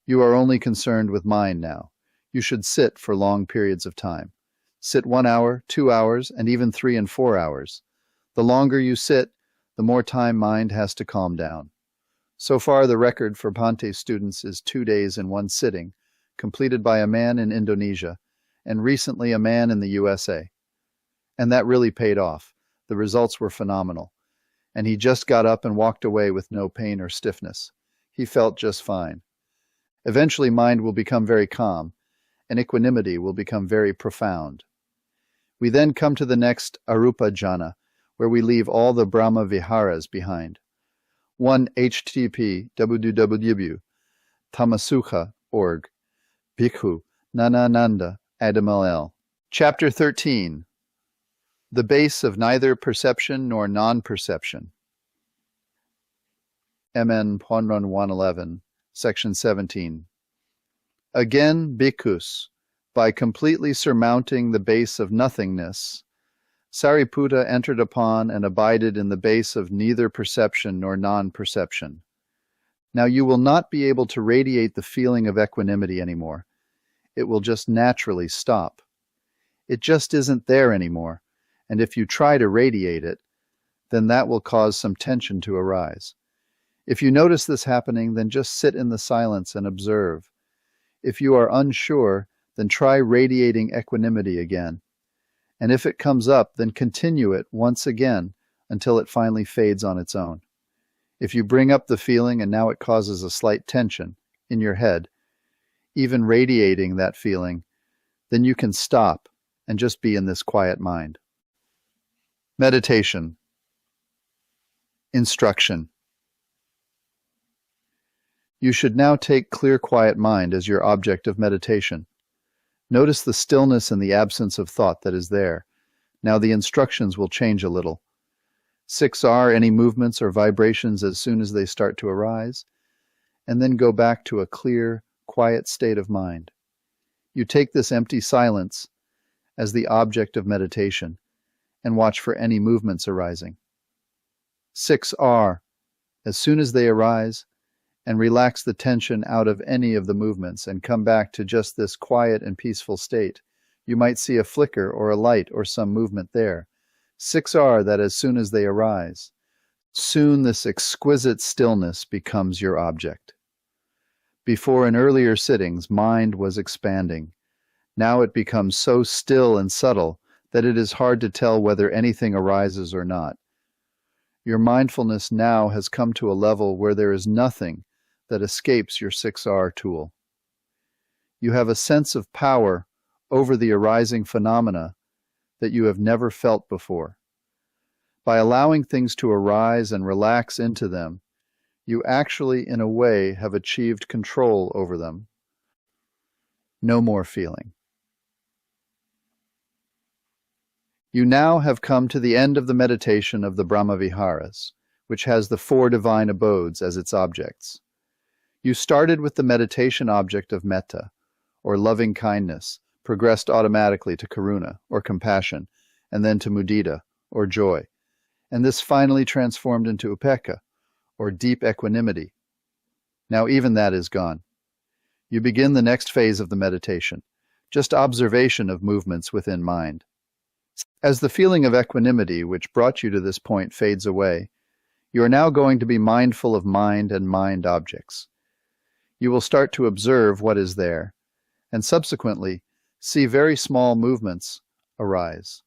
You are only concerned with mind now. You should sit for long periods of time. Sit 1 hour, 2 hours, and even 3 and 4 hours. The longer you sit, the more time mind has to calm down. So far, the record for Bhante students is 2 days in one sitting, completed by a man in Indonesia, and recently a man in the USA. And that really paid off. The results were phenomenal. And he just got up and walked away with no pain or stiffness. He felt just fine. Eventually, mind will become very calm, and equanimity will become very profound. We then come to the next Arupa Jhana, where we leave all the Brahma Viharas behind. 1 http www.thammasukha.org. Bhikkhu Nanananda Addedum. Chapter 13. The base of neither perception nor non-perception. MN Ponron 111, Section 17. Again, bhikkhus, by completely surmounting the base of nothingness, Sariputta entered upon and abided in the base of neither perception nor non-perception. Now you will not be able to radiate the feeling of equanimity anymore. It will just naturally stop. It just isn't there anymore, and if you try to radiate it, then that will cause some tension to arise. If you notice this happening, then just sit in the silence and observe. If you are unsure, then try radiating equanimity again. And if it comes up, then continue it once again until it finally fades on its own. If you bring up the feeling and now it causes a slight tension in your head, even radiating that feeling, then you can stop and just be in this quiet mind. Meditation. Instruction. You should now take clear, quiet mind as your object of meditation. Notice the stillness and the absence of thought that is there. Now the instructions will change a little. 6R, any movements or vibrations as soon as they start to arise, and then go back to a clear, quiet state of mind. You take this empty silence as the object of meditation and watch for any movements arising. 6R, as soon as they arise, and relax the tension out of any of the movements and come back to just this quiet and peaceful state. You might see a flicker or a light or some movement there. 6R, that as soon as they arise, soon this exquisite stillness becomes your object. Before in earlier sittings, mind was expanding. Now it becomes so still and subtle that it is hard to tell whether anything arises or not. Your mindfulness now has come to a level where there is nothing that escapes your 6R tool. You have a sense of power over the arising phenomena that you have never felt before. By allowing things to arise and relax into them, you actually, in a way, have achieved control over them. No more feeling. You now have come to the end of the meditation of the Brahmaviharas, which has the 4 divine abodes as its objects. You started with the meditation object of metta, or loving kindness, progressed automatically to karuna, or compassion, and then to mudita, or joy, and this finally transformed into upekkha, or deep equanimity. Now even that is gone. You begin the next phase of the meditation, just observation of movements within mind. As the feeling of equanimity which brought you to this point fades away, you are now going to be mindful of mind and mind objects. You will start to observe what is there, and subsequently see very small movements arise.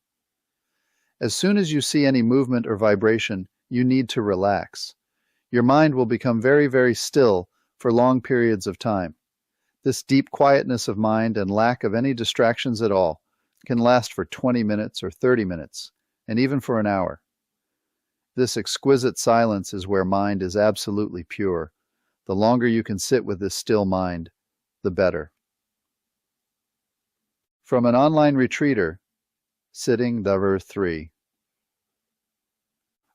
As soon as you see any movement or vibration, you need to relax. Your mind will become very, very still for long periods of time. This deep quietness of mind and lack of any distractions at all can last for 20 minutes or 30 minutes, and even for an hour. This exquisite silence is where mind is absolutely pure. The longer you can sit with this still mind, the better. From an online retreater, sitting Davar 3.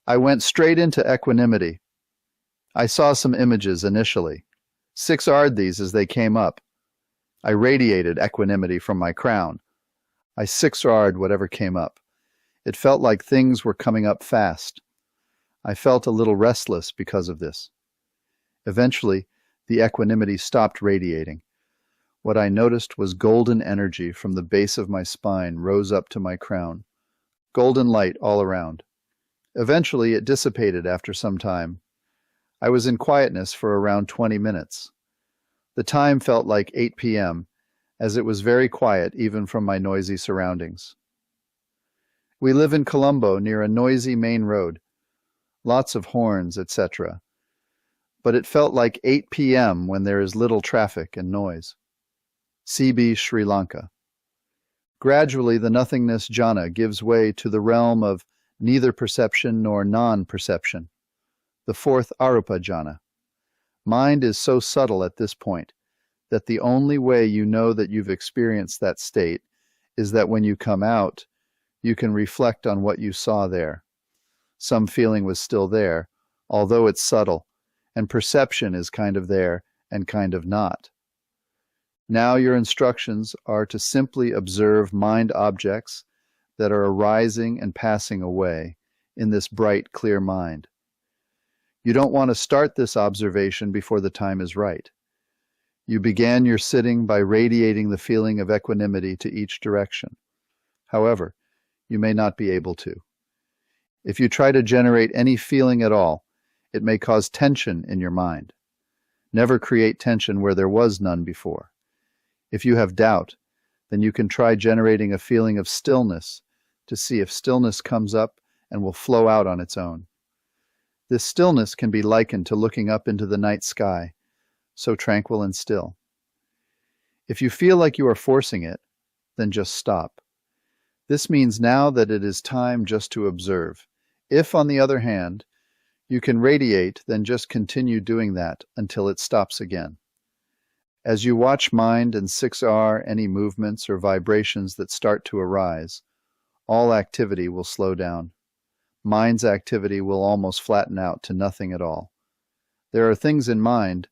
I went straight into equanimity. I saw some images initially. 6R'd these as they came up. I radiated equanimity from my crown. I 6R'd whatever came up. It felt like things were coming up fast. I felt a little restless because of this. Eventually, the equanimity stopped radiating. What I noticed was golden energy from the base of my spine rose up to my crown. Golden light all around. Eventually, it dissipated after some time. I was in quietness for around 20 minutes. The time felt like 8 p.m., as it was very quiet even from my noisy surroundings. We live in Colombo near a noisy main road. Lots of horns, etc. But it felt like 8 p.m. when there is little traffic and noise. CB Sri Lanka. Gradually, the nothingness jhana gives way to the realm of neither perception nor non-perception, the fourth arupa jhana. Mind is so subtle at this point that the only way you know that you've experienced that state is that when you come out, you can reflect on what you saw there. Some feeling was still there, although it's subtle, and perception is kind of there and kind of not. Now your instructions are to simply observe mind objects that are arising and passing away in this bright, clear mind. You don't want to start this observation before the time is right. You began your sitting by radiating the feeling of equanimity to each direction. However, you may not be able to. If you try to generate any feeling at all, it may cause tension in your mind. Never create tension where there was none before. If you have doubt, then you can try generating a feeling of stillness to see if stillness comes up and will flow out on its own. This stillness can be likened to looking up into the night sky, so tranquil and still. If you feel like you are forcing it, then just stop. This means now that it is time just to observe. If, on the other hand, you can radiate, then just continue doing that until it stops again. As you watch mind and 6R any movements or vibrations that start to arise, all activity will slow down. Mind's activity will almost flatten out to nothing at all. There are things in mind,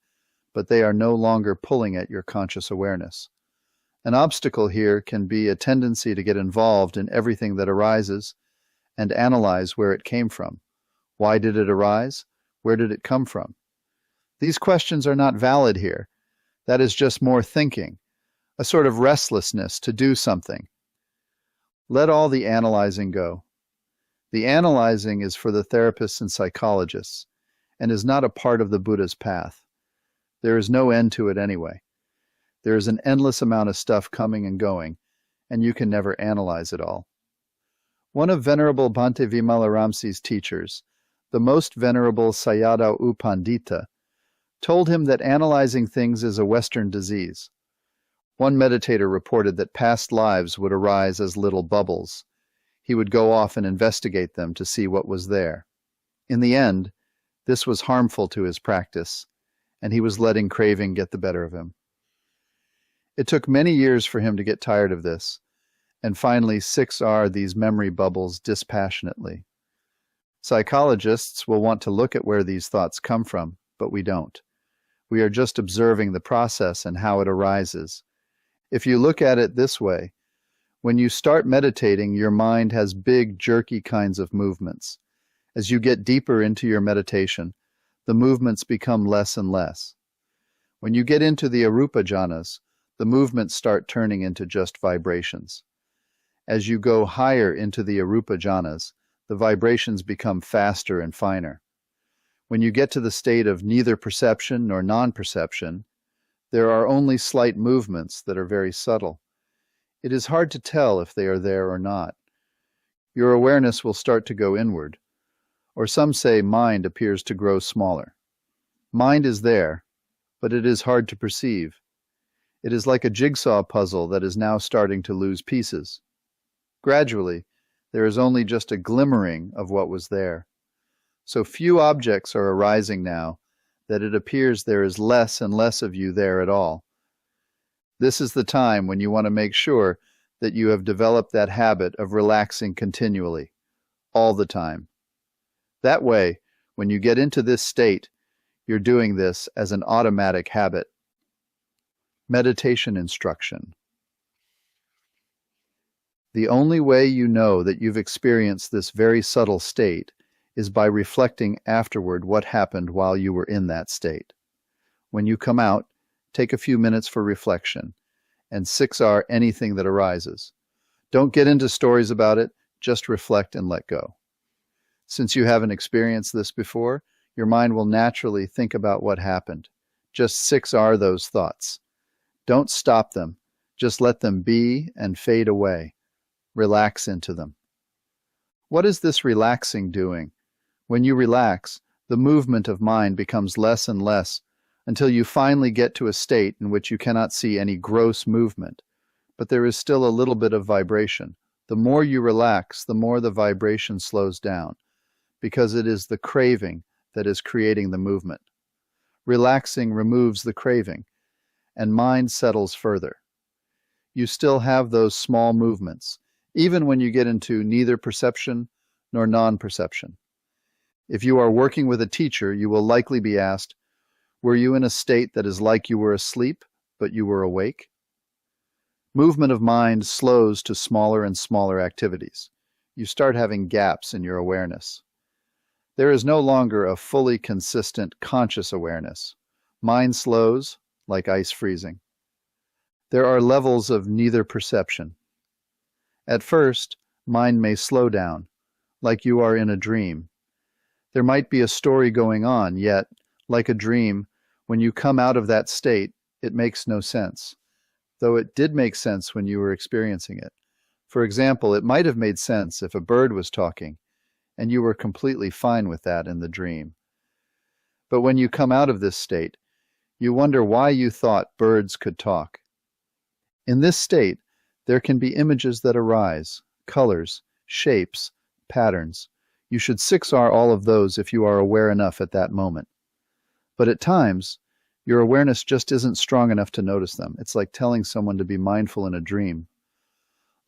but they are no longer pulling at your conscious awareness. An obstacle here can be a tendency to get involved in everything that arises and analyze where it came from. Why did it arise? Where did it come from? These questions are not valid here. That is just more thinking, a sort of restlessness to do something. Let all the analyzing go. The analyzing is for the therapists and psychologists, and is not a part of the Buddha's path. There is no end to it anyway. There is an endless amount of stuff coming and going, and you can never analyze it all. One of Venerable Bhante Vimalaramsi's teachers, the most venerable Sayadaw U Pandita, told him that analyzing things is a Western disease. One meditator reported that past lives would arise as little bubbles. He would go off and investigate them to see what was there. In the end, this was harmful to his practice, and he was letting craving get the better of him. It took many years for him to get tired of this, and finally 6R these memory bubbles dispassionately. Psychologists will want to look at where these thoughts come from, but we don't. We are just observing the process and how it arises. If you look at it this way, when you start meditating, your mind has big, jerky kinds of movements. As you get deeper into your meditation, the movements become less and less. When you get into the arupa jhanas, the movements start turning into just vibrations. As you go higher into the arupa jhanas, the vibrations become faster and finer. When you get to the state of neither perception nor non-perception, there are only slight movements that are very subtle. It is hard to tell if they are there or not. Your awareness will start to go inward. or some say mind appears to grow smaller. Mind is there, but it is hard to perceive. It is like a jigsaw puzzle that is now starting to lose pieces. Gradually, there is only just a glimmering of what was there. So few objects are arising now that it appears there is less and less of you there at all. This is the time when you want to make sure that you have developed that habit of relaxing continually, all the time. That way, when you get into this state, you're doing this as an automatic habit. Meditation instruction. The only way you know that you've experienced this very subtle state is by reflecting afterward what happened while you were in that state. When you come out, take a few minutes for reflection, and 6R anything that arises. Don't get into stories about it, just reflect and let go. Since you haven't experienced this before, your mind will naturally think about what happened. Just 6R those thoughts. Don't stop them, just let them be and fade away. Relax into them. What is this relaxing doing? When you relax, the movement of mind becomes less and less until you finally get to a state in which you cannot see any gross movement, but there is still a little bit of vibration. The more you relax, the more the vibration slows down, because it is the craving that is creating the movement. Relaxing removes the craving, and mind settles further. You still have those small movements, even when you get into neither perception nor non-perception. If you are working with a teacher, you will likely be asked, were you in a state that is like you were asleep, but you were awake? Movement of mind slows to smaller and smaller activities. You start having gaps in your awareness. There is no longer a fully consistent conscious awareness. Mind slows, like ice freezing. There are levels of neither perception. At first, mind may slow down, like you are in a dream. There might be a story going on, yet, like a dream, when you come out of that state, it makes no sense, though it did make sense when you were experiencing it. For example, it might have made sense if a bird was talking, and you were completely fine with that in the dream. But when you come out of this state, you wonder why you thought birds could talk. In this state, there can be images that arise, colors, shapes, patterns. You should 6R all of those if you are aware enough at that moment. But at times, your awareness just isn't strong enough to notice them. It's like telling someone to be mindful in a dream.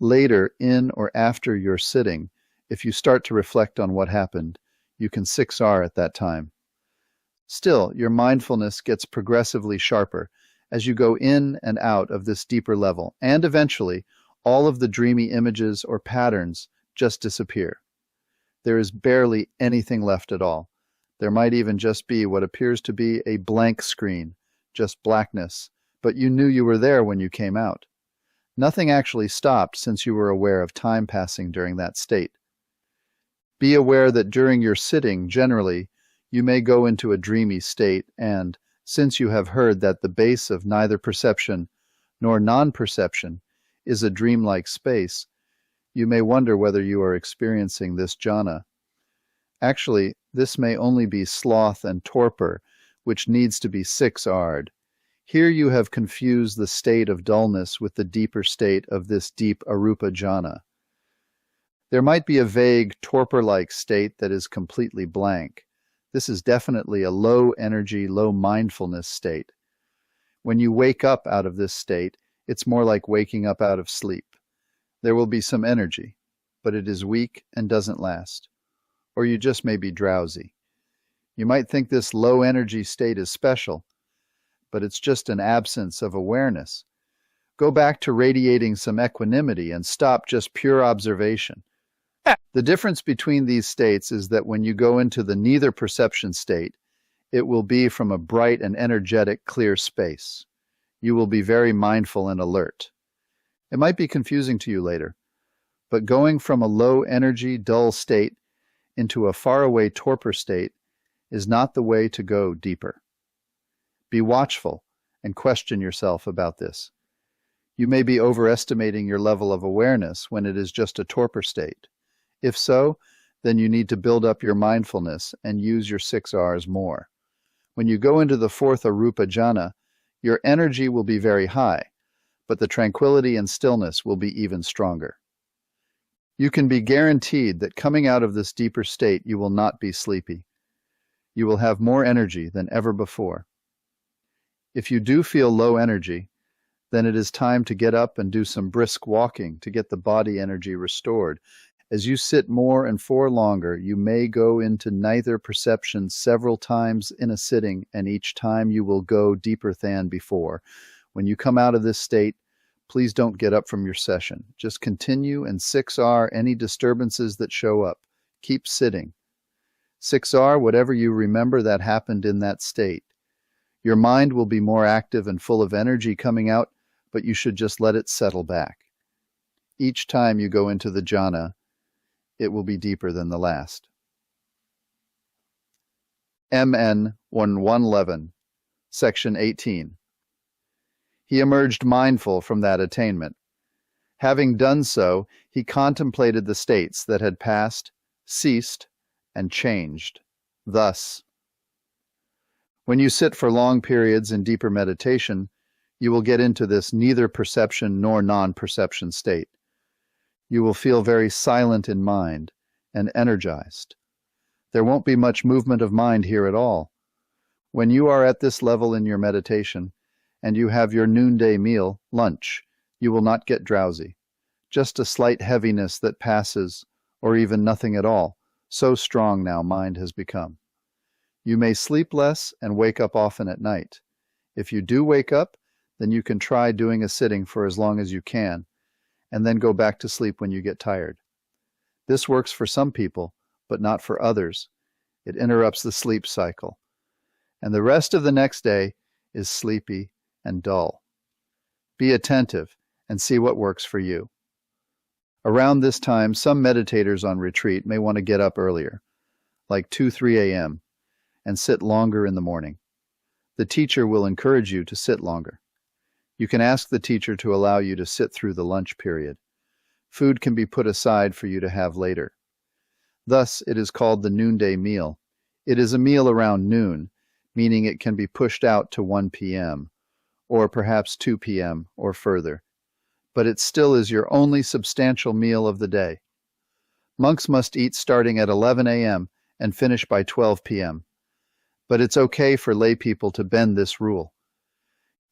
Later, in or after you're sitting, if you start to reflect on what happened, you can 6R at that time. Still, your mindfulness gets progressively sharper as you go in and out of this deeper level, and eventually, all of the dreamy images or patterns just disappear. There is barely anything left at all. There might even just be what appears to be a blank screen, just blackness, but you knew you were there when you came out. Nothing actually stopped since you were aware of time passing during that state. Be aware that during your sitting, generally, you may go into a dreamy state, and, since you have heard that the base of neither perception nor non-perception is a dreamlike space, you may wonder whether you are experiencing this jhana. Actually, this may only be sloth and torpor, which needs to be 6R'd. Here you have confused the state of dullness with the deeper state of this deep arupa jhana. There might be a vague torpor-like state that is completely blank. This is definitely a low-energy, low-mindfulness state. When you wake up out of this state, it's more like waking up out of sleep. There will be some energy, but it is weak and doesn't last. Or you just may be drowsy. You might think this low-energy state is special, but it's just an absence of awareness. Go back to radiating some equanimity and stop just pure observation. The difference between these states is that when you go into the neither perception state, it will be from a bright and energetic, clear space. You will be very mindful and alert. It might be confusing to you later, but going from a low-energy, dull state into a faraway torpor state is not the way to go deeper. Be watchful and question yourself about this. You may be overestimating your level of awareness when it is just a torpor state. If so, then you need to build up your mindfulness and use your 6 Rs more. When you go into the 4th Arupa Jhana, your energy will be very high, but the tranquility and stillness will be even stronger. You can be guaranteed that coming out of this deeper state, you will not be sleepy. You will have more energy than ever before. If you do feel low energy, then it is time to get up and do some brisk walking to get the body energy restored. As you sit more and for longer, you may go into neither perception several times in a sitting, and each time you will go deeper than before. When you come out of this state, please don't get up from your session. Just continue and 6R any disturbances that show up. Keep sitting. 6R, whatever you remember that happened in that state. Your mind will be more active and full of energy coming out, but you should just let it settle back. Each time you go into the jhana, it will be deeper than the last. MN 1111, Section 18. He emerged mindful from that attainment. Having done so, he contemplated the states that had passed, ceased, and changed. Thus, when you sit for long periods in deeper meditation, you will get into this neither perception nor non-perception state. You will feel very silent in mind and energized. There won't be much movement of mind here at all. When you are at this level in your meditation, and you have your noonday meal, lunch, you will not get drowsy. Just a slight heaviness that passes, or even nothing at all. So strong now mind has become. You may sleep less and wake up often at night. If you do wake up, then you can try doing a sitting for as long as you can, and then go back to sleep when you get tired. This works for some people, but not for others. It interrupts the sleep cycle. And the rest of the next day is sleepy and dull. Be attentive and see what works for you. Around this time, some meditators on retreat may want to get up earlier, like 2-3 a.m., and sit longer in the morning. The teacher will encourage you to sit longer. You can ask the teacher to allow you to sit through the lunch period. Food can be put aside for you to have later. Thus, it is called the noonday meal. It is a meal around noon, meaning it can be pushed out to 1 p.m., or perhaps 2 p.m. or further. But it still is your only substantial meal of the day. Monks must eat starting at 11 a.m. and finish by 12 p.m. But it's okay for lay people to bend this rule.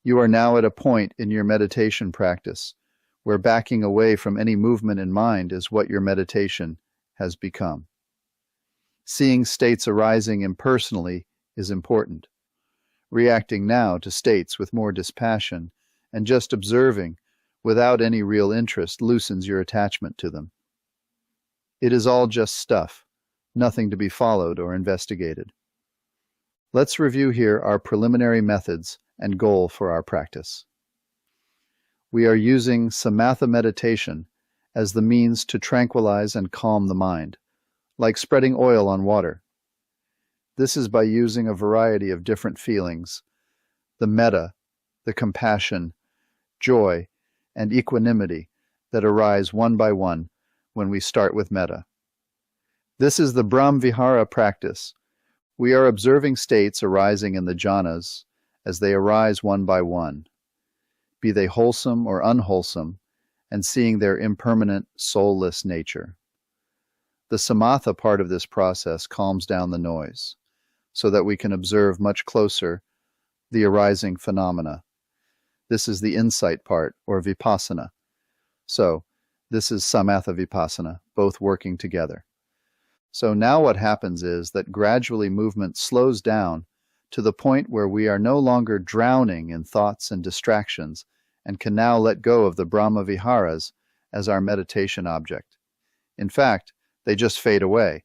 You are now at a point in your meditation practice where backing away from any movement in mind is what your meditation has become. Seeing states arising impersonally is important. Reacting now to states with more dispassion and just observing without any real interest loosens your attachment to them. It is all just stuff, nothing to be followed or investigated. Let's review here our preliminary methods and goal for our practice. We are using samatha meditation as the means to tranquilize and calm the mind, like spreading oil on water. This is by using a variety of different feelings, the metta, the compassion, joy, and equanimity that arise one by one when we start with metta. This is the Brahm Vihara practice. We are observing states arising in the jhanas as they arise one by one, be they wholesome or unwholesome, and seeing their impermanent, soulless nature. The samatha part of this process calms down the noise, so that we can observe much closer the arising phenomena. This is the insight part, or vipassana. So, this is samatha vipassana, both working together. So now what happens is that gradually movement slows down to the point where we are no longer drowning in thoughts and distractions and can now let go of the Brahma Viharas as our meditation object. In fact, they just fade away.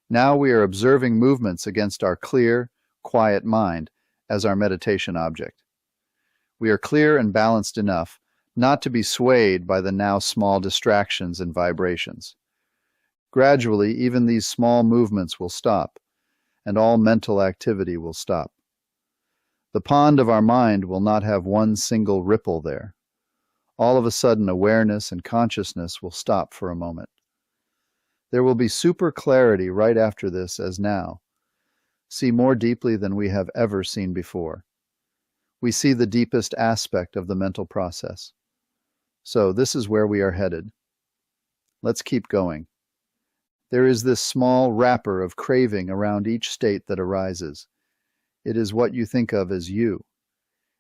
Now we are observing movements against our clear, quiet mind as our meditation object. We are clear and balanced enough not to be swayed by the now small distractions and vibrations. Gradually, even these small movements will stop, and all mental activity will stop. The pond of our mind will not have one single ripple there. All of a sudden, awareness and consciousness will stop for a moment. There will be super clarity right after this as now. See more deeply than we have ever seen before. We see the deepest aspect of the mental process. So this is where we are headed. Let's keep going. There is this small wrapper of craving around each state that arises. It is what you think of as you.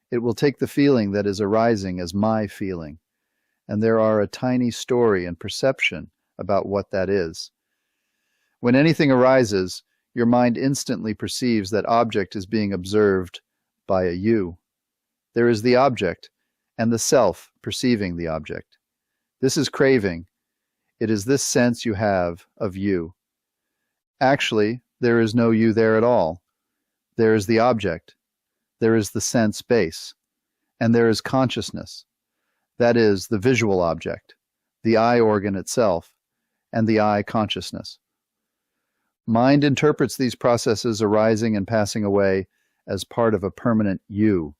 It will take the feeling that is arising as my feeling, and there are a tiny story and perception about what that is. When anything arises, your mind instantly perceives that object is being observed by a you. There is the object and the self perceiving the object. This is craving. It is this sense you have of you. Actually, there is no you there at all. There is the object. There is the sense base. And there is consciousness. That is, the visual object, the eye organ itself, and the eye consciousness. Mind interprets these processes arising and passing away as part of a permanent you.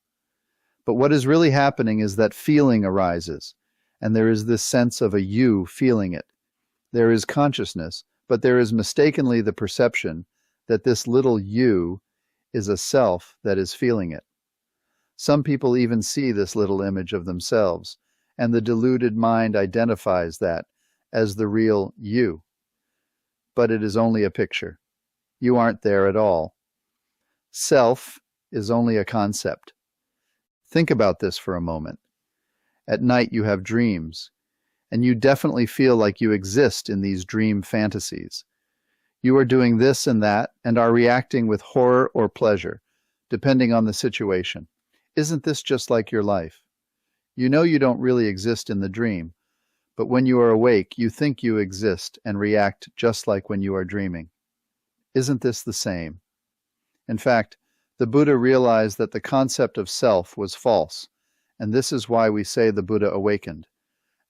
But what is really happening is that feeling arises, and there is this sense of a you feeling it. There is consciousness, but there is mistakenly the perception that this little you is a self that is feeling it. Some people even see this little image of themselves, and the deluded mind identifies that as the real you. But it is only a picture. You aren't there at all. Self is only a concept. Think about this for a moment. At night you have dreams, and you definitely feel like you exist in these dream fantasies. You are doing this and that, and are reacting with horror or pleasure, depending on the situation. Isn't this just like your life? You know you don't really exist in the dream, but when you are awake, you think you exist and react just like when you are dreaming. Isn't this the same? In fact, the Buddha realized that the concept of self was false, and this is why we say the Buddha awakened,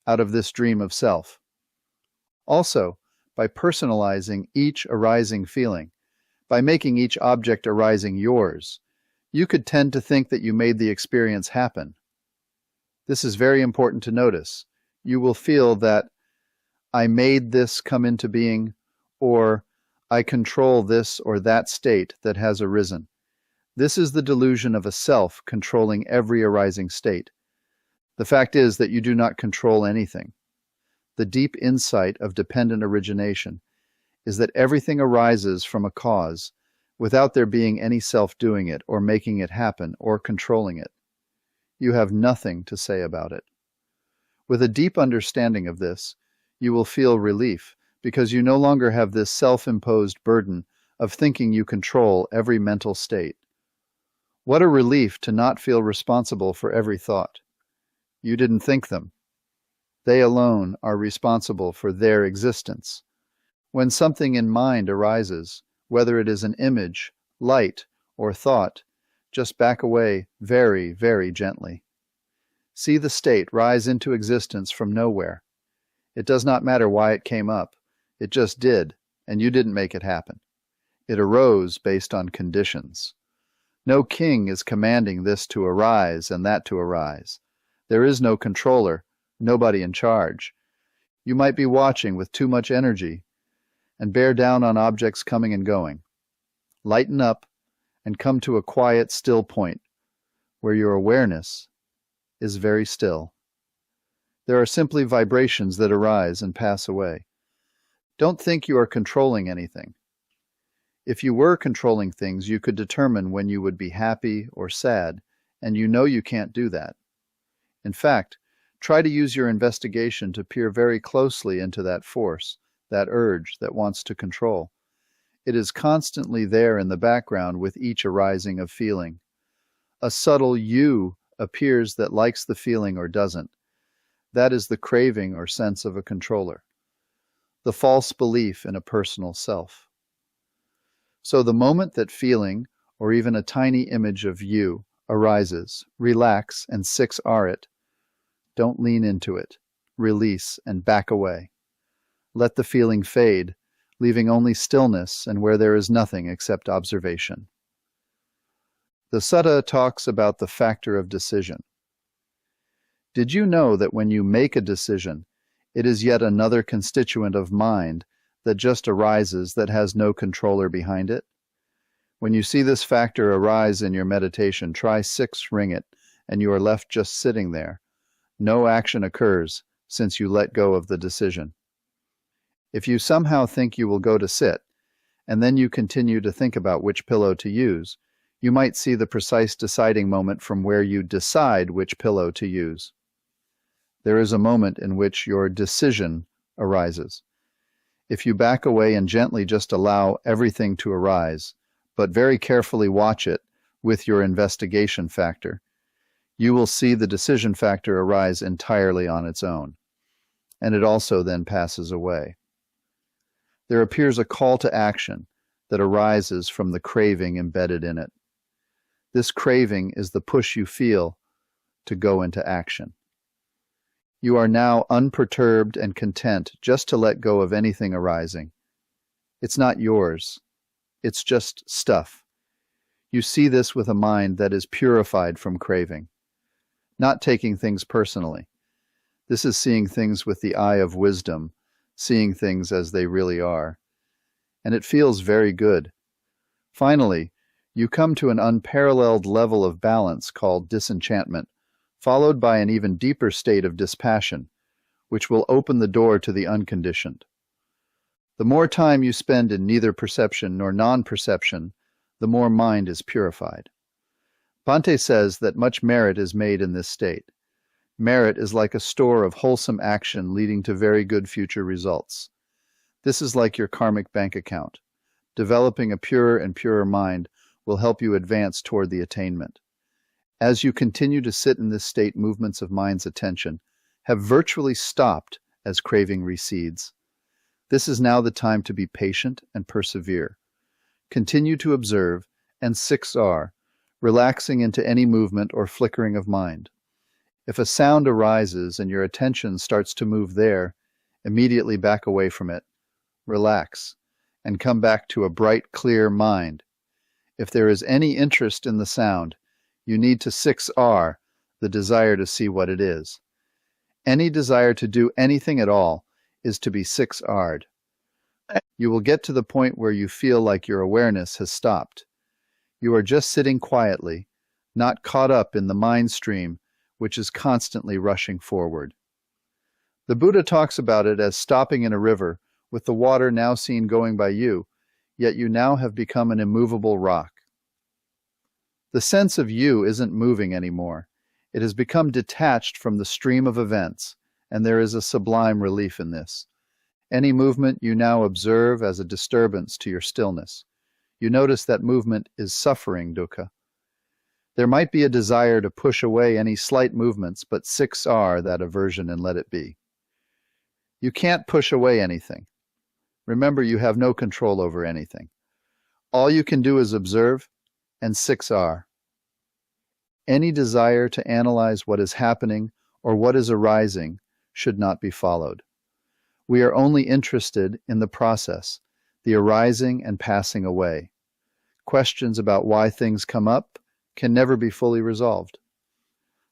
out of this dream of self. Also, by personalizing each arising feeling, by making each object arising yours, you could tend to think that you made the experience happen. This is very important to notice. You will feel that I made this come into being, or I control this or that state that has arisen. This is the delusion of a self controlling every arising state. The fact is that you do not control anything. The deep insight of dependent origination is that everything arises from a cause without there being any self doing it or making it happen or controlling it. You have nothing to say about it. With a deep understanding of this, you will feel relief because you no longer have this self-imposed burden of thinking you control every mental state. What a relief to not feel responsible for every thought. You didn't think them. They alone are responsible for their existence. When something in mind arises, whether it is an image, light, or thought, just back away very, very gently. See the state rise into existence from nowhere. It does not matter why it came up. It just did, and you didn't make it happen. It arose based on conditions. No king is commanding this to arise and that to arise. There is no controller, nobody in charge. You might be watching with too much energy and bear down on objects coming and going. Lighten up and come to a quiet, still point where your awareness is very still. There are simply vibrations that arise and pass away. Don't think you are controlling anything. If you were controlling things, you could determine when you would be happy or sad, and you know you can't do that. In fact, try to use your investigation to peer very closely into that force, that urge that wants to control. It is constantly there in the background with each arising of feeling. A subtle you appears that likes the feeling or doesn't. That is the craving or sense of a controller. The false belief in a personal self. So the moment that feeling, or even a tiny image of you, arises, relax and 6R it. Don't lean into it. Release and back away. Let the feeling fade, leaving only stillness and where there is nothing except observation. The Sutta talks about the factor of decision. Did you know that when you make a decision, it is yet another constituent of mind that just arises that has no controller behind it? When you see this factor arise in your meditation, try 6 ring it, and you are left just sitting there. No action occurs since you let go of the decision. If you somehow think you will go to sit, and then you continue to think about which pillow to use, you might see the precise deciding moment from where you decide which pillow to use. There is a moment in which your decision arises. If you back away and gently just allow everything to arise, but very carefully watch it with your investigation factor, you will see the decision factor arise entirely on its own, and it also then passes away. There appears a call to action that arises from the craving embedded in it. This craving is the push you feel to go into action. You are now unperturbed and content just to let go of anything arising. It's not yours. It's just stuff. You see this with a mind that is purified from craving, not taking things personally. This is seeing things with the eye of wisdom, seeing things as they really are. And it feels very good. Finally, you come to an unparalleled level of balance called disenchantment, followed by an even deeper state of dispassion, which will open the door to the unconditioned. The more time you spend in neither perception nor non-perception, the more mind is purified. Bhante says that much merit is made in this state. Merit is like a store of wholesome action leading to very good future results. This is like your karmic bank account. Developing a purer and purer mind will help you advance toward the attainment. As you continue to sit in this state, movements of mind's attention have virtually stopped as craving recedes. This is now the time to be patient and persevere. Continue to observe and 6R, relaxing into any movement or flickering of mind. If a sound arises and your attention starts to move there, immediately back away from it, relax, and come back to a bright, clear mind. If there is any interest in the sound, you need to 6R, the desire to see what it is. Any desire to do anything at all is to be 6R'd. You will get to the point where you feel like your awareness has stopped. You are just sitting quietly, not caught up in the mind stream which is constantly rushing forward. The Buddha talks about it as stopping in a river with the water now seen going by you, yet you now have become an immovable rock. The sense of you isn't moving anymore. It has become detached from the stream of events, and there is a sublime relief in this. Any movement you now observe as a disturbance to your stillness. You notice that movement is suffering dukkha. There might be a desire to push away any slight movements, but 6R that aversion and let it be. You can't push away anything. Remember, you have no control over anything. All you can do is observe and 6R. Any desire to analyze what is happening or what is arising should not be followed. We are only interested in the process, the arising and passing away. Questions about why things come up can never be fully resolved.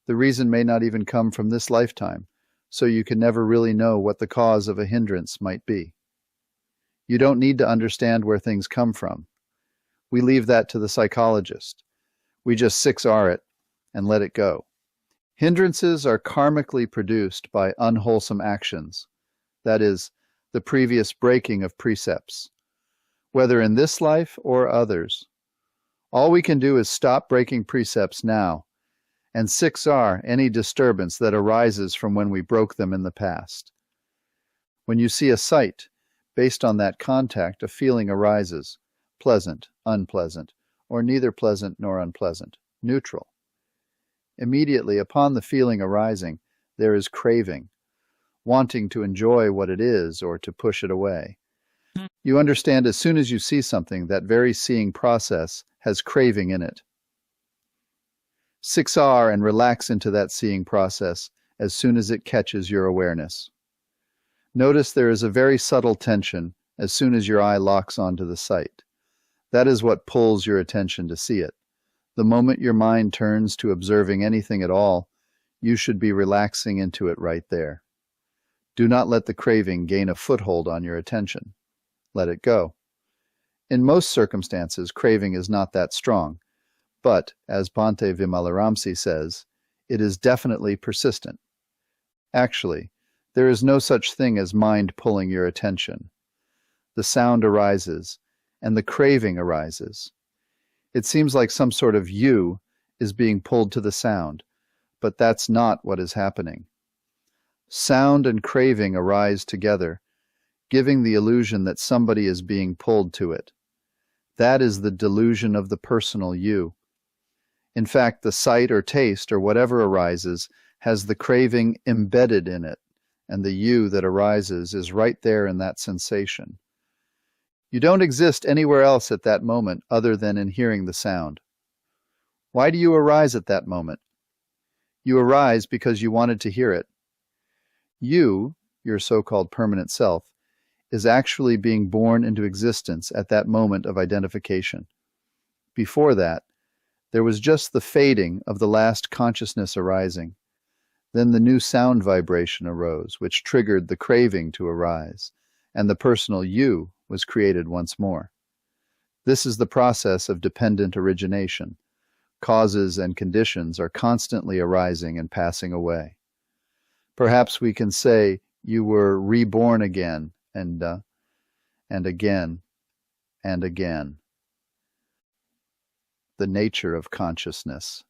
The reason may not even come from this lifetime, so you can never really know what the cause of a hindrance might be. You don't need to understand where things come from. We leave that to the psychologist. We just 6R it and let it go. Hindrances are karmically produced by unwholesome actions, that is, the previous breaking of precepts, whether in this life or others. All we can do is stop breaking precepts now, and 6R any disturbance that arises from when we broke them in the past. When you see a sight, based on that contact, a feeling arises, pleasant, unpleasant, or neither pleasant nor unpleasant, neutral. Immediately upon the feeling arising, there is craving, wanting to enjoy what it is or to push it away. You understand as soon as you see something, that very seeing process has craving in it. 6R and relax into that seeing process as soon as it catches your awareness. Notice there is a very subtle tension as soon as your eye locks onto the sight. That is what pulls your attention to see it. The moment your mind turns to observing anything at all, you should be relaxing into it right there. Do not let the craving gain a foothold on your attention. let it go. In most circumstances, craving is not that strong, but, as Bhante Vimalaramsi says, it is definitely persistent. Actually, there is no such thing as mind pulling your attention. The sound arises, and the craving arises. It seems like some sort of you is being pulled to the sound, but that's not what is happening. Sound and craving arise together, giving the illusion that somebody is being pulled to it. That is the delusion of the personal you. In fact, the sight or taste or whatever arises has the craving embedded in it, and the you that arises is right there in that sensation. You don't exist anywhere else at that moment other than in hearing the sound. Why do you arise at that moment? You arise because you wanted to hear it. You, your so-called permanent self, is actually being born into existence at that moment of identification. Before that, there was just the fading of the last consciousness arising. Then the new sound vibration arose, which triggered the craving to arise, and the personal you was created once more. This is the process of dependent origination. Causes and conditions are constantly arising and passing away. Perhaps we can say you were reborn again and again and again. The nature of consciousness.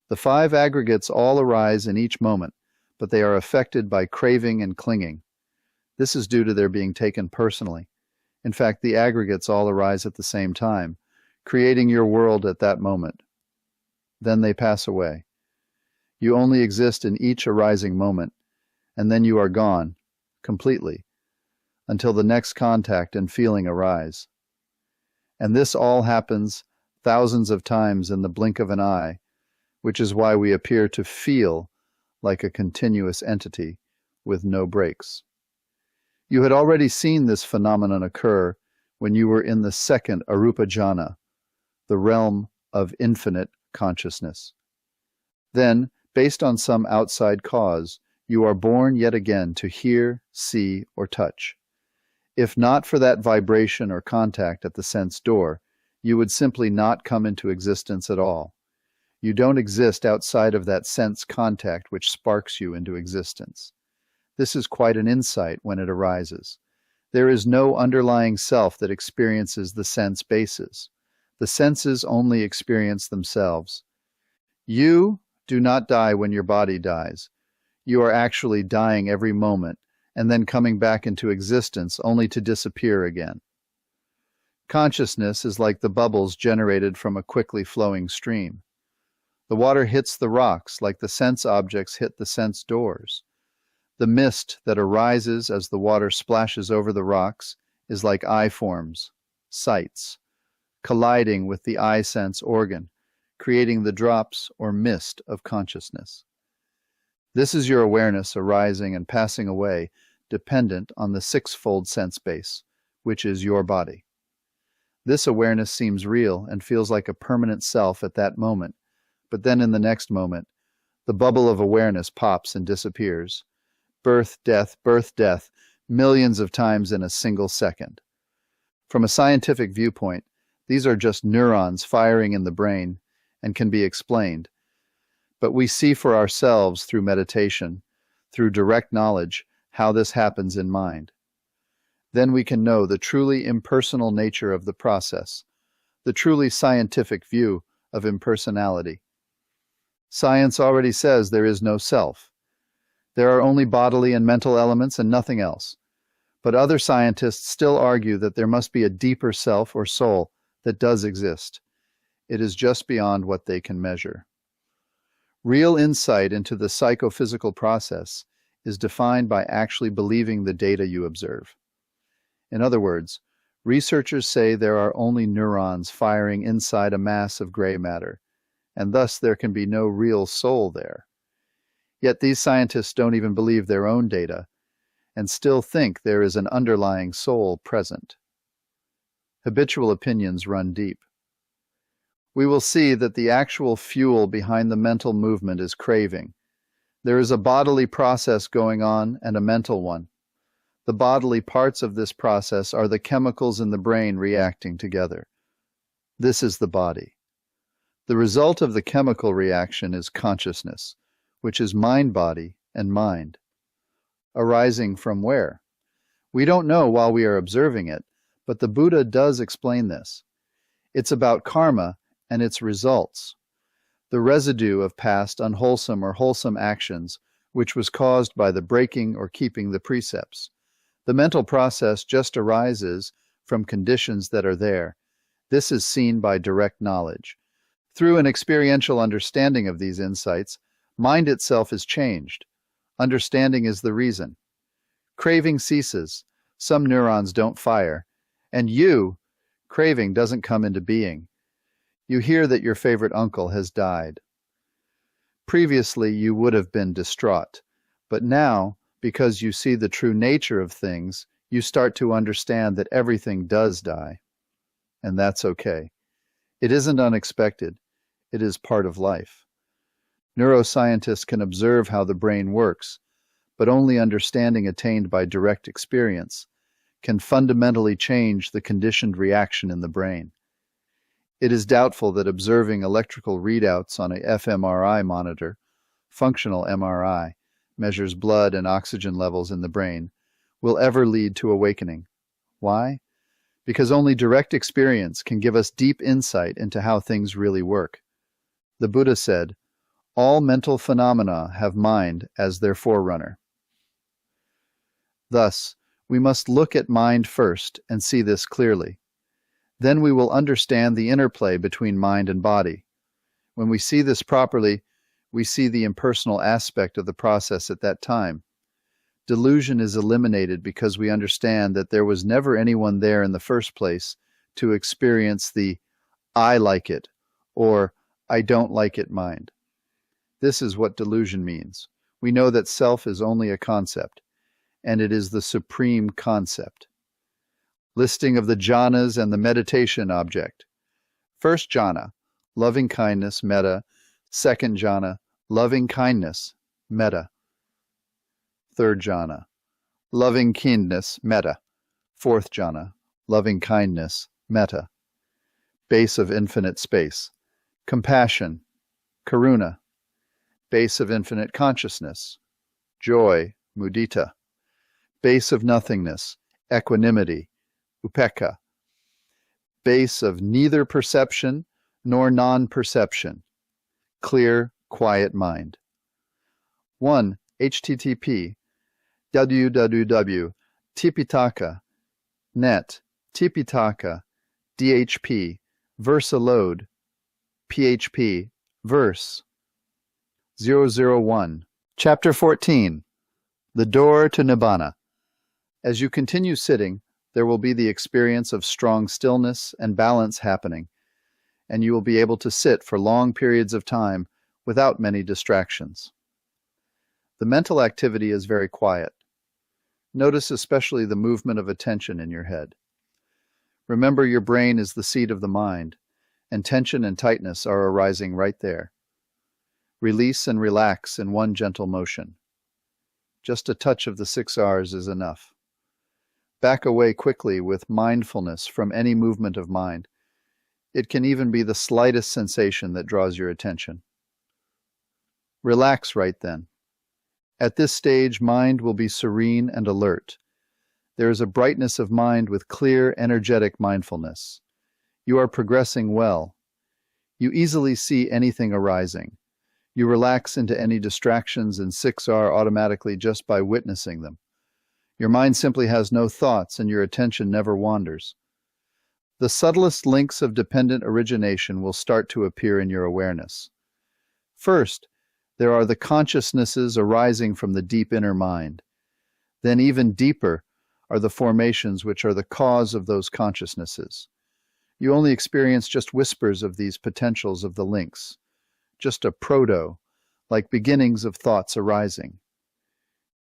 The five aggregates all arise in each moment, but they are affected by craving and clinging. This is due to their being taken personally. In fact, the aggregates all arise at the same time, creating your world at that moment. Then they pass away. You only exist in each arising moment, and then you are gone, completely, until the next contact and feeling arise. And this all happens thousands of times in the blink of an eye, which is why we appear to feel like a continuous entity with no breaks. You had already seen this phenomenon occur when you were in the second Arupa Jhana, the realm of infinite consciousness. Then, based on some outside cause, you are born yet again to hear, see, or touch. If not for that vibration or contact at the sense door, you would simply not come into existence at all. You don't exist outside of that sense contact which sparks you into existence. This is quite an insight when it arises. There is no underlying self that experiences the sense bases. The senses only experience themselves. You do not die when your body dies. You are actually dying every moment and then coming back into existence only to disappear again. Consciousness is like the bubbles generated from a quickly flowing stream. The water hits the rocks like the sense objects hit the sense doors. The mist that arises as the water splashes over the rocks is like eye forms, sights, colliding with the eye sense organ, creating the drops or mist of consciousness. This is your awareness arising and passing away, dependent on the sixfold sense base, which is your body. This awareness seems real and feels like a permanent self at that moment, but then in the next moment, the bubble of awareness pops and disappears. Birth, death, millions of times in a single second. From a scientific viewpoint, these are just neurons firing in the brain and can be explained. But we see for ourselves through meditation, through direct knowledge, how this happens in mind. Then we can know the truly impersonal nature of the process, the truly scientific view of impersonality. Science already says there is no self. There are only bodily and mental elements and nothing else. But other scientists still argue that there must be a deeper self or soul that does exist. It is just beyond what they can measure. Real insight into the psychophysical process is defined by actually believing the data you observe. In other words, researchers say there are only neurons firing inside a mass of gray matter, and thus there can be no real soul there. Yet these scientists don't even believe their own data, and still think there is an underlying soul present. Habitual opinions run deep. We will see that the actual fuel behind the mental movement is craving. There is a bodily process going on and a mental one. The bodily parts of this process are the chemicals in the brain reacting together. This is the body. The result of the chemical reaction is consciousness, which is mind-body and mind. Arising from where? We don't know while we are observing it, but the Buddha does explain this. It's about karma and its results, the residue of past unwholesome or wholesome actions which was caused by the breaking or keeping the precepts. The mental process just arises from conditions that are there. This is seen by direct knowledge. Through an experiential understanding of these insights, mind itself is changed. Understanding is the reason. Craving ceases, some neurons don't fire, and craving doesn't come into being. You hear that your favorite uncle has died. Previously, you would have been distraught, but now, because you see the true nature of things, you start to understand that everything does die. And that's okay. It isn't unexpected. It is part of life. Neuroscientists can observe how the brain works, but only understanding attained by direct experience can fundamentally change the conditioned reaction in the brain. It is doubtful that observing electrical readouts on a fMRI monitor, functional MRI, measures blood and oxygen levels in the brain, will ever lead to awakening. Why? Because only direct experience can give us deep insight into how things really work. The Buddha said, "All mental phenomena have mind as their forerunner." Thus, we must look at mind first and see this clearly. Then we will understand the interplay between mind and body. When we see this properly, we see the impersonal aspect of the process at that time. Delusion is eliminated because we understand that there was never anyone there in the first place to experience the "I like it" or "I don't like it" mind. This is what delusion means. We know that self is only a concept, and it is the supreme concept. Listing of the jhanas and the meditation object. First jhana, loving kindness, metta. Second jhana, loving kindness, metta. Third jhana, loving kindness, metta. Fourth jhana, loving kindness, metta. Base of infinite space. Compassion, karuna. Base of infinite consciousness. Joy, mudita. Base of nothingness, equanimity, upekkha. Base of neither perception nor non-perception, clear, quiet mind. 1. http www.tipitaka.net Tipitaka DHP Versa Load PHP Verse 001 Chapter 14 The Door to Nibbana. As you continue sitting, there will be the experience of strong stillness and balance happening, and you will be able to sit for long periods of time without many distractions. The mental activity is very quiet. Notice especially the movement of attention in your head. Remember, your brain is the seat of the mind, and tension and tightness are arising right there. Release and relax in one gentle motion. Just a touch of the 6 R's is enough. Back away quickly with mindfulness from any movement of mind. It can even be the slightest sensation that draws your attention. Relax right then. At this stage, mind will be serene and alert. There is a brightness of mind with clear, energetic mindfulness. You are progressing well. You easily see anything arising. You relax into any distractions in 6R automatically just by witnessing them. Your mind simply has no thoughts and your attention never wanders. The subtlest links of dependent origination will start to appear in your awareness. First, there are the consciousnesses arising from the deep inner mind. Then even deeper are the formations which are the cause of those consciousnesses. You only experience just whispers of these potentials of the links, just a proto, like beginnings of thoughts arising.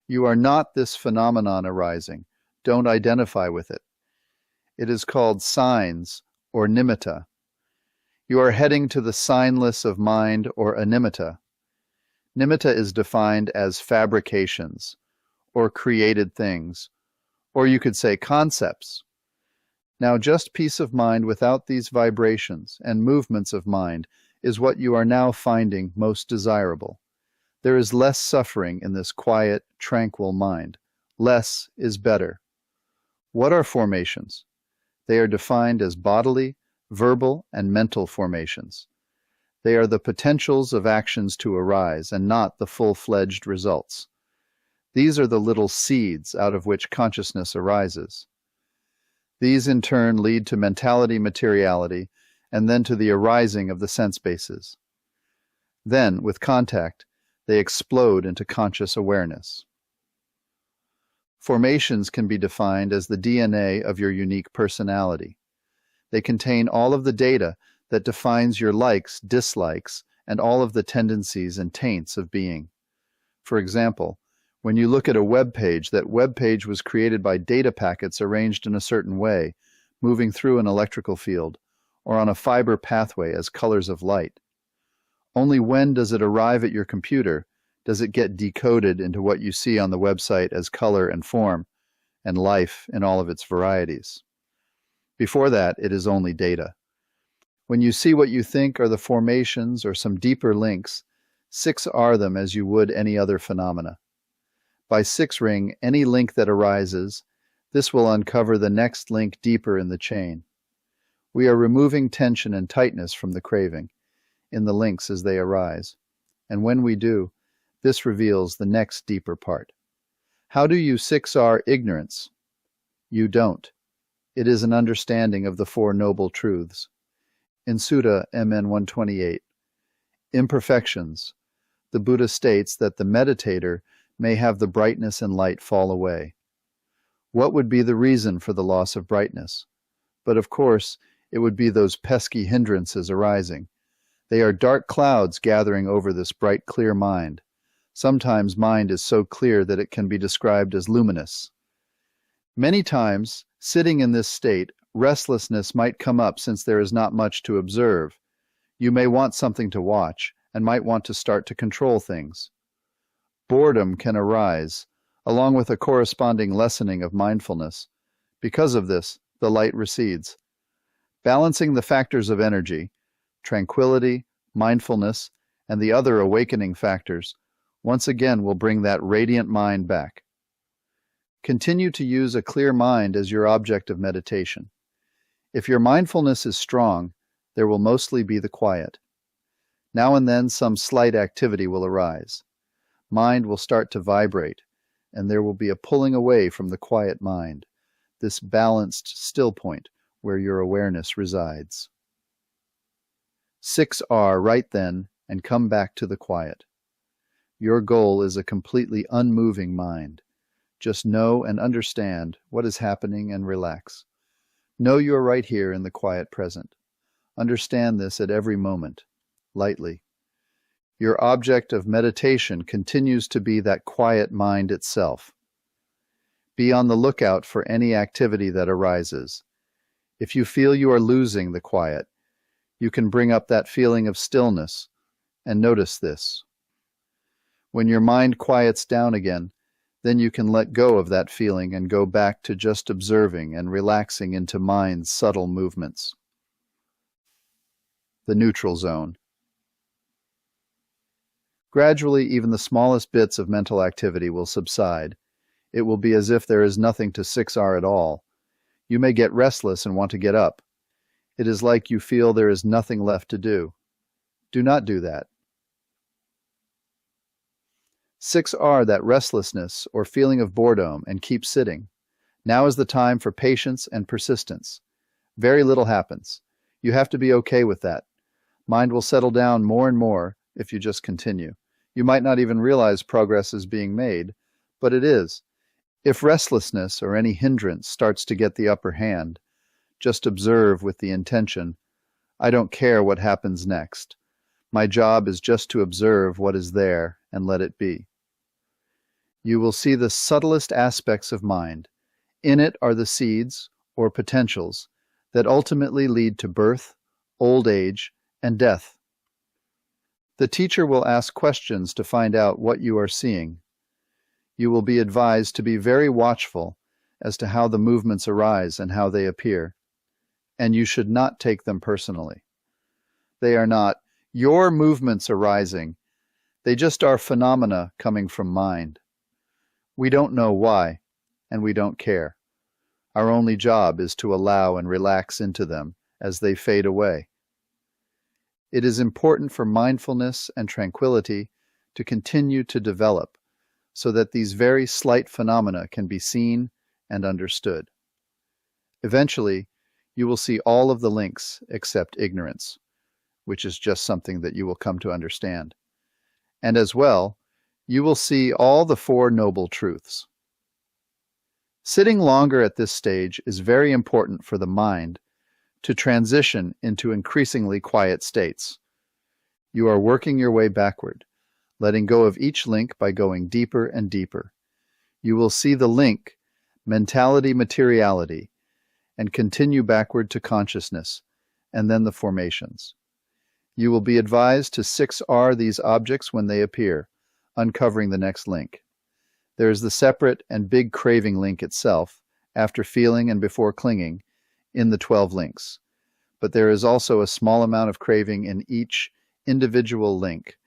You are not this phenomenon arising. Don't identify with it. It is called signs or nimitta. You are heading to the signless of mind or animitta. Nimitta is defined as fabrications or created things Or you could say concepts. Now just peace of mind without these vibrations and movements of mind is what you are now finding most desirable. There is less suffering in this quiet, tranquil mind. Less is better. What are formations? They are defined as bodily, verbal, and mental formations. They are the potentials of actions to arise and not the full-fledged results. These are the little seeds out of which consciousness arises. These in turn lead to mentality materiality and then to the arising of the sense bases. Then, with contact, they explode into conscious awareness. Formations can be defined as the DNA of your unique personality. They contain all of the data that defines your likes, dislikes, and all of the tendencies and taints of being. For example, when you look at a web page, that web page was created by data packets arranged in a certain way, moving through an electrical field, or on a fiber pathway as colors of light. Only when does it arrive at your computer does it get decoded into what you see on the website as color and form, and life in all of its varieties. Before that, it is only data. When you see what you think are the formations or some deeper links, 6R them as you would any other phenomena. By 6-ring any link that arises, this will uncover the next link deeper in the chain. We are removing tension and tightness from the craving, in the links as they arise. And when we do, this reveals the next deeper part. How do you 6R ignorance? You don't. It is an understanding of the Four Noble Truths. In Sutta MN 128, Imperfections, the Buddha states that the meditator may have the brightness and light fall away. What would be the reason for the loss of brightness? But of course, it would be those pesky hindrances arising. They are dark clouds gathering over this bright, clear mind. Sometimes mind is so clear that it can be described as luminous. Many times, sitting in this state, restlessness might come up since there is not much to observe. You may want something to watch and might want to start to control things. Boredom can arise, along with a corresponding lessening of mindfulness. Because of this, the light recedes. Balancing the factors of energy, tranquility, mindfulness, and the other awakening factors, once again will bring that radiant mind back. Continue to use a clear mind as your object of meditation. If your mindfulness is strong, there will mostly be the quiet. Now and then some slight activity will arise. Mind will start to vibrate, and there will be a pulling away from the quiet mind, this balanced still point where your awareness resides. 6R right then, and come back to the quiet. Your goal is a completely unmoving mind. Just know and understand what is happening and relax. Know you are right here in the quiet present. Understand this at every moment, lightly. Your object of meditation continues to be that quiet mind itself. Be on the lookout for any activity that arises. If you feel you are losing the quiet, you can bring up that feeling of stillness and notice this. When your mind quiets down again, then you can let go of that feeling and go back to just observing and relaxing into mind's subtle movements. The neutral zone. Gradually, even the smallest bits of mental activity will subside. It will be as if there is nothing to 6R at all. You may get restless and want to get up. It is like you feel there is nothing left to do. Do not do that. 6R that restlessness or feeling of boredom and keep sitting. Now is the time for patience and persistence. Very little happens. You have to be okay with that. Mind will settle down more and more if you just continue. You might not even realize progress is being made, but it is. If restlessness or any hindrance starts to get the upper hand, just observe with the intention, I don't care what happens next. My job is just to observe what is there and let it be. You will see the subtlest aspects of mind. In it are the seeds, or potentials, that ultimately lead to birth, old age, and death. The teacher will ask questions to find out what you are seeing. You will be advised to be very watchful as to how the movements arise and how they appear, and you should not take them personally. They are not your movements arising. They just are phenomena coming from mind. We don't know why, and we don't care. Our only job is to allow and relax into them as they fade away. It is important for mindfulness and tranquility to continue to develop so that these very slight phenomena can be seen and understood. Eventually, you will see all of the links except ignorance, which is just something that you will come to understand. And as well, you will see all the Four Noble Truths. Sitting longer at this stage is very important for the mind to transition into increasingly quiet states. You are working your way backward, letting go of each link by going deeper and deeper. You will see the link, mentality-materiality, and continue backward to consciousness, and then the formations. You will be advised to 6R these objects when they appear, uncovering the next link. There is the separate and big craving link itself, after feeling and before clinging, in the 12 links. But there is also a small amount of craving in each individual link,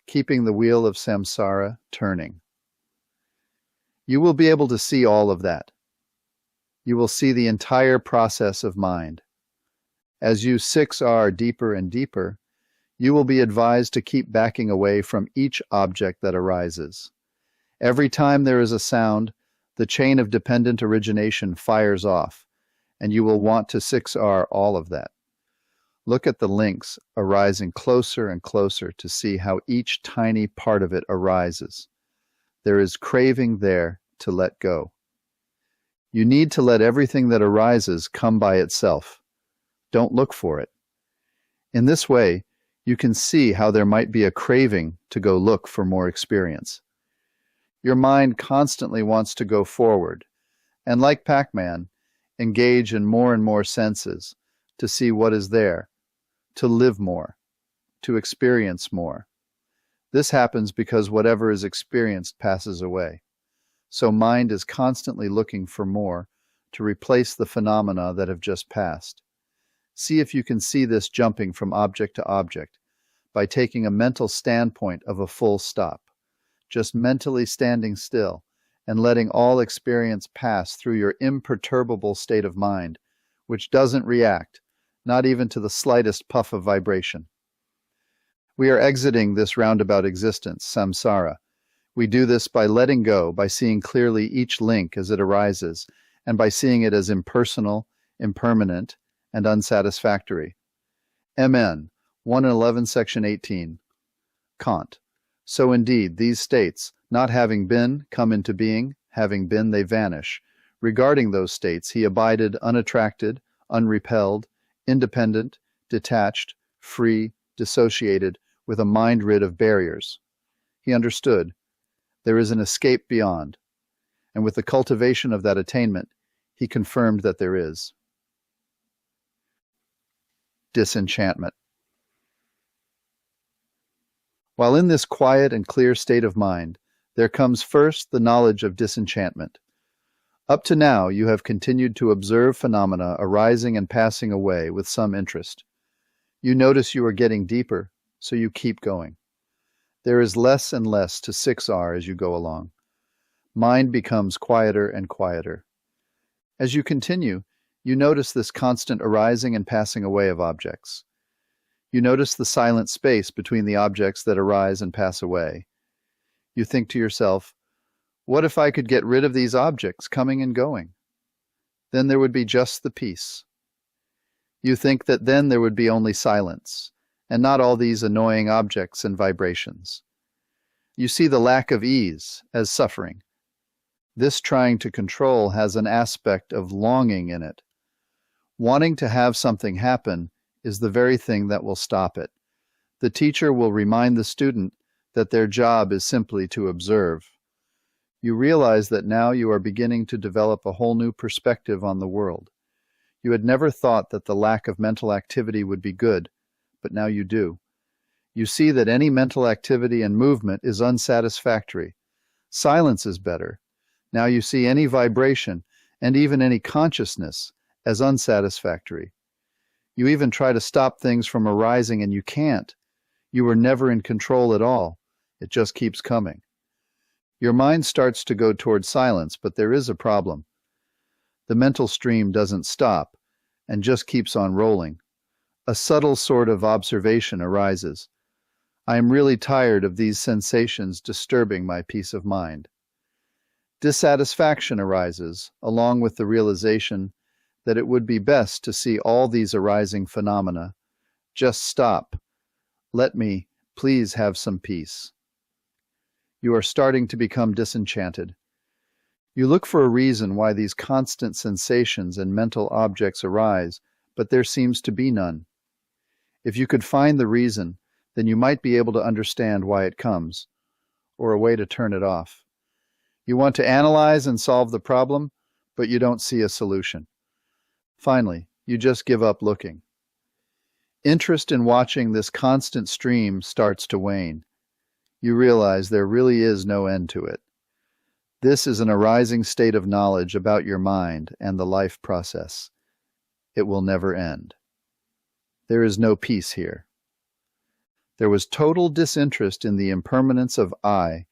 keeping the wheel of samsara turning. You will be able to see all of that. You will see the entire process of mind. As you 6R deeper and deeper, you will be advised to keep backing away from each object that arises. Every time there is a sound, the chain of dependent origination fires off, and you will want to 6R all of that. Look at the links arising closer and closer to see how each tiny part of it arises. There is craving there to let go. You need to let everything that arises come by itself. Don't look for it. In this way, you can see how there might be a craving to go look for more experience. Your mind constantly wants to go forward, and like Pac-Man, engage in more and more senses to see what is there, to live more, to experience more. This happens because whatever is experienced passes away. So mind is constantly looking for more to replace the phenomena that have just passed. See if you can see this jumping from object to object by taking a mental standpoint of a full stop, just mentally standing still and letting all experience pass through your imperturbable state of mind, which doesn't react, not even to the slightest puff of vibration. We are exiting this roundabout existence, samsara. We do this by letting go, by seeing clearly each link as it arises, and by seeing it as impersonal, impermanent, and unsatisfactory. MN 111 section 18. Kant. So indeed, these states, not having been, come into being, having been, they vanish. Regarding those states, he abided unattracted, unrepelled, independent, detached, free, dissociated, with a mind rid of barriers. He understood there is an escape beyond, and with the cultivation of that attainment, he confirmed that there is. Disenchantment. While in this quiet and clear state of mind, there comes first the knowledge of disenchantment. Up to now, you have continued to observe phenomena arising and passing away with some interest. You notice you are getting deeper, so you keep going. There is less and less to 6R as you go along. Mind becomes quieter and quieter. As you continue, you notice this constant arising and passing away of objects. You notice the silent space between the objects that arise and pass away. You think to yourself, what if I could get rid of these objects coming and going? Then there would be just the peace. You think that then there would be only silence, and not all these annoying objects and vibrations. You see the lack of ease as suffering. This trying to control has an aspect of longing in it. Wanting to have something happen is the very thing that will stop it. The teacher will remind the student that their job is simply to observe. You realize that now you are beginning to develop a whole new perspective on the world. You had never thought that the lack of mental activity would be good, but now you do. You see that any mental activity and movement is unsatisfactory. Silence is better. Now you see any vibration, and even any consciousness as unsatisfactory. You even try to stop things from arising and you can't. You are never in control at all. It just keeps coming. Your mind starts to go toward silence, but there is a problem. The mental stream doesn't stop and just keeps on rolling. A subtle sort of observation arises. I am really tired of these sensations disturbing my peace of mind. Dissatisfaction arises, along with the realization that it would be best to see all these arising phenomena. Just stop. Let me, please, have some peace. You are starting to become disenchanted. You look for a reason why these constant sensations and mental objects arise, but there seems to be none. If you could find the reason, then you might be able to understand why it comes, or a way to turn it off. You want to analyze and solve the problem, but you don't see a solution. Finally, you just give up looking. Interest in watching this constant stream starts to wane. You realize there really is no end to it. This is an arising state of knowledge about your mind and the life process. It will never end. There is no peace here. There was total disinterest in the impermanence of I,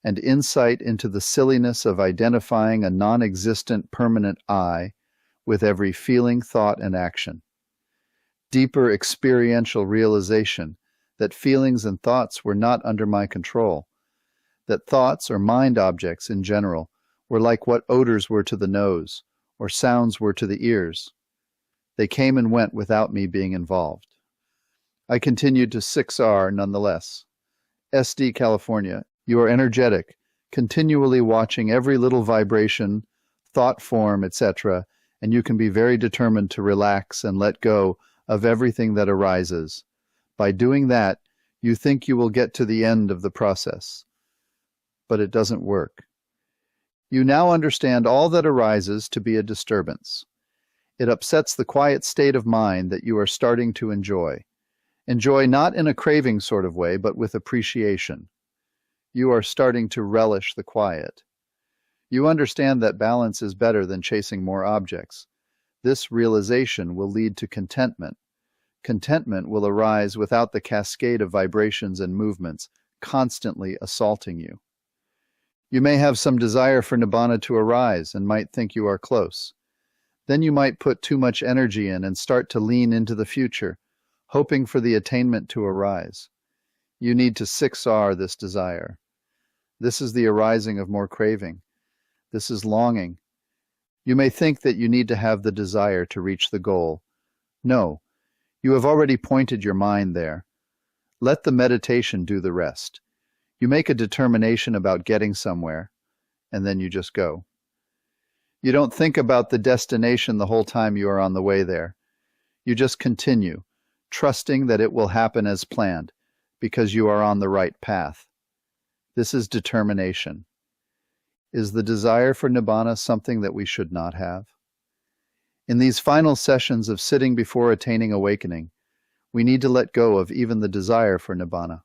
and insight into the silliness of identifying a non-existent permanent I with every feeling, thought, and action. Deeper experiential realization that feelings and thoughts were not under my control, that thoughts or mind objects in general were like what odors were to the nose or sounds were to the ears. They came and went without me being involved. I continued to 6R nonetheless. SD California, you are energetic, continually watching every little vibration, thought form, etc., and you can be very determined to relax and let go of everything that arises. By doing that, you think you will get to the end of the process. But it doesn't work. You now understand all that arises to be a disturbance. It upsets the quiet state of mind that you are starting to enjoy. Enjoy not in a craving sort of way, but with appreciation. You are starting to relish the quiet. You understand that balance is better than chasing more objects. This realization will lead to contentment. Contentment will arise without the cascade of vibrations and movements constantly assaulting you. You may have some desire for Nibbana to arise and might think you are close. Then you might put too much energy in and start to lean into the future, hoping for the attainment to arise. You need to 6R this desire. This is the arising of more craving. This is longing. You may think that you need to have the desire to reach the goal. No, you have already pointed your mind there. Let the meditation do the rest. You make a determination about getting somewhere, and then you just go. You don't think about the destination the whole time you are on the way there. You just continue, trusting that it will happen as planned, because you are on the right path. This is determination. Is the desire for Nibbana something that we should not have? In these final sessions of sitting before attaining awakening, we need to let go of even the desire for Nibbana.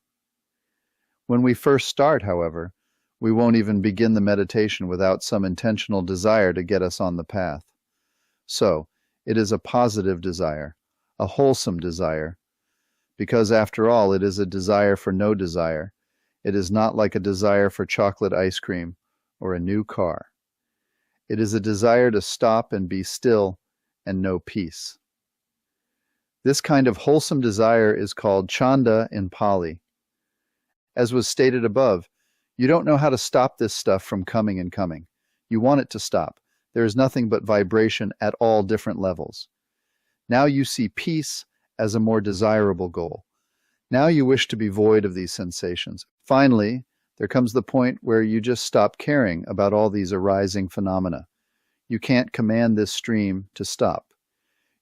When we first start, however, we won't even begin the meditation without some intentional desire to get us on the path. So, it is a positive desire, a wholesome desire, because after all, it is a desire for no desire. It is not like a desire for chocolate ice cream or a new car. It is a desire to stop and be still and know peace. This kind of wholesome desire is called chanda in Pali. As was stated above, you don't know how to stop this stuff from coming and coming. You want it to stop. There is nothing but vibration at all different levels. Now you see peace as a more desirable goal. Now you wish to be void of these sensations. Finally, there comes the point where you just stop caring about all these arising phenomena. You can't command this stream to stop.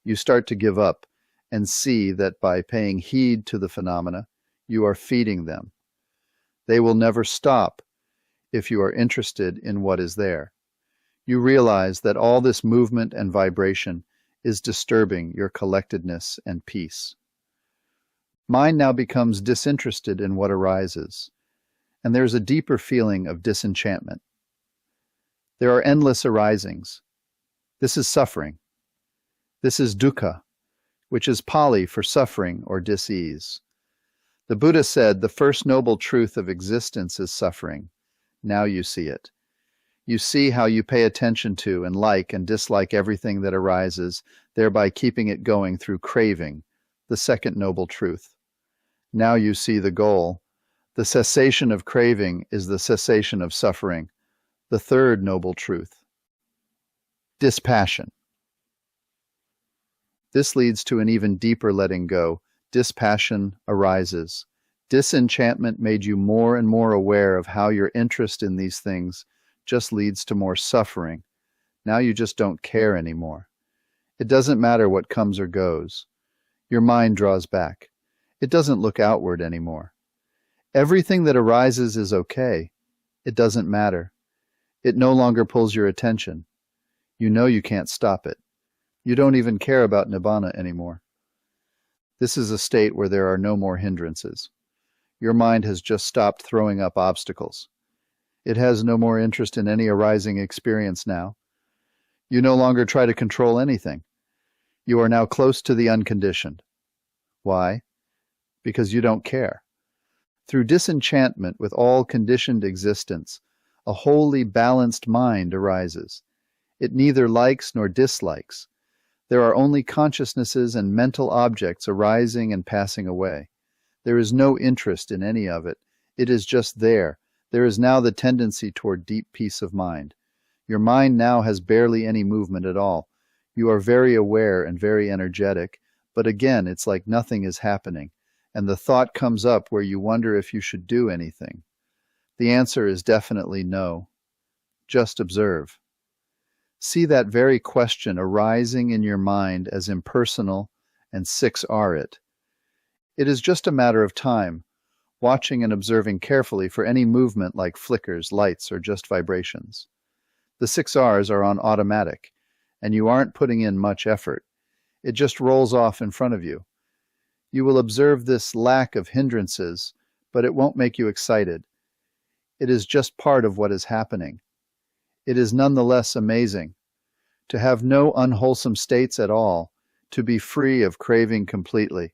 You start to give up and see that by paying heed to the phenomena, you are feeding them. They will never stop if you are interested in what is there. You realize that all this movement and vibration is disturbing your collectedness and peace. Mind now becomes disinterested in what arises, and there's a deeper feeling of disenchantment. There are endless arisings. This is suffering. This is dukkha, which is Pali for suffering or dis-ease. The Buddha said the first noble truth of existence is suffering. Now you see it. You see how you pay attention to and like and dislike everything that arises, thereby keeping it going through craving, the second noble truth. Now you see the goal. The cessation of craving is the cessation of suffering, the third noble truth. Dispassion. This leads to an even deeper letting go. Dispassion arises. Disenchantment made you more and more aware of how your interest in these things just leads to more suffering. Now you just don't care anymore. It doesn't matter what comes or goes. Your mind draws back. It doesn't look outward anymore. Everything that arises is okay. It doesn't matter. It no longer pulls your attention. You know you can't stop it. You don't even care about Nibbana anymore. This is a state where there are no more hindrances. Your mind has just stopped throwing up obstacles. It has no more interest in any arising experience now. You no longer try to control anything. You are now close to the unconditioned. Why? Because you don't care. Through disenchantment with all conditioned existence, a wholly balanced mind arises. It neither likes nor dislikes. There are only consciousnesses and mental objects arising and passing away. There is no interest in any of it. It is just there. There is now the tendency toward deep peace of mind. Your mind now has barely any movement at all. You are very aware and very energetic, but again, it's like nothing is happening, and the thought comes up where you wonder if you should do anything. The answer is definitely no. Just observe. See that very question arising in your mind as impersonal, and 6R it. It is just a matter of time, watching and observing carefully for any movement like flickers, lights, or just vibrations. The 6Rs are on automatic, and you aren't putting in much effort. It just rolls off in front of you. You will observe this lack of hindrances, but it won't make you excited. It is just part of what is happening. It is nonetheless amazing. To have no unwholesome states at all, to be free of craving completely.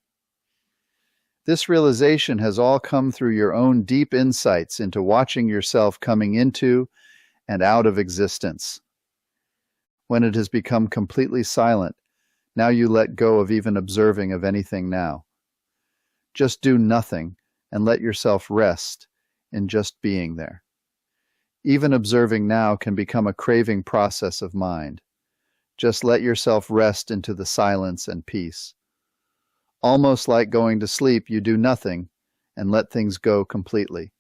This realization has all come through your own deep insights into watching yourself coming into and out of existence. When it has become completely silent, now you let go of even observing of anything now. Just do nothing and let yourself rest in just being there. Even observing now can become a craving process of mind. Just let yourself rest into the silence and peace. Almost like going to sleep, you do nothing and let things go completely.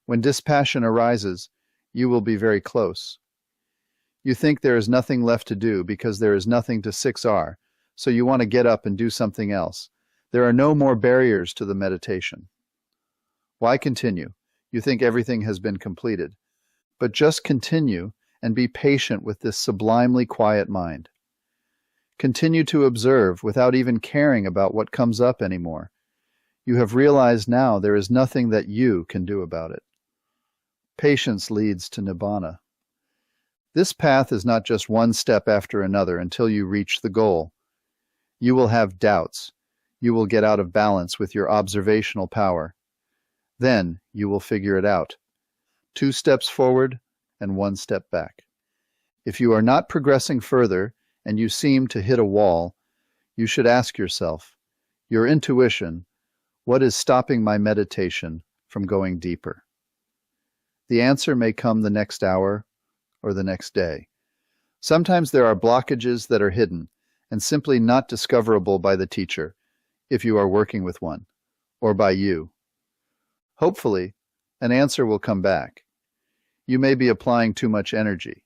When dispassion arises, you will be very close. You think there is nothing left to do because there is nothing to 6R, so you want to get up and do something else. There are no more barriers to the meditation. Why continue? You think everything has been completed. But just continue and be patient with this sublimely quiet mind. Continue to observe without even caring about what comes up anymore. You have realized now there is nothing that you can do about it. Patience leads to Nibbana. This path is not just one step after another until you reach the goal. You will have doubts. You will get out of balance with your observational power. Then you will figure it out. 2 steps forward and 1 step back. If you are not progressing further and you seem to hit a wall, you should ask yourself, your intuition, what is stopping my meditation from going deeper? The answer may come the next hour or the next day. Sometimes there are blockages that are hidden and simply not discoverable by the teacher, if you are working with one, or by you. Hopefully, an answer will come back. You may be applying too much energy.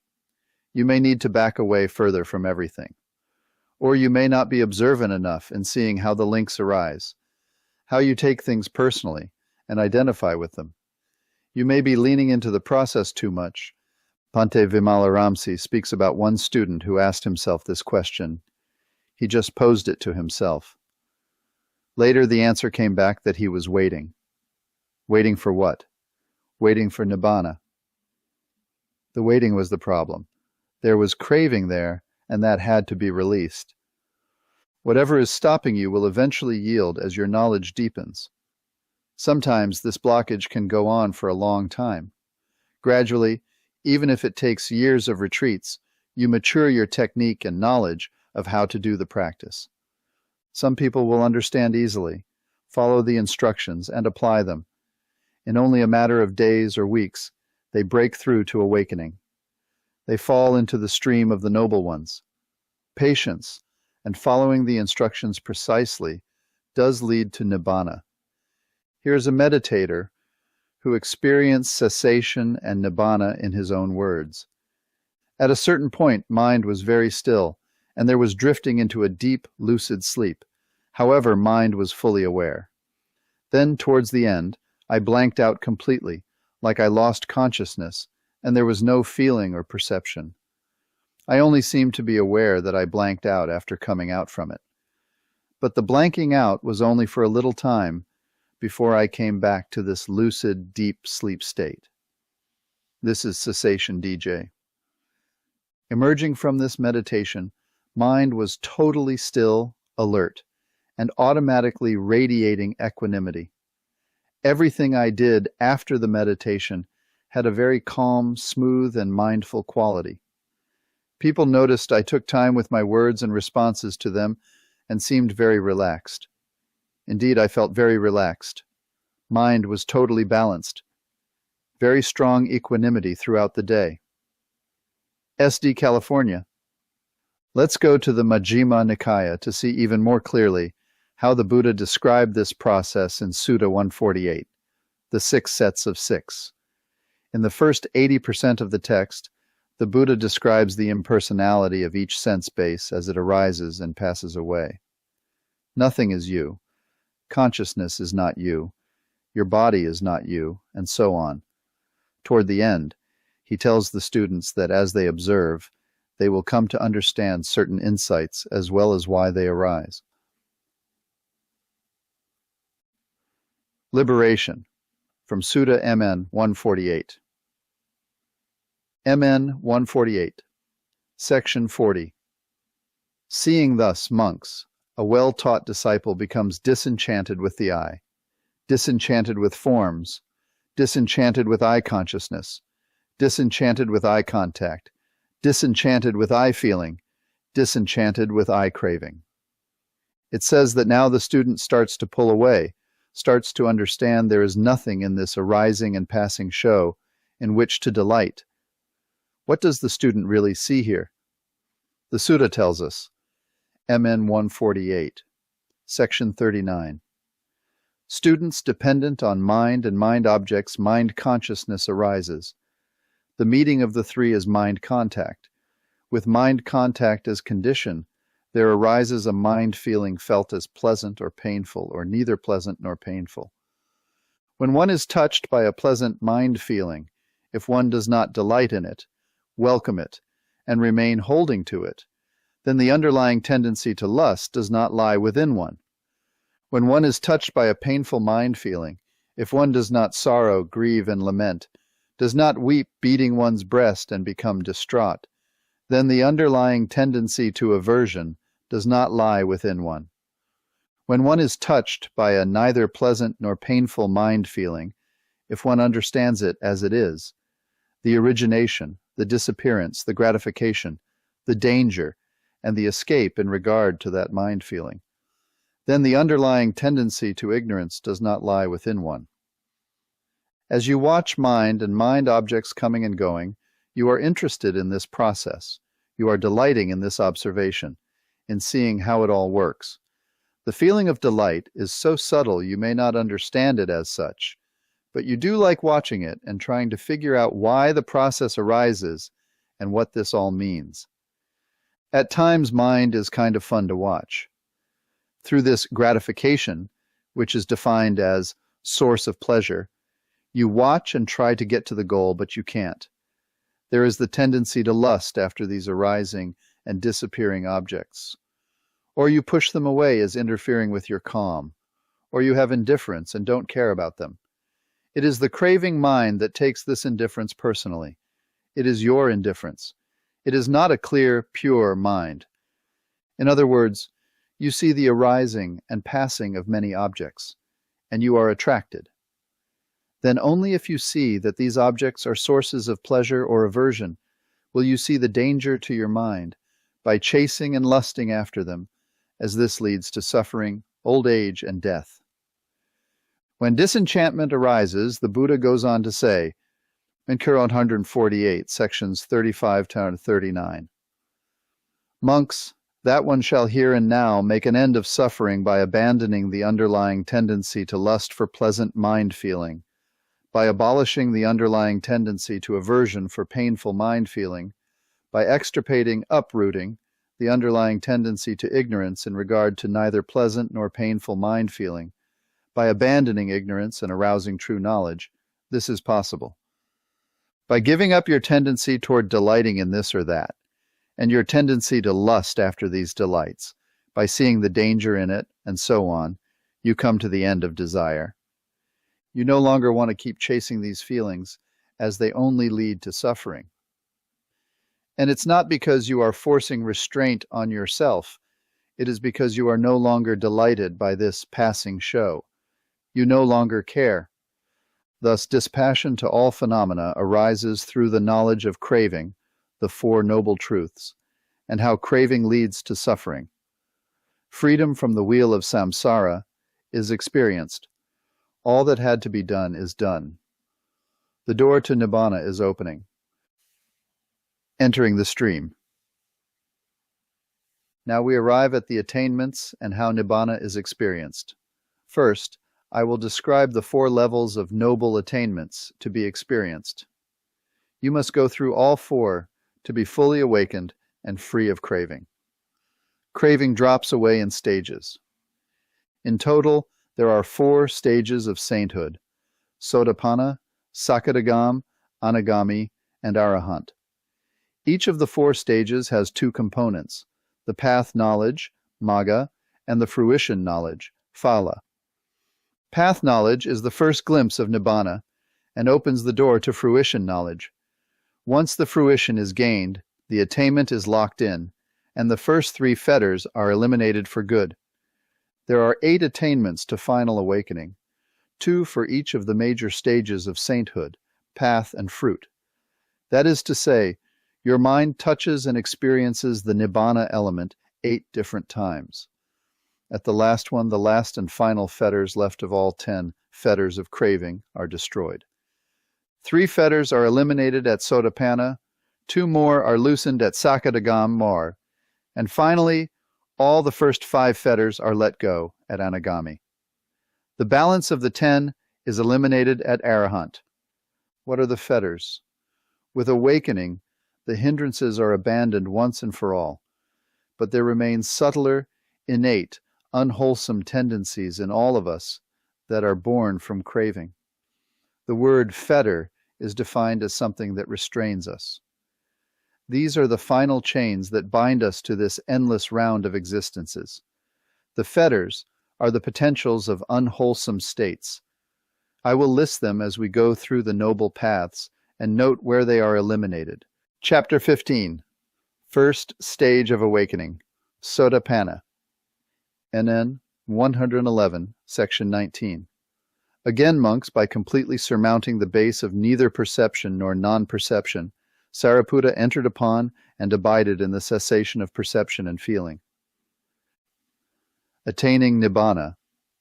You may need to back away further from everything. Or you may not be observant enough in seeing how the links arise, how you take things personally and identify with them. You may be leaning into the process too much. Bhante Vimalaramsi speaks about one student who asked himself this question. He just posed it to himself. Later, the answer came back that he was waiting. Waiting for what? Waiting for Nibbana. The waiting was the problem. There was craving there, and that had to be released. Whatever is stopping you will eventually yield as your knowledge deepens. Sometimes this blockage can go on for a long time. Gradually, even if it takes years of retreats, you mature your technique and knowledge of how to do the practice. Some people will understand easily, follow the instructions, and apply them. In only a matter of days or weeks, they break through to awakening. They fall into the stream of the noble ones. Patience and following the instructions precisely does lead to Nibbana. Here is a meditator who experienced cessation and Nibbana in his own words. At a certain point, mind was very still, and there was drifting into a deep, lucid sleep. However, mind was fully aware. Then, towards the end, I blanked out completely, like I lost consciousness, and there was no feeling or perception. I only seemed to be aware that I blanked out after coming out from it. But the blanking out was only for a little time before I came back to this lucid, deep sleep state. This is Cessation DJ. Emerging from this meditation, mind was totally still, alert, and automatically radiating equanimity. Everything I did after the meditation had a very calm, smooth, and mindful quality. People noticed I took time with my words and responses to them and seemed very relaxed. Indeed, I felt very relaxed. Mind was totally balanced. Very strong equanimity throughout the day. SD California. Let's go to the Majjhima Nikaya to see even more clearly how the Buddha described this process in Sutta 148, the 6 sets of 6. In the first 80% of the text, the Buddha describes the impersonality of each sense base as it arises and passes away. Nothing is you. Consciousness is not you. Your body is not you, and so on. Toward the end, he tells the students that as they observe, they will come to understand certain insights as well as why they arise. Liberation, from Sutta MN 148. MN 148, Section 40. Seeing thus, monks, a well-taught disciple becomes disenchanted with the eye, disenchanted with forms, disenchanted with eye consciousness, disenchanted with eye contact, disenchanted with eye feeling, disenchanted with eye craving. It says that now the student starts to pull away, starts to understand there is nothing in this arising and passing show in which to delight. What does the student really see here? The Sutta tells us, MN 148, Section 39. Students dependent on mind and mind objects, mind consciousness arises. The meeting of the three is mind contact. With mind contact as condition, there arises a mind feeling felt as pleasant or painful, or neither pleasant nor painful. When one is touched by a pleasant mind feeling, if one does not delight in it, welcome it, and remain holding to it, then the underlying tendency to lust does not lie within one. When one is touched by a painful mind feeling, if one does not sorrow, grieve, and lament, does not weep beating one's breast and become distraught, then the underlying tendency to aversion does not lie within one. When one is touched by a neither pleasant nor painful mind feeling, if one understands it as it is, the origination, the disappearance, the gratification, the danger, and the escape in regard to that mind feeling, then the underlying tendency to ignorance does not lie within one. As you watch mind and mind objects coming and going, you are interested in this process. You are delighting in this observation, in seeing how it all works. The feeling of delight is so subtle you may not understand it as such, but you do like watching it and trying to figure out why the process arises and what this all means. At times, mind is kind of fun to watch. Through this gratification, which is defined as source of pleasure, you watch and try to get to the goal, but you can't. There is the tendency to lust after these arising and disappearing objects. Or you push them away as interfering with your calm, or you have indifference and don't care about them. It is the craving mind that takes this indifference personally. It is your indifference. It is not a clear, pure mind. In other words, you see the arising and passing of many objects, and you are attracted. Then only if you see that these objects are sources of pleasure or aversion will you see the danger to your mind by chasing and lusting after them, as this leads to suffering, old age, and death. When disenchantment arises, the Buddha goes on to say, in Kura 148, sections 35 to 39, "Monks, that one shall here and now make an end of suffering by abandoning the underlying tendency to lust for pleasant mind feeling, by abolishing the underlying tendency to aversion for painful mind feeling, by extirpating, uprooting, the underlying tendency to ignorance in regard to neither pleasant nor painful mind feeling, by abandoning ignorance and arousing true knowledge, this is possible. By giving up your tendency toward delighting in this or that, and your tendency to lust after these delights, by seeing the danger in it, and so on, you come to the end of desire. You no longer want to keep chasing these feelings, as they only lead to suffering. And it's not because you are forcing restraint on yourself. It is because you are no longer delighted by this passing show. You no longer care. Thus, dispassion to all phenomena arises through the knowledge of craving, the Four Noble Truths, and how craving leads to suffering. Freedom from the wheel of samsara is experienced. All that had to be done is done. The door to Nibbana is opening. Entering the stream. Now we arrive at the attainments and how Nibbana is experienced. First, I will describe the 4 levels of noble attainments to be experienced. You must go through all 4 to be fully awakened and free of craving. Craving drops away in stages. In total, there are 4 stages of sainthood: Sotapanna, Sakadagami, Anagami, and Arahant. Each of the 4 stages has 2 components: the path knowledge, Magga, and the fruition knowledge, Phala. Path knowledge is the first glimpse of Nibbana and opens the door to fruition knowledge. Once the fruition is gained, the attainment is locked in, and the first 3 fetters are eliminated for good. There are 8 attainments to final awakening, 2 for each of the major stages of sainthood, path and fruit. That is to say, your mind touches and experiences the Nibbana element 8 different times. At the last one, the last and final fetters left of all 10 fetters of craving are destroyed. 3 fetters are eliminated at Sotapanna, 2 more are loosened at Sakadagami, and finally, all the first 5 fetters are let go at Anagami. The balance of the 10 is eliminated at Arahant. What are the fetters? With awakening, the hindrances are abandoned once and for all, but there remain subtler, innate, unwholesome tendencies in all of us that are born from craving. The word fetter is defined as something that restrains us. These are the final chains that bind us to this endless round of existences. The fetters are the potentials of unwholesome states. I will list them as we go through the noble paths and note where they are eliminated. Chapter 15. First Stage of Awakening, Sotapanna. NN 111, Section 19. Again, monks, by completely surmounting the base of neither perception nor non-perception, Sariputta entered upon and abided in the cessation of perception and feeling. Attaining Nibbana,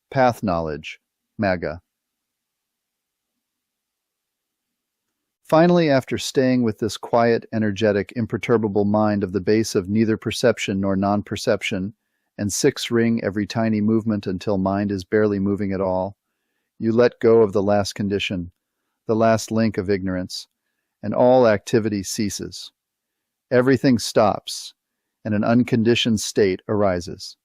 path knowledge, Magga. Finally, after staying with this quiet, energetic, imperturbable mind of the base of neither perception nor non-perception, and 6-ring every tiny movement until mind is barely moving at all, you let go of the last condition, the last link of ignorance, and all activity ceases. Everything stops, and an unconditioned state arises.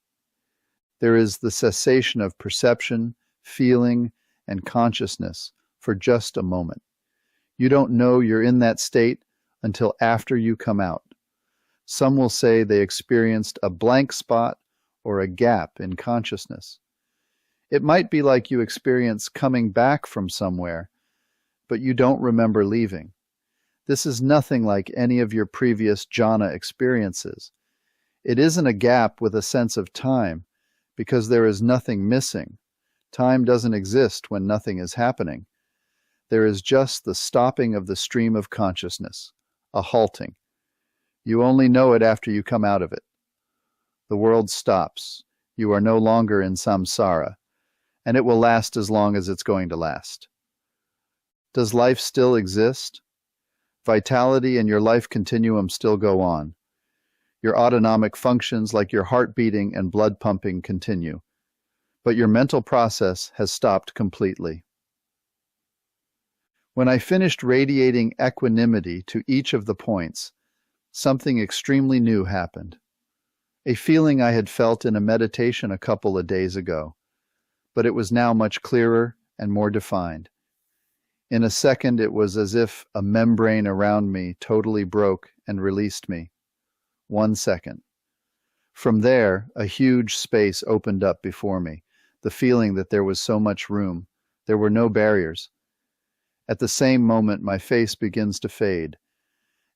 There is the cessation of perception, feeling, and consciousness for just a moment. You don't know you're in that state until after you come out. Some will say they experienced a blank spot or a gap in consciousness. It might be like you experience coming back from somewhere, but you don't remember leaving. This is nothing like any of your previous jhana experiences. It isn't a gap with a sense of time, because there is nothing missing. Time doesn't exist when nothing is happening. There is just the stopping of the stream of consciousness, a halting. You only know it after you come out of it. The world stops. You are no longer in samsara, and it will last as long as it's going to last. Does life still exist? Vitality and your life continuum still go on. Your autonomic functions like your heart beating and blood pumping continue, but your mental process has stopped completely. When I finished radiating equanimity to each of the points, something extremely new happened. A feeling I had felt in a meditation a couple of days ago, but it was now much clearer and more defined. In a second, it was as if a membrane around me totally broke and released me. 1 second. From there, a huge space opened up before me, the feeling that there was so much room. There were no barriers. At the same moment, my face begins to fade,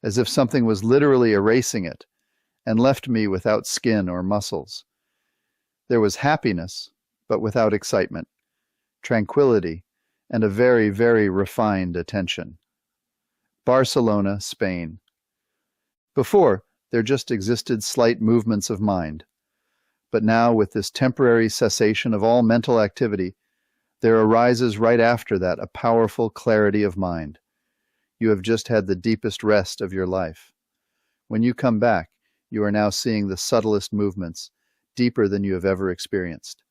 as if something was literally erasing it, and left me without skin or muscles. There was happiness, but without excitement, tranquility, and a very, very refined attention. Barcelona, Spain. Before, there just existed slight movements of mind. But now, with this temporary cessation of all mental activity, there arises right after that a powerful clarity of mind. You have just had the deepest rest of your life. When you come back, you are now seeing the subtlest movements, deeper than you have ever experienced.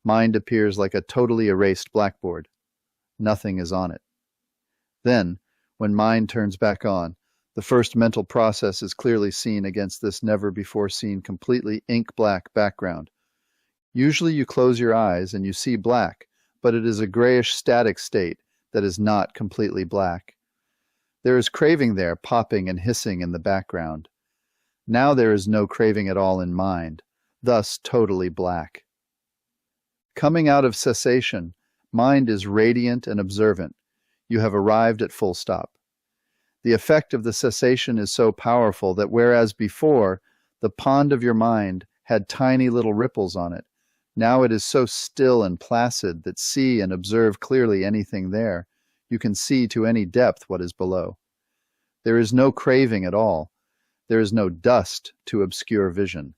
Mind appears like a totally erased blackboard. Nothing is on it. Then, when mind turns back on, the first mental process is clearly seen against this never-before-seen completely ink-black background. Usually you close your eyes and you see black, but it is a grayish static state that is not completely black. There is craving there popping and hissing in the background. Now there is no craving at all in mind, thus totally black. Coming out of cessation, mind is radiant and observant. You have arrived at full stop. The effect of the cessation is so powerful that whereas before the pond of your mind had tiny little ripples on it, now it is so still and placid that see and observe clearly anything there. You can see to any depth what is below. There is no craving at all. There is no dust to obscure vision.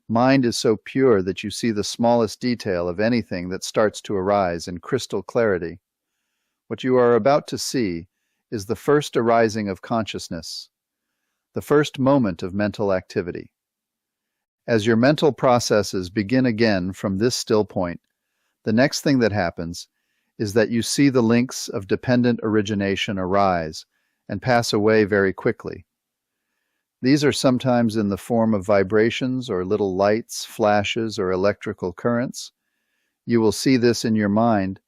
Mind is so pure that you see the smallest detail of anything that starts to arise in crystal clarity. What you are about to see is the first arising of consciousness, the first moment of mental activity. As your mental processes begin again from this still point, the next thing that happens is that you see the links of dependent origination arise and pass away very quickly. These are sometimes in the form of vibrations or little lights, flashes, or electrical currents. You will see this in your mind,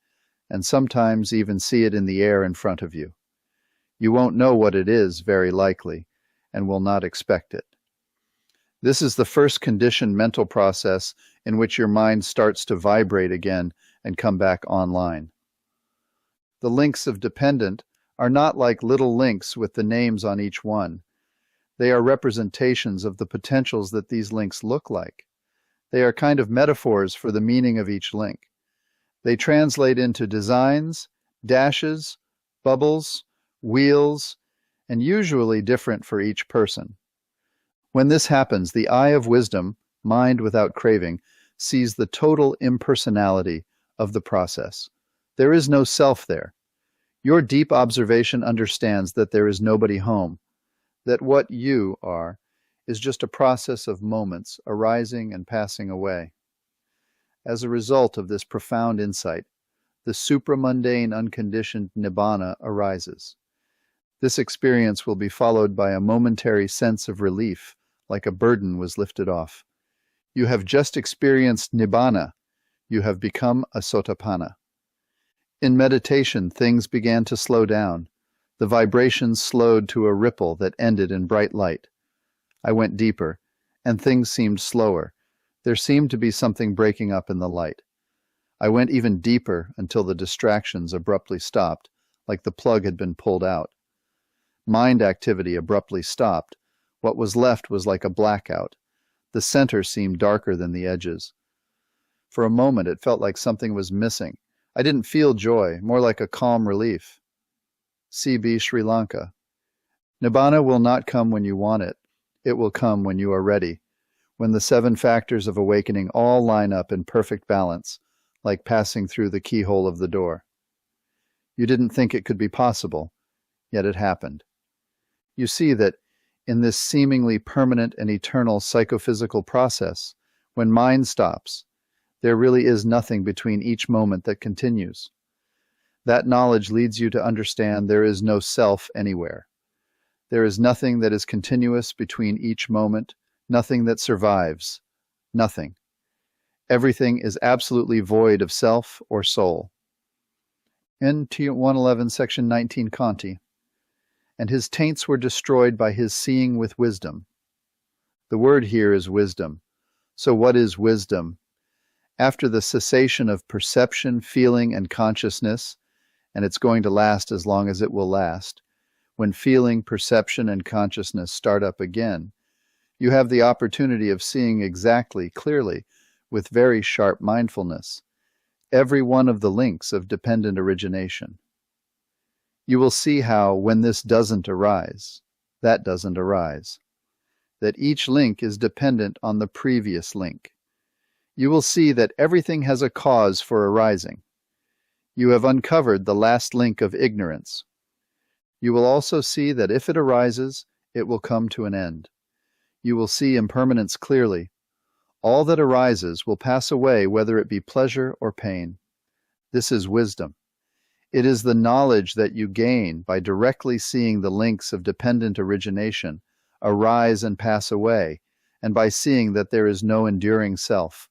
and sometimes even see it in the air in front of you. You won't know what it is, very likely, and will not expect it. This is the first conditioned mental process in which your mind starts to vibrate again and come back online. The links of dependent are not like little links with the names on each one. They are representations of the potentials that these links look like. They are kind of metaphors for the meaning of each link. They translate into designs, dashes, bubbles, wheels, and usually different for each person. When this happens, the eye of wisdom, mind without craving, sees the total impersonality of the process. There is no self there. Your deep observation understands that there is nobody home, that what you are is just a process of moments arising and passing away. As a result of this profound insight, the supramundane unconditioned Nibbana arises. This experience will be followed by a momentary sense of relief, like a burden was lifted off. You have just experienced Nibbana. You have become a Sotapanna. In meditation, things began to slow down. The vibrations slowed to a ripple that ended in bright light. I went deeper, and things seemed slower. There seemed to be something breaking up in the light. I went even deeper until the distractions abruptly stopped, like the plug had been pulled out. Mind activity abruptly stopped. What was left was like a blackout. The center seemed darker than the edges. For a moment it felt like something was missing. I didn't feel joy, more like a calm relief. CB Sri Lanka. Nibbana will not come when you want it. It will come when you are ready, when the 7 factors of awakening all line up in perfect balance, like passing through the keyhole of the door. You didn't think it could be possible, yet it happened. You see that in this seemingly permanent and eternal psychophysical process, when mind stops, there really is nothing between each moment that continues. That knowledge leads you to understand there is no self anywhere. There is nothing that is continuous between each moment, nothing that survives, nothing. Everything is absolutely void of self or soul. NT 111, section 19, Kanti. And his taints were destroyed by his seeing with wisdom. The word here is wisdom. So what is wisdom? After the cessation of perception, feeling, and consciousness, and it's going to last as long as it will last, when feeling, perception, and consciousness start up again, you have the opportunity of seeing exactly, clearly, with very sharp mindfulness, every one of the links of dependent origination. You will see how, when this doesn't arise, that doesn't arise, that each link is dependent on the previous link. You will see that everything has a cause for arising. You have uncovered the last link of ignorance. You will also see that if it arises, it will come to an end. You will see impermanence clearly. All that arises will pass away, whether it be pleasure or pain. This is wisdom. It is the knowledge that you gain by directly seeing the links of dependent origination arise and pass away, and by seeing that there is no enduring self.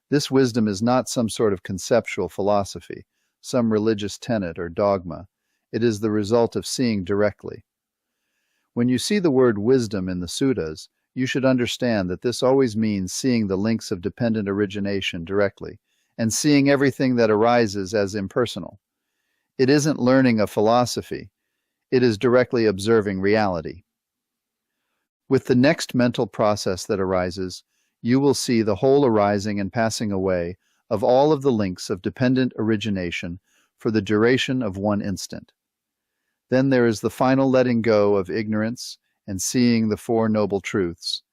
This wisdom is not some sort of conceptual philosophy, some religious tenet or dogma. It is the result of seeing directly. When you see the word wisdom in the suttas, you should understand that this always means seeing the links of dependent origination directly, and seeing everything that arises as impersonal. It isn't learning a philosophy. It is directly observing reality. With the next mental process that arises, you will see the whole arising and passing away of all of the links of dependent origination for the duration of one instant. Then there is the final letting go of ignorance and seeing the 4 noble truths.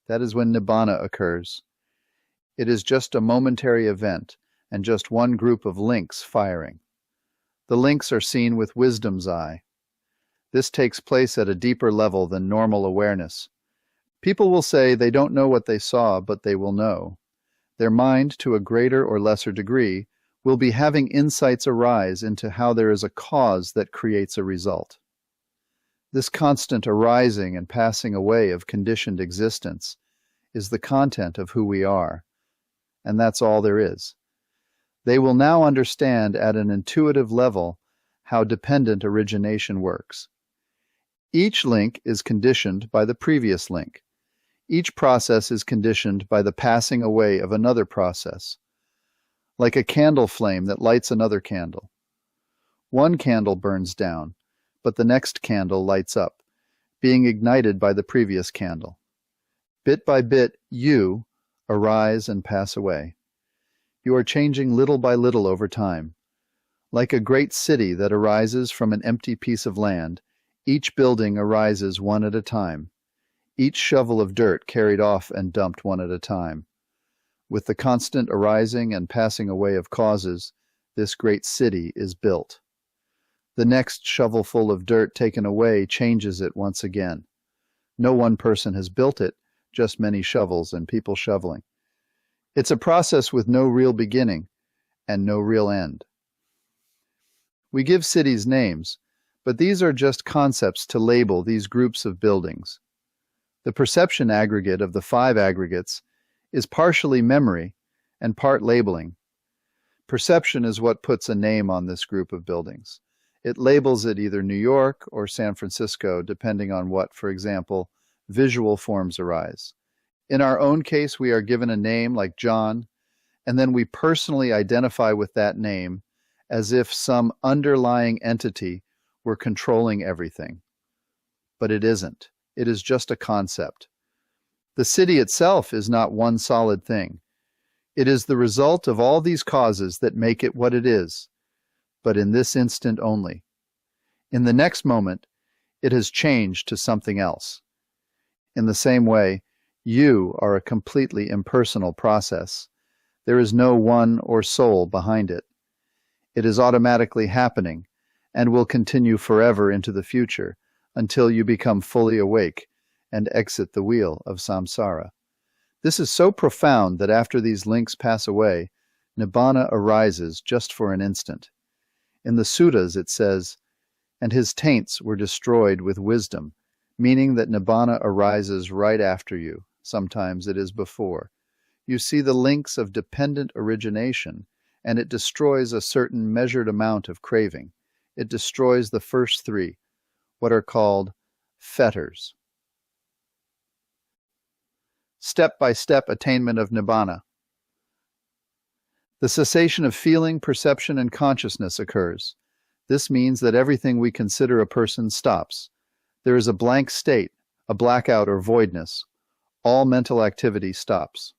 That is when Nibbana occurs. It is just a momentary event and just one group of links firing. The links are seen with wisdom's eye. This takes place at a deeper level than normal awareness. People will say they don't know what they saw, but they will know. Their mind, to a greater or lesser degree, will be having insights arise into how there is a cause that creates a result. This constant arising and passing away of conditioned existence is the content of who we are, and that's all there is. They will now understand at an intuitive level how dependent origination works. Each link is conditioned by the previous link. Each process is conditioned by the passing away of another process, like a candle flame that lights another candle. One candle burns down, but the next candle lights up, being ignited by the previous candle. Bit by bit, you arise and pass away. You are changing little by little over time. Like a great city that arises from an empty piece of land, each building arises one at a time. Each shovel of dirt carried off and dumped one at a time. With the constant arising and passing away of causes, this great city is built. The next shovelful of dirt taken away changes it once again. No one person has built it, just many shovels and people shoveling. It's a process with no real beginning and no real end. We give cities names, but these are just concepts to label these groups of buildings. The perception aggregate of the 5 aggregates is partially memory and part labeling. Perception is what puts a name on this group of buildings. It labels it either New York or San Francisco, depending on what, for example, visual forms arise. In our own case, we are given a name like John, and then we personally identify with that name as if some underlying entity were controlling everything. but it isn't. It is just a concept. The city itself is not one solid thing. It is the result of all these causes that make it what it is, but in this instant only. In the next moment, it has changed to something else. In the same way, you are a completely impersonal process. There is no one or soul behind it. It is automatically happening and will continue forever into the future until you become fully awake and exit the wheel of samsara. This is so profound that after these links pass away, Nibbana arises just for an instant. In the suttas it says, "And his taints were destroyed with wisdom," meaning that Nibbana arises right after you. Sometimes it is before. You see the links of dependent origination, and it destroys a certain measured amount of craving. It destroys the first three, what are called fetters. Step-by-step attainment of Nibbana. The cessation of feeling, perception, and consciousness occurs. This means that everything we consider a person stops. There is a blank state, a blackout or voidness. All mental activity stops.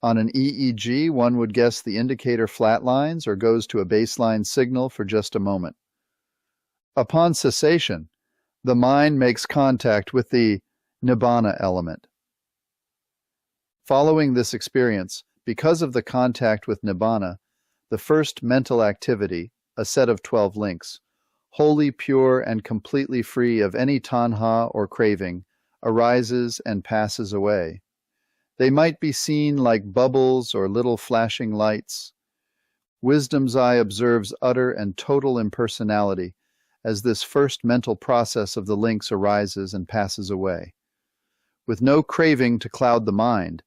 On an EEG, one would guess the indicator flatlines or goes to a baseline signal for just a moment. Upon cessation, the mind makes contact with the Nibbana element. Following this experience, because of the contact with Nibbana, the first mental activity, a set of 12 links, wholly pure and completely free of any tanha or craving, arises and passes away. They might be seen like bubbles or little flashing lights. Wisdom's eye observes utter and total impersonality as this first mental process of the links arises and passes away. With no craving to cloud the mind,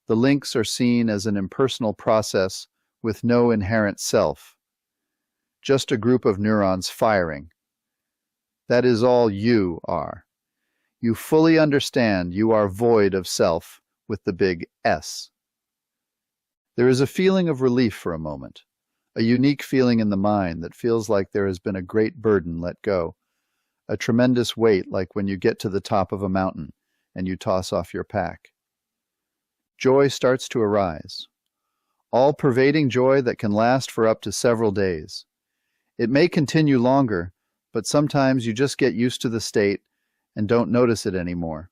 the links are seen as an impersonal process with no inherent self. Just a group of neurons firing. That is all you are. You fully understand you are void of self with the big S. There is a feeling of relief for a moment, a unique feeling in the mind that feels like there has been a great burden let go, a tremendous weight like when you get to the top of a mountain and you toss off your pack. Joy starts to arise, all-pervading joy that can last for up to several days. It may continue longer, but sometimes you just get used to the state and don't notice it anymore.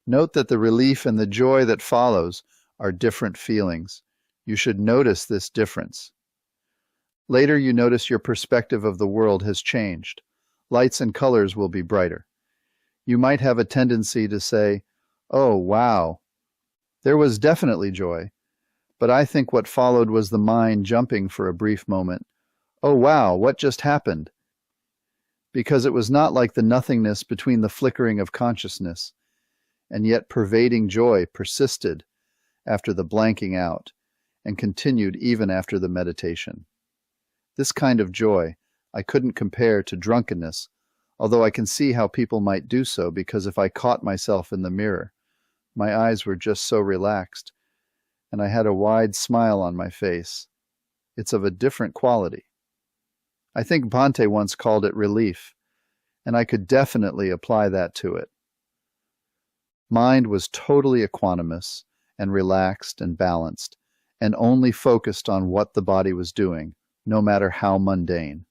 Note that the relief and the joy that follows are different feelings. You should notice this difference. Later you notice your perspective of the world has changed. Lights and colors will be brighter. You might have a tendency to say, "Oh, wow." There was definitely joy, but I think what followed was the mind jumping for a brief moment. "Oh wow, what just happened?" Because it was not like the nothingness between the flickering of consciousness, and yet pervading joy persisted after the blanking out and continued even after the meditation. This kind of joy I couldn't compare to drunkenness, although I can see how people might do so because if I caught myself in the mirror, my eyes were just so relaxed, and I had a wide smile on my face. It's of a different quality. I think Bhante once called it relief, and I could definitely apply that to it. Mind was totally equanimous and relaxed and balanced, and only focused on what the body was doing, no matter how mundane.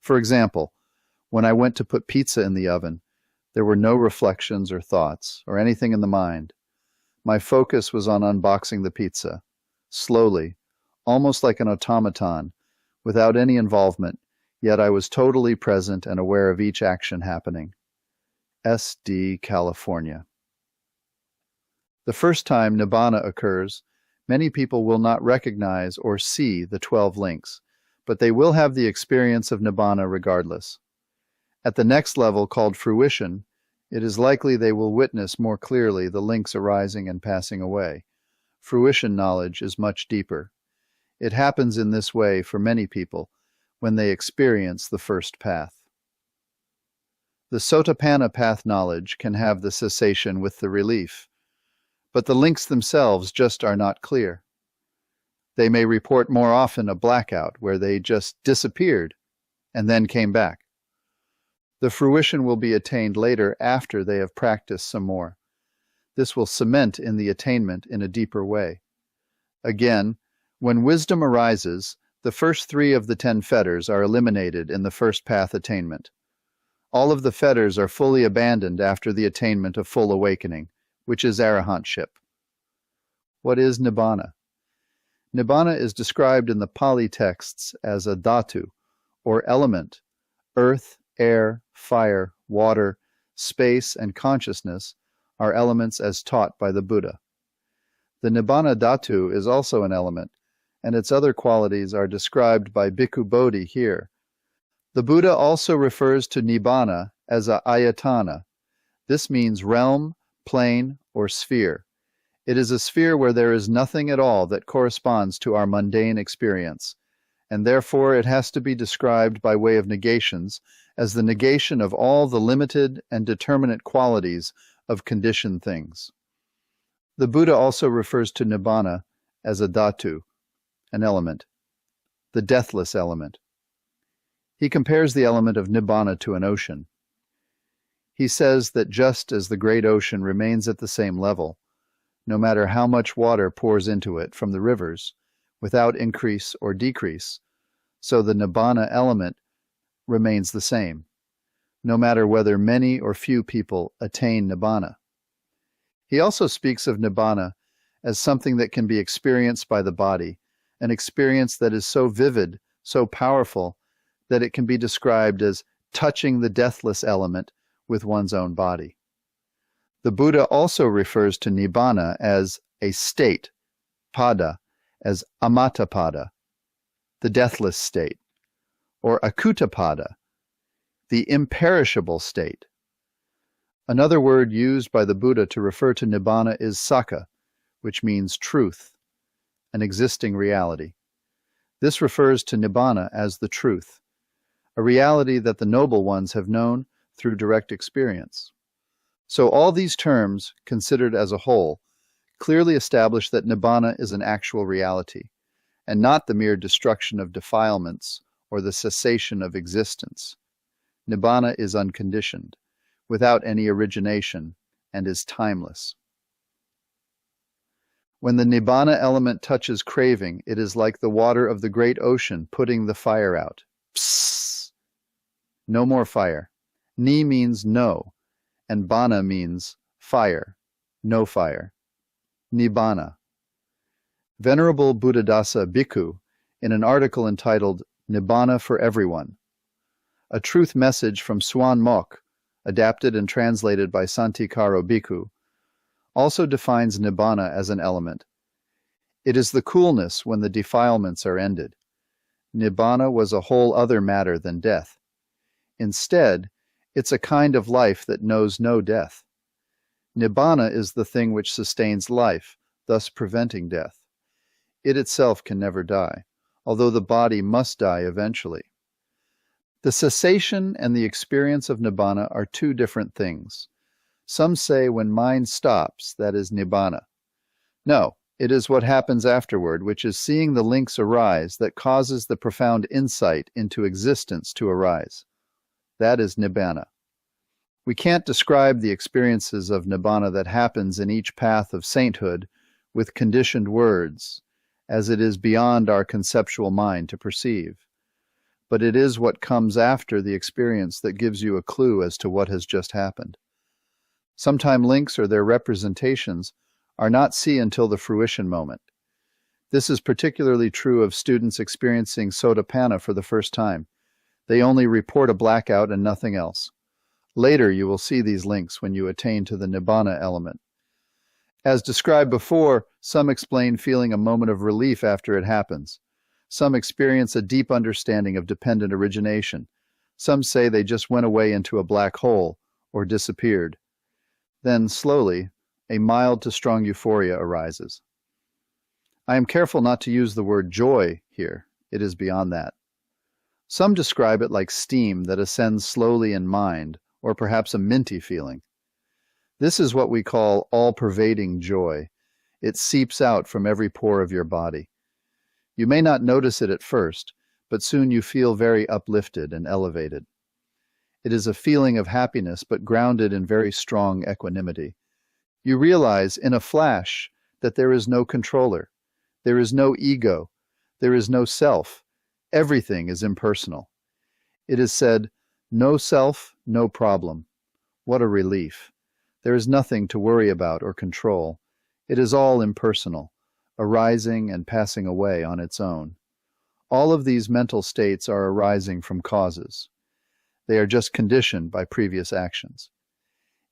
For example, when I went to put pizza in the oven, there were no reflections or thoughts or anything in the mind. My focus was on unboxing the pizza, slowly, almost like an automaton, without any involvement, yet I was totally present and aware of each action happening. SD, California. The first time Nibbana occurs, many people will not recognize or see the 12 links, but they will have the experience of Nibbana regardless. At the next level, called fruition, it is likely they will witness more clearly the links arising and passing away. Fruition knowledge is much deeper. It happens in this way for many people when they experience the first path. The Sotapanna path knowledge can have the cessation with the relief, but the links themselves just are not clear. They may report more often a blackout where they just disappeared and then came back. The fruition will be attained later after they have practiced some more. This will cement in the attainment in a deeper way. Again, when wisdom arises, the first 3 of the 10 fetters are eliminated in the first path attainment. All of the fetters are fully abandoned after the attainment of full awakening, which is arahantship. What is Nibbana? Nibbana is described in the Pali texts as a dhatu, or element. Earth, air, fire, water, space, and consciousness are elements as taught by the Buddha. The Nibbana dhatu is also an element, and its other qualities are described by Bhikkhu Bodhi here. The Buddha also refers to Nibbana as a ayatana. This means realm, plane, or sphere. It is a sphere where there is nothing at all that corresponds to our mundane experience, and therefore it has to be described by way of negations as the negation of all the limited and determinate qualities of conditioned things. The Buddha also refers to Nibbana as a dhatu, an element, the deathless element. He compares the element of Nibbana to an ocean. He says that just as the great ocean remains at the same level, no matter how much water pours into it from the rivers, without increase or decrease, so the Nibbana element remains the same, no matter whether many or few people attain Nibbana. He also speaks of Nibbana as something that can be experienced by the body, an experience that is so vivid, so powerful, that it can be described as touching the deathless element with one's own body. The Buddha also refers to Nibbana as a state, pada, as amatapada, the deathless state, or akutapada, the imperishable state. Another word used by the Buddha to refer to Nibbana is Sakha, which means truth, an existing reality. This refers to Nibbana as the truth, a reality that the noble ones have known through direct experience. So all these terms, considered as a whole, clearly establish that Nibbana is an actual reality, and not the mere destruction of defilements or the cessation of existence. Nibbana is unconditioned, without any origination, and is timeless. When the Nibbana element touches craving, it is like the water of the great ocean putting the fire out. Psst! No more fire. Ni means no, and bana means fire, no fire. Nibbana. Venerable Buddhadasa Bhikkhu, in an article entitled Nibbana for Everyone, a truth message from Suan Mok, adapted and translated by Santikaro Bhikkhu, also defines Nibbana as an element. It is the coolness when the defilements are ended. Nibbana was a whole other matter than death. Instead, it's a kind of life that knows no death. Nibbana is the thing which sustains life, thus preventing death. It itself can never die, although the body must die eventually. The cessation and the experience of Nibbana are two different things. Some say when mind stops, that is Nibbana. No, it is what happens afterward, which is seeing the links arise that causes the profound insight into existence to arise. That is Nibbana. We can't describe the experiences of Nibbana that happens in each path of sainthood with conditioned words, as it is beyond our conceptual mind to perceive. But it is what comes after the experience that gives you a clue as to what has just happened. Sometimes links or their representations are not seen until the fruition moment. This is particularly true of students experiencing Sotapanna for the first time. They only report a blackout and nothing else. Later you will see these links when you attain to the Nibbana element. As described before, some explain feeling a moment of relief after it happens. Some experience a deep understanding of dependent origination. Some say they just went away into a black hole or disappeared. Then, slowly, a mild to strong euphoria arises. I am careful not to use the word joy here. It is beyond that. Some describe it like steam that ascends slowly in mind, or perhaps a minty feeling. This is what we call all-pervading joy. It seeps out from every pore of your body. You may not notice it at first, but soon you feel very uplifted and elevated. It is a feeling of happiness, but grounded in very strong equanimity. You realize in a flash that there is no controller, there is no ego, there is no self. Everything is impersonal. It is said, no self, no problem. What a relief. There is nothing to worry about or control. It is all impersonal, arising and passing away on its own. All of these mental states are arising from causes. They are just conditioned by previous actions.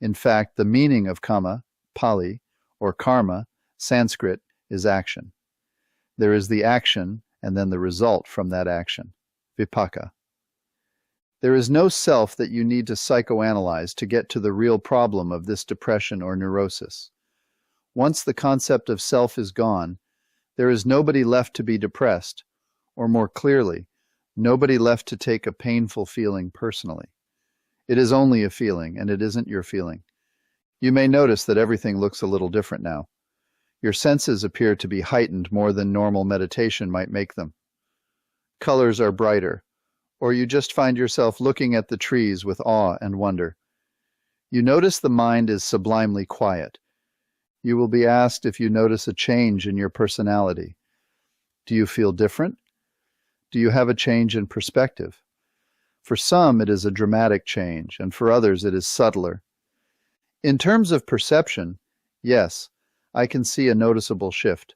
In fact, the meaning of kamma, Pali, or karma, Sanskrit, is action. There is the action and then the result from that action, vipaka. There is no self that you need to psychoanalyze to get to the real problem of this depression or neurosis. Once the concept of self is gone, there is nobody left to be depressed, or more clearly, nobody left to take a painful feeling personally. It is only a feeling, and it isn't your feeling. You may notice that everything looks a little different now. Your senses appear to be heightened more than normal meditation might make them. Colors are brighter, or you just find yourself looking at the trees with awe and wonder. You notice the mind is sublimely quiet. You will be asked if you notice a change in your personality. Do you feel different? Do you have a change in perspective? For some, it is a dramatic change, and for others, it is subtler. In terms of perception, yes, I can see a noticeable shift.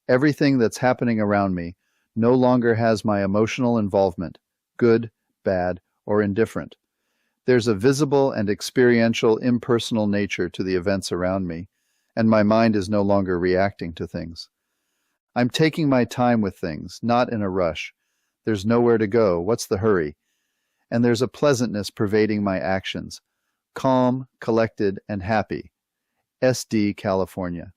Everything that's happening around me no longer has my emotional involvement, good, bad, or indifferent. There's a visible and experiential impersonal nature to the events around me, and my mind is no longer reacting to things. I'm taking my time with things, not in a rush. There's nowhere to go. What's the hurry? And there's a pleasantness pervading my actions. Calm, collected, and happy. SD, California.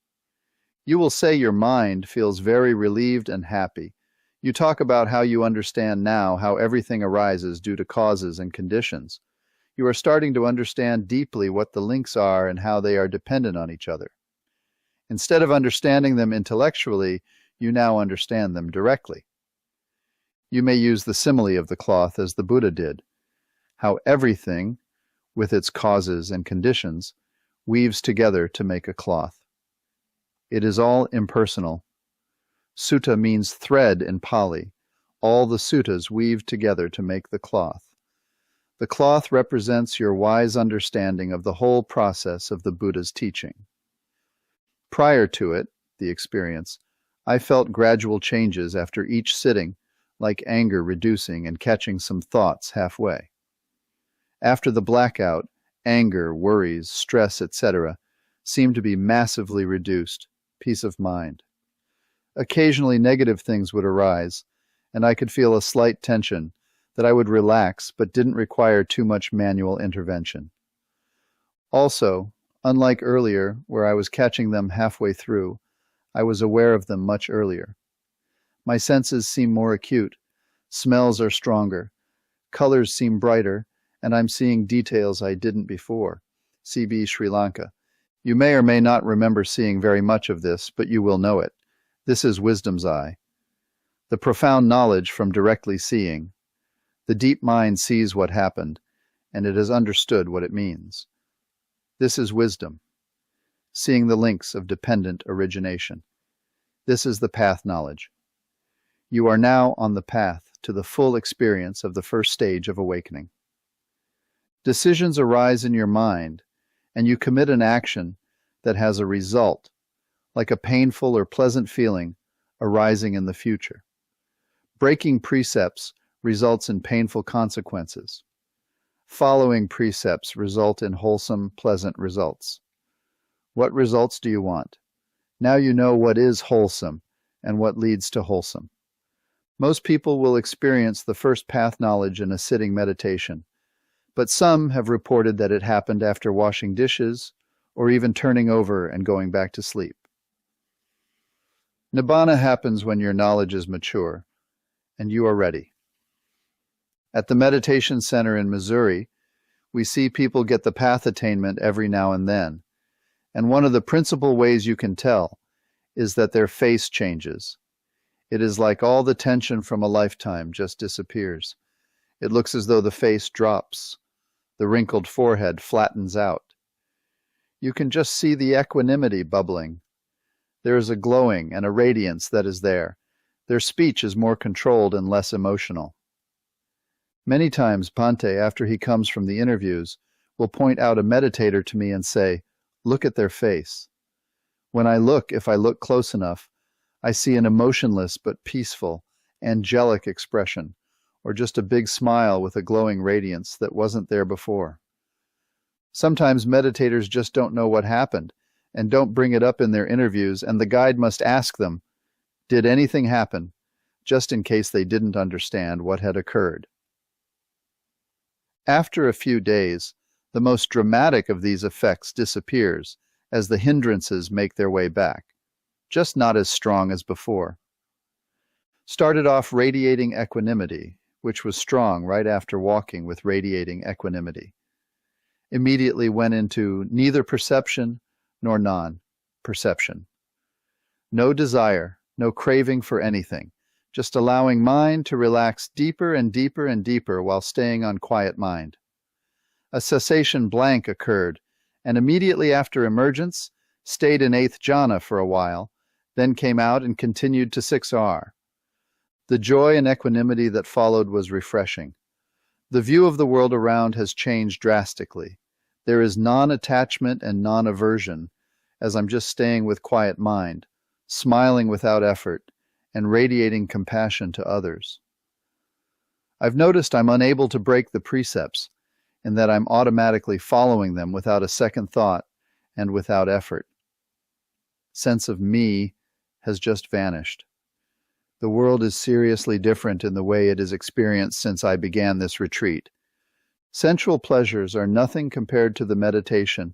You will say your mind feels very relieved and happy. You talk about how you understand now how everything arises due to causes and conditions. You are starting to understand deeply what the links are and how they are dependent on each other. Instead of understanding them intellectually, you now understand them directly. You may use the simile of the cloth as the Buddha did, how everything, with its causes and conditions, weaves together to make a cloth. It is all impersonal. Sutta means thread in Pali. All the suttas weave together to make the cloth. The cloth represents your wise understanding of the whole process of the Buddha's teaching. Prior to it, the experience, I felt gradual changes after each sitting, like anger reducing and catching some thoughts halfway. After the blackout, anger, worries, stress, etc., seemed to be massively reduced, peace of mind. Occasionally negative things would arise, and I could feel a slight tension that I would relax but didn't require too much manual intervention. Also, unlike earlier, where I was catching them halfway through, I was aware of them much earlier. My senses seem more acute, smells are stronger, colors seem brighter, and I'm seeing details I didn't before. CB Sri Lanka. You may or may not remember seeing very much of this, but you will know it. This is wisdom's eye. The profound knowledge from directly seeing. The deep mind sees what happened, and it has understood what it means. This is wisdom, seeing the links of dependent origination. This is the path knowledge. You are now on the path to the full experience of the first stage of awakening. Decisions arise in your mind, and you commit an action that has a result, like a painful or pleasant feeling arising in the future. Breaking precepts results in painful consequences. Following precepts result in wholesome, pleasant results. What results do you want? Now you know what is wholesome and what leads to wholesome. Most people will experience the first path knowledge in a sitting meditation, but some have reported that it happened after washing dishes or even turning over and going back to sleep. Nibbana happens when your knowledge is mature and you are ready. At the Meditation Center in Missouri, we see people get the path attainment every now and then, and one of the principal ways you can tell is that their face changes. It is like all the tension from a lifetime just disappears. It looks as though the face drops. The wrinkled forehead flattens out. You can just see the equanimity bubbling. There is a glowing and a radiance that is there. Their speech is more controlled and less emotional. Many times Bhante, after he comes from the interviews, will point out a meditator to me and say, "Look at their face." If I look close enough, I see an emotionless but peaceful, angelic expression, or just a big smile with a glowing radiance that wasn't there before. Sometimes meditators just don't know what happened and don't bring it up in their interviews, and the guide must ask them, "Did anything happen?" just in case they didn't understand what had occurred. After a few days, the most dramatic of these effects disappears as the hindrances make their way back, just not as strong as before. Started off radiating equanimity, which was strong right after walking with radiating equanimity. Immediately went into neither perception nor non-perception. No desire, no craving for anything, just allowing mind to relax deeper and deeper and deeper while staying on quiet mind. A cessation blank occurred, and immediately after emergence, stayed in 8th jhana for a while, then came out and continued to 6R. The joy and equanimity that followed was refreshing. The view of the world around has changed drastically. There is non-attachment and non-aversion, as I'm just staying with quiet mind, smiling without effort, and radiating compassion to others. I've noticed I'm unable to break the precepts, in that I'm automatically following them without a second thought and without effort. Sense of me has just vanished. The world is seriously different in the way it is experienced since I began this retreat. Sensual pleasures are nothing compared to the meditation,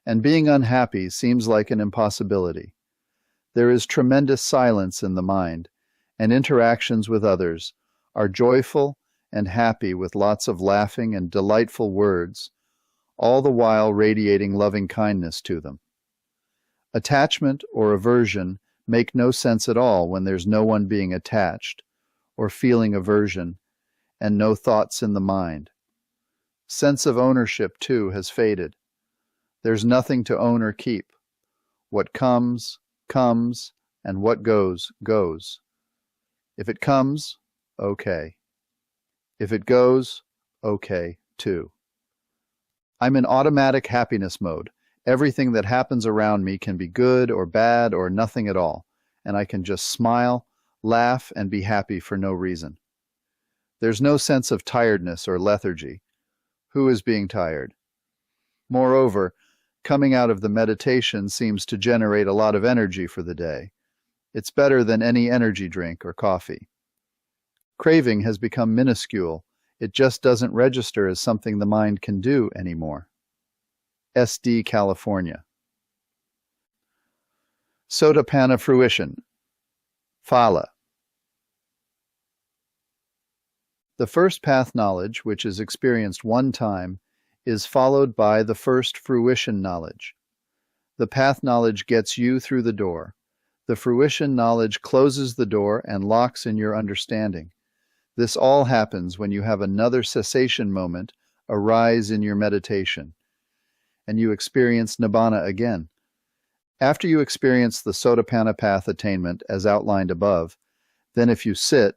and being unhappy seems like an impossibility. There is tremendous silence in the mind, and interactions with others are joyful and happy with lots of laughing and delightful words, all the while radiating loving kindness to them. Attachment or aversion make no sense at all when there's no one being attached or feeling aversion and no thoughts in the mind. Sense of ownership, too, has faded. There's nothing to own or keep. What comes, comes, and what goes, goes. If it comes, okay. If it goes, okay, too. I'm in automatic happiness mode. Everything that happens around me can be good or bad or nothing at all, and I can just smile, laugh, and be happy for no reason. There's no sense of tiredness or lethargy. Who is being tired? Moreover, coming out of the meditation seems to generate a lot of energy for the day. It's better than any energy drink or coffee. Craving has become minuscule. It just doesn't register as something the mind can do anymore. SD, California. Sotapanna fruition. Phala. The first path knowledge, which is experienced one time, is followed by the first fruition knowledge. The path knowledge gets you through the door. The fruition knowledge closes the door and locks in your understanding. This all happens when you have another cessation moment arise in your meditation, and you experience Nibbana again. After you experience the Sotapanna path attainment as outlined above, then if you sit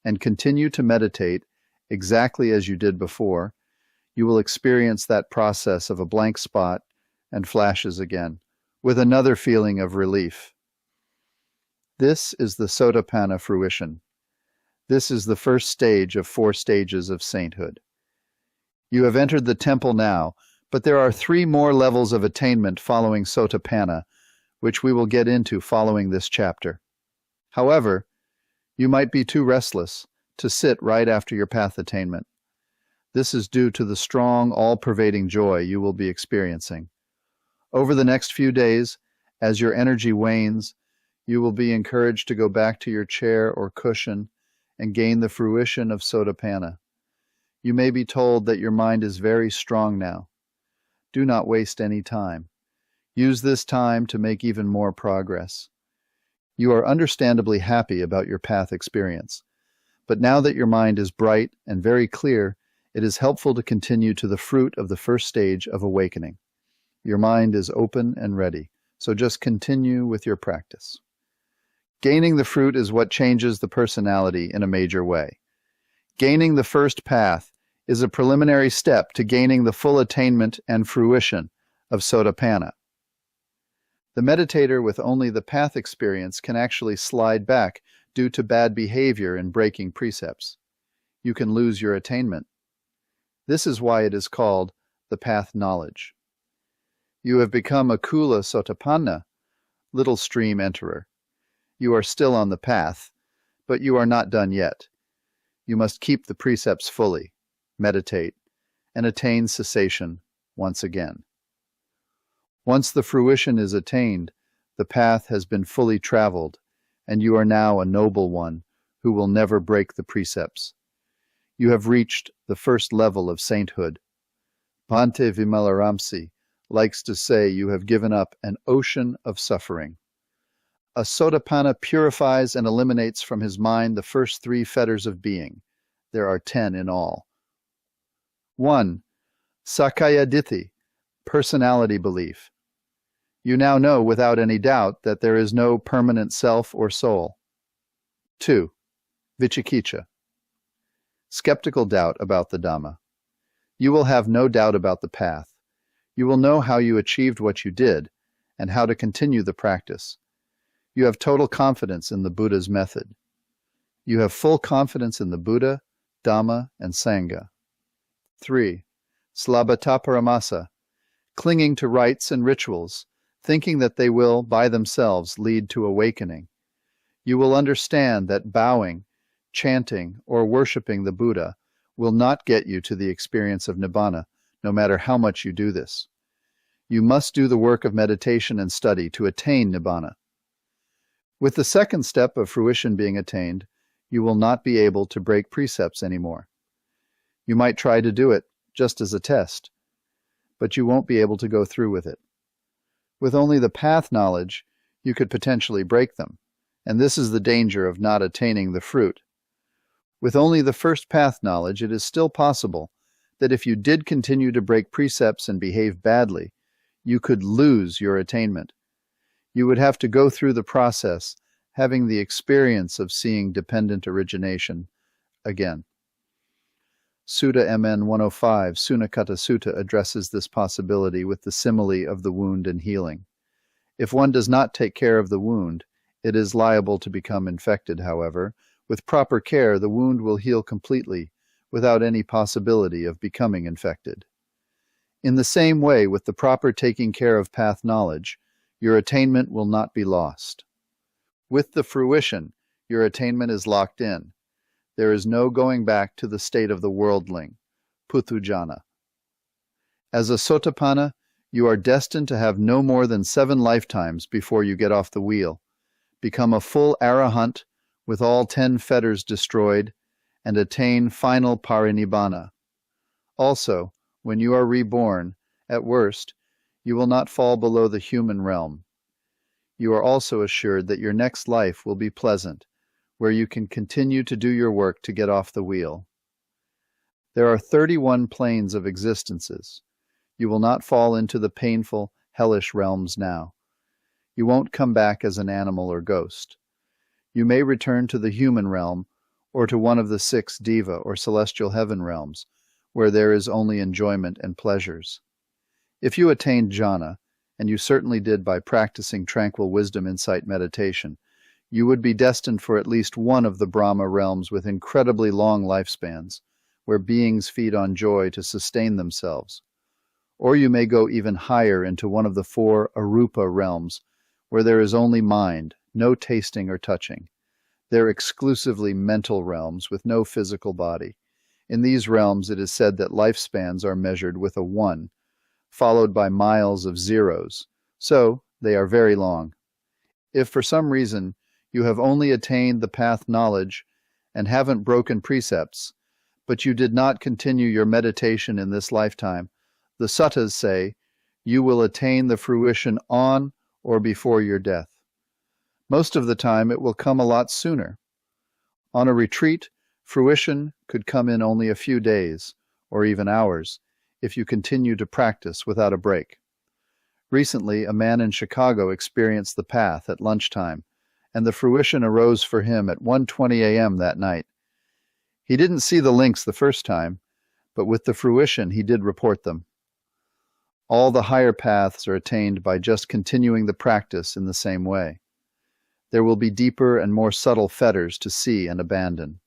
and continue to meditate exactly as you did before, you will experience that process of a blank spot and flashes again, with another feeling of relief. This is the Sotapanna fruition. This is the first stage of 4 stages of sainthood. You have entered the temple now, but there are 3 more levels of attainment following Sotapanna, which we will get into following this chapter. However, you might be too restless to sit right after your path attainment. This is due to the strong, all-pervading joy you will be experiencing. Over the next few days, as your energy wanes, you will be encouraged to go back to your chair or cushion and gain the fruition of Sotapanna. You may be told that your mind is very strong now. Do not waste any time. Use this time to make even more progress. You are understandably happy about your path experience, but now that your mind is bright and very clear, it is helpful to continue to the fruit of the first stage of awakening. Your mind is open and ready, so just continue with your practice. Gaining the fruit is what changes the personality in a major way. Gaining the first path is a preliminary step to gaining the full attainment and fruition of Sotapanna. The meditator with only the path experience can actually slide back due to bad behavior in breaking precepts. You can lose your attainment. This is why it is called the path knowledge. You have become a Kula Sotapanna, little stream enterer. You are still on the path, but you are not done yet. You must keep the precepts fully, meditate, and attain cessation once again. Once the fruition is attained, the path has been fully traveled, and you are now a noble one who will never break the precepts. You have reached the first level of sainthood. Bhante Vimalaramsi likes to say you have given up an ocean of suffering. A Sotapanna purifies and eliminates from his mind the first 3 fetters of being. There are 10 in all. 1. Sakaya Ditti, personality belief. You now know without any doubt that there is no permanent self or soul. 2. Vichikicha, skeptical doubt about the Dhamma. You will have no doubt about the path. You will know how you achieved what you did and how to continue the practice. You have total confidence in the Buddha's method. You have full confidence in the Buddha, Dhamma, and Sangha. 3. Slabhataparamasa, clinging to rites and rituals, thinking that they will, by themselves, lead to awakening. You will understand that bowing, chanting, or worshipping the Buddha will not get you to the experience of Nibbana, no matter how much you do this. You must do the work of meditation and study to attain Nibbana. With the second step of fruition being attained, you will not be able to break precepts anymore. You might try to do it, just as a test, but you won't be able to go through with it. With only the path knowledge, you could potentially break them, and this is the danger of not attaining the fruit. With only the first path knowledge, it is still possible that if you did continue to break precepts and behave badly, you could lose your attainment. You would have to go through the process, having the experience of seeing dependent origination again. Sutta MN 105, Sunakata Sutta, addresses this possibility with the simile of the wound and healing. If one does not take care of the wound, it is liable to become infected, however. With proper care, the wound will heal completely, without any possibility of becoming infected. In the same way, with the proper taking care of path knowledge, your attainment will not be lost. With the fruition, your attainment is locked in. There is no going back to the state of the worldling, Puthujjana. As a Sotapanna, you are destined to have no more than 7 lifetimes before you get off the wheel, become a full Arahant with all 10 fetters destroyed, and attain final parinibbana. Also, when you are reborn, at worst, you will not fall below the human realm. You are also assured that your next life will be pleasant, where you can continue to do your work to get off the wheel. There are 31 planes of existences. You will not fall into the painful, hellish realms now. You won't come back as an animal or ghost. You may return to the human realm or to one of the 6 diva or celestial heaven realms, where there is only enjoyment and pleasures. If you attained jhana, and you certainly did by practicing Tranquil Wisdom Insight Meditation, you would be destined for at least one of the Brahma realms with incredibly long lifespans, where beings feed on joy to sustain themselves. Or you may go even higher into one of the 4 Arupa realms, where there is only mind, no tasting or touching. They're exclusively mental realms with no physical body. In these realms, it is said that lifespans are measured with a 1, followed by miles of zeros, so they are very long. If for some reason you have only attained the path knowledge and haven't broken precepts, but you did not continue your meditation in this lifetime, the suttas say you will attain the fruition on or before your death. Most of the time it will come a lot sooner. On a retreat, fruition could come in only a few days, or even hours, if you continue to practice without a break. Recently, a man in Chicago experienced the path at lunchtime, and the fruition arose for him at 1:20 a.m. that night. He didn't see the links the first time, but with the fruition he did report them. All the higher paths are attained by just continuing the practice in the same way. There will be deeper and more subtle fetters to see and abandon.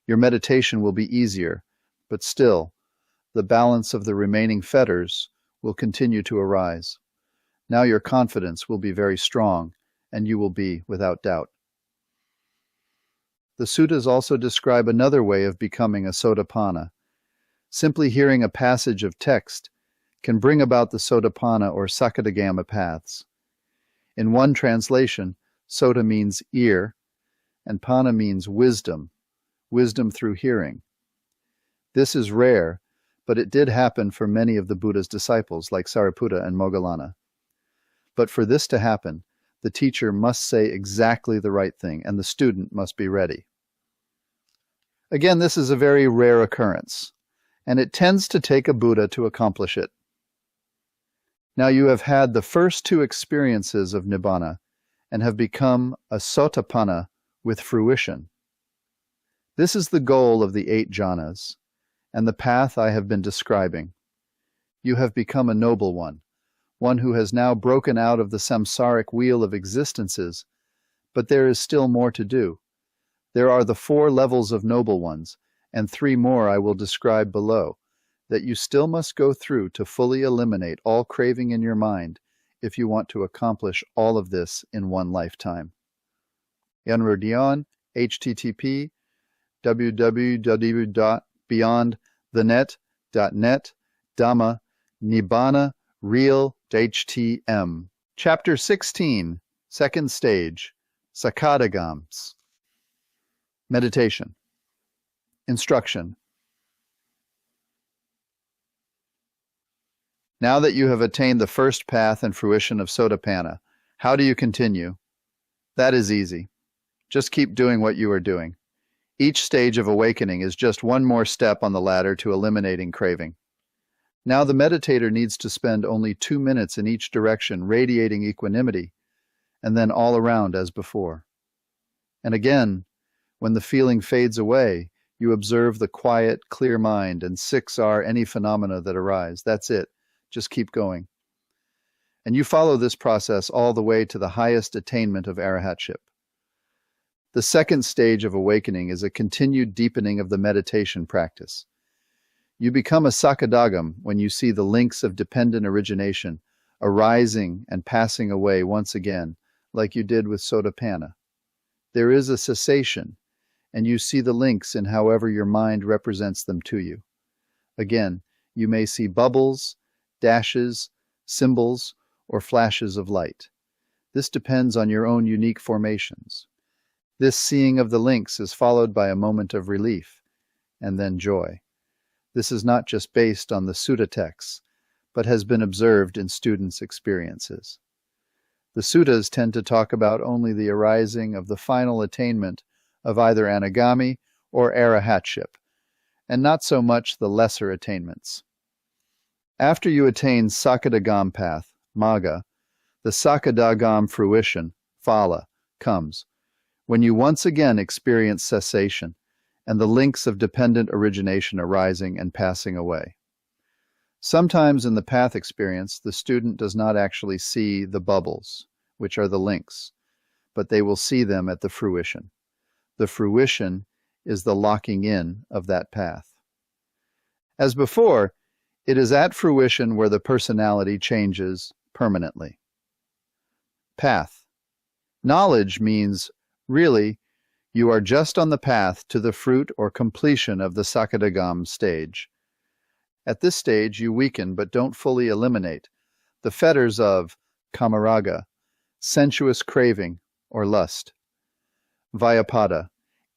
Your meditation will be easier, but still, the balance of the remaining fetters will continue to arise. Now your confidence will be very strong, and you will be without doubt. The suttas also describe another way of becoming a Sotapanna. Simply hearing a passage of text can bring about the Sotapanna or Sakadagama paths. In one translation, Sota means ear, and Panna means wisdom, wisdom through hearing. This is rare, but it did happen for many of the Buddha's disciples, like Sariputta and Moggallana. But for this to happen, the teacher must say exactly the right thing, and the student must be ready. Again, this is a very rare occurrence, and it tends to take a Buddha to accomplish it. Now you have had the first two experiences of Nibbana and have become a Sotapanna with fruition. This is the goal of the 8 jhanas, and the path I have been describing. You have become a noble one who has now broken out of the samsaric wheel of existences, but there is still more to do. There are the 4 levels of noble ones, and 3 more I will describe below, that you still must go through to fully eliminate all craving in your mind if you want to accomplish all of this in one lifetime. Yanrudion, http www.beyondthenet.net, Dhamma, Nibbana, Real, HTM. Chapter 16, Second Stage, Sakadagams. Meditation. Instruction. Now that you have attained the first path and fruition of Sotapanna, how do you continue? That is easy. Just keep doing what you are doing. Each stage of awakening is just one more step on the ladder to eliminating craving. Now the meditator needs to spend only 2 minutes in each direction radiating equanimity, and then all around as before. And again, when the feeling fades away, you observe the quiet, clear mind, and 6 are any phenomena that arise. That's it. Just keep going. And you follow this process all the way to the highest attainment of arahantship. The second stage of awakening is a continued deepening of the meditation practice. You become a Sakadagam when you see the links of dependent origination arising and passing away once again, like you did with Sotapanna. There is a cessation, and you see the links in however your mind represents them to you. Again, you may see bubbles, dashes, symbols, or flashes of light. This depends on your own unique formations. This seeing of the links is followed by a moment of relief, and then joy. This is not just based on the sutta texts, but has been observed in students' experiences. The suttas tend to talk about only the arising of the final attainment of either anagami or arahantship, and not so much the lesser attainments. After you attain Sakadagam path, Magga, the Sakadagam fruition, Phala, comes, when you once again experience cessation and the links of dependent origination arising and passing away. Sometimes in the path experience, the student does not actually see the bubbles, which are the links, but they will see them at the fruition. The fruition is the locking in of that path. As before, it is at fruition where the personality changes permanently. Path. Knowledge means, really, you are just on the path to the fruit or completion of the Sakadagam stage. At this stage, you weaken but don't fully eliminate the fetters of kamaraga, sensuous craving or lust, vyapada,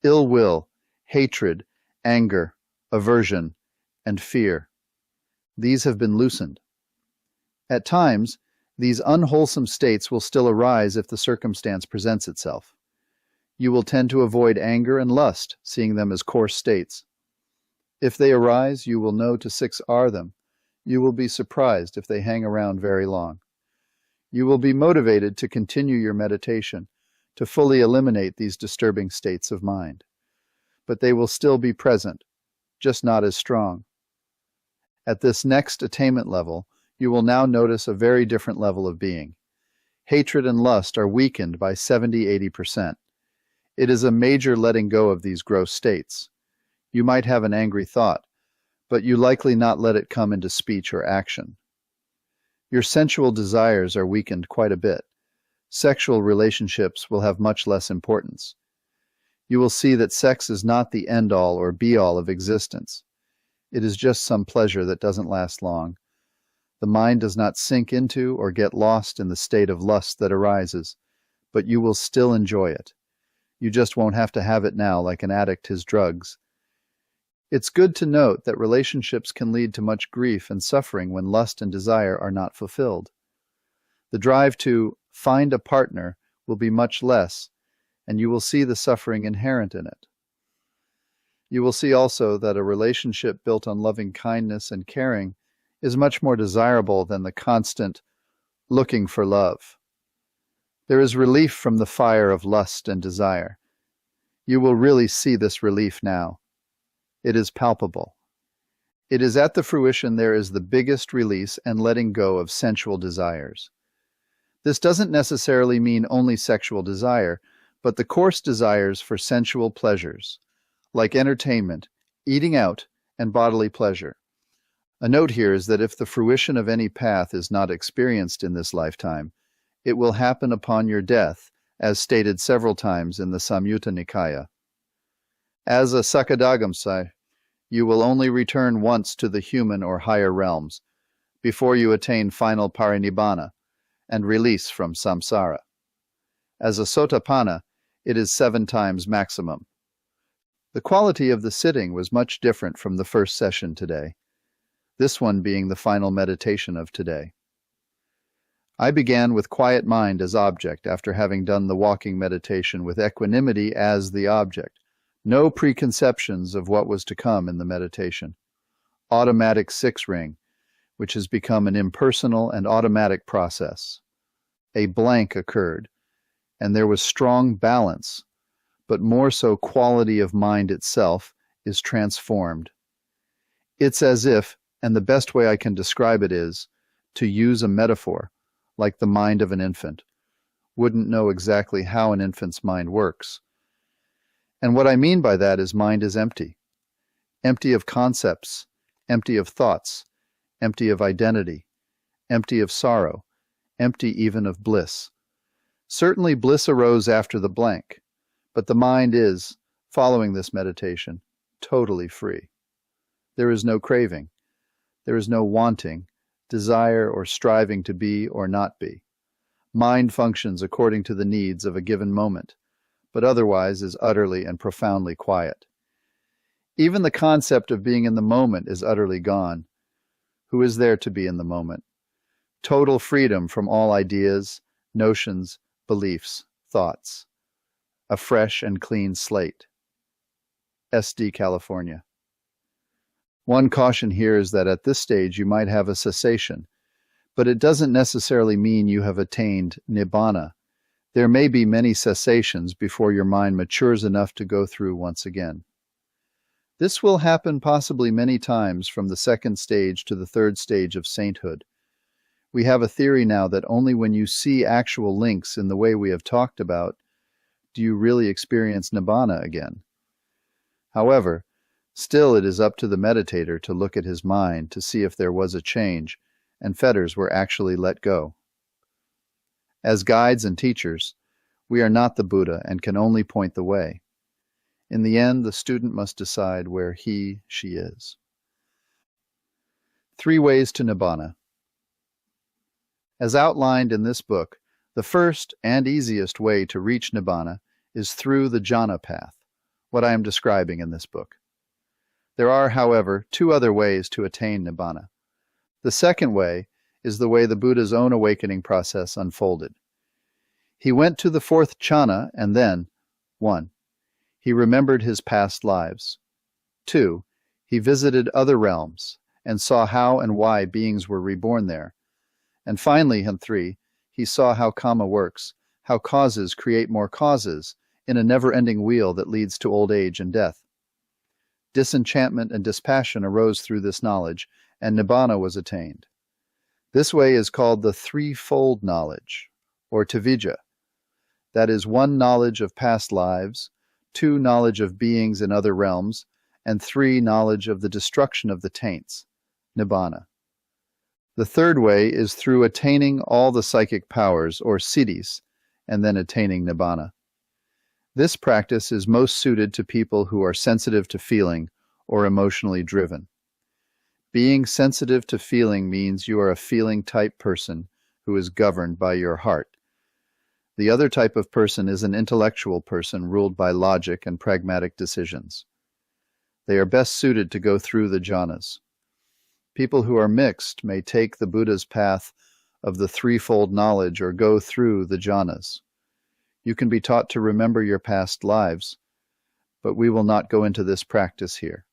ill will, hatred, anger, aversion, and fear. These have been loosened. At times, these unwholesome states will still arise if the circumstance presents itself. You will tend to avoid anger and lust, seeing them as coarse states. If they arise, you will know to 6R them. You will be surprised if they hang around very long. You will be motivated to continue your meditation, to fully eliminate these disturbing states of mind. But they will still be present, just not as strong. At this next attainment level, you will now notice a very different level of being. Hatred and lust are weakened by 70–80%. It is a major letting go of these gross states. You might have an angry thought, but you likely not let it come into speech or action. Your sensual desires are weakened quite a bit. Sexual relationships will have much less importance. You will see that sex is not the end-all or be-all of existence. It is just some pleasure that doesn't last long. The mind does not sink into or get lost in the state of lust that arises, but you will still enjoy it. You just won't have to have it now like an addict his drugs. It's good to note that relationships can lead to much grief and suffering when lust and desire are not fulfilled. The drive to find a partner will be much less, and you will see the suffering inherent in it. You will see also that a relationship built on loving kindness and caring is much more desirable than the constant looking for love. There is relief from the fire of lust and desire. You will really see this relief now. It is palpable. It is at the fruition there is the biggest release and letting go of sensual desires. This doesn't necessarily mean only sexual desire, but the coarse desires for sensual pleasures, like entertainment, eating out, and bodily pleasure. A note here is that if the fruition of any path is not experienced in this lifetime, it will happen upon your death, as stated several times in the Samyutta Nikaya. As a Sakadagami, you will only return once to the human or higher realms, before you attain final parinibbana and release from samsara. As a Sotapanna, it is 7 times maximum. The quality of the sitting was much different from the first session today, this one being the final meditation of today. I began with quiet mind as object after having done the walking meditation with equanimity as the object. No preconceptions of what was to come in the meditation. Automatic 6-ring, which has become an impersonal and automatic process. A blank occurred, and there was strong balance, but more so quality of mind itself is transformed. It's as if, and the best way I can describe it is, to use a metaphor, like the mind of an infant. Wouldn't know exactly how an infant's mind works. And what I mean by that is mind is empty. Empty of concepts, empty of thoughts, empty of identity, empty of sorrow, empty even of bliss. Certainly bliss arose after the blank, but the mind is, following this meditation, totally free. There is no craving. There is no wanting, desire, or striving to be or not be. Mind functions according to the needs of a given moment, but otherwise is utterly and profoundly quiet. Even the concept of being in the moment is utterly gone. Who is there to be in the moment? Total freedom from all ideas, notions, beliefs, thoughts. A fresh and clean slate. SD, California. One caution here is that at this stage you might have a cessation, but it doesn't necessarily mean you have attained Nibbana. There may be many cessations before your mind matures enough to go through once again. This will happen possibly many times from the 2nd stage to the 3rd stage of sainthood. We have a theory now that only when you see actual links in the way we have talked about do you really experience Nibbana again. However, still it is up to the meditator to look at his mind to see if there was a change and fetters were actually let go. As guides and teachers, we are not the Buddha and can only point the way. In the end, the student must decide where she is. 3 ways to Nibbana. As outlined in this book, the first and easiest way to reach Nibbana is through the Jhana path, what I am describing in this book. There are, however, 2 other ways to attain Nibbana. The second way is the way the Buddha's own awakening process unfolded. He went to the 4th jhana and then, 1. He remembered his past lives. 2. He visited other realms and saw how and why beings were reborn there. And finally, in 3, he saw how karma works, how causes create more causes in a never-ending wheel that leads to old age and death. Disenchantment and dispassion arose through this knowledge, and Nibbana was attained. This way is called the threefold knowledge, or Tvija. That is 1 knowledge of past lives, 2 knowledge of beings in other realms, and 3 knowledge of the destruction of the taints, Nibbana. The third way is through attaining all the psychic powers, or siddhis, and then attaining Nibbana. This practice is most suited to people who are sensitive to feeling or emotionally driven. Being sensitive to feeling means you are a feeling-type person who is governed by your heart. The other type of person is an intellectual person ruled by logic and pragmatic decisions. They are best suited to go through the jhanas. People who are mixed may take the Buddha's path of the threefold knowledge or go through the jhanas. You can be taught to remember your past lives, but we will not go into this practice here.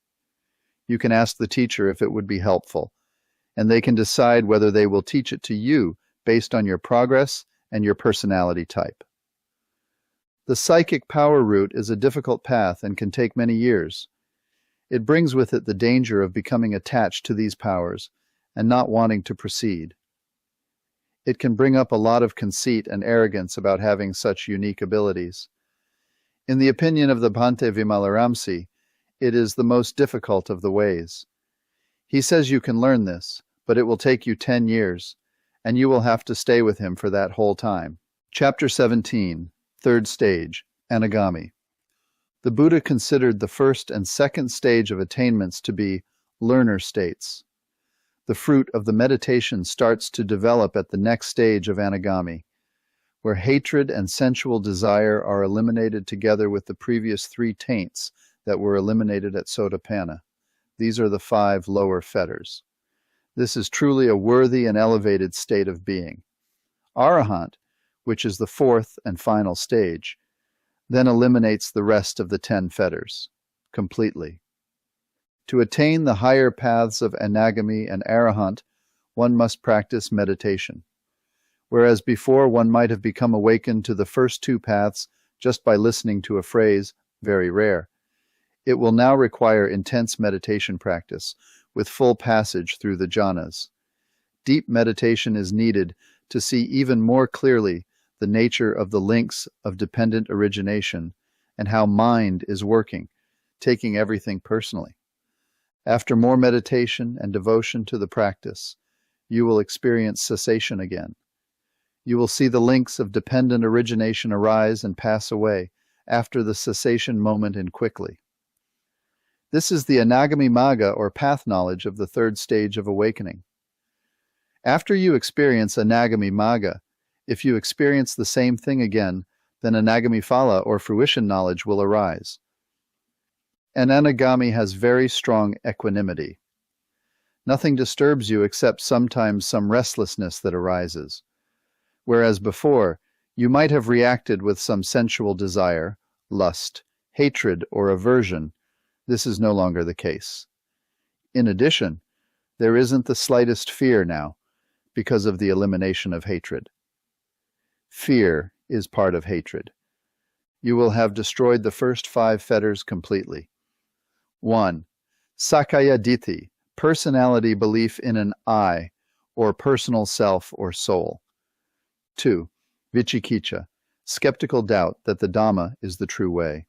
You can ask the teacher if it would be helpful, and they can decide whether they will teach it to you based on your progress and your personality type. The psychic power route is a difficult path and can take many years. It brings with it the danger of becoming attached to these powers and not wanting to proceed. It can bring up a lot of conceit and arrogance about having such unique abilities. In the opinion of the Bhante Vimalaramsi, it is the most difficult of the ways. He says you can learn this, but it will take you 10 years, and you will have to stay with him for that whole time. Chapter 17, Third Stage, Anagami. The Buddha considered the first and second stage of attainments to be learner states. The fruit of the meditation starts to develop at the next stage of Anagami, where hatred and sensual desire are eliminated together with the previous 3 taints that were eliminated at Sotapanna. These are the 5 lower fetters. This is truly a worthy and elevated state of being. Arahant, which is the 4th and final stage, then eliminates the rest of the 10 fetters completely. To attain the higher paths of Anagami and Arahant, one must practice meditation. Whereas before one might have become awakened to the first 2 paths just by listening to a phrase, very rare, it will now require intense meditation practice with full passage through the jhanas. Deep meditation is needed to see even more clearly the nature of the links of dependent origination and how mind is working, taking everything personally. After more meditation and devotion to the practice, you will experience cessation again. You will see the links of dependent origination arise and pass away after the cessation moment and quickly. This is the Anagami Magga or path knowledge of the 3rd stage of awakening. After you experience Anagami Magga, if you experience the same thing again, then Anagami Phala or fruition knowledge will arise. An Anagami has very strong equanimity. Nothing disturbs you except sometimes some restlessness that arises. Whereas before, you might have reacted with some sensual desire, lust, hatred, or aversion. This is no longer the case. In addition, there isn't the slightest fear now, because of the elimination of hatred. Fear is part of hatred. You will have destroyed the first 5 fetters completely. 1. Sakaya Ditti, personality belief in an I, or personal self or soul. 2. Vichikicha, skeptical doubt that the Dhamma is the true way.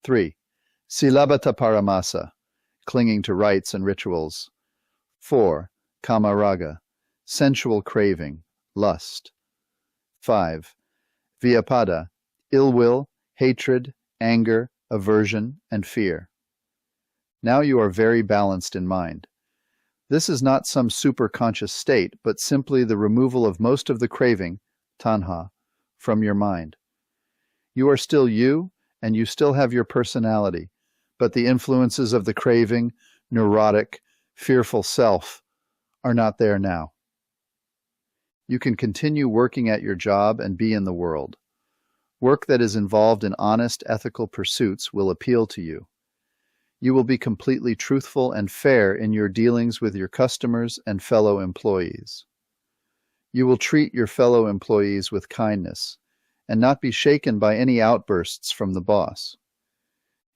3. Silabhata Paramasa, clinging to rites and rituals. 4. Kamaraga, sensual craving, lust. 5. Vyapada, ill will, hatred, anger, aversion, and fear. Now you are very balanced in mind. This is not some superconscious state, but simply the removal of most of the craving, tanha, from your mind. You are still you, and you still have your personality, but the influences of the craving, neurotic, fearful self are not there now. You can continue working at your job and be in the world. Work that is involved in honest, ethical pursuits will appeal to you. You will be completely truthful and fair in your dealings with your customers and fellow employees. You will treat your fellow employees with kindness and not be shaken by any outbursts from the boss.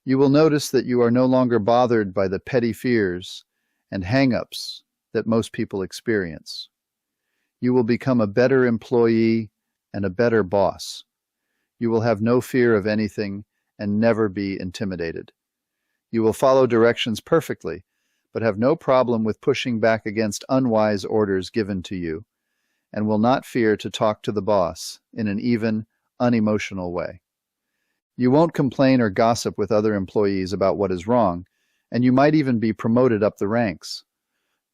You will notice that you are no longer bothered by the petty fears and hang-ups that most people experience. You will become a better employee and a better boss. You will have no fear of anything and never be intimidated. You will follow directions perfectly, but have no problem with pushing back against unwise orders given to you, and will not fear to talk to the boss in an even, unemotional way. You won't complain or gossip with other employees about what is wrong, and you might even be promoted up the ranks.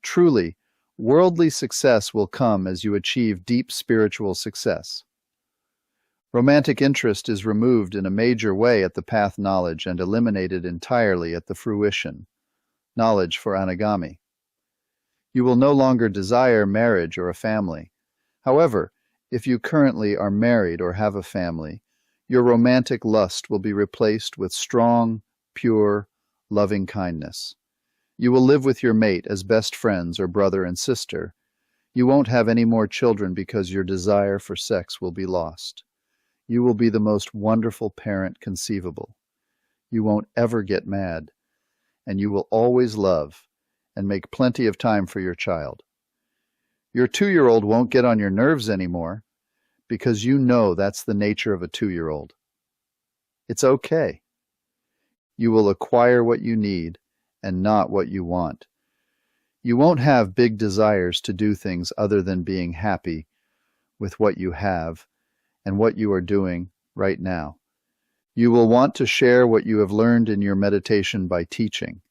Truly, worldly success will come as you achieve deep spiritual success. Romantic interest is removed in a major way at the path knowledge and eliminated entirely at the fruition, knowledge for Anagami. You will no longer desire marriage or a family. However, if you currently are married or have a family, your romantic lust will be replaced with strong, pure, loving kindness. You will live with your mate as best friends or brother and sister. You won't have any more children because your desire for sex will be lost. You will be the most wonderful parent conceivable. You won't ever get mad, and you will always love and make plenty of time for your child. Your 2-year-old won't get on your nerves anymore because you know that's the nature of a 2-year-old. It's okay. You will acquire what you need and not what you want. You won't have big desires to do things other than being happy with what you have and what you are doing right now. You will want to share what you have learned in your meditation by teaching,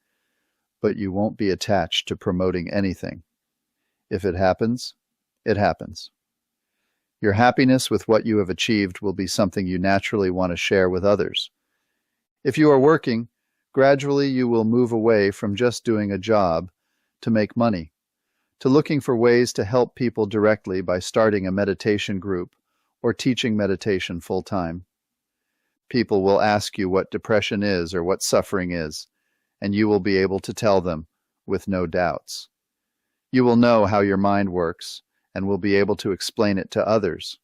but you won't be attached to promoting anything. If it happens, it happens. Your happiness with what you have achieved will be something you naturally want to share with others. If you are working, gradually you will move away from just doing a job to make money, to looking for ways to help people directly by starting a meditation group or teaching meditation full-time. People will ask you what depression is or what suffering is, and you will be able to tell them with no doubts. You will know how your mind works and will be able to explain it to others.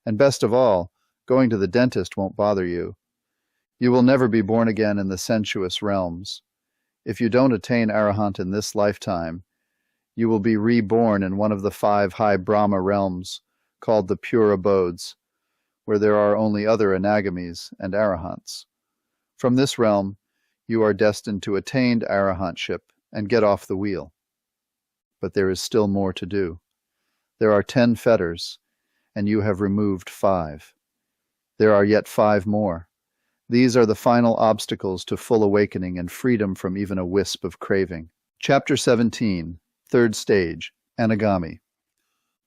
And best of all, going to the dentist won't bother you. You will never be born again in the sensuous realms. If you don't attain Arahant in this lifetime, you will be reborn in one of the 5 high Brahma realms called the pure abodes, where there are only other Anagamis and Arahants. From this realm, you are destined to attain Arahantship and get off the wheel. But there is still more to do. There are 10 fetters, and you have removed 5. There are yet 5 more. These are the final obstacles to full awakening and freedom from even a wisp of craving. Chapter 17, Third Stage, Anagami.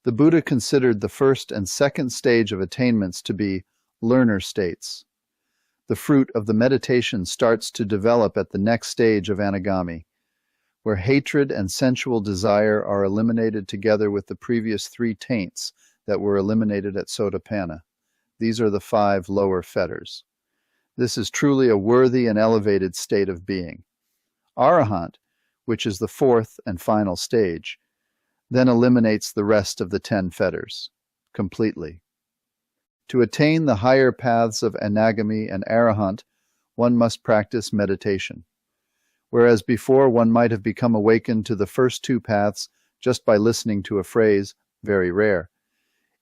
The Buddha considered the first and second stage of attainments to be learner states. The fruit of the meditation starts to develop at the next stage of Anagami, where hatred and sensual desire are eliminated together with the previous 3 taints that were eliminated at Sotapanna. These are the 5 lower fetters. This is truly a worthy and elevated state of being. Arahant, which is the 4th and final stage, then eliminates the rest of the 10 fetters completely. To attain the higher paths of Anagami and Arahant, one must practice meditation. Whereas before one might have become awakened to the first 2 paths just by listening to a phrase, very rare,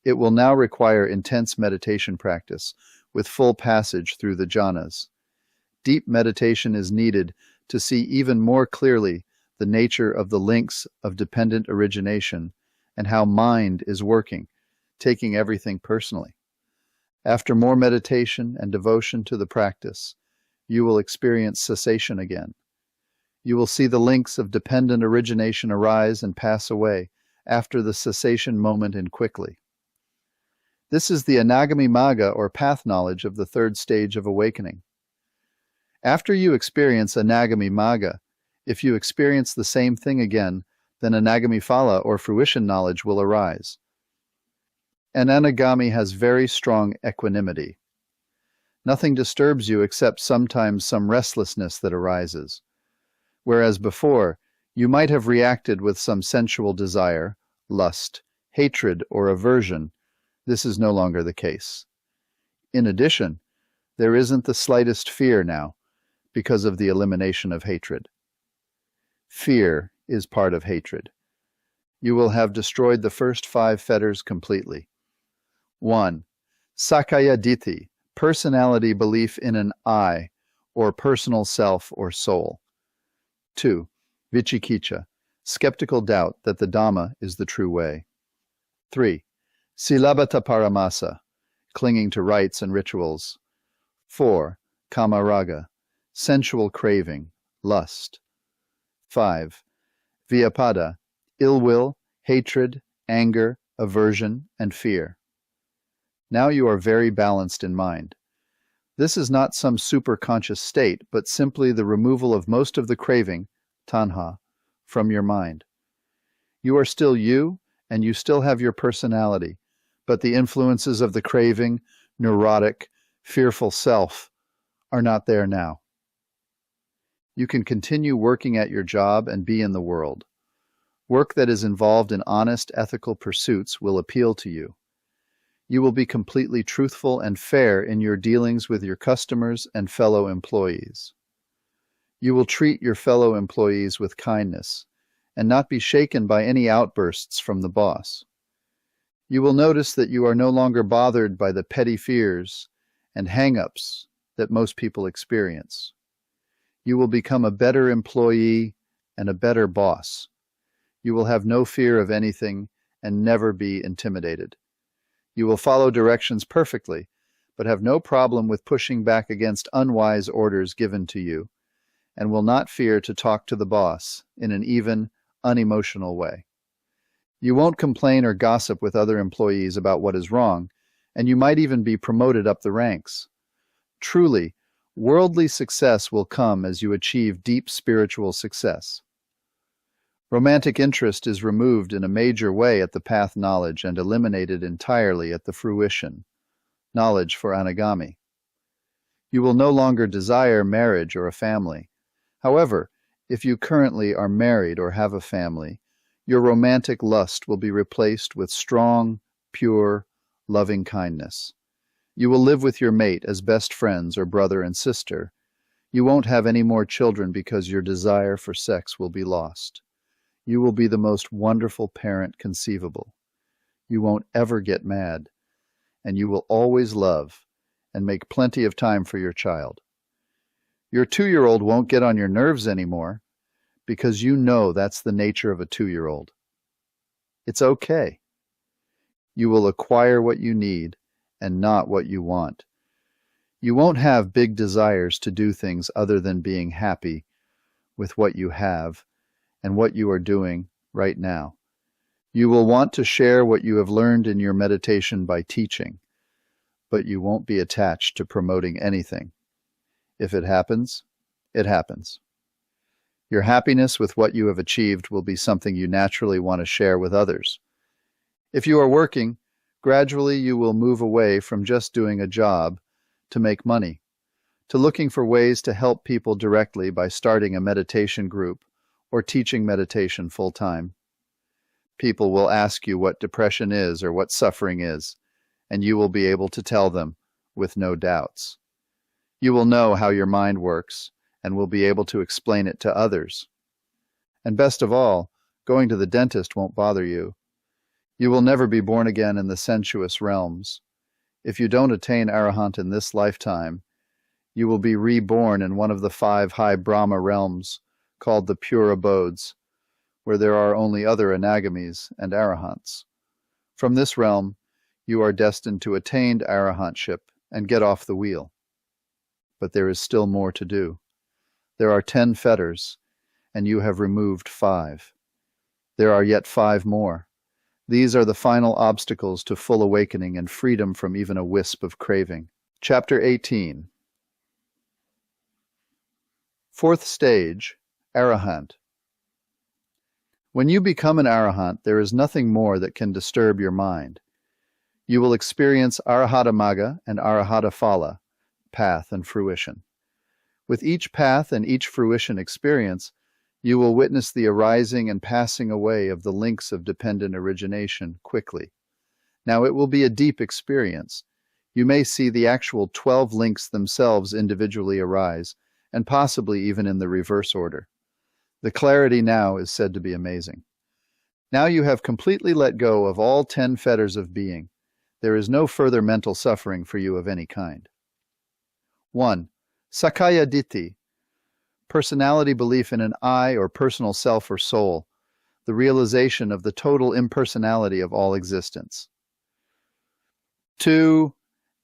it will now require intense meditation practice with full passage through the jhanas. Deep meditation is needed to see even more clearly the nature of the links of dependent origination and how mind is working, taking everything personally. After more meditation and devotion to the practice, you will experience cessation again. You will see the links of dependent origination arise and pass away after the cessation moment and quickly. This is the Anagami Magga or path knowledge of the 3rd stage of awakening. After you experience Anagami Magga, if you experience the same thing again, then Anagami Phala or fruition knowledge will arise. An Anagami has very strong equanimity. Nothing disturbs you except sometimes some restlessness that arises. Whereas before, you might have reacted with some sensual desire, lust, hatred, or aversion, this is no longer the case. In addition, there isn't the slightest fear now, because of the elimination of hatred. Fear is part of hatred. You will have destroyed the first 5 fetters completely. 1. Sakaya Ditti, personality belief in an I, or personal self or soul. 2. Vicikiccha, skeptical doubt that the Dhamma is the true way. 3. Silabhata paramasa, clinging to rites and rituals. 4. Kamaraga, sensual craving, lust. 5. Vyapada, ill will, hatred, anger, aversion, and fear. Now you are very balanced in mind. This is not some superconscious state, but simply the removal of most of the craving, tanha, from your mind. You are still you, and you still have your personality, but the influences of the craving, neurotic, fearful self are not there now. You can continue working at your job and be in the world. Work that is involved in honest, ethical pursuits will appeal to you. You will be completely truthful and fair in your dealings with your customers and fellow employees. You will treat your fellow employees with kindness and not be shaken by any outbursts from the boss. You will notice that you are no longer bothered by the petty fears and hang-ups that most people experience. You will become a better employee and a better boss. You will have no fear of anything and never be intimidated. You will follow directions perfectly, but have no problem with pushing back against unwise orders given to you, and will not fear to talk to the boss in an even, unemotional way. You won't complain or gossip with other employees about what is wrong, and you might even be promoted up the ranks. Truly, worldly success will come as you achieve deep spiritual success. Romantic interest is removed in a major way at the path knowledge and eliminated entirely at the fruition, knowledge for Anagami. You will no longer desire marriage or a family. However, if you currently are married or have a family, your romantic lust will be replaced with strong, pure, loving kindness. You will live with your mate as best friends or brother and sister. You won't have any more children because your desire for sex will be lost. You will be the most wonderful parent conceivable. You won't ever get mad, and you will always love and make plenty of time for your child. Your 2-year-old won't get on your nerves anymore because you know that's the nature of a 2-year-old. It's okay. You will acquire what you need and not what you want. You won't have big desires to do things other than being happy with what you have and what you are doing right now. You will want to share what you have learned in your meditation by teaching, but you won't be attached to promoting anything. If it happens, it happens. Your happiness with what you have achieved will be something you naturally want to share with others. If you are working, gradually you will move away from just doing a job to make money, to looking for ways to help people directly by starting a meditation group or teaching meditation full-time. People will ask you what depression is or what suffering is, and you will be able to tell them with no doubts. You will know how your mind works and will be able to explain it to others. And best of all, going to the dentist won't bother you. You will never be born again in the sensuous realms. If you don't attain Arahant in this lifetime, you will be reborn in one of the 5 high Brahma realms called the pure abodes, where there are only other Anagamis and Arahants. From this realm, you are destined to attain Arahantship and get off the wheel. But there is still more to do. There are 10 fetters, and you have removed 5. There are yet 5 more. These are the final obstacles to full awakening and freedom from even a wisp of craving. Chapter 18. 4th stage, Arahant. When you become an Arahant, there is nothing more that can disturb your mind. You will experience Arahata Magga and Arahata Phala, path, and fruition. With each path and each fruition experience, you will witness the arising and passing away of the links of dependent origination quickly. Now it will be a deep experience. You may see the actual 12 links themselves individually arise, and possibly even in the reverse order. The clarity now is said to be amazing. Now you have completely let go of all 10 fetters of being. There is no further mental suffering for you of any kind. 1. Sakaya Ditti, personality belief in an I or personal self or soul, the realization of the total impersonality of all existence. 2.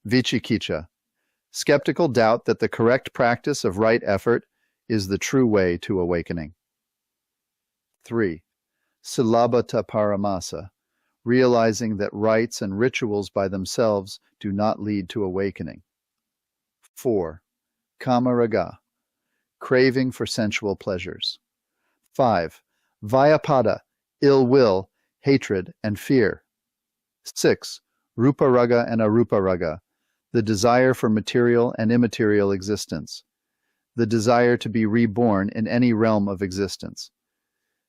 Vicikiccha, skeptical doubt that the correct practice of right effort is the true way to awakening. 3. Silabhata Paramasa, realizing that rites and rituals by themselves do not lead to awakening. 4. Kamaraga, craving for sensual pleasures. 5. Vyapada, ill will, hatred, and fear. 6. Ruparaga and Aruparaga, the desire for material and immaterial existence, the desire to be reborn in any realm of existence.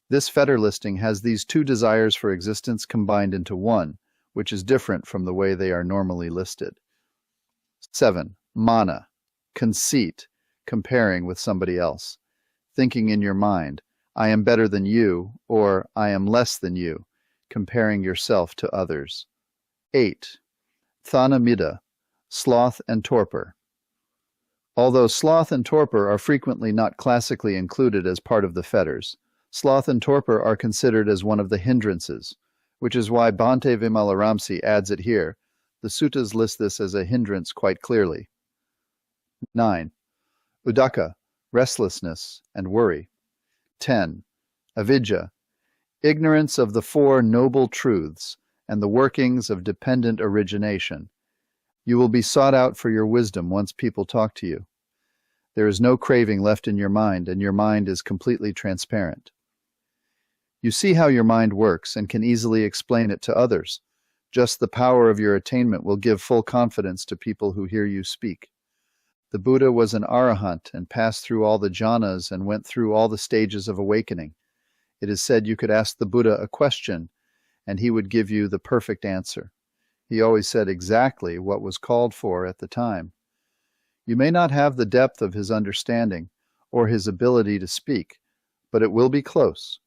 This fetter listing has these two desires for existence combined into one, which is different from the way they are normally listed. 7. Mana, conceit, comparing with somebody else, thinking in your mind, I am better than you, or I am less than you, comparing yourself to others. 8. Thanamida, sloth and torpor. Although sloth and torpor are frequently not classically included as part of the fetters, sloth and torpor are considered as one of the hindrances, which is why Bhante Vimalaramsi adds it here. The suttas list this as a hindrance quite clearly. 9. Uddaka, restlessness and worry. 10. Avidya, ignorance of the four noble truths and the workings of dependent origination. You will be sought out for your wisdom once people talk to you. There is no craving left in your mind, and your mind is completely transparent. You see how your mind works and can easily explain it to others. Just the power of your attainment will give full confidence to people who hear you speak. The Buddha was an Arahant and passed through all the jhanas and went through all the stages of awakening. It is said you could ask the Buddha a question, and he would give you the perfect answer. He always said exactly what was called for at the time. You may not have the depth of his understanding or his ability to speak, but it will be close.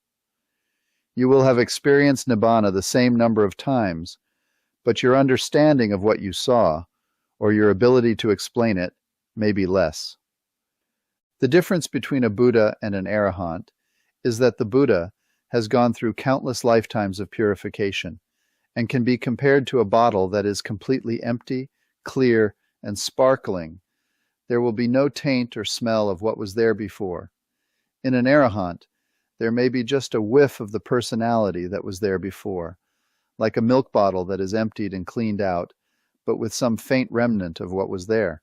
You will have experienced Nibbana the same number of times, but your understanding of what you saw, or your ability to explain it, may be less. The difference between a Buddha and an Arahant is that the Buddha has gone through countless lifetimes of purification and can be compared to a bottle that is completely empty, clear, and sparkling. There will be no taint or smell of what was there before. In an Arahant, there may be just a whiff of the personality that was there before, like a milk bottle that is emptied and cleaned out, but with some faint remnant of what was there.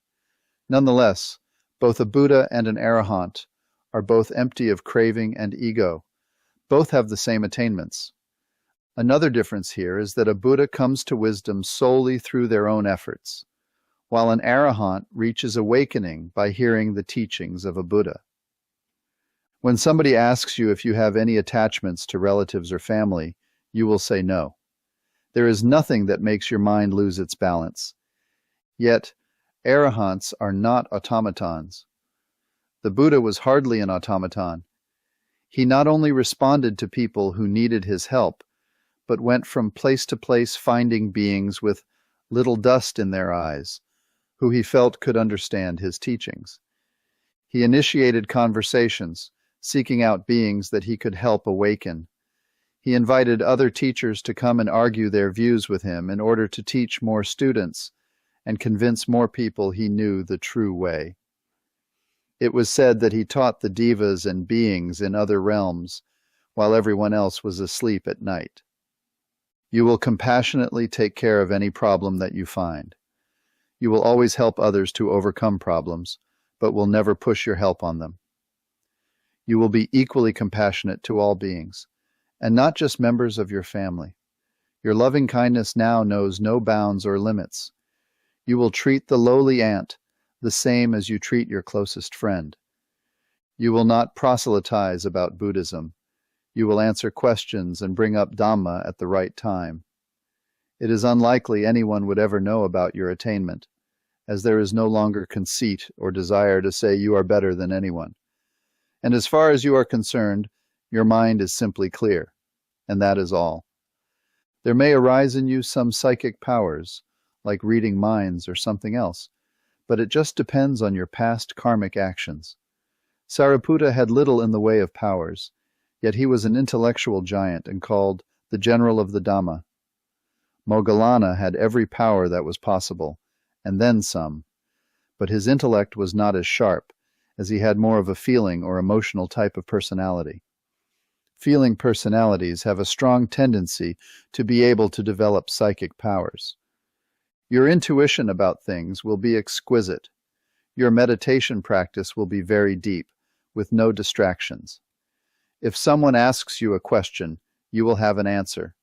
Nonetheless, both a Buddha and an Arahant are both empty of craving and ego. Both have the same attainments. Another difference here is that a Buddha comes to wisdom solely through their own efforts, while an Arahant reaches awakening by hearing the teachings of a Buddha. When somebody asks you if you have any attachments to relatives or family, you will say no. There is nothing that makes your mind lose its balance. Yet, Arahants are not automatons. The Buddha was hardly an automaton. He not only responded to people who needed his help, but went from place to place finding beings with little dust in their eyes, who he felt could understand his teachings. He initiated conversations, seeking out beings that he could help awaken. He invited other teachers to come and argue their views with him in order to teach more students and convince more people he knew the true way. It was said that he taught the devas and beings in other realms, while everyone else was asleep at night. You will compassionately take care of any problem that you find. You will always help others to overcome problems, but will never push your help on them. You will be equally compassionate to all beings, and not just members of your family. Your loving kindness now knows no bounds or limits. You will treat the lowly ant, the same as you treat your closest friend. You will not proselytize about Buddhism. You will answer questions and bring up Dhamma at the right time. It is unlikely anyone would ever know about your attainment, as there is no longer conceit or desire to say you are better than anyone. And as far as you are concerned, your mind is simply clear, and that is all. There may arise in you some psychic powers, like reading minds or something else, but it just depends on your past karmic actions. Sariputta had little in the way of powers, yet he was an intellectual giant and called the General of the Dhamma. Moggallana had every power that was possible, and then some, but his intellect was not as sharp, as he had more of a feeling or emotional type of personality. Feeling personalities have a strong tendency to be able to develop psychic powers. Your intuition about things will be exquisite. Your meditation practice will be very deep, with no distractions. If someone asks you a question, you will have an answer.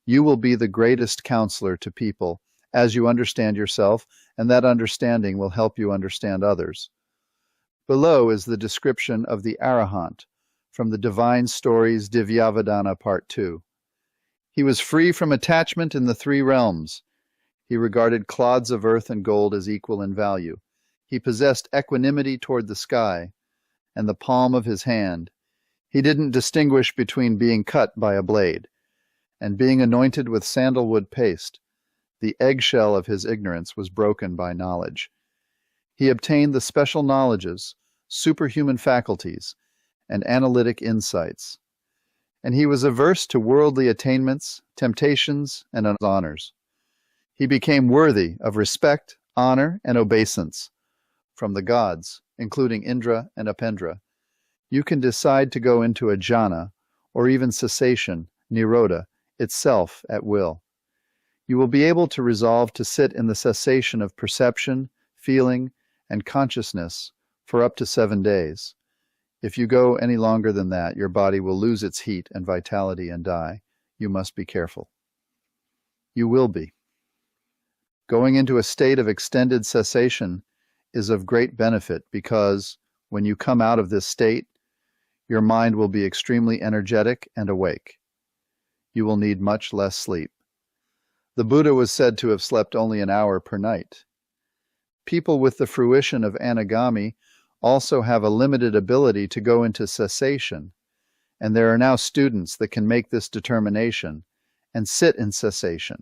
You will be the greatest counselor to people as you understand yourself, and that understanding will help you understand others. Below is the description of the Arahant, from the Divine Stories Divyavadana Part 2. He was free from attachment in the three realms. He regarded clods of earth and gold as equal in value. He possessed equanimity toward the sky and the palm of his hand. He didn't distinguish between being cut by a blade and being anointed with sandalwood paste. The eggshell of his ignorance was broken by knowledge. He obtained the special knowledges, superhuman faculties, and analytic insights. And he was averse to worldly attainments, temptations, and honors. He became worthy of respect, honor, and obeisance from the gods, including Indra and Apendra. You can decide to go into a jhana, or even cessation, nirodha, itself at will. You will be able to resolve to sit in the cessation of perception, feeling, and consciousness for up to 7 days. If you go any longer than that, your body will lose its heat and vitality and die. You must be careful. You will be. Going into a state of extended cessation is of great benefit because when you come out of this state, your mind will be extremely energetic and awake. You will need much less sleep. The Buddha was said to have slept only an hour per night. People with the fruition of Anagami also have a limited ability to go into cessation, and there are now students that can make this determination and sit in cessation.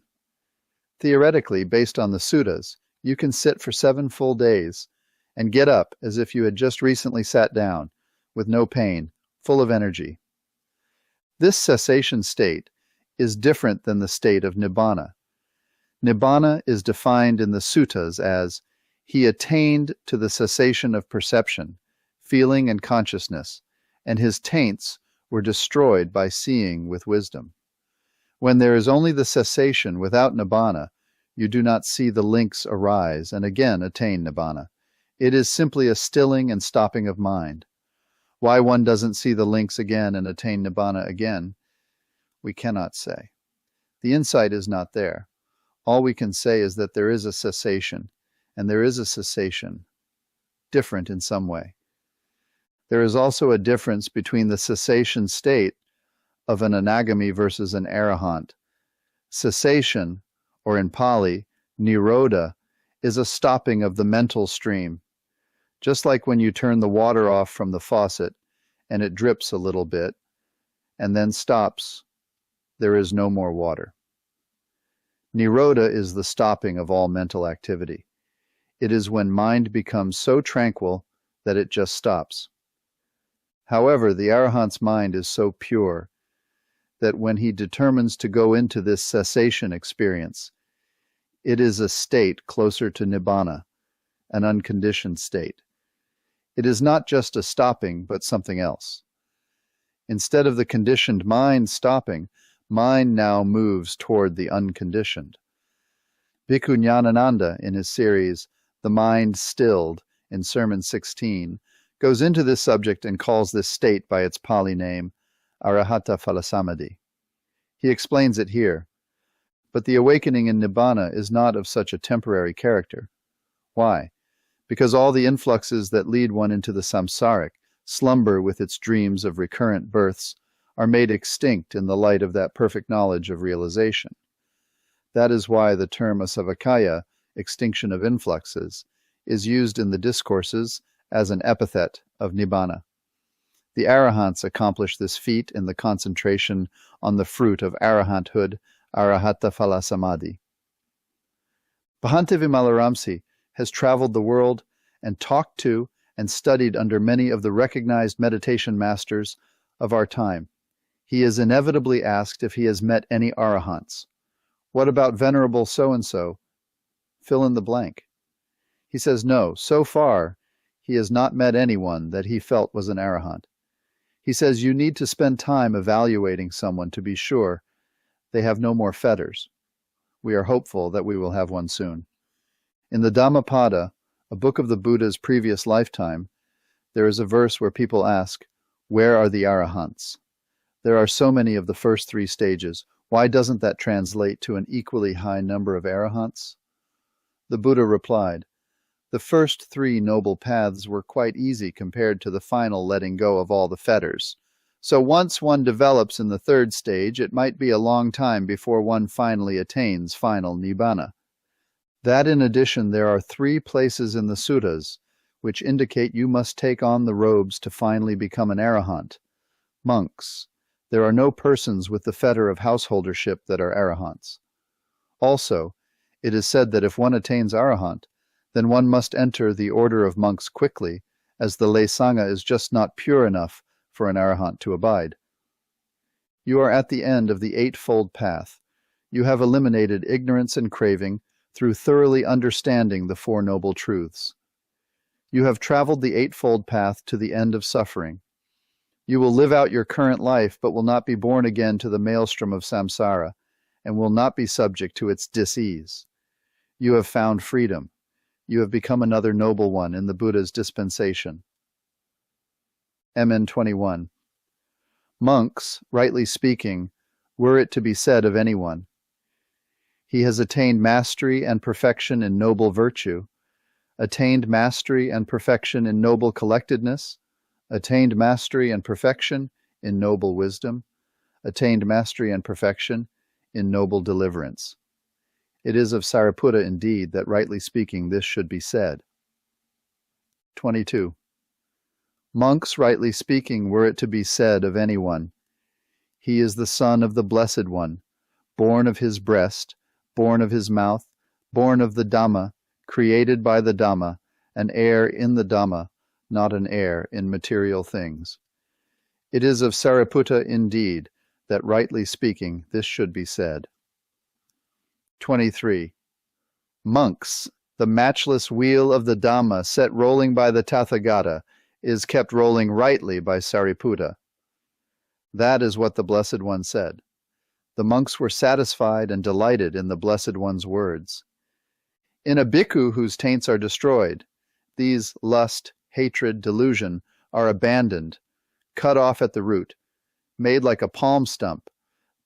Theoretically, based on the suttas, you can sit for 7 full days and get up as if you had just recently sat down, with no pain, full of energy. This cessation state is different than the state of Nibbana. Nibbana is defined in the suttas as he attained to the cessation of perception, feeling, and consciousness, and his taints were destroyed by seeing with wisdom. When there is only the cessation without Nibbana, you do not see the links arise and again attain Nibbana. It is simply a stilling and stopping of mind. Why one doesn't see the links again and attain Nibbana again, we cannot say. The insight is not there. All we can say is that there is a cessation, and there is a cessation, different in some way. There is also a difference between the cessation state of an Anagami versus an Arahant. Cessation, or in Pali, nirodha, is a stopping of the mental stream. Just like when you turn the water off from the faucet and it drips a little bit and then stops, there is no more water. Nirodha is the stopping of all mental activity. It is when mind becomes so tranquil that it just stops. However, the Arahant's mind is so pure that when he determines to go into this cessation experience, it is a state closer to Nibbana, an unconditioned state. It is not just a stopping, but something else. Instead of the conditioned mind stopping, mind now moves toward the unconditioned. Bhikkhu Nyanananda, in his series, The Mind Stilled, in Sermon 16, goes into this subject and calls this state by its Pali name, Arahata Phalasamadhi. He explains it here. But the awakening in Nibbana is not of such a temporary character. Why? because all the influxes that lead one into the samsaric, slumber with its dreams of recurrent births, are made extinct in the light of that perfect knowledge of realization. That is why the term asavakaya, extinction of influxes, is used in the discourses as an epithet of Nibbana. The Arahants accomplish this feat in the concentration on the fruit of Arahanthood, Arahata Phala Samadhi. Bhante Vimalaramsi has traveled the world and talked to and studied under many of the recognized meditation masters of our time. He is inevitably asked if he has met any Arahants. What about Venerable so-and-so? Fill in the blank. He says no, so far he has not met anyone that he felt was an Arahant. He says you need to spend time evaluating someone to be sure they have no more fetters. We are hopeful that we will have one soon. In the Dhammapada, a book of the Buddha's previous lifetime, there is a verse where people ask, where are the Arahants? There are so many of the first three stages. Why doesn't that translate to an equally high number of Arahants? The Buddha replied, the first three noble paths were quite easy compared to the final letting go of all the fetters. So once one develops in the third stage, it might be a long time before one finally attains final Nibbana. That in addition, there are 3 places in the suttas which indicate you must take on the robes to finally become an Arahant. Monks. There are no persons with the fetter of householdership that are Arahants. Also, it is said that if one attains Arahant, then one must enter the order of monks quickly, as the lay Sangha is just not pure enough for an Arahant to abide. You are at the end of the eightfold path. You have eliminated ignorance and craving through thoroughly understanding the Four Noble Truths. You have traveled the eightfold path to the end of suffering. You will live out your current life, but will not be born again to the maelstrom of samsara, and will not be subject to its dis-ease. You have found freedom. You have become another noble one in the Buddha's dispensation. MN 21. Monks, rightly speaking, were it to be said of anyone, he has attained mastery and perfection in noble virtue, attained mastery and perfection in noble collectedness, attained mastery and perfection in noble wisdom, attained mastery and perfection in noble deliverance. It is of Sariputta indeed that, rightly speaking, this should be said. 22. Monks, rightly speaking, were it to be said of anyone, he is the son of the Blessed One, born of his breast, born of his mouth, born of the Dhamma, created by the Dhamma, an heir in the Dhamma, not an heir in material things. It is of Sariputta indeed that, rightly speaking, this should be said. 23. Monks, the matchless wheel of the Dhamma set rolling by the Tathagata is kept rolling rightly by Sariputta. That is what the Blessed One said. The monks were satisfied and delighted in the Blessed One's words. In a bhikkhu whose taints are destroyed, these lust, hatred, delusion are abandoned, cut off at the root, made like a palm stump,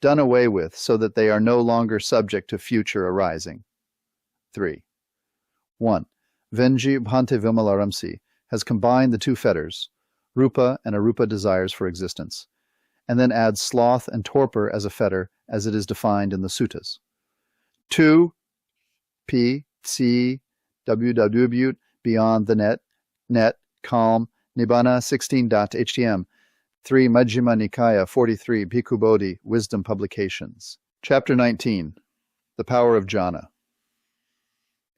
done away with so that they are no longer subject to future arising. 3. 1. Venji Bhante Vimalaramsi has combined the two fetters, rupa and arupa desires for existence, and then adds sloth and torpor as a fetter as it is defined in the suttas. 2. P. C. www. Beyond the net, calm, Nibbana 16.htm, 3 Majjhima Nikaya 43 Bhikkhu Bodhi Wisdom Publications. Chapter 19. The Power of Jhana.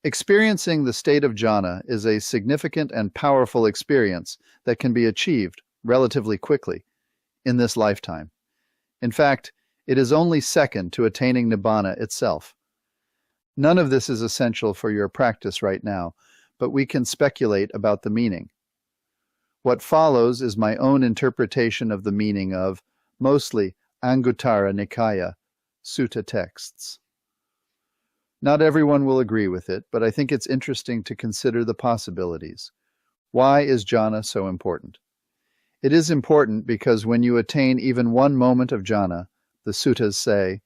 Experiencing the state of jhana is a significant and powerful experience that can be achieved relatively quickly in this lifetime. In fact, it is only second to attaining Nibbana itself. None of this is essential for your practice right now, but we can speculate about the meaning. What follows is my own interpretation of the meaning of, mostly, Anguttara Nikaya, sutta texts. Not everyone will agree with it, but I think it's interesting to consider the possibilities. Why is jhana so important? It is important because when you attain even one moment of jhana, the suttas say,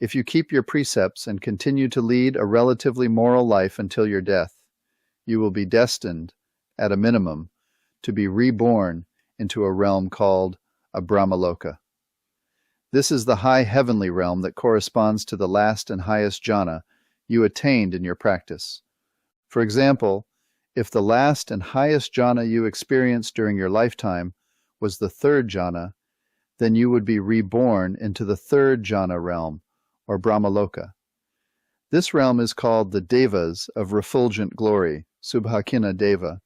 if you keep your precepts and continue to lead a relatively moral life until your death, you will be destined, at a minimum, to be reborn into a realm called a Brahmaloka. This is the high heavenly realm that corresponds to the last and highest jhana you attained in your practice. For example, if the last and highest jhana you experienced during your lifetime was the third jhana, then you would be reborn into the third jhana realm, or Brahmaloka. This realm is called the Devas of refulgent glory, Subhakina Deva,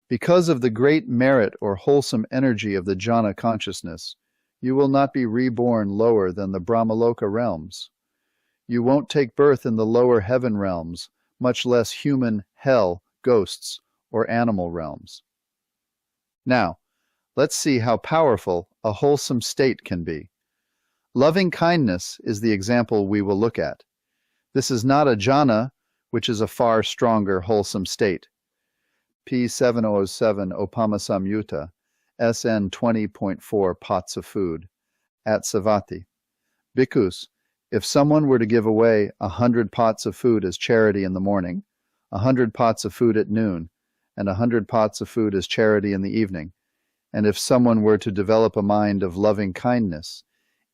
because of the great merit or wholesome energy of the jhana consciousness. You will not be reborn lower than the Brahmaloka realms. You won't take birth in the lower heaven realms, much less human, hell, ghosts, or animal realms. Now, let's see how powerful a wholesome state can be. Loving kindness is the example we will look at. This is not a jhana, which is a far stronger wholesome state. P707 Opamasamyutta, SN 20.4 pots of food, at Savatthi. Bhikkhus, if someone were to give away 100 pots of food as charity in the morning, 100 pots of food at noon, and 100 pots of food as charity in the evening, and if someone were to develop a mind of loving kindness,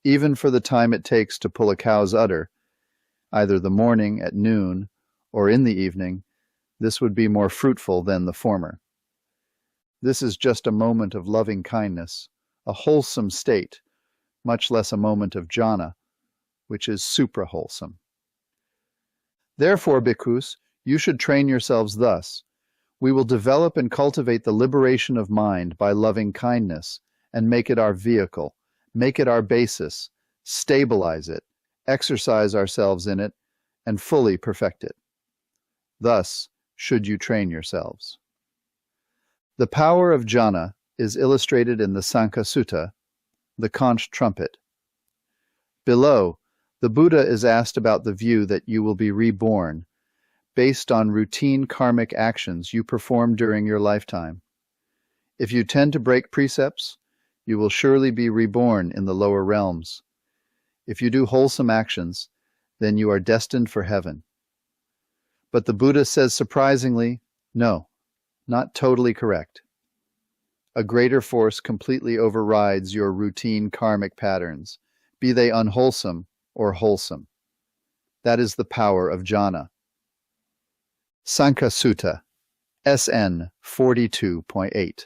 even for the time it takes to pull a cow's udder, either the morning at noon or in the evening, this would be more fruitful than the former. This is just a moment of loving kindness, a wholesome state, much less a moment of jhana, which is supra-wholesome. Therefore, bhikkhus, you should train yourselves thus. We will develop and cultivate the liberation of mind by loving kindness, and make it our vehicle, make it our basis, stabilize it, exercise ourselves in it, and fully perfect it. Thus should you train yourselves. The power of jhana is illustrated in the Sankha Sutta, the conch trumpet. Below, the Buddha is asked about the view that you will be reborn, based on routine karmic actions you perform during your lifetime. If you tend to break precepts, you will surely be reborn in the lower realms. If you do wholesome actions, then you are destined for heaven. But the Buddha says surprisingly, no, not totally correct. A greater force completely overrides your routine karmic patterns, be they unwholesome or wholesome. That is the power of jhana. Sankha Sutta, SN 42.8.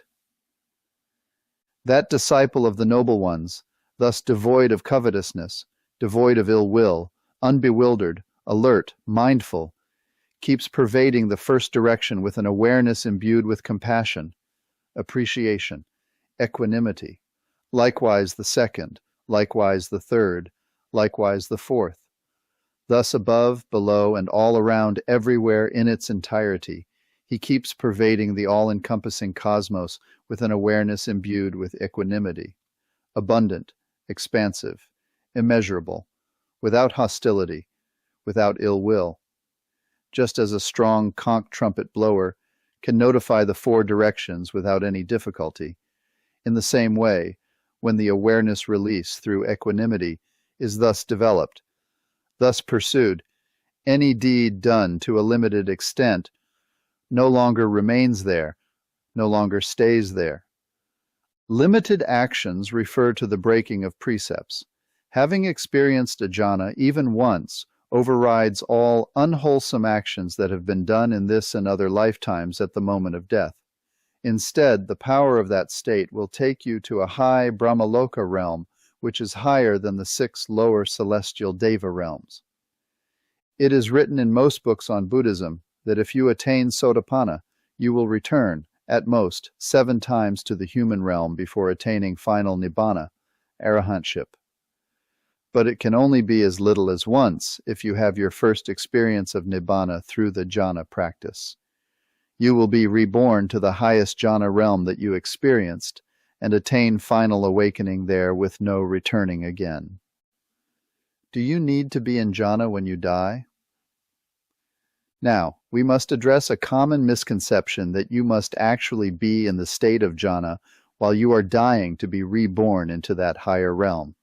That disciple of the noble ones, thus devoid of covetousness, devoid of ill will, unbewildered, alert, mindful, keeps pervading the first direction with an awareness imbued with compassion, appreciation, equanimity, likewise the second, likewise the third, likewise the fourth. Thus above, below, and all around, everywhere in its entirety, he keeps pervading the all-encompassing cosmos with an awareness imbued with equanimity, abundant, expansive, immeasurable, without hostility, without ill will. Just as a strong conch trumpet blower can notify the four directions without any difficulty, in the same way, when the awareness release through equanimity is thus developed, thus pursued, any deed done to a limited extent no longer remains there, no longer stays there. Limited actions refer to the breaking of precepts. Having experienced a jhana even once overrides all unwholesome actions that have been done in this and other lifetimes at the moment of death. Instead, the power of that state will take you to a high Brahmaloka realm, which is higher than the 6 lower celestial Deva realms. It is written in most books on Buddhism that if you attain Sotapanna, you will return, at most, 7 times to the human realm before attaining final Nibbana, Arahantship. But it can only be as little as once if you have your first experience of Nibbana through the jhana practice. You will be reborn to the highest jhana realm that you experienced and attain final awakening there with no returning again. Do you need to be in jhana when you die? Now, we must address a common misconception that you must actually be in the state of jhana while you are dying to be reborn into that higher realm.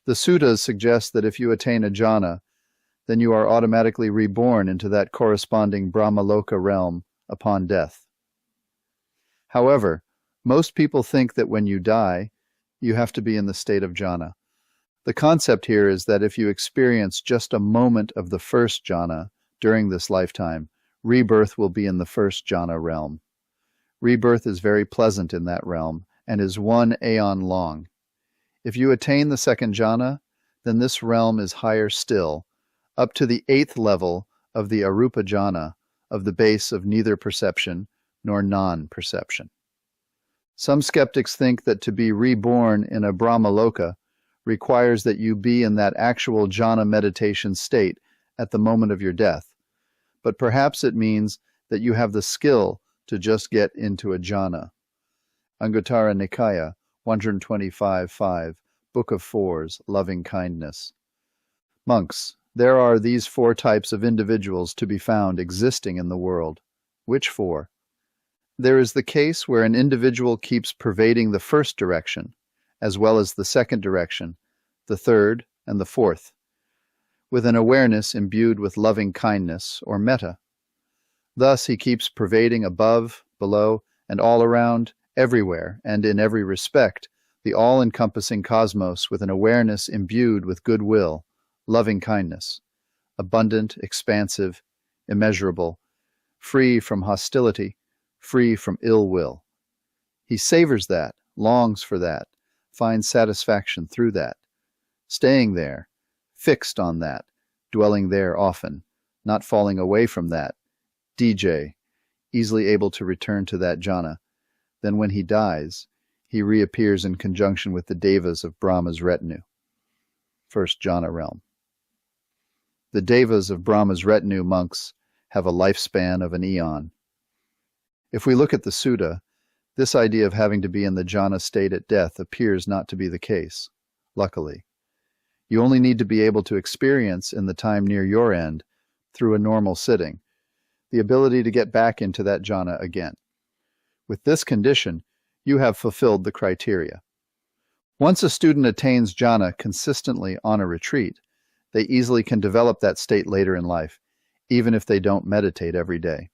The suttas suggest that if you attain a jhana, then you are automatically reborn into that corresponding Brahmaloka realm upon death. However, most people think that when you die, you have to be in the state of jhana. The concept here is that if you experience just a moment of the first jhana during this lifetime, rebirth will be in the first jhana realm. Rebirth is very pleasant in that realm and is 1 aeon long. If you attain the second jhana, then this realm is higher still, up to the 8th level of the arupa jhana, of the base of neither perception nor non-perception. Some skeptics think that to be reborn in a Brahmaloka requires that you be in that actual jhana meditation state at the moment of your death, but perhaps it means that you have the skill to just get into a jhana. Anguttara Nikaya 125.5, Book of Fours, Loving Kindness. Monks, there are these 4 types of individuals to be found existing in the world. Which 4? There is the case where an individual keeps pervading the first direction, as well as the second direction, the third, and the fourth, with an awareness imbued with loving kindness or metta. Thus he keeps pervading above, below, and all around, everywhere, and in every respect, the all-encompassing cosmos with an awareness imbued with goodwill, loving kindness, abundant, expansive, immeasurable, free from hostility, free from ill will. He savors that, longs for that, finds satisfaction through that, staying there, fixed on that, dwelling there often, not falling away from that, DJ, easily able to return to that jhana. Then when he dies, he reappears in conjunction with the devas of Brahma's retinue. First jhana realm. The devas of Brahma's retinue, monks, have a lifespan of an eon. If we look at the sutta, this idea of having to be in the jhana state at death appears not to be the case, luckily. You only need to be able to experience in the time near your end, through a normal sitting, the ability to get back into that jhana again. With this condition, you have fulfilled the criteria. Once a student attains jhana consistently on a retreat, they easily can develop that state later in life, even if they don't meditate every day.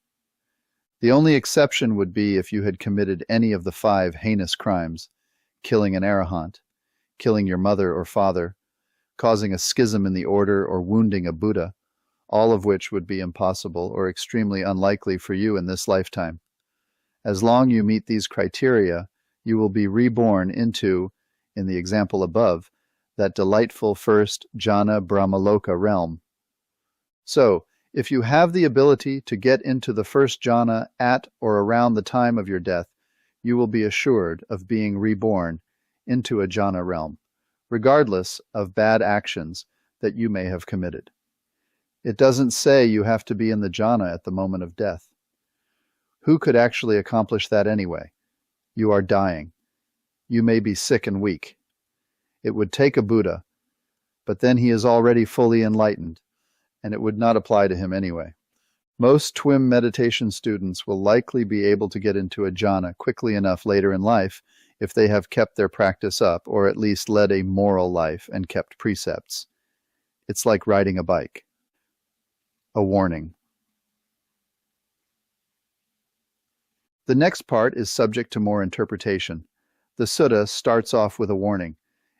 The only exception would be if you had committed any of the 5 heinous crimes, killing an arahant, killing your mother or father, causing a schism in the order, or wounding a Buddha, all of which would be impossible or extremely unlikely for you in this lifetime. As long as you meet these criteria, you will be reborn into, in the example above, that delightful first jhana brahmaloka realm. So, if you have the ability to get into the first jhana at or around the time of your death, you will be assured of being reborn into a jhana realm, regardless of bad actions that you may have committed. It doesn't say you have to be in the jhana at the moment of death. Who could actually accomplish that anyway? You are dying. You may be sick and weak. It would take a Buddha, but then he is already fully enlightened, and it would not apply to him anyway. Most TWIM meditation students will likely be able to get into a jhana quickly enough later in life if they have kept their practice up, or at least led a moral life and kept precepts. It's like riding a bike. A warning. The next part is subject to more interpretation. The sutta starts off with a warning.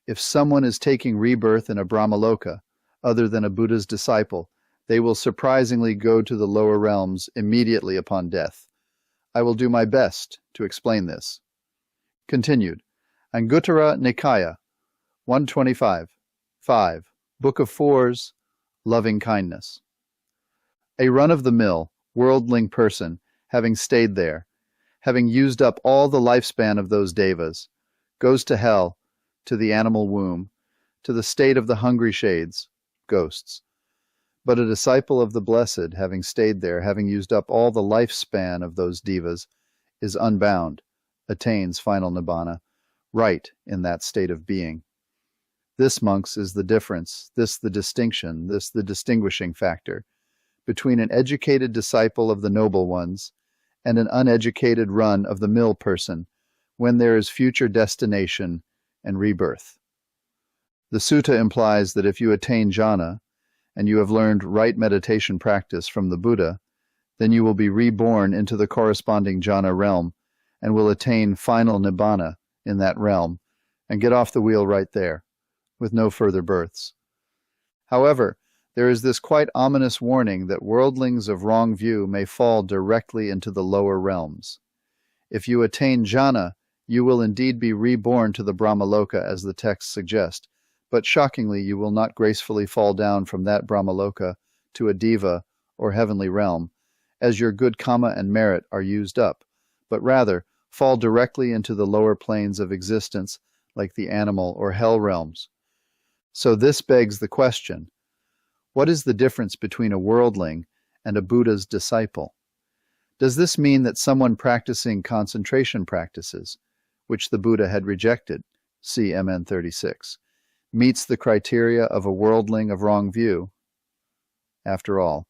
If someone is taking rebirth in a Brahmaloka, other than a Buddha's disciple, they will surprisingly go to the lower realms immediately upon death. I will do my best to explain this. Continued. Anguttara Nikaya 125.5, Book of Fours, Loving Kindness. A run-of-the-mill, worldling person, having stayed there, having used up all the lifespan of those devas, goes to hell, to the animal womb, to the state of the hungry shades, ghosts. But a disciple of the Blessed, having stayed there, having used up all the lifespan of those devas, is unbound, attains final Nibbana, right in that state of being. This, monks, is the difference, this the distinction, this the distinguishing factor, between an educated disciple of the noble ones and an uneducated run-of-the-mill person, when there is future destination and rebirth. The sutta implies that if you attain jhana, and you have learned right meditation practice from the Buddha, Then you will be reborn into the corresponding jhana realm and will attain final Nibbana in that realm and get off the wheel right there, with no further births. However, there is this quite ominous warning that worldlings of wrong view may fall directly into the lower realms. If you attain jhana, you will indeed be reborn to the Brahmaloka as the texts suggest, but shockingly you will not gracefully fall down from that Brahmaloka to a diva or heavenly realm, as your good karma and merit are used up, but rather fall directly into the lower planes of existence like the animal or hell realms. So this begs the question, what is the difference between a worldling and a Buddha's disciple? Does this mean that someone practicing concentration practices, which the Buddha had rejected, see MN 36, meets the criteria of a worldling of wrong view? After all,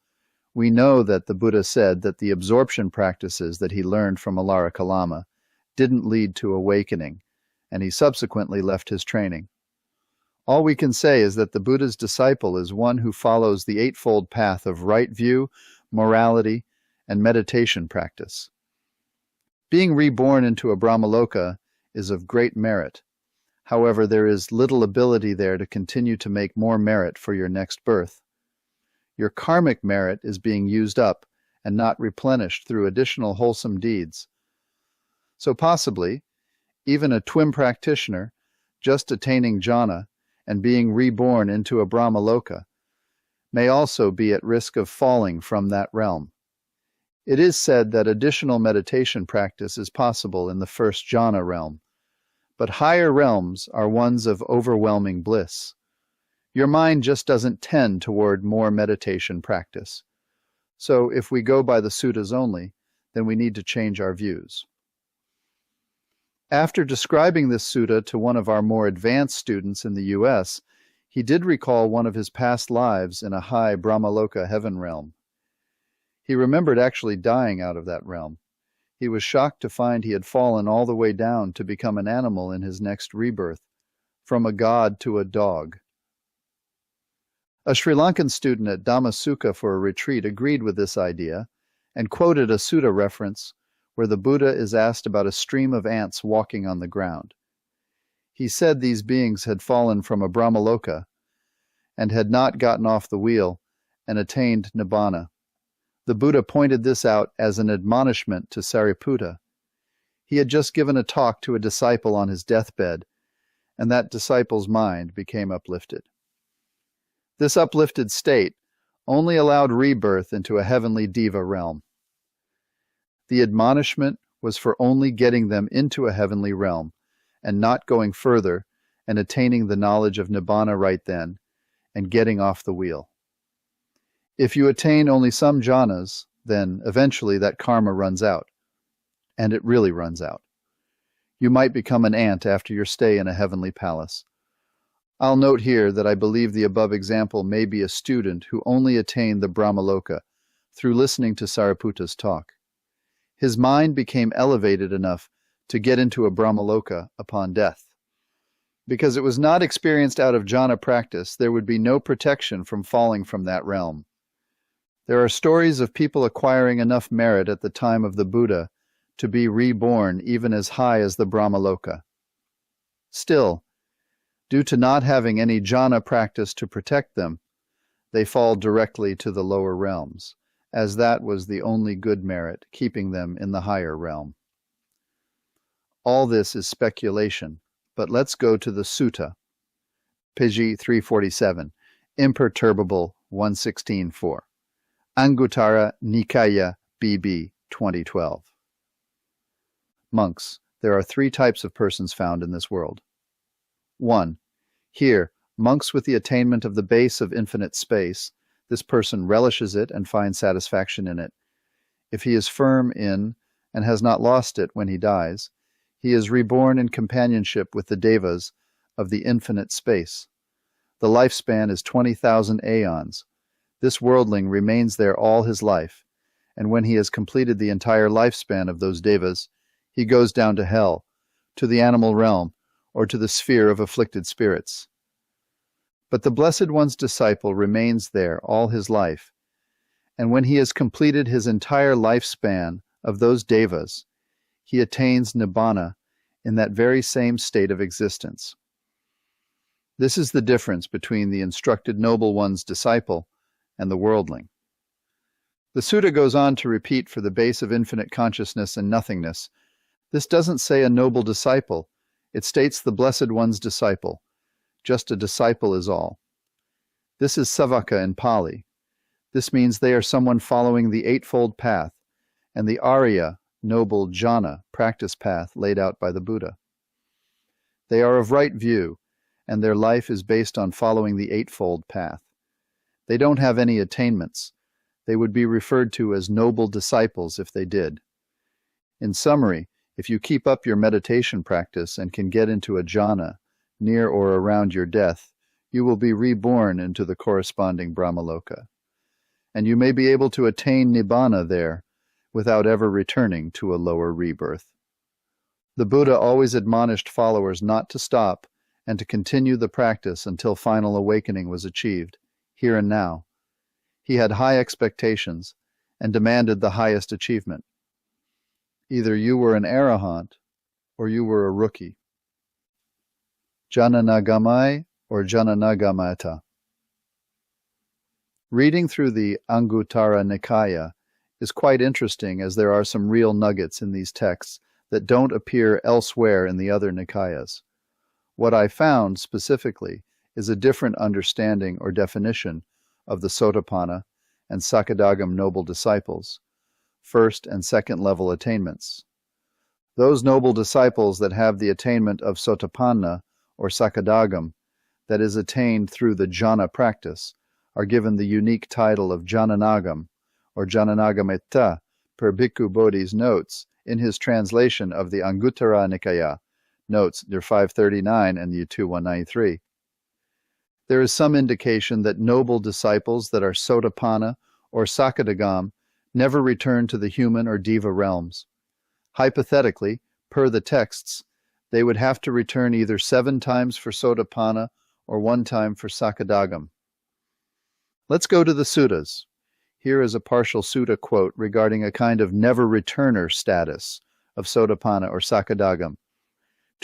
we know that the Buddha said that the absorption practices that he learned from Alara Kalama didn't lead to awakening, and he subsequently left his training. All we can say is that the Buddha's disciple is one who follows the eightfold path of right view, morality, and meditation practice. Being reborn into a Brahmaloka is of great merit. However, there is little ability there to continue to make more merit for your next birth. Your karmic merit is being used up and not replenished through additional wholesome deeds. So possibly, even a TWIM practitioner, just attaining jhana and being reborn into a Brahmaloka, may also be at risk of falling from that realm. It is said that additional meditation practice is possible in the first jhana realm, but higher realms are ones of overwhelming bliss. Your mind just doesn't tend toward more meditation practice. So if we go by the suttas only, then we need to change our views. After describing this sutta to one of our more advanced students in the U.S., he did recall one of his past lives in a high Brahmaloka heaven realm. He remembered actually dying out of that realm. He was shocked to find he had fallen all the way down to become an animal in his next rebirth, from a god to a dog. A Sri Lankan student at Dhamma Sukha for a retreat agreed with this idea and quoted a sutta reference where the Buddha is asked about a stream of ants walking on the ground. He said these beings had fallen from a Brahmaloka and had not gotten off the wheel and attained Nibbana. The Buddha pointed this out as an admonishment to Sariputta. He had just given a talk to a disciple on his deathbed, and that disciple's mind became uplifted. This uplifted state only allowed rebirth into a heavenly diva realm. The admonishment was for only getting them into a heavenly realm and not going further and attaining the knowledge of Nibbana right then and getting off the wheel. If you attain only some jhanas, then eventually that karma runs out, and it really runs out. You might become an ant after your stay in a heavenly palace. I'll note here that I believe the above example may be a student who only attained the Brahmaloka through listening to Sariputta's talk. His mind became elevated enough to get into a Brahmaloka upon death. Because it was not experienced out of jhana practice, there would be no protection from falling from that realm. There are stories of people acquiring enough merit at the time of the Buddha to be reborn even as high as the Brahmaloka. Still, due to not having any jhana practice to protect them, they fall directly to the lower realms, as that was the only good merit keeping them in the higher realm. All this is speculation, but let's go to the sutta. Page 347, Imperturbable 116.4. Anguttara Nikaya BB 2012. Monks, there are three types of persons found in this world. 1. Here, monks with the attainment of the base of infinite space. This person relishes it and finds satisfaction in it. If he is firm in and has not lost it when he dies, he is reborn in companionship with the devas of the infinite space. The lifespan is 20,000 aeons. This worldling remains there all his life, and when he has completed the entire lifespan of those devas, he goes down to hell, to the animal realm, or to the sphere of afflicted spirits. But the Blessed One's disciple remains there all his life, and when he has completed his entire lifespan of those devas, he attains Nibbana in that very same state of existence. This is the difference between the instructed Noble One's disciple and the worldling. The sutta goes on to repeat for the base of infinite consciousness and nothingness. This doesn't say a noble disciple, it states the Blessed One's disciple. Just a disciple is all. This is savaka in Pali. This means they are someone following the Eightfold Path and the Arya, noble jhana, practice path laid out by the Buddha. They are of right view, and their life is based on following the Eightfold Path. They don't have any attainments. They would be referred to as noble disciples if they did. In summary, if you keep up your meditation practice and can get into a jhana, near or around your death, you will be reborn into the corresponding Brahmaloka. And you may be able to attain Nibbana there without ever returning to a lower rebirth. The Buddha always admonished followers not to stop and to continue the practice until final awakening was achieved, here and now. He had high expectations and demanded the highest achievement. Either you were an Arahant or you were a rookie. Jhana-Nagamai or Jhana-Nagamata. Reading through the Anguttara Nikaya is quite interesting, as there are some real nuggets in these texts that don't appear elsewhere in the other Nikayas. What I found specifically is a different understanding or definition of the Sotapanna and Sakadagam noble disciples, first and second level attainments. Those noble disciples that have the attainment of Sotapanna or Sakadagam that is attained through the jhana practice are given the unique title of Jnanagam or Jnanagametta per Bhikkhu Bodhi's notes in his translation of the Anguttara Nikaya, notes near 539 and the 2193. There is some indication that noble disciples that are Sotapanna or Sakadagam never return to the human or deva realms. Hypothetically, per the texts, they would have to return either 7 times for Sotapanna or 1 time for Sakadagam. Let's go to the suttas. Here is a partial sutta quote regarding a kind of never-returner status of Sotapanna or Sakadagam.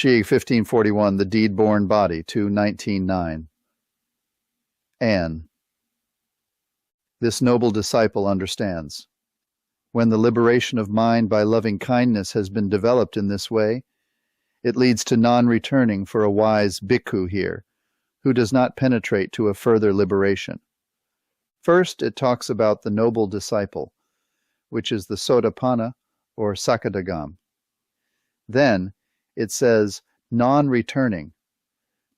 Chi 1541, The Deed-Born Body, 2.19.9. Anne. This noble disciple understands. When the liberation of mind by loving kindness has been developed in this way, it leads to non-returning for a wise bhikkhu here, who does not penetrate to a further liberation. First, it talks about the noble disciple, which is the Sotapanna or Sakadagam. Then, it says non-returning.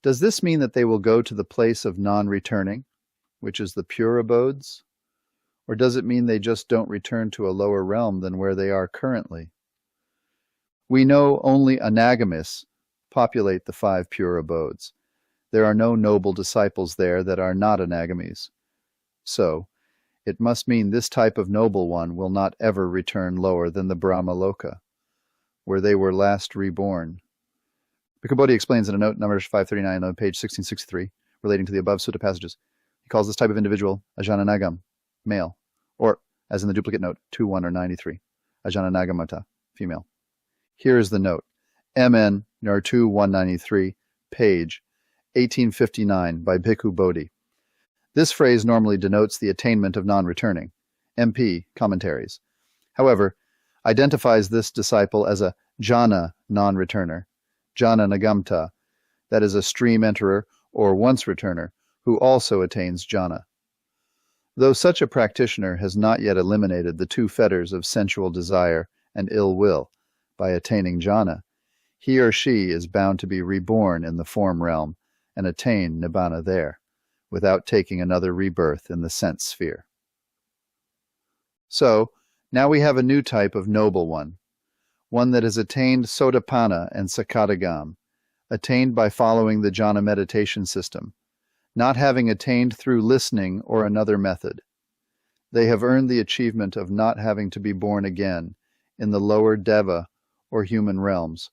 Does this mean that they will go to the place of non-returning, which is the pure abodes? Or does it mean they just don't return to a lower realm than where they are currently? We know only anagamists populate the 5 pure abodes. There are no noble disciples there that are not anagamis. So, it must mean this type of noble one will not ever return lower than the Brahmaloka, where they were last reborn. Bhikkhu Bodhi explains in a note number 539 on page 1663, relating to the above sutta passages. He calls this type of individual a Jnanagam, male, or, as in the duplicate note, 21 or 93, a Jnanagamata, female. Here is the note, MN Nar2 193, page 1859 by Bhikkhu Bodhi. This phrase normally denotes the attainment of non-returning, MP, commentaries. However, identifies this disciple as a jhana non-returner, Jhana-Nagamta, that is a stream enterer or once-returner, who also attains jhana. Though such a practitioner has not yet eliminated the 2 fetters of sensual desire and ill will by attaining jhana, he or she is bound to be reborn in the form realm and attain Nibbana there, without taking another rebirth in the sense sphere. So, now we have a new type of noble one that has attained Sotapanna and Sakadagam, attained by following the jhana meditation system, not having attained through listening or another method. They have earned the achievement of not having to be born again in the lower deva or human realms.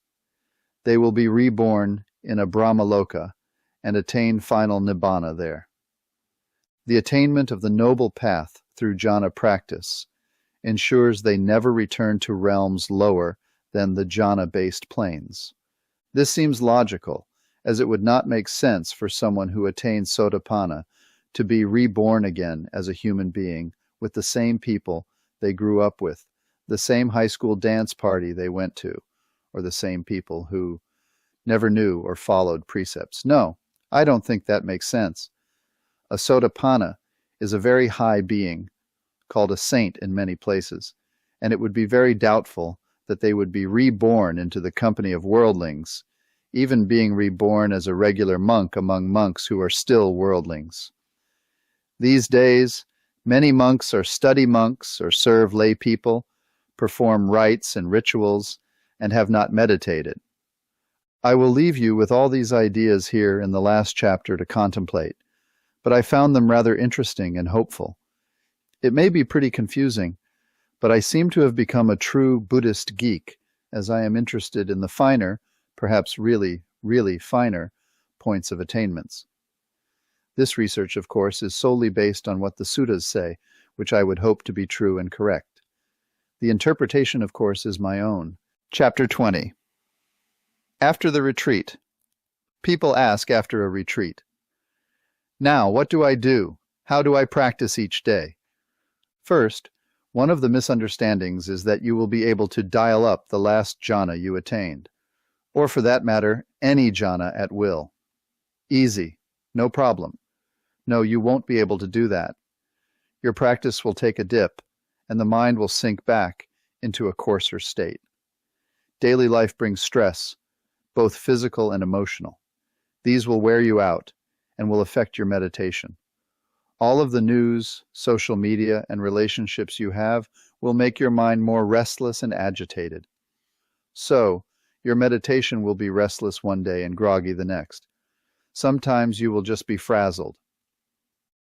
They will be reborn in a Brahmaloka and attain final Nibbana there. The attainment of the noble path through jhana practice ensures they never return to realms lower than the jhana-based planes. This seems logical, as it would not make sense for someone who attains sotapanna to be reborn again as a human being with the same people they grew up with, the same high school dance party they went to, or the same people who never knew or followed precepts. No, I don't think that makes sense. A sotapanna is a very high being, called a saint in many places, and it would be very doubtful that they would be reborn into the company of worldlings, even being reborn as a regular monk among monks who are still worldlings. These days, many monks are study monks or serve lay people, perform rites and rituals, and have not meditated. I will leave you with all these ideas here in the last chapter to contemplate, but I found them rather interesting and hopeful. It may be pretty confusing, but I seem to have become a true Buddhist geek, as I am interested in the finer, perhaps really, really finer, points of attainments. This research, of course, is solely based on what the suttas say, which I would hope to be true and correct. The interpretation, of course, is my own. Chapter 20. After the retreat. People ask after a retreat, "Now, what do I do? How do I practice each day?" First, one of the misunderstandings is that you will be able to dial up the last jhana you attained, or for that matter, any jhana at will. Easy, no problem. No, you won't be able to do that. Your practice will take a dip, and the mind will sink back into a coarser state. Daily life brings stress, both physical and emotional. These will wear you out and will affect your meditation. All of the news, social media, and relationships you have will make your mind more restless and agitated. So, your meditation will be restless one day and groggy the next. Sometimes you will just be frazzled.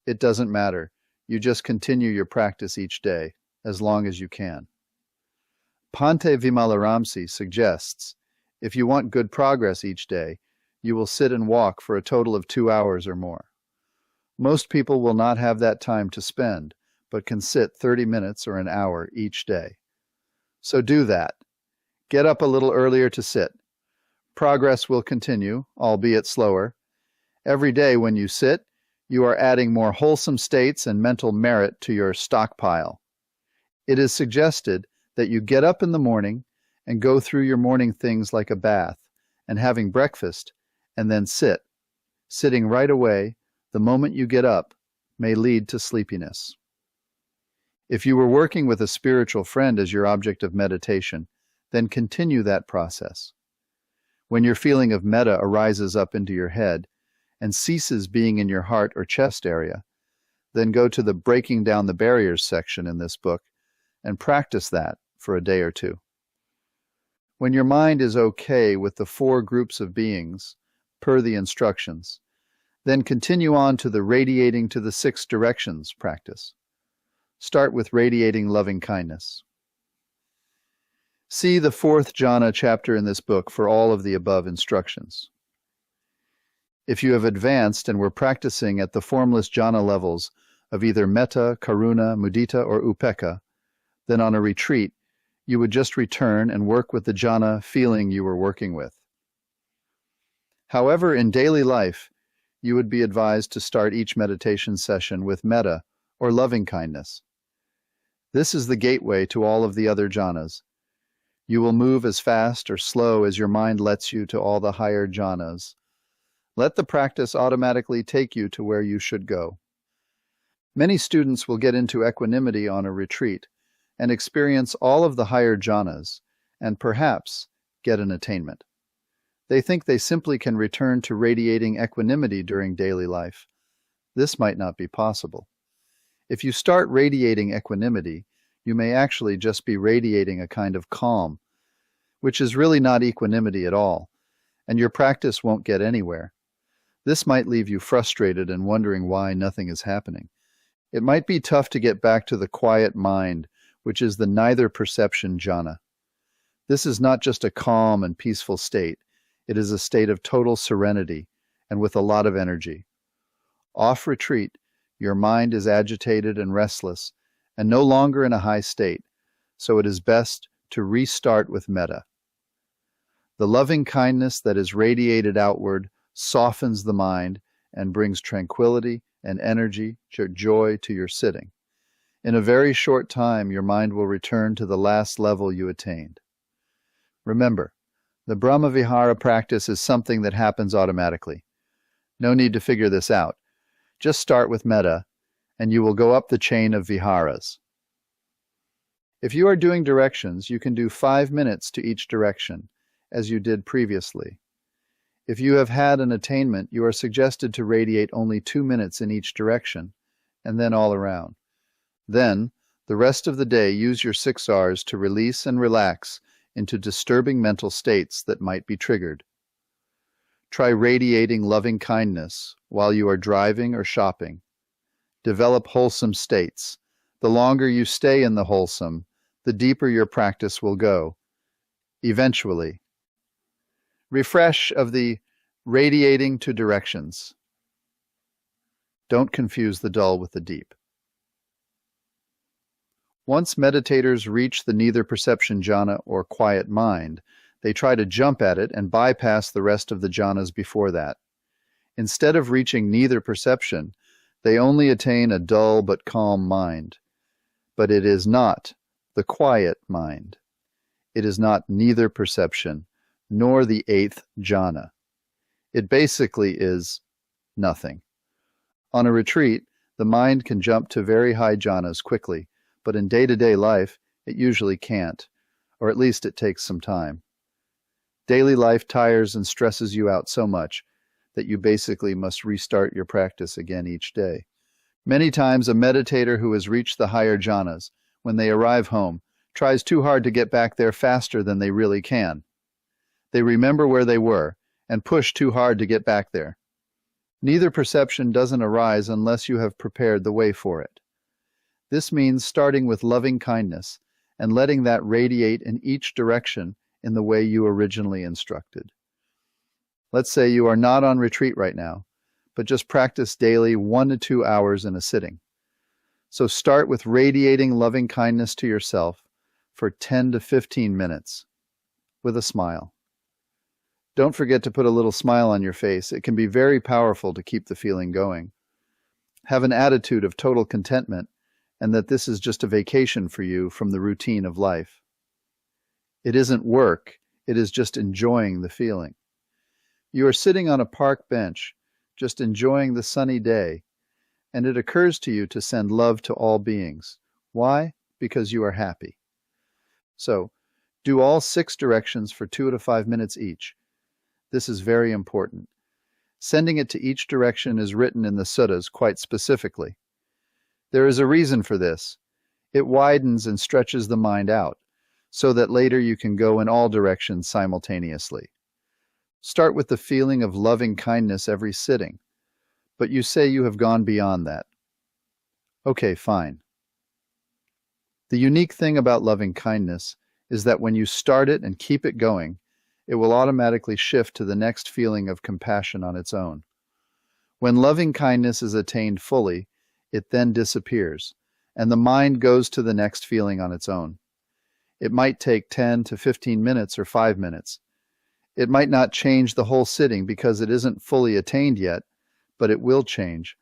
It doesn't matter. You just continue your practice each day, as long as you can. Bhante Vimalaramsi suggests, if you want good progress each day, you will sit and walk for a total of 2 hours or more. Most people will not have that time to spend, but can sit 30 minutes or an hour each day. So do that. Get up a little earlier to sit. Progress will continue, albeit slower. Every day when you sit, you are adding more wholesome states and mental merit to your stockpile. It is suggested that you get up in the morning and go through your morning things like a bath and having breakfast, and then sit. Sitting right away, the moment you get up, may lead to sleepiness. If you were working with a spiritual friend as your object of meditation, then continue that process. When your feeling of metta arises up into your head and ceases being in your heart or chest area, then go to the Breaking Down the Barriers section in this book and practice that for a day or two. When your mind is okay with the 4 groups of beings, per the instructions, then continue on to the Radiating to the 6 Directions practice. Start with radiating loving kindness. See the 4th jhana chapter in this book for all of the above instructions. If you have advanced and were practicing at the formless jhana levels of either metta, karuna, mudita, or upekkha, then on a retreat, you would just return and work with the jhana feeling you were working with. However, in daily life, you would be advised to start each meditation session with metta, or loving kindness. This is the gateway to all of the other jhanas. You will move as fast or slow as your mind lets you to all the higher jhanas. Let the practice automatically take you to where you should go. Many students will get into equanimity on a retreat and experience all of the higher jhanas, and perhaps get an attainment. They think they simply can return to radiating equanimity during daily life. This might not be possible. If you start radiating equanimity, you may actually just be radiating a kind of calm, which is really not equanimity at all, and your practice won't get anywhere. This might leave you frustrated and wondering why nothing is happening. It might be tough to get back to the quiet mind, which is the neither perception jhana. This is not just a calm and peaceful state. It is a state of total serenity and with a lot of energy. Off retreat, your mind is agitated and restless, and no longer in a high state, so it is best to restart with metta. The loving kindness that is radiated outward softens the mind and brings tranquility and energy, joy to your sitting. In a very short time, your mind will return to the last level you attained. Remember, the Brahmavihara practice is something that happens automatically. No need to figure this out. Just start with metta, and you will go up the chain of viharas. If you are doing directions, you can do 5 minutes to each direction, as you did previously. If you have had an attainment, you are suggested to radiate only 2 minutes in each direction, and then all around. Then, the rest of the day, use your 6 Rs to release and relax into disturbing mental states that might be triggered. Try radiating loving kindness while you are driving or shopping. Develop wholesome states. The longer you stay in the wholesome, the deeper your practice will go. Eventually, refresh of the radiating to directions. Don't confuse the dull with the deep. Once meditators reach the neither perception jhana or quiet mind, they try to jump at it and bypass the rest of the jhanas before that. Instead of reaching neither perception, they only attain a dull but calm mind. But it is not the quiet mind. It is not neither perception, nor the 8th jhana. It basically is nothing. On a retreat, the mind can jump to very high jhanas quickly, but in day-to-day life, it usually can't, or at least it takes some time. Daily life tires and stresses you out so much that you basically must restart your practice again each day. Many times, a meditator who has reached the higher jhanas, when they arrive home, tries too hard to get back there faster than they really can. They remember where they were and push too hard to get back there. Neither perception doesn't arise unless you have prepared the way for it. This means starting with loving kindness and letting that radiate in each direction in the way you originally instructed. Let's say you are not on retreat right now, but just practice daily 1 to 2 hours in a sitting. So start with radiating loving kindness to yourself for 10 to 15 minutes with a smile. Don't forget to put a little smile on your face. It can be very powerful to keep the feeling going. Have an attitude of total contentment and that this is just a vacation for you from the routine of life. It isn't work, it is just enjoying the feeling. You are sitting on a park bench, just enjoying the sunny day, and it occurs to you to send love to all beings. Why? Because you are happy. So, do all 6 directions for 2 to 5 minutes each. This is very important. Sending it to each direction is written in the suttas quite specifically. There is a reason for this. It widens and stretches the mind out, so that later you can go in all directions simultaneously. Start with the feeling of loving kindness every sitting, but you say you have gone beyond that. Okay, fine. The unique thing about loving kindness is that when you start it and keep it going, it will automatically shift to the next feeling of compassion on its own. When loving kindness is attained fully, it then disappears, and the mind goes to the next feeling on its own. It might take 10 to 15 minutes or 5 minutes. It might not change the whole sitting because it isn't fully attained yet, but it will change.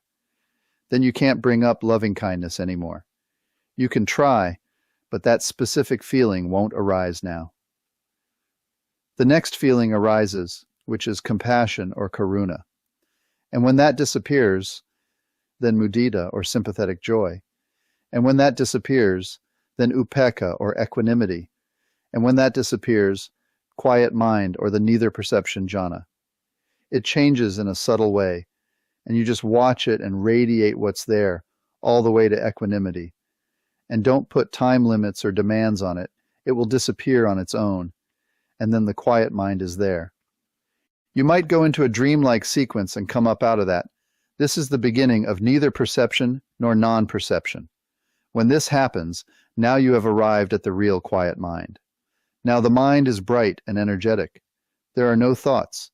Then you can't bring up loving kindness anymore. You can try, but that specific feeling won't arise now. The next feeling arises, which is compassion or karuna. And when that disappears, then mudita or sympathetic joy. And when that disappears, then upekkha or equanimity. And when that disappears, quiet mind or the neither perception jhana. It changes in a subtle way, and you just watch it and radiate what's there all the way to equanimity. And don't put time limits or demands on it. It will disappear on its own, and then the quiet mind is there. You might go into a dreamlike sequence and come up out of that. This is the beginning of neither perception nor non-perception. When this happens, now you have arrived at the real quiet mind. Now the mind is bright and energetic. There are no thoughts.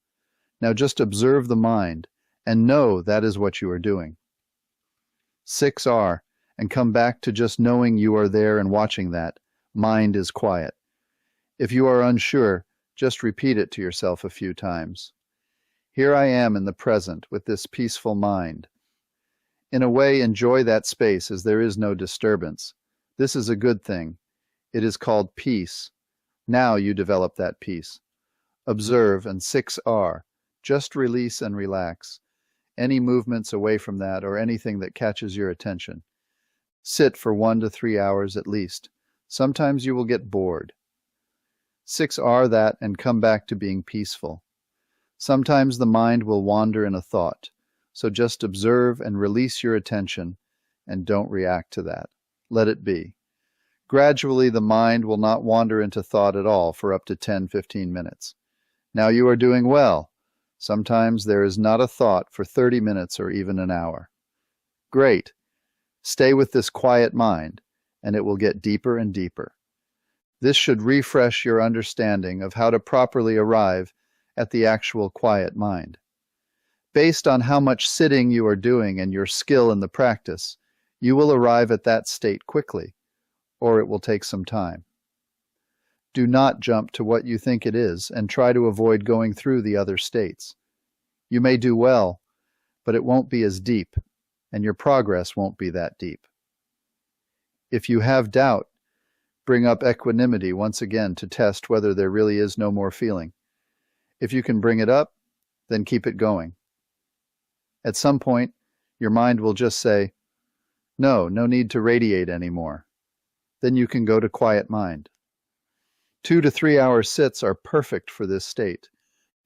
Now just observe the mind and know that is what you are doing. 6R, and come back to just knowing you are there and watching that. Mind is quiet. If you are unsure, just repeat it to yourself a few times. Here I am in the present with this peaceful mind. In a way, enjoy that space as there is no disturbance. This is a good thing. It is called peace. Now you develop that peace. Observe, and 6R, just release and relax. Any movements away from that or anything that catches your attention. Sit for 1 to 3 hours at least. Sometimes you will get bored. 6R that and come back to being peaceful. Sometimes the mind will wander in a thought, so just observe and release your attention and don't react to that. Let it be. Gradually the mind will not wander into thought at all for up to 10-15 minutes. Now you are doing well. Sometimes there is not a thought for 30 minutes or even an hour. Great. Stay with this quiet mind, and it will get deeper and deeper. This should refresh your understanding of how to properly arrive at the actual quiet mind. Based on how much sitting you are doing and your skill in the practice, you will arrive at that state quickly, or it will take some time. Do not jump to what you think it is and try to avoid going through the other states. You may do well, but it won't be as deep, and your progress won't be that deep. If you have doubt, bring up equanimity once again to test whether there really is no more feeling. If you can bring it up, then keep it going. At some point, your mind will just say, no need to radiate anymore. Then you can go to quiet mind. 2 to 3 hour sits are perfect for this state.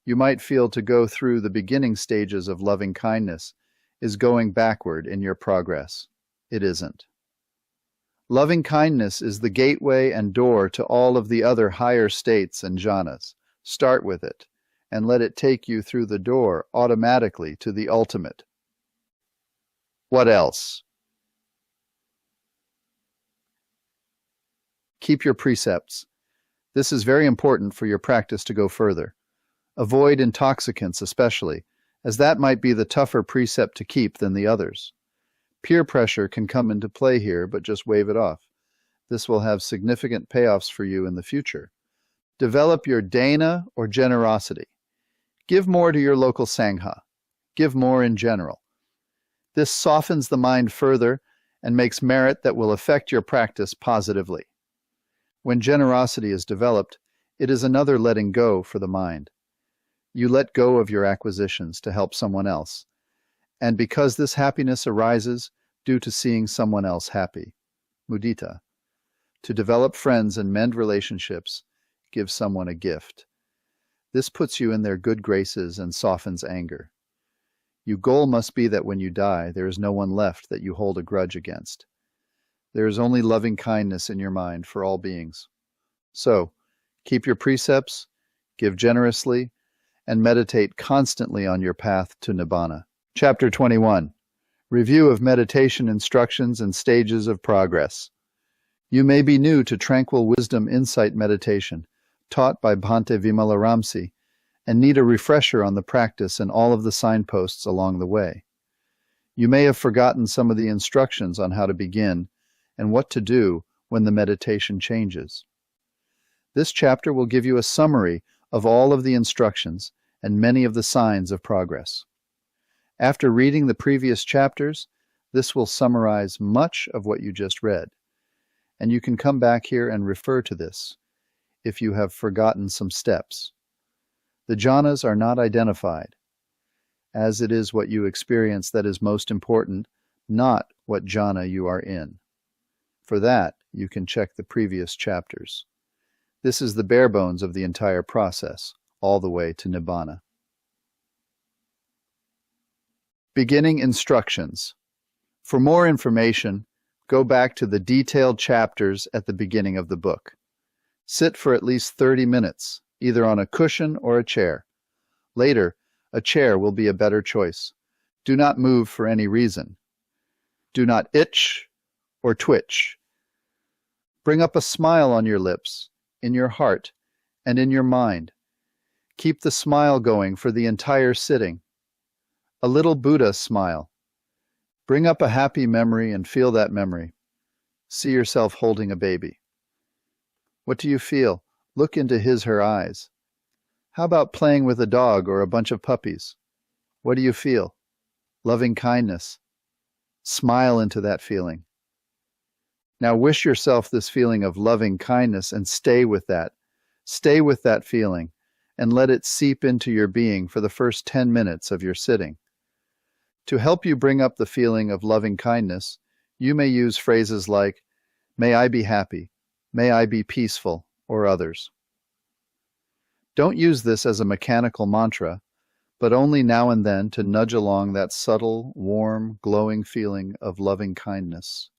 You might feel to go through the beginning stages of loving kindness is going backward in your progress. It isn't. Loving kindness is the gateway and door to all of the other higher states and jhanas. Start with it, and let it take you through the door automatically to the ultimate. What else? Keep your precepts. This is very important for your practice to go further. Avoid intoxicants especially, as that might be the tougher precept to keep than the others. Peer pressure can come into play here, but just wave it off. This will have significant payoffs for you in the future. Develop your dana or generosity. Give more to your local sangha. Give more in general. This softens the mind further and makes merit that will affect your practice positively. When generosity is developed, it is another letting go for the mind. You let go of your acquisitions to help someone else, and because this happiness arises due to seeing someone else happy. Mudita. To develop friends and mend relationships, give someone a gift. This puts you in their good graces and softens anger. Your goal must be that when you die, there is no one left that you hold a grudge against. There is only loving kindness in your mind for all beings. So, keep your precepts, give generously, and meditate constantly on your path to Nibbana. Chapter 21. Review of Meditation Instructions and Stages of Progress. You may be new to Tranquil Wisdom Insight Meditation, taught by Bhante Vimalaramsi, and need a refresher on the practice and all of the signposts along the way. You may have forgotten some of the instructions on how to begin and what to do when the meditation changes. This chapter will give you a summary of all of the instructions and many of the signs of progress. After reading the previous chapters, this will summarize much of what you just read, and you can come back here and refer to this if you have forgotten some steps. The jhanas are not identified, as it is what you experience that is most important, not what jhana you are in. For that, you can check the previous chapters. This is the bare bones of the entire process, all the way to Nibbana. Beginning instructions. For more information, go back to the detailed chapters at the beginning of the book. Sit for at least 30 minutes, either on a cushion or a chair. Later, a chair will be a better choice. Do not move for any reason. Do not itch or twitch. Bring up a smile on your lips, in your heart, and in your mind. Keep the smile going for the entire sitting. A little Buddha smile. Bring up a happy memory and feel that memory. See yourself holding a baby. What do you feel? Look into his/her eyes. How about playing with a dog or a bunch of puppies? What do you feel? Loving kindness. Smile into that feeling. Now wish yourself this feeling of loving kindness and stay with that. Stay with that feeling and let it seep into your being for the first 10 minutes of your sitting. To help you bring up the feeling of loving kindness, you may use phrases like, "May I be happy," "May I be peaceful," or others. Don't use this as a mechanical mantra, but only now and then to nudge along that subtle, warm, glowing feeling of loving kindness.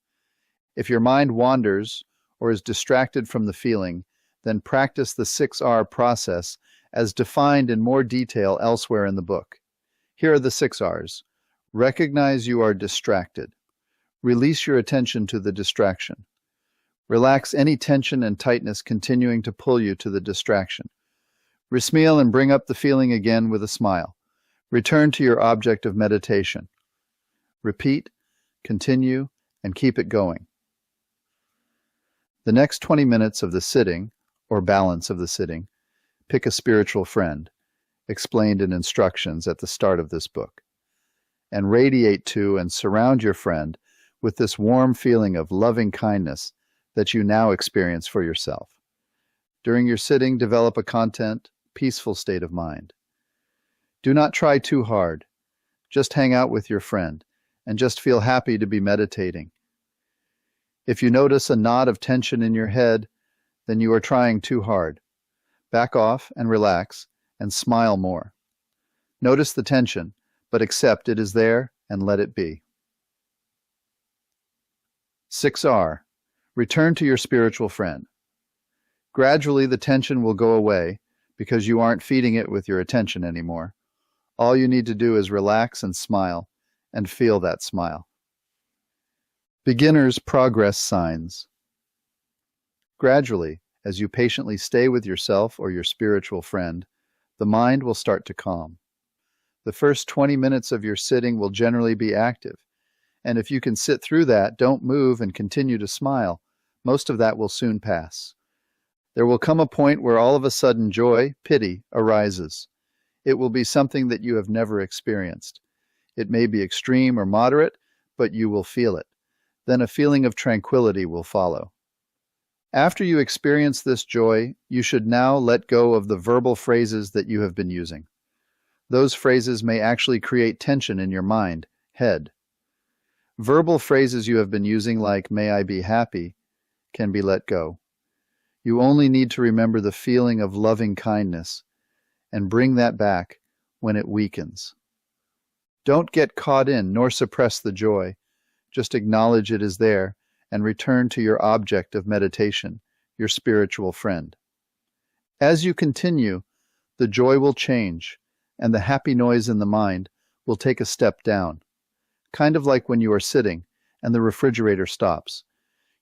If your mind wanders or is distracted from the feeling, then practice the 6R process as defined in more detail elsewhere in the book. Here are the 6Rs. Recognize you are distracted. Release your attention to the distraction. Relax any tension and tightness continuing to pull you to the distraction. Resmile and bring up the feeling again with a smile. Return to your object of meditation. Repeat, continue, and keep it going. The next 20 minutes of the sitting, or balance of the sitting, pick a spiritual friend, explained in instructions at the start of this book, and radiate to and surround your friend with this warm feeling of loving kindness that you now experience for yourself. During your sitting, develop a content, peaceful state of mind. Do not try too hard. Just hang out with your friend and just feel happy to be meditating. If you notice a knot of tension in your head, then you are trying too hard. Back off and relax and smile more. Notice the tension, but accept it is there and let it be. 6R. Return to your spiritual friend. Gradually the tension will go away because you aren't feeding it with your attention anymore. All you need to do is relax and smile and feel that smile. Beginner's progress signs. Gradually, as you patiently stay with yourself or your spiritual friend, the mind will start to calm. The first 20 minutes of your sitting will generally be active, and if you can sit through that, don't move and continue to smile. Most of that will soon pass. There will come a point where all of a sudden joy, pity, arises. It will be something that you have never experienced. It may be extreme or moderate, but you will feel it. Then a feeling of tranquility will follow. After you experience this joy, you should now let go of the verbal phrases that you have been using. Those phrases may actually create tension in your mind, head. Verbal phrases you have been using like "may I be happy" can be let go. You only need to remember the feeling of loving kindness and bring that back when it weakens. Don't get caught in nor suppress the joy. Just acknowledge it is there and return to your object of meditation, your spiritual friend. As you continue, the joy will change and the happy noise in the mind will take a step down. Kind of like when you are sitting and the refrigerator stops.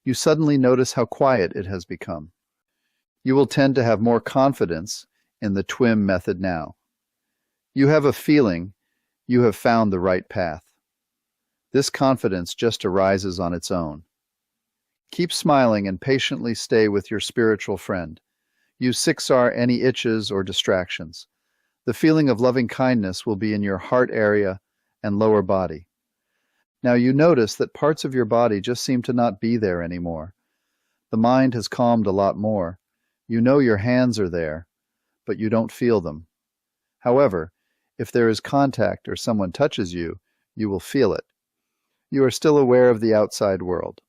You suddenly notice how quiet it has become. You will tend to have more confidence in the TWIM method now. You have a feeling you have found the right path. This confidence just arises on its own. Keep smiling and patiently stay with your spiritual friend. Use 6R any itches or distractions. The feeling of loving kindness will be in your heart area and lower body. Now you notice that parts of your body just seem to not be there anymore. The mind has calmed a lot more. You know your hands are there, but you don't feel them. However, if there is contact or someone touches you, you will feel it. You are still aware of the outside world.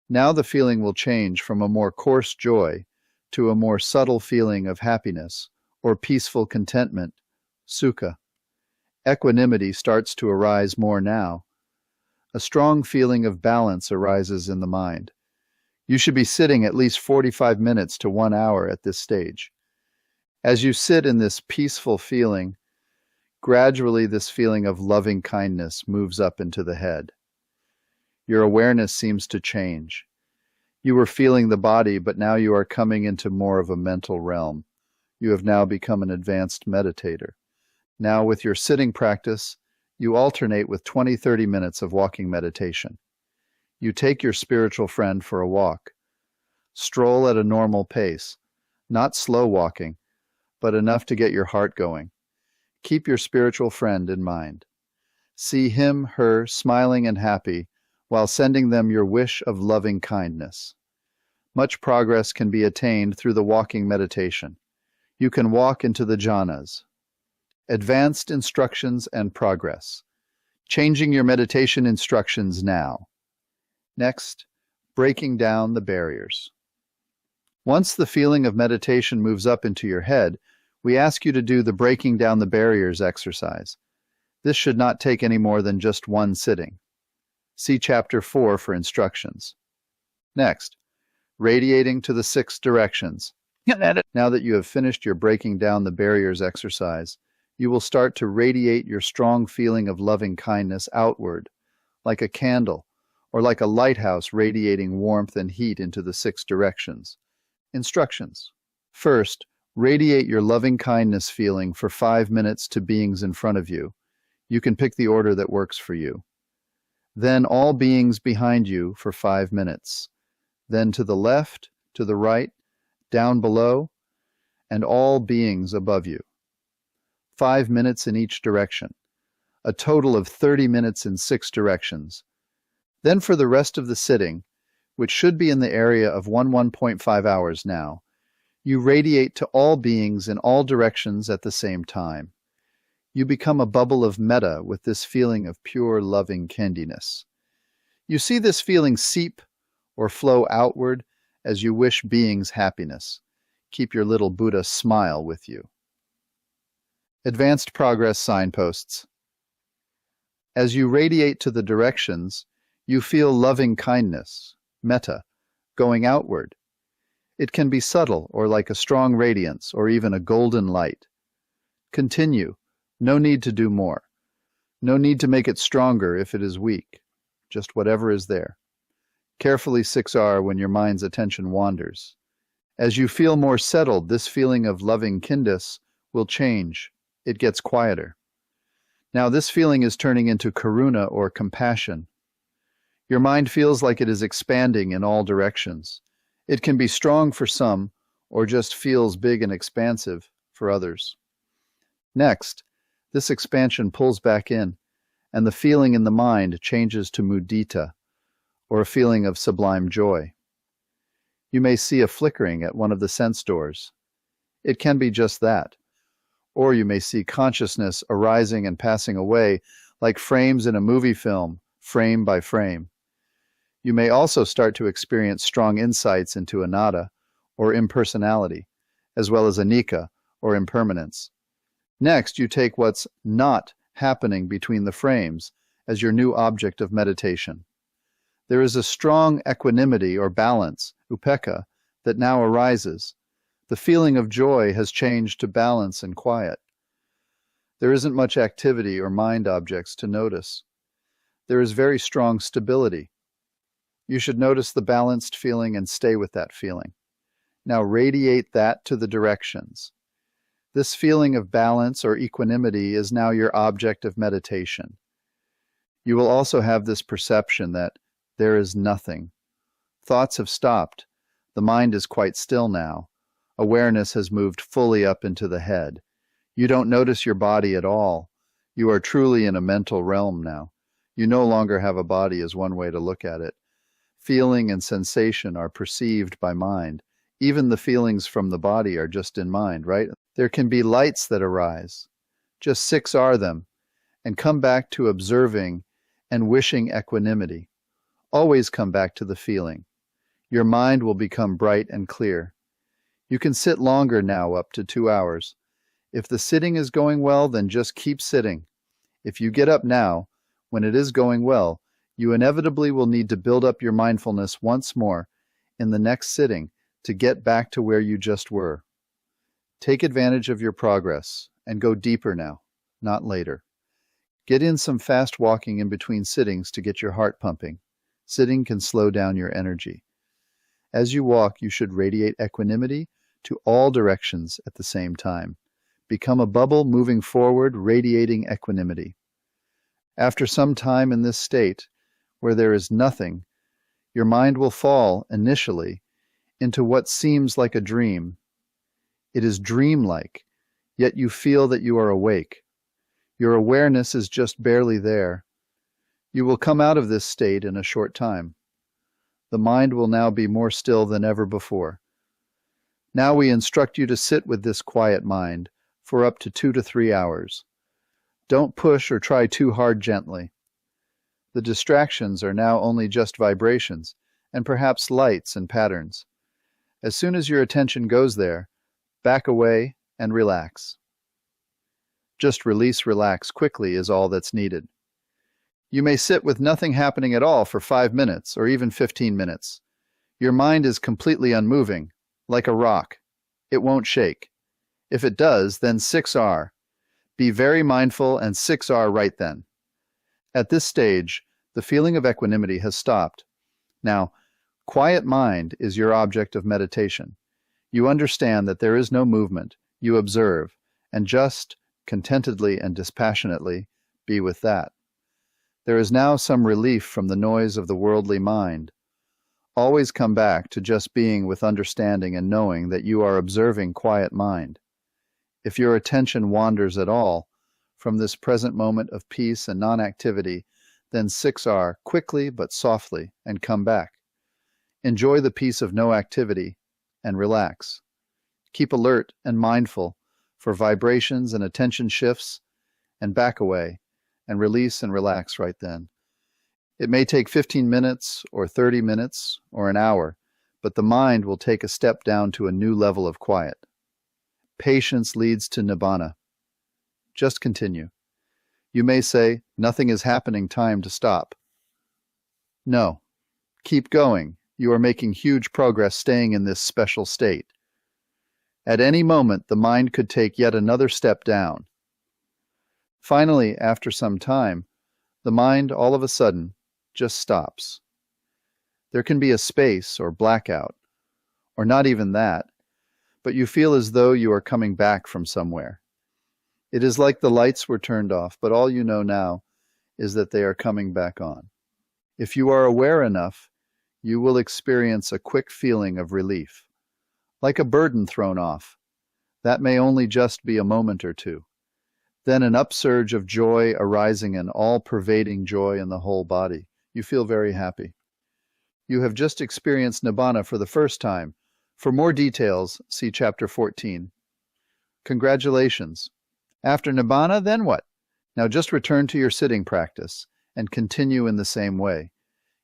Now the feeling will change from a more coarse joy to a more subtle feeling of happiness or peaceful contentment, sukha. Equanimity starts to arise more now. A strong feeling of balance arises in the mind. You should be sitting at least 45 minutes to 1 hour at this stage. As you sit in this peaceful feeling, gradually this feeling of loving kindness moves up into the head. Your awareness seems to change. You were feeling the body, but now you are coming into more of a mental realm. You have now become an advanced meditator. Now with your sitting practice, You alternate with 20-30 minutes of walking meditation. You take your spiritual friend for a walk. Stroll at a normal pace, not slow walking, but enough to get your heart going. Keep your spiritual friend in mind. See him, her, smiling and happy, while sending them your wish of loving kindness. Much progress can be attained through the walking meditation. You can walk into the jhanas. Advanced instructions and progress. Changing your meditation instructions now. Next, breaking down the barriers. Once the feeling of meditation moves up into your head, we ask you to do the breaking down the barriers exercise. This should not take any more than just one sitting. See Chapter 4 for instructions. Next, radiating to the 6 directions. Now that you have finished your breaking down the barriers exercise, you will start to radiate your strong feeling of loving kindness outward, like a candle, or like a lighthouse radiating warmth and heat into the 6 directions. Instructions. First, radiate your loving kindness feeling for 5 minutes to beings in front of you. You can pick the order that works for you. Then all beings behind you for 5 minutes. Then to the left, to the right, down below, and all beings above you. 5 minutes in each direction. A total of 30 minutes in 6 directions. Then for the rest of the sitting, which should be in the area of 1.5 hours now, you radiate to all beings in all directions at the same time. You become a bubble of metta with this feeling of pure loving kindness. You see this feeling seep or flow outward as you wish beings happiness. Keep your little Buddha smile with you. Advanced progress signposts. As you radiate to the directions, you feel loving kindness, metta, going outward. It can be subtle or like a strong radiance or even a golden light. Continue. No need to do more. No need to make it stronger if it is weak. Just whatever is there. Carefully 6R when your mind's attention wanders. As you feel more settled, this feeling of loving kindness will change. It gets quieter. Now this feeling is turning into karuna or compassion. Your mind feels like it is expanding in all directions. It can be strong for some, or just feels big and expansive for others. Next, this expansion pulls back in, and the feeling in the mind changes to mudita, or a feeling of sublime joy. You may see a flickering at one of the sense doors. It can be just that. Or you may see consciousness arising and passing away like frames in a movie film, frame by frame. You may also start to experience strong insights into anatta, or impersonality, as well as anicca, or impermanence. Next, you take what's not happening between the frames as your new object of meditation. There is a strong equanimity or balance, upekkha, that now arises. The feeling of joy has changed to balance and quiet. There isn't much activity or mind objects to notice. There is very strong stability. You should notice the balanced feeling and stay with that feeling. Now radiate that to the directions. This feeling of balance or equanimity is now your object of meditation. You will also have this perception that there is nothing. Thoughts have stopped. The mind is quite still now. Awareness has moved fully up into the head. You don't notice your body at all. You are truly in a mental realm now. You no longer have a body is one way to look at it. Feeling and sensation are perceived by mind. Even the feelings from the body are just in mind, right? There can be lights that arise. Just 6R them, and come back to observing and wishing equanimity. Always come back to the feeling. Your mind will become bright and clear. You can sit longer now, up to 2 hours. If the sitting is going well, then just keep sitting. If you get up now, when it is going well, you inevitably will need to build up your mindfulness once more in the next sitting to get back to where you just were. Take advantage of your progress and go deeper now, not later. Get in some fast walking in between sittings to get your heart pumping. Sitting can slow down your energy. As you walk, you should radiate equanimity to all directions at the same time. Become a bubble moving forward, radiating equanimity. After some time in this state, where there is nothing, your mind will fall, initially, into what seems like a dream. It is dreamlike, yet you feel that you are awake. Your awareness is just barely there. You will come out of this state in a short time. The mind will now be more still than ever before. Now we instruct you to sit with this quiet mind for up to 2 to 3 hours. Don't push or try too hard gently. The distractions are now only just vibrations, and perhaps lights and patterns. As soon as your attention goes there, back away and relax. Just release, relax quickly is all that's needed. You may sit with nothing happening at all for 5 minutes or even 15 minutes. Your mind is completely unmoving, like a rock. It won't shake. If it does, then 6R. Be very mindful and 6R right then. At this stage, the feeling of equanimity has stopped. Now, quiet mind is your object of meditation. You understand that there is no movement. You observe, and just, contentedly and dispassionately, be with that. There is now some relief from the noise of the worldly mind. Always come back to just being with understanding and knowing that you are observing quiet mind. If your attention wanders at all from this present moment of peace and non-activity, then 6R quickly but softly and come back. Enjoy the peace of no activity and relax. Keep alert and mindful for vibrations and attention shifts, and back away and release and relax right then. It may take 15 minutes or 30 minutes or an hour, but the mind will take a step down to a new level of quiet. Patience leads to Nibbana. Just continue. You may say, nothing is happening, time to stop. No. Keep going. You are making huge progress staying in this special state. At any moment, the mind could take yet another step down. Finally, after some time, the mind all of a sudden just stops. There can be a space or blackout, or not even that, but you feel as though you are coming back from somewhere. It is like the lights were turned off, but all you know now is that they are coming back on. If you are aware enough, you will experience a quick feeling of relief, like a burden thrown off. That may only just be a moment or two. Then an upsurge of joy arising, an all-pervading joy in the whole body. You feel very happy. You have just experienced Nibbana for the first time. For more details, see Chapter 14. Congratulations. After Nibbana, then what? Now just return to your sitting practice and continue in the same way.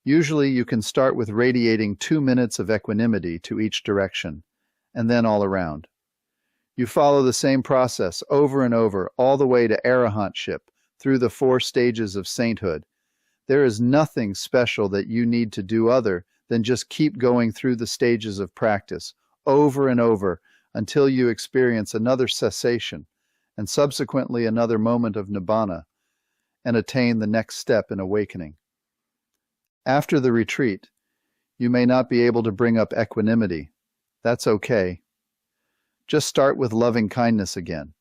Usually you can start with radiating 2 minutes of equanimity to each direction, and then all around. You follow the same process over and over, all the way to arahantship, through the 4 stages of sainthood. There is nothing special that you need to do other than just keep going through the stages of practice, over and over, until you experience another cessation, and subsequently another moment of Nibbana, and attain the next step in awakening. After the retreat, you may not be able to bring up equanimity. That's okay. Just start with loving kindness again.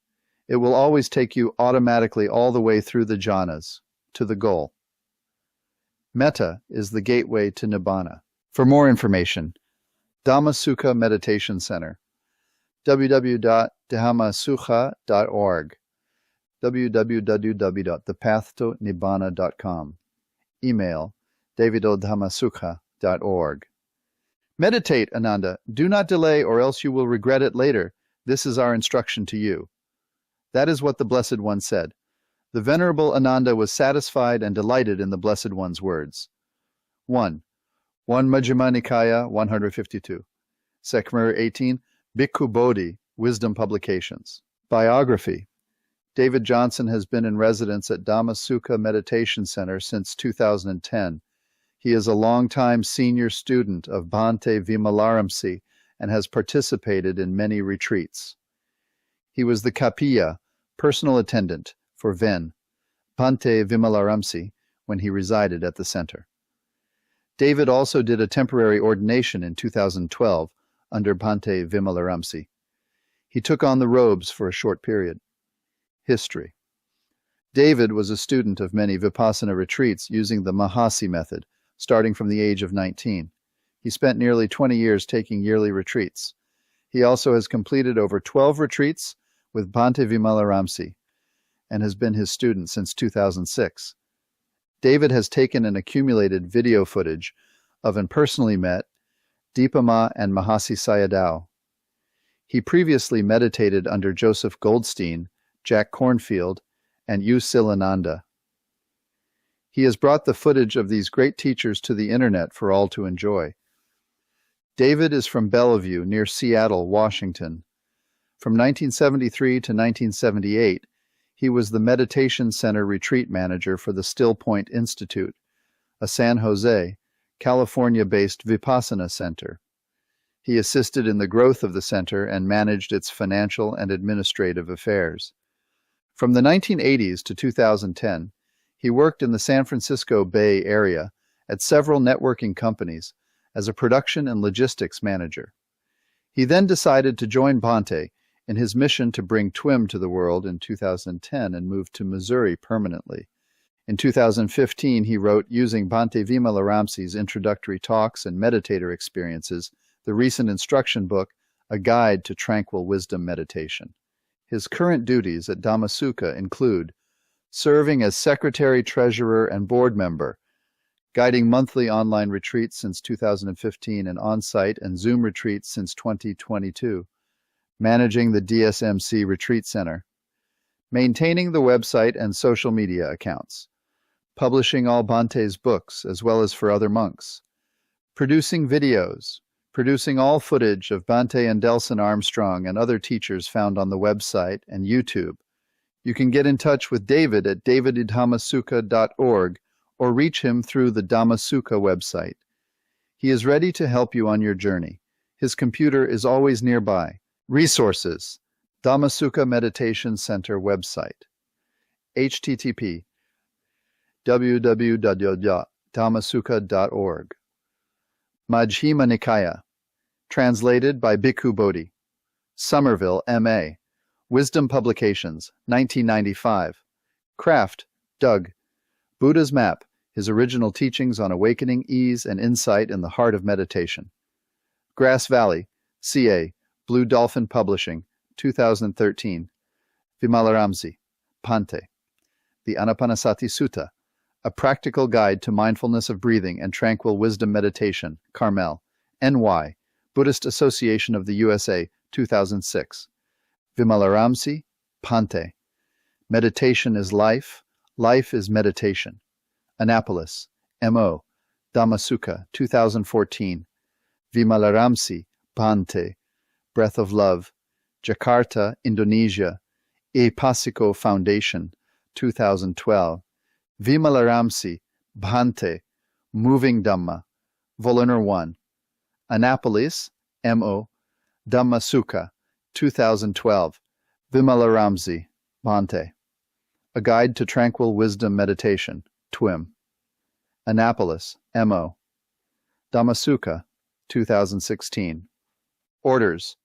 It will always take you automatically all the way through the jhanas, to the goal. Metta is the gateway to Nibbana. For more information, Dhamma Sukha Meditation Center, www.dhammasukha.org, www.thepathtonibbana.com, email david@dhammasukha.org. Meditate, Ananda. Do not delay, or else you will regret it later. This is our instruction to you. That is what the Blessed One said. The Venerable Ananda was satisfied and delighted in the Blessed One's words. 1 Majjhima Nikaya 152. Sekhmer 18, Bhikkhu Bodhi, Wisdom Publications. Biography. David Johnson has been in residence at Dhamma Sukha Meditation Center since 2010. He is a longtime senior student of Bhante Vimalaramsi and has participated in many retreats. He was the Kapiya, personal attendant, for Ven, Bhante Vimalaramsi, when he resided at the center. David also did a temporary ordination in 2012 under Bhante Vimalaramsi. He took on the robes for a short period. History. David was a student of many Vipassana retreats using the Mahasi method, starting from the age of 19. He spent nearly 20 years taking yearly retreats. He also has completed over 12 retreats with Bhante Vimalaramsi and has been his student since 2006. David has taken and accumulated video footage of and personally met Dipama and Mahasi Sayadaw. He previously meditated under Joseph Goldstein, Jack Kornfield, and U. Silananda. He has brought the footage of these great teachers to the internet for all to enjoy. David is from Bellevue, near Seattle, Washington. From 1973 to 1978, he was the Meditation Center retreat manager for the Still Point Institute, a San Jose, California-based Vipassana center. He assisted in the growth of the center and managed its financial and administrative affairs. From the 1980s to 2010, he worked in the San Francisco Bay Area at several networking companies as a production and logistics manager. He then decided to join Bhante in his mission to bring TWIM to the world in 2010 and moved to Missouri permanently. In 2015, he wrote, using Bhante Vimalaramsi's introductory talks and meditator experiences, the recent instruction book, A Guide to Tranquil Wisdom Meditation. His current duties at Dhamma Sukha include serving as secretary, treasurer, and board member, guiding monthly online retreats since 2015 and on-site and Zoom retreats since 2022, managing the DSMC Retreat Center, maintaining the website and social media accounts, publishing all Bhante's books as well as for other monks, producing videos, producing all footage of Bhante and Delson Armstrong and other teachers found on the website and YouTube. You can get in touch with David at david@dhammasukha.org or reach him through the Dhamma Sukha website. He is ready to help you on your journey. His computer is always nearby. Resources: Dhamma Sukha Meditation Center website. http www.dhammasukha.org. Majjhima Nikaya, translated by Bhikkhu Bodhi. Somerville, M.A. Wisdom Publications, 1995. Kraft, Doug. Buddha's Map, his original teachings on awakening, ease, and insight in the heart of meditation. Grass Valley, CA, Blue Dolphin Publishing, 2013. Vimalaramsi, Bhante. The Anapanasati Sutta, A Practical Guide to Mindfulness of Breathing and Tranquil Wisdom Meditation, Carmel, NY, Buddhist Association of the USA, 2006. Vimalaramsi, Bhante. Meditation is Life, Life is Meditation. Annapolis, M.O., Dhamma Sukha, 2014. Vimalaramsi, Bhante. Breath of Love, Jakarta, Indonesia, Epasiko Foundation, 2012. Vimalaramsi, Bhante, Moving Dhamma, Volume 1. Annapolis, M.O., Dhamma Sukha, 2012. Vimalaramsi, Bhante. A Guide to Tranquil Wisdom Meditation, TWIM. Annapolis, M.O. Dhamma Sukha, 2016. Orders.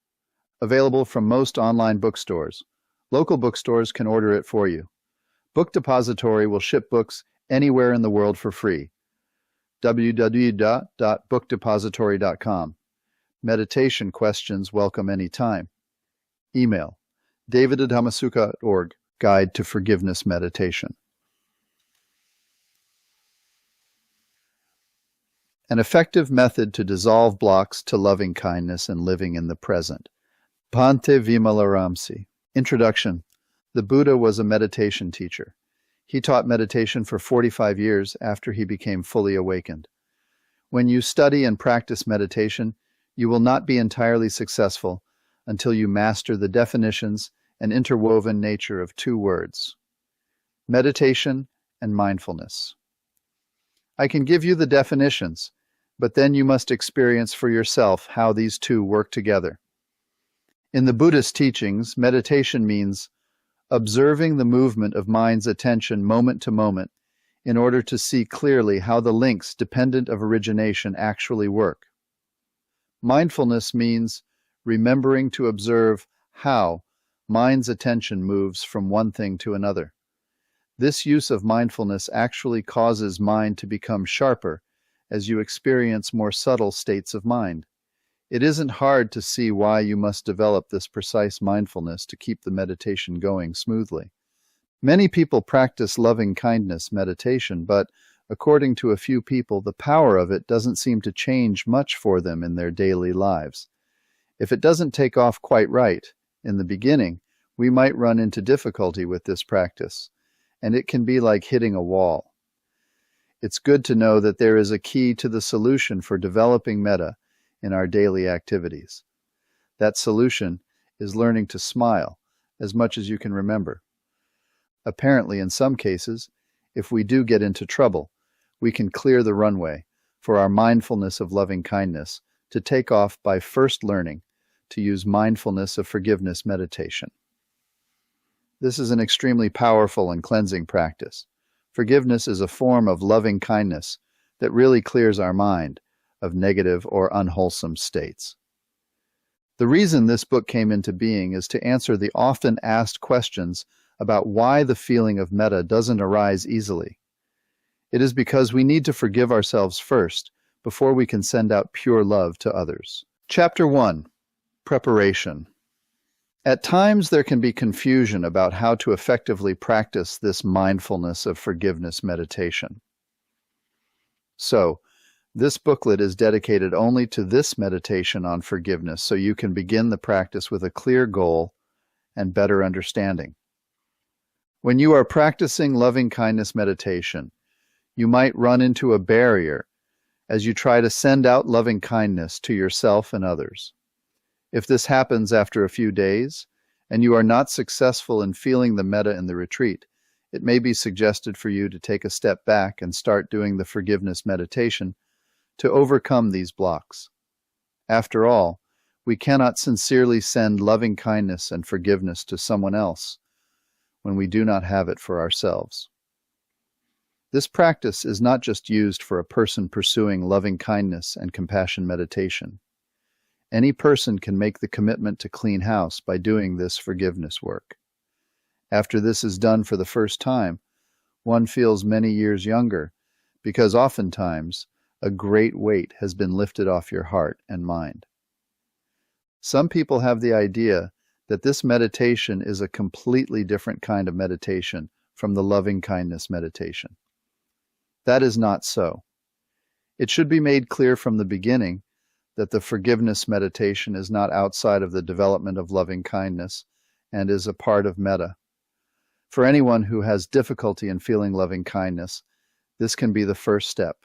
Available from most online bookstores. Local bookstores can order it for you. Book Depository will ship books anywhere in the world for free. www.bookdepository.com. Meditation questions welcome anytime. Email: david@dhammasukha.org. Guide to Forgiveness Meditation. An effective method to dissolve blocks to loving kindness and living in the present. Bhante Vimalaramsi. Introduction. The Buddha was a meditation teacher. He taught meditation for 45 years after he became fully awakened. When you study and practice meditation, you will not be entirely successful until you master the definitions and interwoven nature of two words: meditation and mindfulness. I can give you the definitions, but then you must experience for yourself how these two work together. In the Buddhist teachings, meditation means observing the movement of mind's attention moment to moment in order to see clearly how the links dependent of origination actually work. Mindfulness means remembering to observe how mind's attention moves from one thing to another. This use of mindfulness actually causes mind to become sharper as you experience more subtle states of mind. It isn't hard to see why you must develop this precise mindfulness to keep the meditation going smoothly. Many people practice loving-kindness meditation, but according to a few people, the power of it doesn't seem to change much for them in their daily lives. If it doesn't take off quite right in the beginning, we might run into difficulty with this practice, and it can be like hitting a wall. It's good to know that there is a key to the solution for developing metta in our daily activities. That solution is learning to smile as much as you can remember. Apparently, in some cases, if we do get into trouble, we can clear the runway for our mindfulness of loving kindness to take off by first learning to use mindfulness of forgiveness meditation. This is an extremely powerful and cleansing practice. Forgiveness is a form of loving kindness that really clears our mind of negative or unwholesome states. The reason this book came into being is to answer the often asked questions about why the feeling of metta doesn't arise easily. It is because we need to forgive ourselves first before we can send out pure love to others. Chapter 1. Preparation. At times there can be confusion about how to effectively practice this mindfulness of forgiveness meditation. So, this booklet is dedicated only to this meditation on forgiveness so you can begin the practice with a clear goal and better understanding. When you are practicing loving-kindness meditation, you might run into a barrier as you try to send out loving-kindness to yourself and others. If this happens after a few days, and you are not successful in feeling the metta in the retreat, it may be suggested for you to take a step back and start doing the forgiveness meditation to overcome these blocks. After all, we cannot sincerely send loving kindness and forgiveness to someone else when we do not have it for ourselves. This practice is not just used for a person pursuing loving kindness and compassion meditation. Any person can make the commitment to clean house by doing this forgiveness work. After this is done for the first time, one feels many years younger because oftentimes a great weight has been lifted off your heart and mind. Some people have the idea that this meditation is a completely different kind of meditation from the loving kindness meditation. That is not so. It should be made clear from the beginning that the forgiveness meditation is not outside of the development of loving kindness and is a part of metta. For anyone who has difficulty in feeling loving kindness, this can be the first step.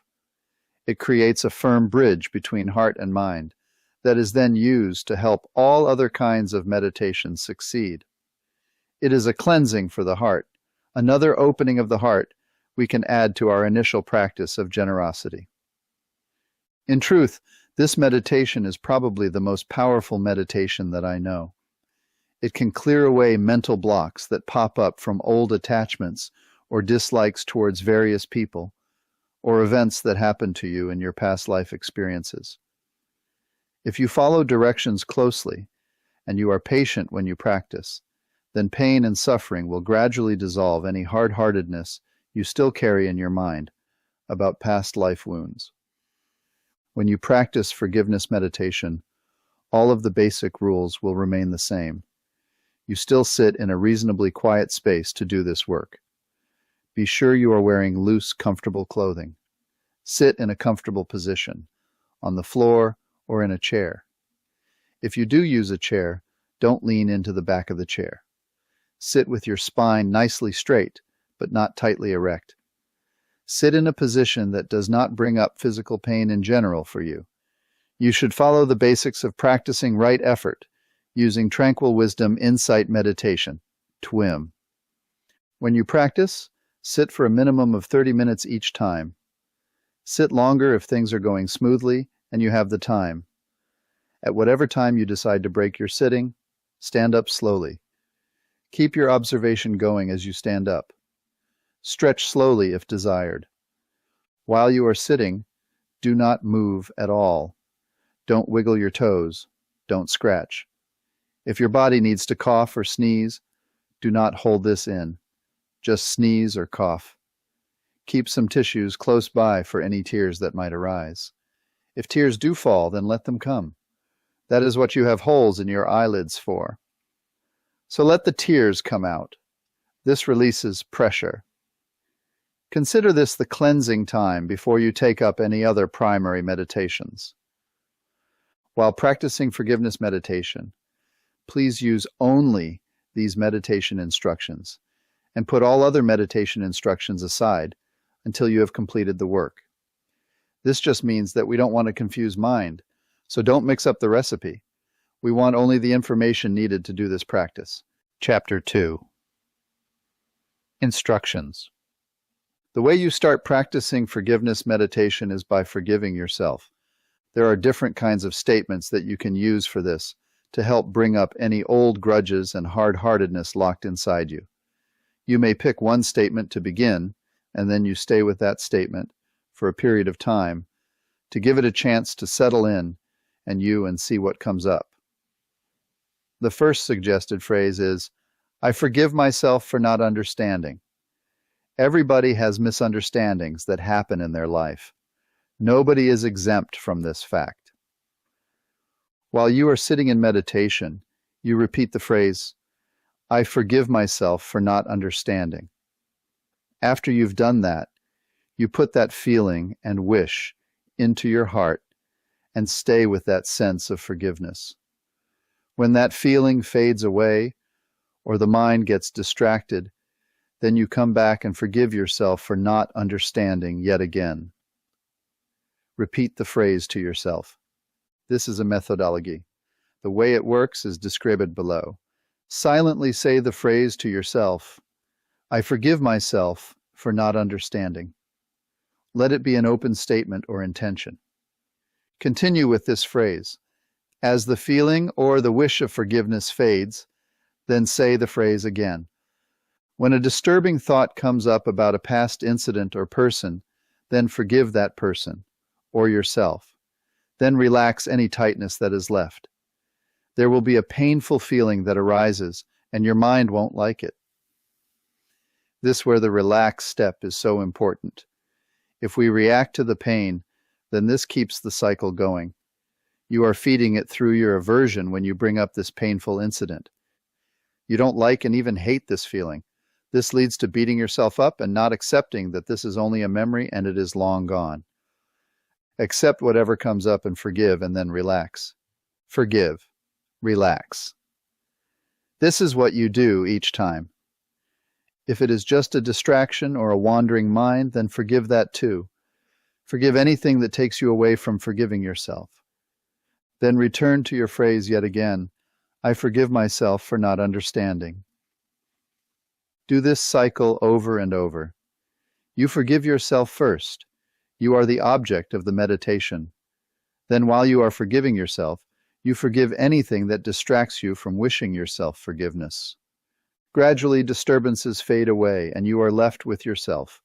It creates a firm bridge between heart and mind that is then used to help all other kinds of meditation succeed. It is a cleansing for the heart, another opening of the heart we can add to our initial practice of generosity. In truth, this meditation is probably the most powerful meditation that I know. It can clear away mental blocks that pop up from old attachments or dislikes towards various people or events that happened to you in your past life experiences. If you follow directions closely and you are patient when you practice, then pain and suffering will gradually dissolve any hard-heartedness you still carry in your mind about past life wounds. When you practice forgiveness meditation, all of the basic rules will remain the same. You still sit in a reasonably quiet space to do this work. Be sure you are wearing loose, comfortable clothing. Sit in a comfortable position, on the floor or in a chair. If you do use a chair, don't lean into the back of the chair. Sit with your spine nicely straight, but not tightly erect. Sit in a position that does not bring up physical pain in general for you. You should follow the basics of practicing right effort using Tranquil Wisdom Insight Meditation, TWIM. When you practice, sit for a minimum of 30 minutes each time. Sit longer if things are going smoothly and you have the time. At whatever time you decide to break your sitting, stand up slowly. Keep your observation going as you stand up. Stretch slowly if desired. While you are sitting, do not move at all. Don't wiggle your toes. Don't scratch. If your body needs to cough or sneeze, do not hold this in. just sneeze or cough. Keep some tissues close by for any tears that might arise. If tears do fall, then let them come. That is what you have holes in your eyelids for. So let the tears come out. This releases pressure. Consider this the cleansing time before you take up any other primary meditations. While practicing forgiveness meditation, please use only these meditation instructions and put all other meditation instructions aside until you have completed the work. This just means that we don't want to confuse mind, so don't mix up the recipe. We want only the information needed to do this practice. Chapter 2. Instructions. The way you start practicing forgiveness meditation is by forgiving yourself. There are different kinds of statements that you can use for this to help bring up any old grudges and hard-heartedness locked inside you. You may pick one statement to begin, and then you stay with that statement for a period of time to give it a chance to settle in and see what comes up. The first suggested phrase is, "I forgive myself for not understanding." Everybody has misunderstandings that happen in their life. Nobody is exempt from this fact. While you are sitting in meditation, you repeat the phrase, "I forgive myself for not understanding." After you've done that, you put that feeling and wish into your heart and stay with that sense of forgiveness. When that feeling fades away or the mind gets distracted, then you come back and forgive yourself for not understanding yet again. Repeat the phrase to yourself. This is a methodology. The way it works is described below. Silently say the phrase to yourself, "I forgive myself for not understanding." Let it be an open statement or intention. Continue with this phrase. As the feeling or the wish of forgiveness fades, then say the phrase again. When a disturbing thought comes up about a past incident or person, then forgive that person or yourself. Then relax any tightness that is left. There will be a painful feeling that arises, and your mind won't like it. This where the relax step is so important. If we react to the pain, then this keeps the cycle going. You are feeding it through your aversion when you bring up this painful incident. You don't like and even hate this feeling. This leads to beating yourself up and not accepting that this is only a memory and it is long gone. Accept whatever comes up and forgive, and then relax. Forgive. Relax. This is what you do each time. If it is just a distraction or a wandering mind, then forgive that too. Forgive anything that takes you away from forgiving yourself. Then return to your phrase yet again, "I forgive myself for not understanding." Do this cycle over and over. You forgive yourself first. You are the object of the meditation. Then while you are forgiving yourself, you forgive anything that distracts you from wishing yourself forgiveness. Gradually, disturbances fade away and you are left with yourself.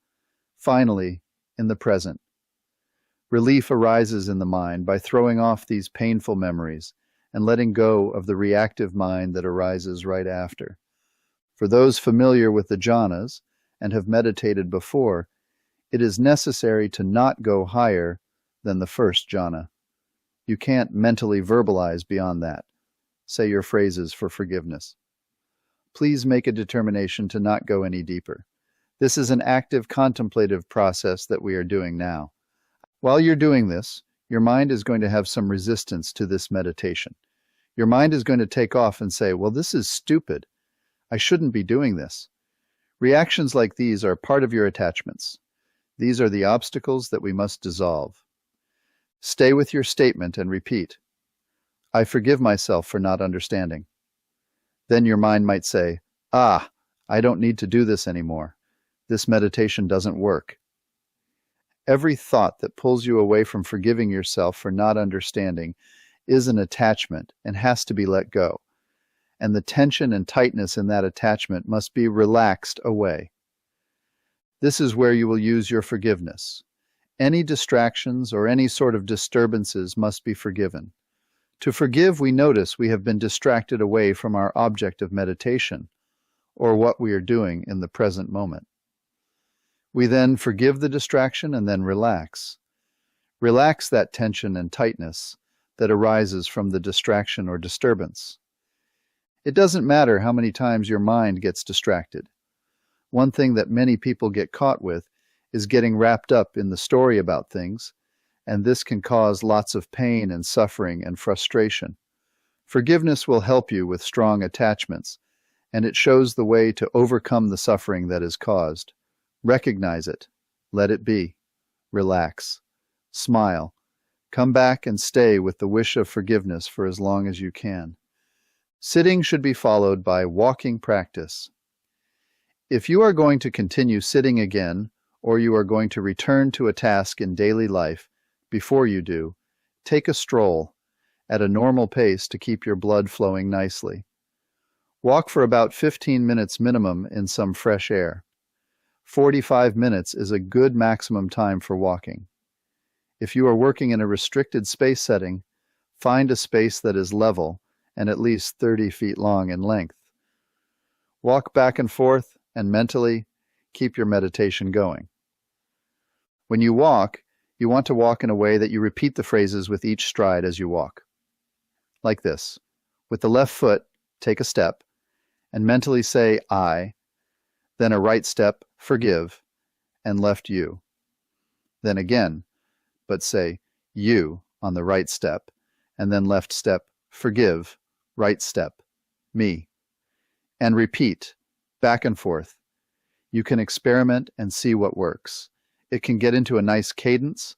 Finally, in the present. Relief arises in the mind by throwing off these painful memories and letting go of the reactive mind that arises right after. For those familiar with the jhanas and have meditated before, it is necessary to not go higher than the first jhana. You can't mentally verbalize beyond that. Say your phrases for forgiveness. Please make a determination to not go any deeper. This is an active contemplative process that we are doing now. While you're doing this, your mind is going to have some resistance to this meditation. Your mind is going to take off and say, "Well, this is stupid. I shouldn't be doing this." Reactions like these are part of your attachments. These are the obstacles that we must dissolve. Stay with your statement and repeat, "I forgive myself for not understanding." Then your mind might say, "Ah, I don't need to do this anymore. This meditation doesn't work." Every thought that pulls you away from forgiving yourself for not understanding is an attachment and has to be let go. And the tension and tightness in that attachment must be relaxed away. This is where you will use your forgiveness. Any distractions or any sort of disturbances must be forgiven. To forgive, we notice we have been distracted away from our object of meditation. or what we are doing in the present moment. We then forgive the distraction and then relax. Relax that tension and tightness that arises from the distraction or disturbance. It doesn't matter how many times your mind gets distracted. One thing that many people get caught with is getting wrapped up in the story about things, and this can cause lots of pain and suffering and frustration. Forgiveness will help you with strong attachments, and it shows the way to overcome the suffering that is caused. Recognize it. Let it be. Relax. Smile. Come back and stay with the wish of forgiveness for as long as you can. Sitting should be followed by walking practice. If you are going to continue sitting again, or you are going to return to a task in daily life, before you do, take a stroll at a normal pace to keep your blood flowing nicely. Walk for about 15 minutes minimum in some fresh air. 45 minutes is a good maximum time for walking. If you are working in a restricted space setting, find a space that is level and at least 30 feet long in length. Walk back and forth and mentally keep your meditation going. When you walk, you want to walk in a way that you repeat the phrases with each stride as you walk. Like this. With the left foot, take a step, and mentally say, I, then a right step, forgive, and left you. Then again, but say, you on the right step, and then left step, forgive, right step, me. And repeat, back and forth. You can experiment and see what works. It can get into a nice cadence,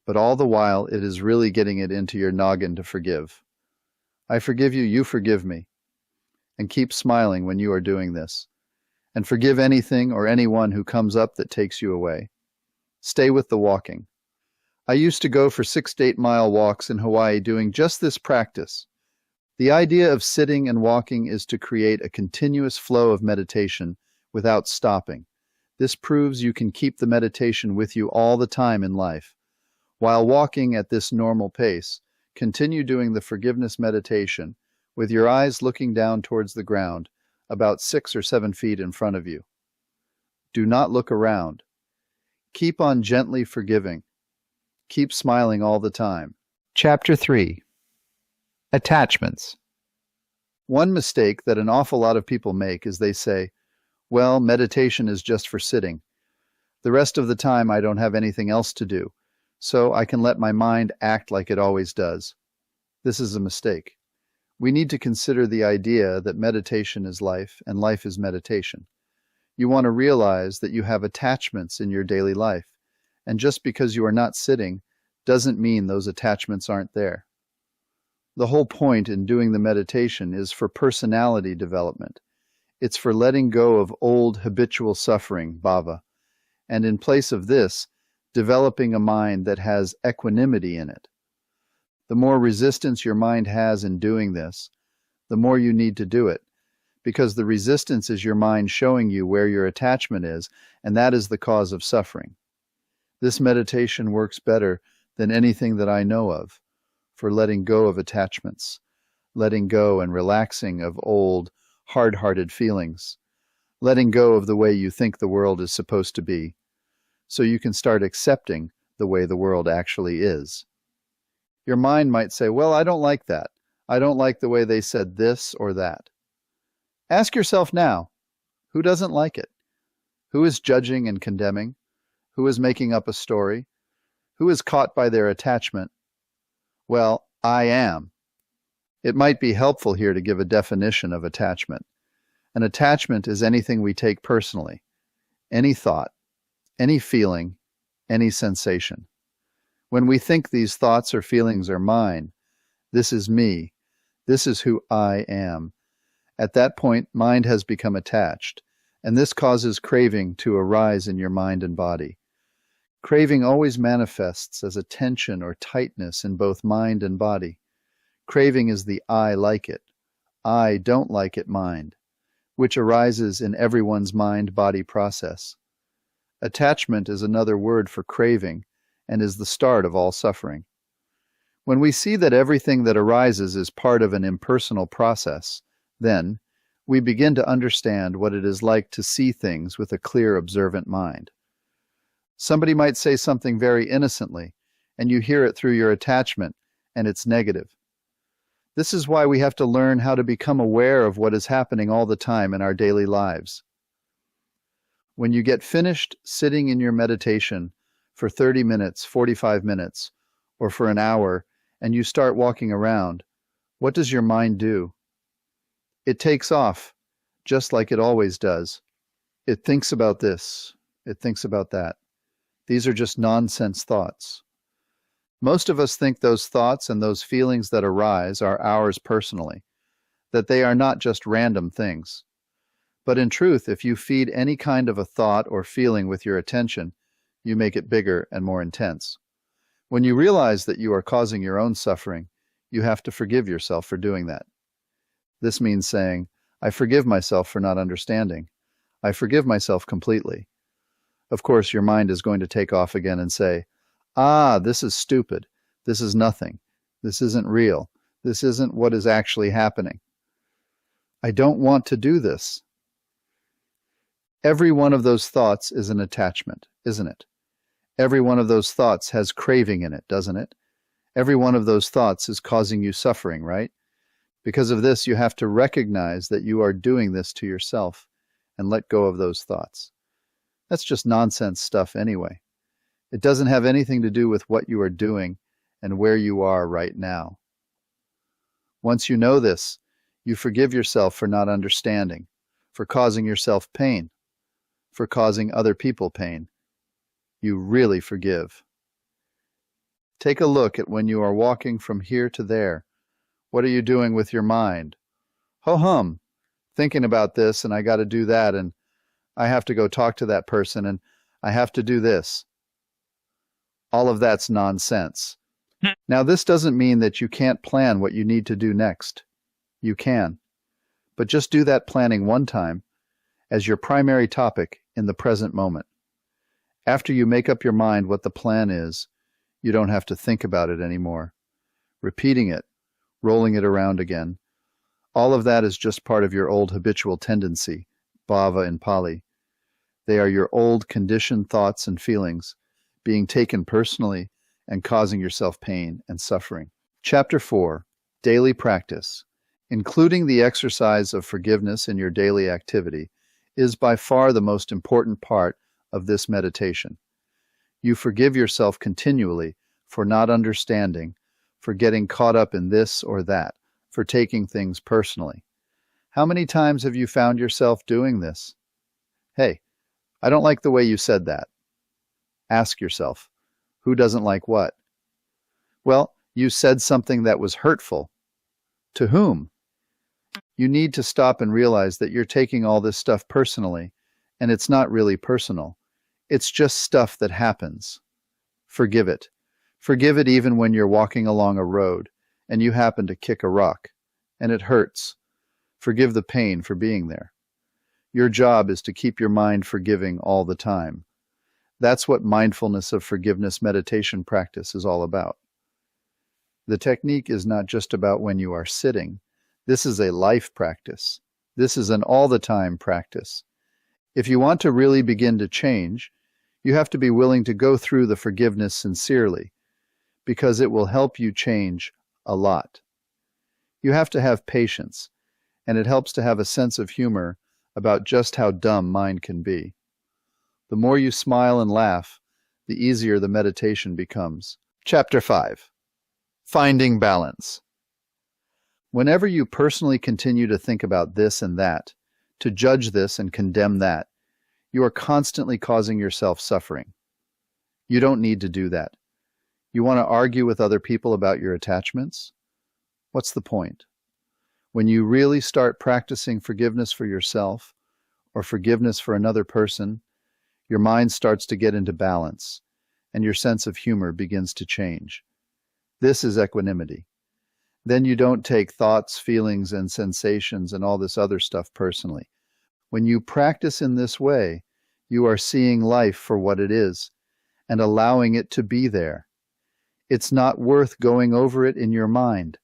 but all the while it is really getting it into your noggin to forgive. I forgive you, you forgive me. And keep smiling when you are doing this. And forgive anything or anyone who comes up that takes you away. Stay with the walking. I used to go for 6 to 8 mile walks in Hawaii doing just this practice. The idea of sitting and walking is to create a continuous flow of meditation without stopping. This proves you can keep the meditation with you all the time in life. While walking at this normal pace, continue doing the forgiveness meditation with your eyes looking down towards the ground, about 6 or 7 feet in front of you. Do not look around. Keep on gently forgiving. Keep smiling all the time. Chapter 3. Attachments. One mistake that an awful lot of people make is they say, well, meditation is just for sitting. The rest of the time I don't have anything else to do, so I can let my mind act like it always does. This is a mistake. We need to consider the idea that meditation is life and life is meditation. You want to realize that you have attachments in your daily life, and just because you are not sitting doesn't mean those attachments aren't there. The whole point in doing the meditation is for personality development. It's for letting go of old habitual suffering, bhava, and in place of this, developing a mind that has equanimity in it. The more resistance your mind has in doing this, the more you need to do it, because the resistance is your mind showing you where your attachment is, and that is the cause of suffering. This meditation works better than anything that I know of, for letting go of attachments, letting go and relaxing of old, hard-hearted feelings, letting go of the way you think the world is supposed to be, so you can start accepting the way the world actually is. Your mind might say, well, I don't like that. I don't like the way they said this or that. Ask yourself now, who doesn't like it? Who is judging and condemning? Who is making up a story? Who is caught by their attachment? Well, I am. It might be helpful here to give a definition of attachment. An attachment is anything we take personally, any thought, any feeling, any sensation. When we think these thoughts or feelings are mine, this is me, this is who I am. At that point, mind has become attached, and this causes craving to arise in your mind and body. Craving always manifests as a tension or tightness in both mind and body. Craving is the I like it, I don't like it mind, which arises in everyone's mind-body process. Attachment is another word for craving and is the start of all suffering. When we see that everything that arises is part of an impersonal process, then we begin to understand what it is like to see things with a clear, observant mind. Somebody might say something very innocently, and you hear it through your attachment, and it's negative. This is why we have to learn how to become aware of what is happening all the time in our daily lives. When you get finished sitting in your meditation for 30 minutes, 45 minutes, or for an hour, and you start walking around, what does your mind do? It takes off, just like it always does. It thinks about this, it thinks about that. These are just nonsense thoughts. Most of us think those thoughts and those feelings that arise are ours personally, that they are not just random things. But in truth, if you feed any kind of a thought or feeling with your attention, you make it bigger and more intense. When you realize that you are causing your own suffering, you have to forgive yourself for doing that. This means saying, I forgive myself for not understanding. I forgive myself completely. Of course, your mind is going to take off again and say, this is stupid. This is nothing. This isn't real. This isn't what is actually happening. I don't want to do this. Every one of those thoughts is an attachment, isn't it? Every one of those thoughts has craving in it, doesn't it? Every one of those thoughts is causing you suffering, right? Because of this, you have to recognize that you are doing this to yourself and let go of those thoughts. That's just nonsense stuff anyway. It doesn't have anything to do with what you are doing and where you are right now. Once you know this, you forgive yourself for not understanding, for causing yourself pain, for causing other people pain. You really forgive. Take a look at when you are walking from here to there. What are you doing with your mind? Ho-hum, thinking about this, and I got to do that, and I have to go talk to that person, and I have to do this. All of that's nonsense. Now, this doesn't mean that you can't plan what you need to do next. You can. But just do that planning one time as your primary topic in the present moment. After you make up your mind what the plan is, you don't have to think about it anymore. Repeating it, rolling it around again, all of that is just part of your old habitual tendency, bhava in Pali. They are your old conditioned thoughts and feelings, being taken personally and causing yourself pain and suffering. Chapter 4, Daily Practice. Including the exercise of forgiveness in your daily activity is by far the most important part of this meditation. You forgive yourself continually for not understanding, for getting caught up in this or that, for taking things personally. How many times have you found yourself doing this? Hey, I don't like the way you said that. Ask yourself, who doesn't like what? Well, you said something that was hurtful. To whom? You need to stop and realize that you're taking all this stuff personally, and it's not really personal. It's just stuff that happens. Forgive it. Forgive it even when you're walking along a road and you happen to kick a rock, and it hurts. Forgive the pain for being there. Your job is to keep your mind forgiving all the time. That's what mindfulness of forgiveness meditation practice is all about. The technique is not just about when you are sitting. This is a life practice. This is an all-the-time practice. If you want to really begin to change, you have to be willing to go through the forgiveness sincerely, because it will help you change a lot. You have to have patience, and it helps to have a sense of humor about just how dumb mind can be. The more you smile and laugh, the easier the meditation becomes. Chapter 5. Finding Balance. Whenever you personally continue to think about this and that, to judge this and condemn that, you are constantly causing yourself suffering. You don't need to do that. You want to argue with other people about your attachments? What's the point? When you really start practicing forgiveness for yourself or forgiveness for another person, your mind starts to get into balance, and your sense of humor begins to change. This is equanimity. Then you don't take thoughts, feelings, and sensations and all this other stuff personally. When you practice in this way, you are seeing life for what it is and allowing it to be there. It's not worth going over it in your mind,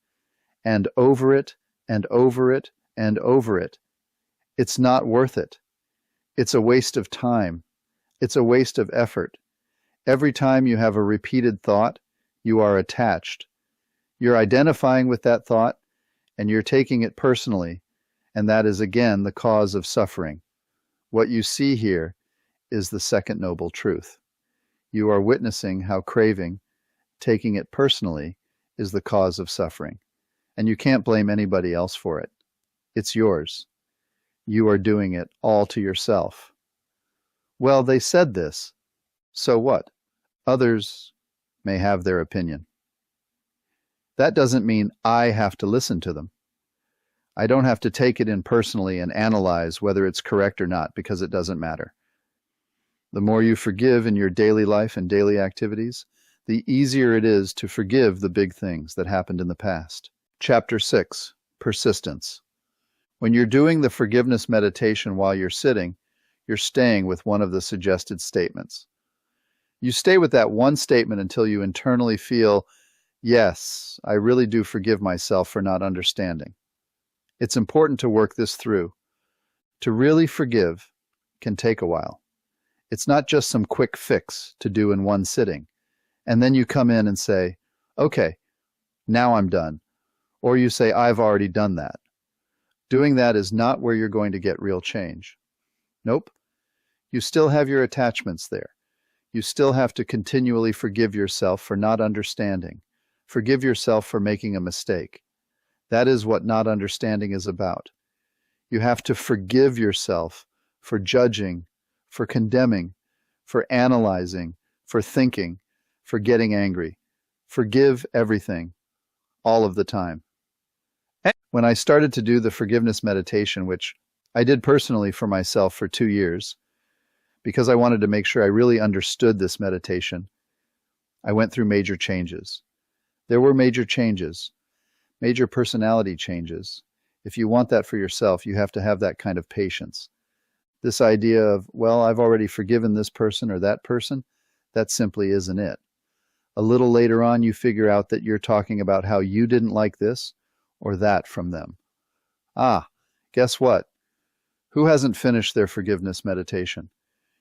and over it, and over it, and over it. It's not worth it. It's a waste of time. It's a waste of effort. Every time you have a repeated thought, you are attached. You're identifying with that thought, and you're taking it personally, and that is again the cause of suffering. What you see here is the second noble truth. You are witnessing how craving, taking it personally, is the cause of suffering, and you can't blame anybody else for it. It's yours. You are doing it all to yourself. Well, they said this. So what? Others may have their opinion. That doesn't mean I have to listen to them. I don't have to take it in personally and analyze whether it's correct or not, because it doesn't matter. The more you forgive in your daily life and daily activities, the easier it is to forgive the big things that happened in the past. Chapter 6, Persistence. When you're doing the forgiveness meditation while you're sitting, you're staying with one of the suggested statements. You stay with that one statement until you internally feel, yes, I really do forgive myself for not understanding. It's important to work this through. To really forgive can take a while. It's not just some quick fix to do in one sitting, and then you come in and say, okay, now I'm done. Or you say, I've already done that. Doing that is not where you're going to get real change. Nope. You still have your attachments there. You still have to continually forgive yourself for not understanding. Forgive yourself for making a mistake. That is what not understanding is about. You have to forgive yourself for judging, for condemning, for analyzing, for thinking, for getting angry. Forgive everything, all of the time. When I started to do the forgiveness meditation, which I did personally for myself for 2 years, because I wanted to make sure I really understood this meditation, I went through major changes. There were major changes, major personality changes. If you want that for yourself, you have to have that kind of patience. This idea of, well, I've already forgiven this person or that person, that simply isn't it. A little later on, you figure out that you're talking about how you didn't like this or that from them. Ah, guess what? Who hasn't finished their forgiveness meditation?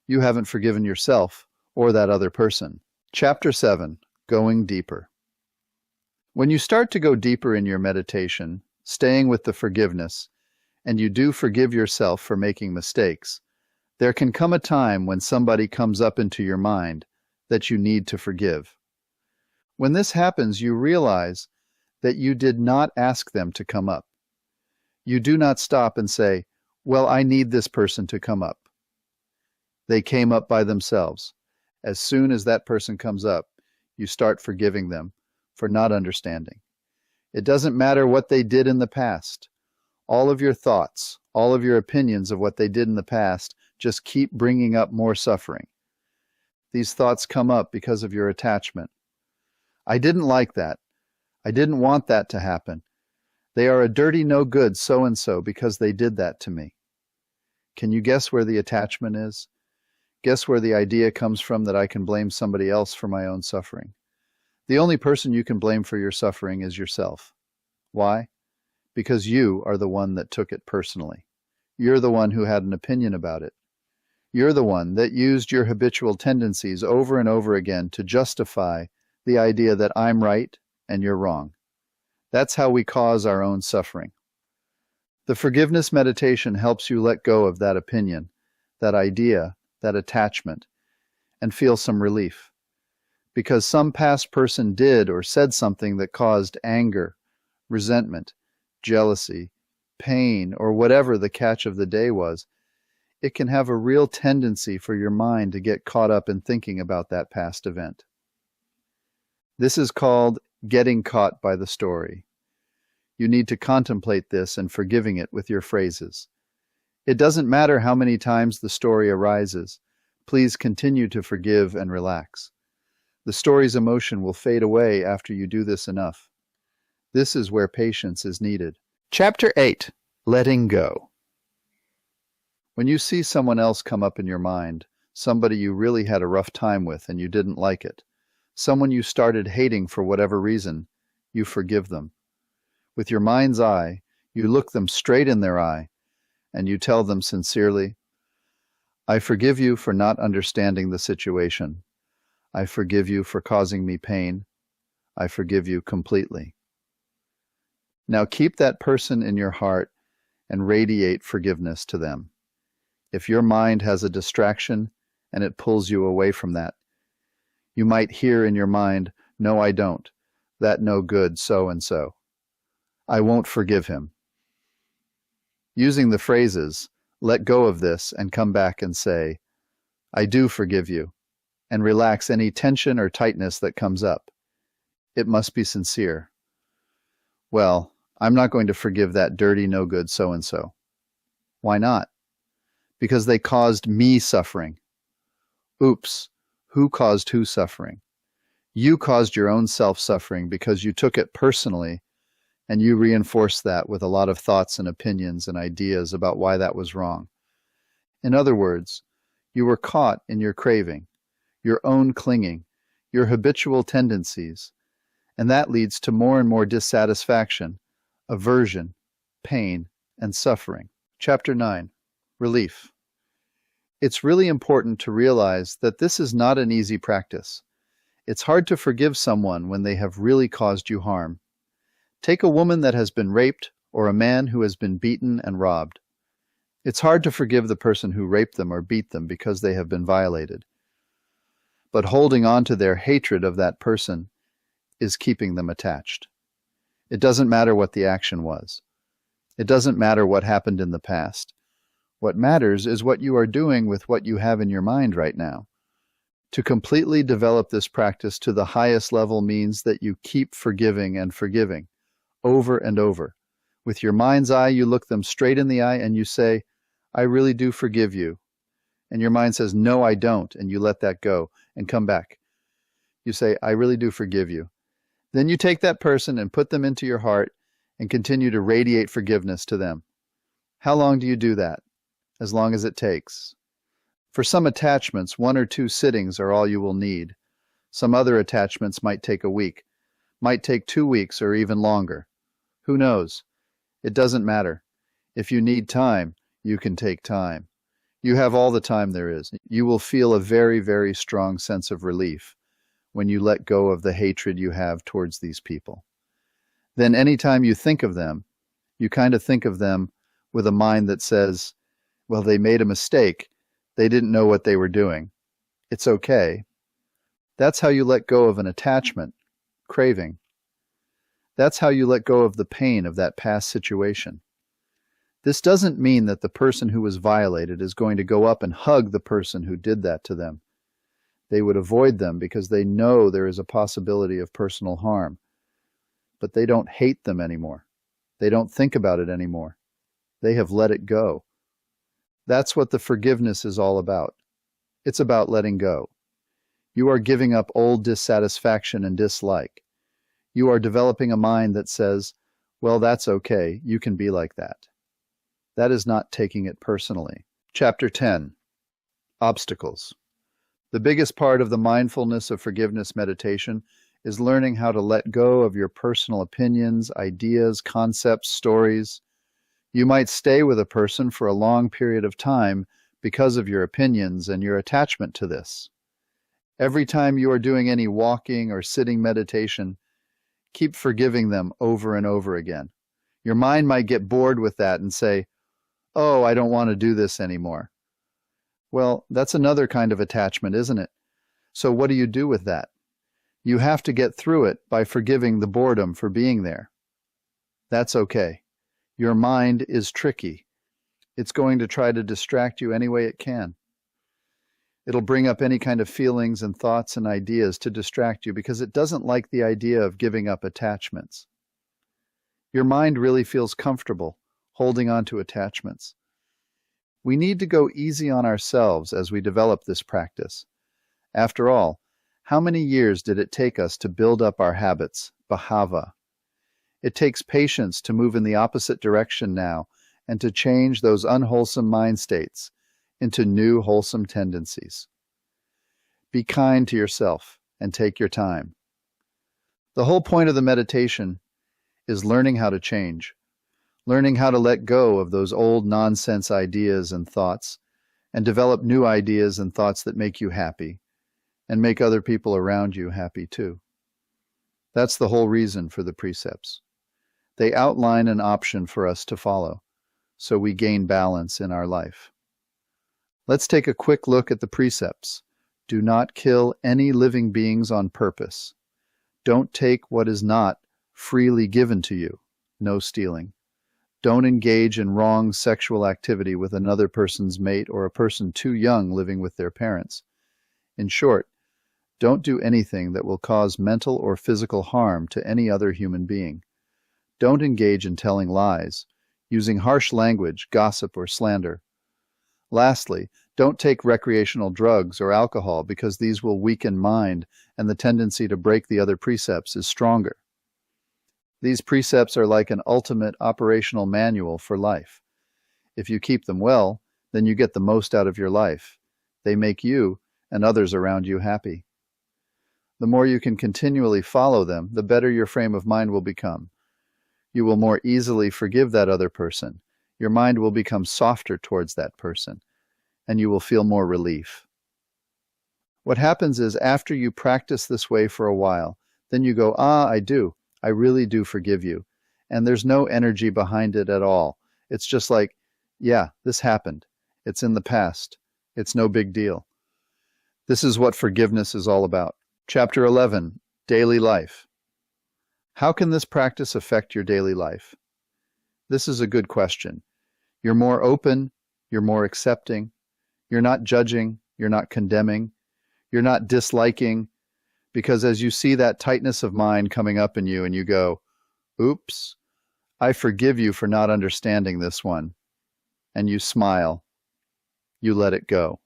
You haven't forgiven yourself or that other person. Chapter 7, Going Deeper. When you start to go deeper in your meditation, staying with the forgiveness, and you do forgive yourself for making mistakes, there can come a time when somebody comes up into your mind that you need to forgive. When this happens, you realize that you did not ask them to come up. You do not stop and say, well, I need this person to come up. They came up by themselves. As soon as that person comes up, you start forgiving them for not understanding. It doesn't matter what they did in the past. All of your thoughts, all of your opinions of what they did in the past just keep bringing up more suffering. These thoughts come up because of your attachment. I didn't like that. I didn't want that to happen. They are a dirty no-good so-and-so because they did that to me. Can you guess where the attachment is? Guess where the idea comes from that I can blame somebody else for my own suffering? The only person you can blame for your suffering is yourself. Why? Because you are the one that took it personally. You're the one who had an opinion about it. You're the one that used your habitual tendencies over and over again to justify the idea that I'm right and you're wrong. That's how we cause our own suffering. The forgiveness meditation helps you let go of that opinion, that idea, that attachment, and feel some relief. Because some past person did or said something that caused anger, resentment, jealousy, pain, or whatever the catch of the day was, it can have a real tendency for your mind to get caught up in thinking about that past event. This is called getting caught by the story. You need to contemplate this and forgiving it with your phrases. It doesn't matter how many times the story arises. Please continue to forgive and relax. The story's emotion will fade away after you do this enough. This is where patience is needed. Chapter 8, Letting Go. When you see someone else come up in your mind, somebody you really had a rough time with and you didn't like it, someone you started hating for whatever reason, you forgive them. With your mind's eye, you look them straight in their eye, and you tell them sincerely, I forgive you for not understanding the situation. I forgive you for causing me pain. I forgive you completely. Now keep that person in your heart and radiate forgiveness to them. If your mind has a distraction and it pulls you away from that, you might hear in your mind, no, I don't. That no good so-and-so. I won't forgive him. Using the phrases, let go of this and come back and say, I do forgive you, and relax any tension or tightness that comes up. It must be sincere. Well, I'm not going to forgive that dirty, no good so-and-so. Why not? Because they caused me suffering. Oops, who caused who suffering? You caused your own self-suffering because you took it personally, and you reinforced that with a lot of thoughts and opinions and ideas about why that was wrong. In other words, you were caught in your craving, your own clinging, your habitual tendencies, and that leads to more and more dissatisfaction, aversion, pain, and suffering. Chapter 9. Relief. It's really important to realize that this is not an easy practice. It's hard to forgive someone when they have really caused you harm. Take a woman that has been raped or a man who has been beaten and robbed. It's hard to forgive the person who raped them or beat them because they have been violated. But holding on to their hatred of that person is keeping them attached. It doesn't matter what the action was. It doesn't matter what happened in the past. What matters is what you are doing with what you have in your mind right now. To completely develop this practice to the highest level means that you keep forgiving and forgiving, over and over. With your mind's eye, you look them straight in the eye and you say, I really do forgive you. And your mind says, no, I don't, and you let that go and come back. You say, I really do forgive you. Then you take that person and put them into your heart and continue to radiate forgiveness to them. How long do you do that? As long as it takes. For some attachments, 1 or 2 sittings are all you will need. Some other attachments might take a week, might take 2 weeks or even longer. Who knows? It doesn't matter. If you need time, you can take time. You have all the time there is. You will feel a very, very strong sense of relief when you let go of the hatred you have towards these people. Then anytime you think of them, you kind of think of them with a mind that says, well, they made a mistake. They didn't know what they were doing. It's okay. That's how you let go of an attachment, craving. That's how you let go of the pain of that past situation. This doesn't mean that the person who was violated is going to go up and hug the person who did that to them. They would avoid them because they know there is a possibility of personal harm. But they don't hate them anymore. They don't think about it anymore. They have let it go. That's what the forgiveness is all about. It's about letting go. You are giving up old dissatisfaction and dislike. You are developing a mind that says, well, that's okay, you can be like that. That is not taking it personally. Chapter 10. Obstacles. The biggest part of the mindfulness of forgiveness meditation is learning how to let go of your personal opinions, ideas, concepts, stories. You might stay with a person for a long period of time because of your opinions and your attachment to this. Every time you are doing any walking or sitting meditation, keep forgiving them over and over again. Your mind might get bored with that and say, oh, I don't want to do this anymore. Well, that's another kind of attachment, isn't it? So what do you do with that? You have to get through it by forgiving the boredom for being there. That's okay. Your mind is tricky. It's going to try to distract you any way it can. It'll bring up any kind of feelings and thoughts and ideas to distract you because it doesn't like the idea of giving up attachments. Your mind really feels comfortable holding on to attachments. We need to go easy on ourselves as we develop this practice. After all, how many years did it take us to build up our habits, bhava? It takes patience to move in the opposite direction now and to change those unwholesome mind states into new wholesome tendencies. Be kind to yourself and take your time. The whole point of the meditation is learning how to change, learning how to let go of those old nonsense ideas and thoughts and develop new ideas and thoughts that make you happy and make other people around you happy too. That's the whole reason for the precepts. They outline an option for us to follow, so we gain balance in our life. Let's take a quick look at the precepts. Do not kill any living beings on purpose. Don't take what is not freely given to you. No stealing. Don't engage in wrong sexual activity with another person's mate or a person too young living with their parents. In short, don't do anything that will cause mental or physical harm to any other human being. Don't engage in telling lies, using harsh language, gossip, or slander. Lastly, don't take recreational drugs or alcohol because these will weaken mind and the tendency to break the other precepts is stronger. These precepts are like an ultimate operational manual for life. If you keep them well, then you get the most out of your life. They make you and others around you happy. The more you can continually follow them, the better your frame of mind will become. You will more easily forgive that other person. Your mind will become softer towards that person, and you will feel more relief. What happens is after you practice this way for a while, then you go, I really do forgive you. And there's no energy behind it at all. It's just like, yeah, this happened. It's in the past. It's no big deal. This is what forgiveness is all about. Chapter 11, Daily Life. How can this practice affect your daily life? This is a good question. You're more open, you're more accepting, you're not judging, you're not condemning, you're not disliking, because as you see that tightness of mind coming up in you and you go, oops, I forgive you for not understanding this one, and you smile, you let it go.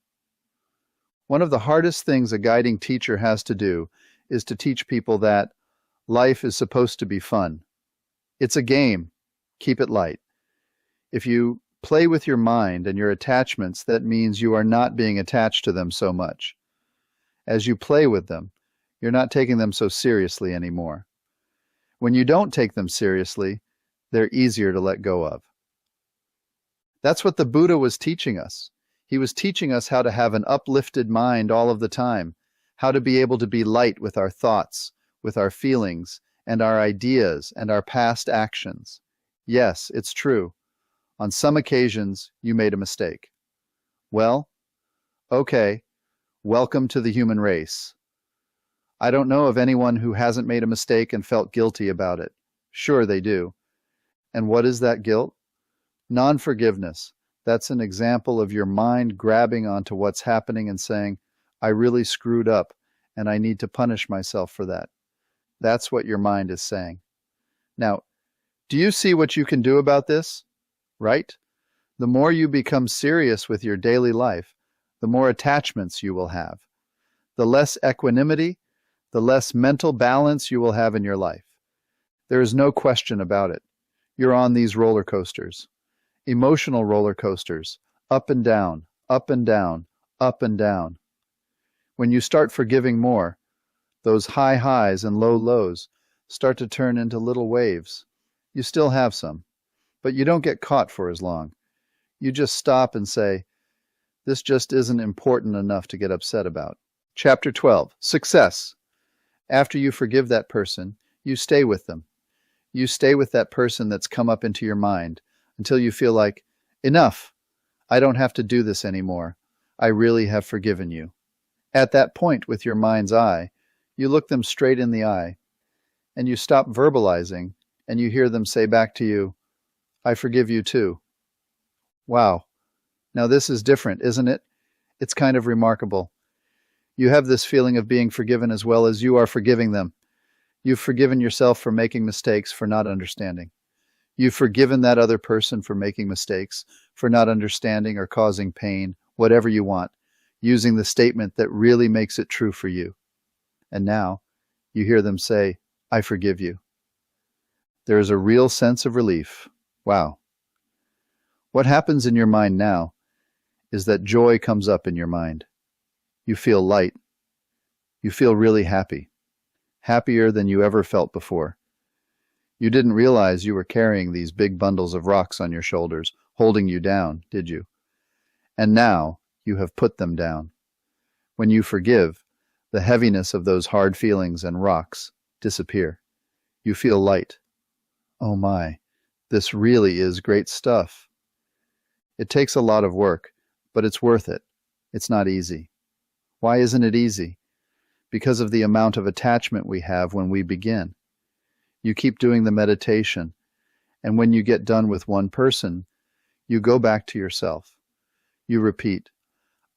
One of the hardest things a guiding teacher has to do is to teach people that life is supposed to be fun. It's a game. Keep it light. If you play with your mind and your attachments, that means you are not being attached to them so much. As you play with them, you're not taking them so seriously anymore. When you don't take them seriously, they're easier to let go of. That's what the Buddha was teaching us. He was teaching us how to have an uplifted mind all of the time, how to be able to be light with our thoughts, with our feelings, and our ideas, and our past actions. Yes, it's true. On some occasions, you made a mistake. Well, okay, welcome to the human race. I don't know of anyone who hasn't made a mistake and felt guilty about it. Sure, they do. And what is that guilt? Non-forgiveness. That's an example of your mind grabbing onto what's happening and saying, I really screwed up, and I need to punish myself for that. That's what your mind is saying. Now, do you see what you can do about this? Right? The more you become serious with your daily life, the more attachments you will have. The less equanimity, the less mental balance you will have in your life. There is no question about it. You're on these roller coasters. Emotional roller coasters, up and down, up and down, up and down. When you start forgiving more, those high highs and low lows start to turn into little waves. You still have some, but you don't get caught for as long. You just stop and say, this just isn't important enough to get upset about. Chapter 12, Success. After you forgive that person, you stay with them. You stay with that person that's come up into your mind until you feel like, enough, I don't have to do this anymore. I really have forgiven you. At that point with your mind's eye, you look them straight in the eye, and you stop verbalizing, and you hear them say back to you, I forgive you too. Wow. Now this is different, isn't it? It's kind of remarkable. You have this feeling of being forgiven as well as you are forgiving them. You've forgiven yourself for making mistakes, for not understanding. You've forgiven that other person for making mistakes, for not understanding or causing pain, whatever you want, using the statement that really makes it true for you. And now, you hear them say, I forgive you. There is a real sense of relief. Wow. What happens in your mind now is that joy comes up in your mind. You feel light. You feel really happy. Happier than you ever felt before. You didn't realize you were carrying these big bundles of rocks on your shoulders, holding you down, did you? And now you have put them down. When you forgive, the heaviness of those hard feelings and rocks disappear. You feel light. Oh my, this really is great stuff. It takes a lot of work, but it's worth it. It's not easy. Why isn't it easy? Because of the amount of attachment we have when we begin. You keep doing the meditation, and when you get done with one person, you go back to yourself. You repeat,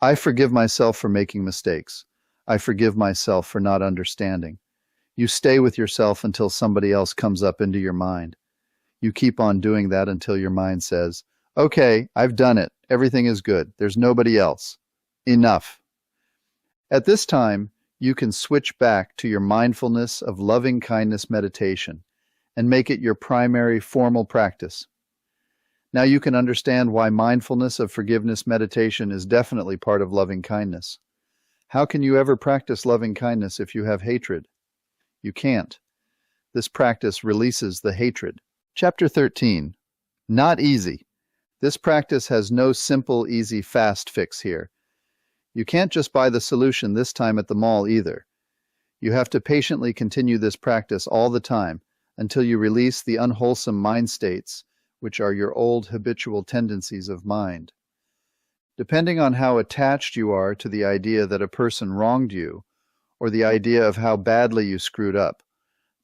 I forgive myself for making mistakes. I forgive myself for not understanding. You stay with yourself until somebody else comes up into your mind. You keep on doing that until your mind says, okay, I've done it. Everything is good. There's nobody else. Enough. At this time, you can switch back to your mindfulness of loving kindness meditation and make it your primary formal practice. Now you can understand why mindfulness of forgiveness meditation is definitely part of loving kindness. How can you ever practice loving kindness if you have hatred? You can't. This practice releases the hatred. Chapter 13. Not easy. This practice has no simple, easy, fast fix here. You can't just buy the solution this time at the mall either. You have to patiently continue this practice all the time until you release the unwholesome mind states, which are your old habitual tendencies of mind. Depending on how attached you are to the idea that a person wronged you, or the idea of how badly you screwed up,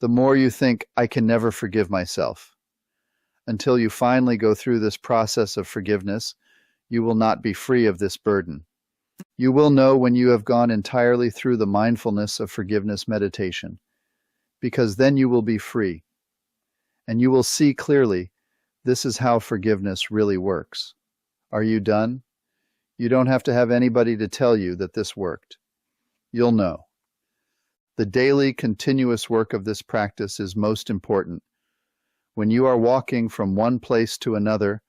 the more you think, I can never forgive myself. Until you finally go through this process of forgiveness, you will not be free of this burden. You will know when you have gone entirely through the mindfulness of forgiveness meditation, because then you will be free, and you will see clearly this is how forgiveness really works. Are you done? You don't have to have anybody to tell you that this worked. You'll know. The daily, continuous work of this practice is most important. When you are walking from one place to another,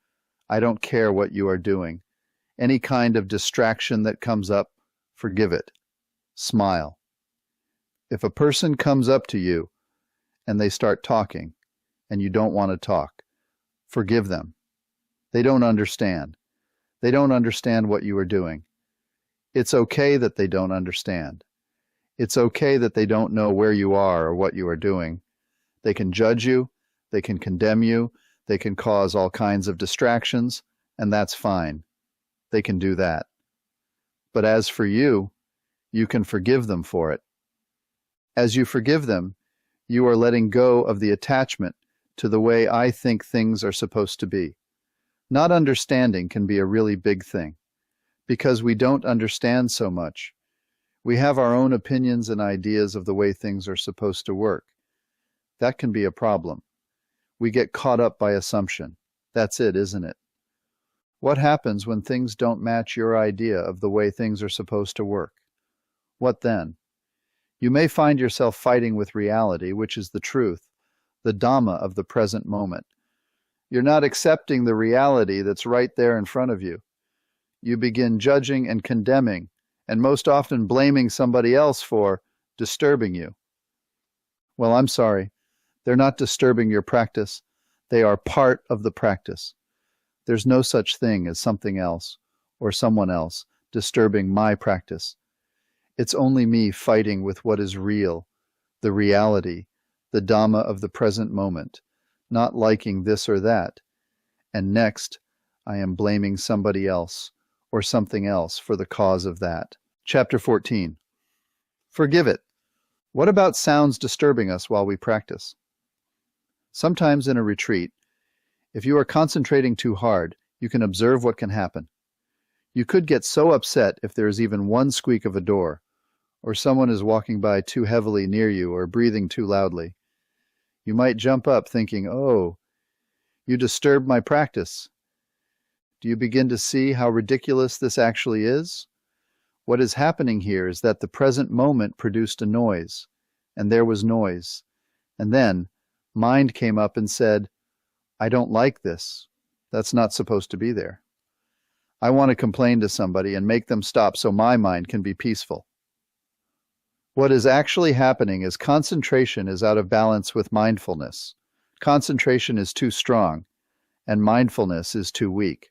I don't care what you are doing. Any kind of distraction that comes up, forgive it. Smile. If a person comes up to you and they start talking and you don't want to talk, forgive them. They don't understand. They don't understand what you are doing. It's okay that they don't understand. It's okay that they don't know where you are or what you are doing. They can judge you, they can condemn you, they can cause all kinds of distractions, and that's fine. They can do that. But as for you, you can forgive them for it. As you forgive them, you are letting go of the attachment to the way I think things are supposed to be. Not understanding can be a really big thing, because we don't understand so much. We have our own opinions and ideas of the way things are supposed to work. That can be a problem. We get caught up by assumption. That's it, isn't it? What happens when things don't match your idea of the way things are supposed to work? What then? You may find yourself fighting with reality, which is the truth, the Dhamma of the present moment. You're not accepting the reality that's right there in front of you. You begin judging and condemning, and most often blaming somebody else for disturbing you. Well, I'm sorry. They're not disturbing your practice. They are part of the practice. There's no such thing as something else or someone else disturbing my practice. It's only me fighting with what is real, the reality, the Dhamma of the present moment, not liking this or that. And next, I am blaming somebody else or something else for the cause of that. Chapter 14. Forgive it. What about sounds disturbing us while we practice? Sometimes in a retreat, if you are concentrating too hard, you can observe what can happen. You could get so upset if there is even one squeak of a door, or someone is walking by too heavily near you or breathing too loudly. You might jump up thinking, oh, you disturbed my practice. Do you begin to see how ridiculous this actually is? What is happening here is that the present moment produced a noise, and there was noise, and then mind came up and said, I don't like this. That's not supposed to be there. I want to complain to somebody and make them stop so my mind can be peaceful. What is actually happening is concentration is out of balance with mindfulness. Concentration is too strong, and mindfulness is too weak.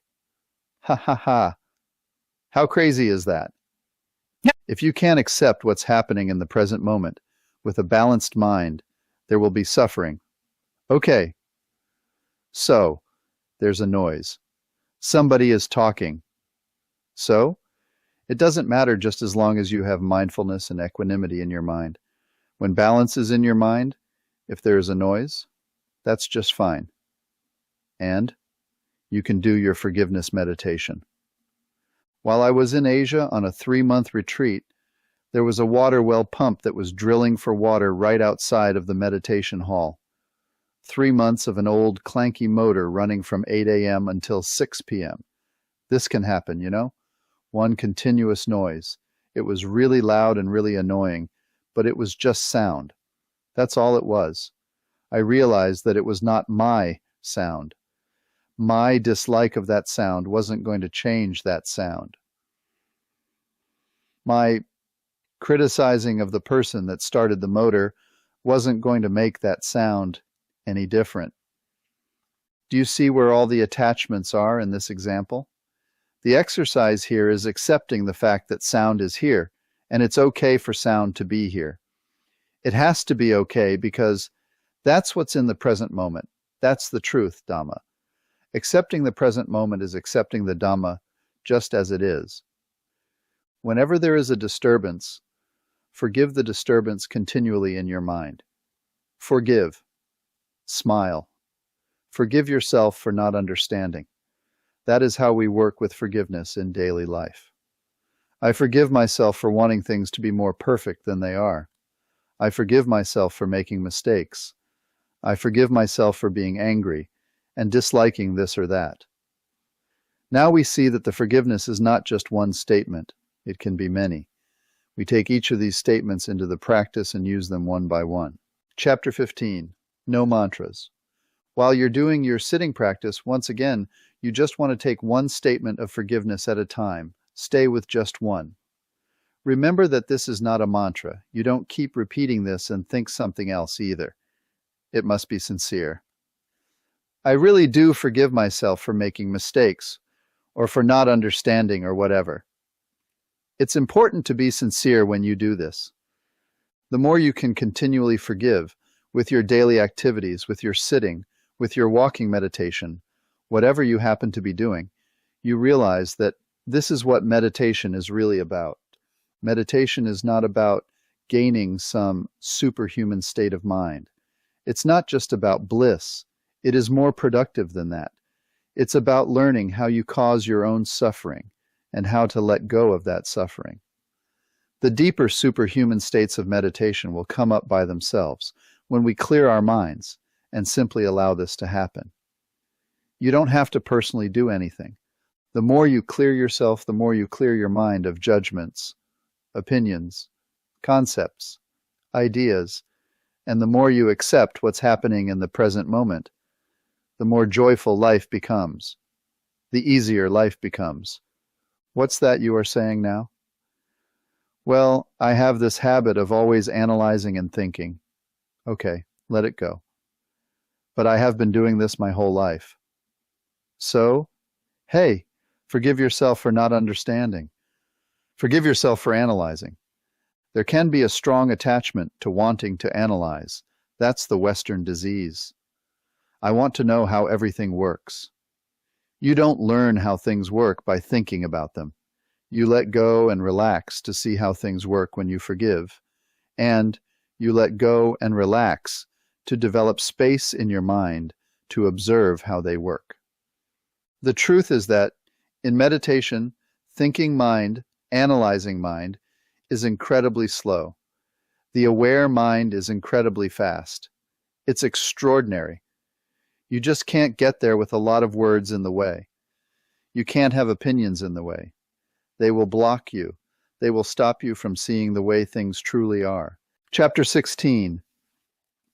Ha ha ha. How crazy is that? If you can't accept what's happening in the present moment with a balanced mind, there will be suffering. Okay. So, there's a noise. Somebody is talking. So, it doesn't matter just as long as you have mindfulness and equanimity in your mind. When balance is in your mind, if there is a noise, that's just fine. And you can do your forgiveness meditation. While I was in Asia on a 3-month retreat, there was a water well pump that was drilling for water right outside of the meditation hall. 3 months of an old clanky motor running from 8 a.m. until 6 p.m. This can happen, you know? One continuous noise. It was really loud and really annoying, but it was just sound. That's all it was. I realized that it was not my sound. My dislike of that sound wasn't going to change that sound. My criticizing of the person that started the motor wasn't going to make that sound any different. Do you see where all the attachments are in this example? The exercise here is accepting the fact that sound is here, and it's okay for sound to be here. It has to be okay because that's what's in the present moment. That's the truth, Dhamma. Accepting the present moment is accepting the Dhamma just as it is. Whenever there is a disturbance, forgive the disturbance continually in your mind. Forgive. Smile. Forgive yourself for not understanding. That is how we work with forgiveness in daily life. I forgive myself for wanting things to be more perfect than they are. I forgive myself for making mistakes. I forgive myself for being angry and disliking this or that. Now we see that the forgiveness is not just one statement. It can be many. We take each of these statements into the practice and use them one by one. Chapter 15. No mantras. While you're doing your sitting practice, once again, you just want to take one statement of forgiveness at a time. Stay with just one. Remember that this is not a mantra. You don't keep repeating this and think something else either. It must be sincere. I really do forgive myself for making mistakes, or for not understanding or whatever. It's important to be sincere when you do this. The more you can continually forgive with your daily activities, with your sitting, with your walking meditation, whatever you happen to be doing, you realize that this is what meditation is really about. Meditation is not about gaining some superhuman state of mind. It's not just about bliss. It is more productive than that. It's about learning how you cause your own suffering and how to let go of that suffering. The deeper superhuman states of meditation will come up by themselves when we clear our minds and simply allow this to happen. You don't have to personally do anything. The more you clear yourself, the more you clear your mind of judgments, opinions, concepts, ideas, and the more you accept what's happening in the present moment, the more joyful life becomes, the easier life becomes. What's that you are saying now? Well, I have this habit of always analyzing and thinking. Okay, let it go. But I have been doing this my whole life. So, hey, forgive yourself for not understanding. Forgive yourself for analyzing. There can be a strong attachment to wanting to analyze. That's the Western disease. I want to know how everything works. You don't learn how things work by thinking about them. You let go and relax to see how things work when you forgive. And you let go and relax to develop space in your mind to observe how they work. The truth is that in meditation, thinking mind, analyzing mind, is incredibly slow. The aware mind is incredibly fast. It's extraordinary. You just can't get there with a lot of words in the way. You can't have opinions in the way. They will block you. They will stop you from seeing the way things truly are. Chapter 16.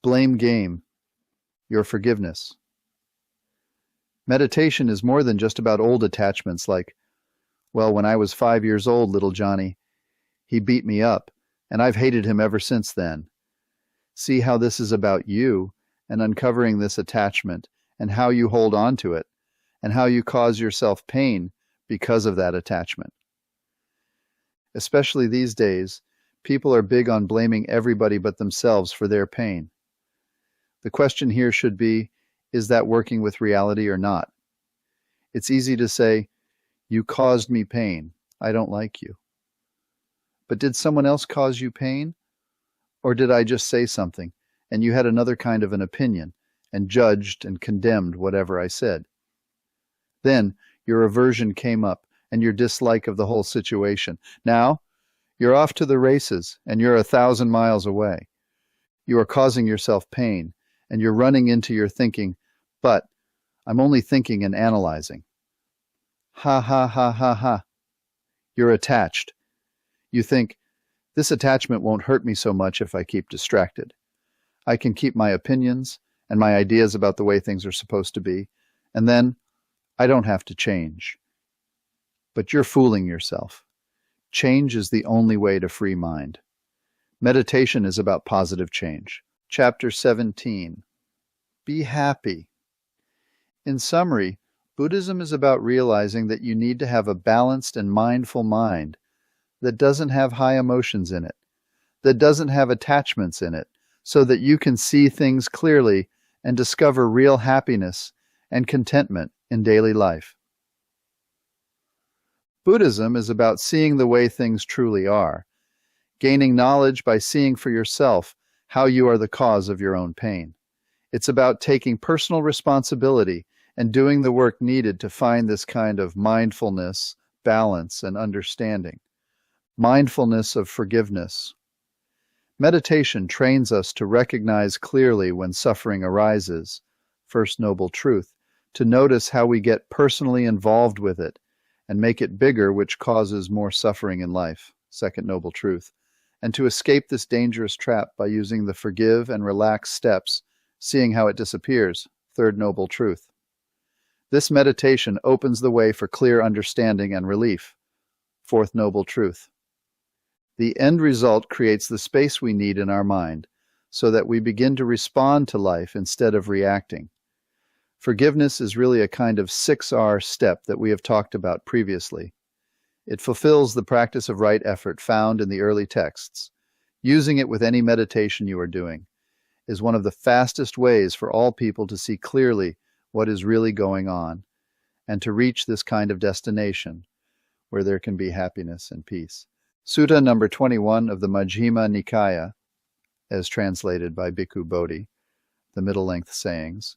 Blame Game. Your Forgiveness. Meditation is more than just about old attachments like, well, when I was 5 years old, little Johnny, he beat me up, and I've hated him ever since then. See how this is about you and uncovering this attachment and how you hold on to it and how you cause yourself pain because of that attachment. Especially these days, people are big on blaming everybody but themselves for their pain. The question here should be, is that working with reality or not? It's easy to say, you caused me pain. I don't like you. But did someone else cause you pain? Or did I just say something and you had another kind of an opinion and judged and condemned whatever I said? Then your aversion came up and your dislike of the whole situation. Now, you're off to the races and you're 1,000 miles away. You are causing yourself pain and you're running into your thinking, but I'm only thinking and analyzing. Ha ha ha ha ha. You're attached. You think, this attachment won't hurt me so much if I keep distracted. I can keep my opinions and my ideas about the way things are supposed to be, and then I don't have to change. But you're fooling yourself. Change is the only way to free mind. Meditation is about positive change. Chapter 17. Be happy. In summary, Buddhism is about realizing that you need to have a balanced and mindful mind that doesn't have high emotions in it, that doesn't have attachments in it, so that you can see things clearly and discover real happiness and contentment in daily life. Buddhism is about seeing the way things truly are, gaining knowledge by seeing for yourself how you are the cause of your own pain. It's about taking personal responsibility and doing the work needed to find this kind of mindfulness, balance, and understanding. Mindfulness of forgiveness. Meditation trains us to recognize clearly when suffering arises, first noble truth, to notice how we get personally involved with it and make it bigger, which causes more suffering in life, second noble truth, and to escape this dangerous trap by using the forgive and relax steps, seeing how it disappears, third noble truth. This meditation opens the way for clear understanding and relief, fourth noble truth. The end result creates the space we need in our mind so that we begin to respond to life instead of reacting. Forgiveness is really a kind of 6R step that we have talked about previously. It fulfills the practice of right effort found in the early texts. Using it with any meditation you are doing is one of the fastest ways for all people to see clearly what is really going on and to reach this kind of destination where there can be happiness and peace. Sutta number 21 of the Majjhima Nikaya, as translated by Bhikkhu Bodhi, the middle-length sayings,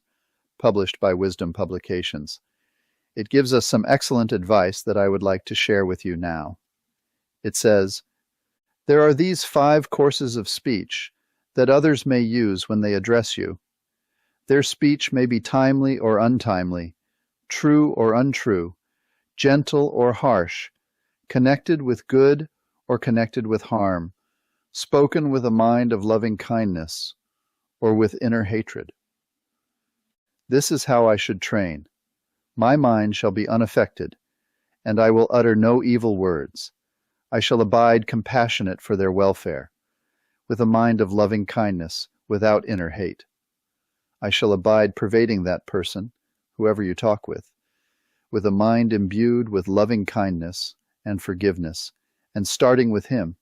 published by Wisdom Publications. It gives us some excellent advice that I would like to share with you now. It says, "There are these 5 courses of speech that others may use when they address you. Their speech may be timely or untimely, true or untrue, gentle or harsh, connected with good or connected with harm, spoken with a mind of loving kindness, or with inner hatred. This is how I should train. My mind shall be unaffected, and I will utter no evil words. I shall abide compassionate for their welfare, with a mind of loving kindness, without inner hate. I shall abide pervading that person, whoever you talk with a mind imbued with loving kindness and forgiveness, and starting with him.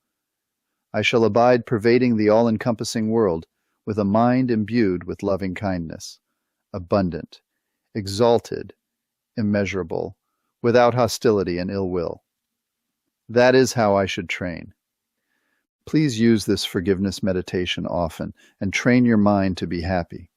I shall abide pervading the all-encompassing world with a mind imbued with loving kindness, abundant, exalted, immeasurable, without hostility and ill will. That is how I should train. Please use this forgiveness meditation often and train your mind to be happy.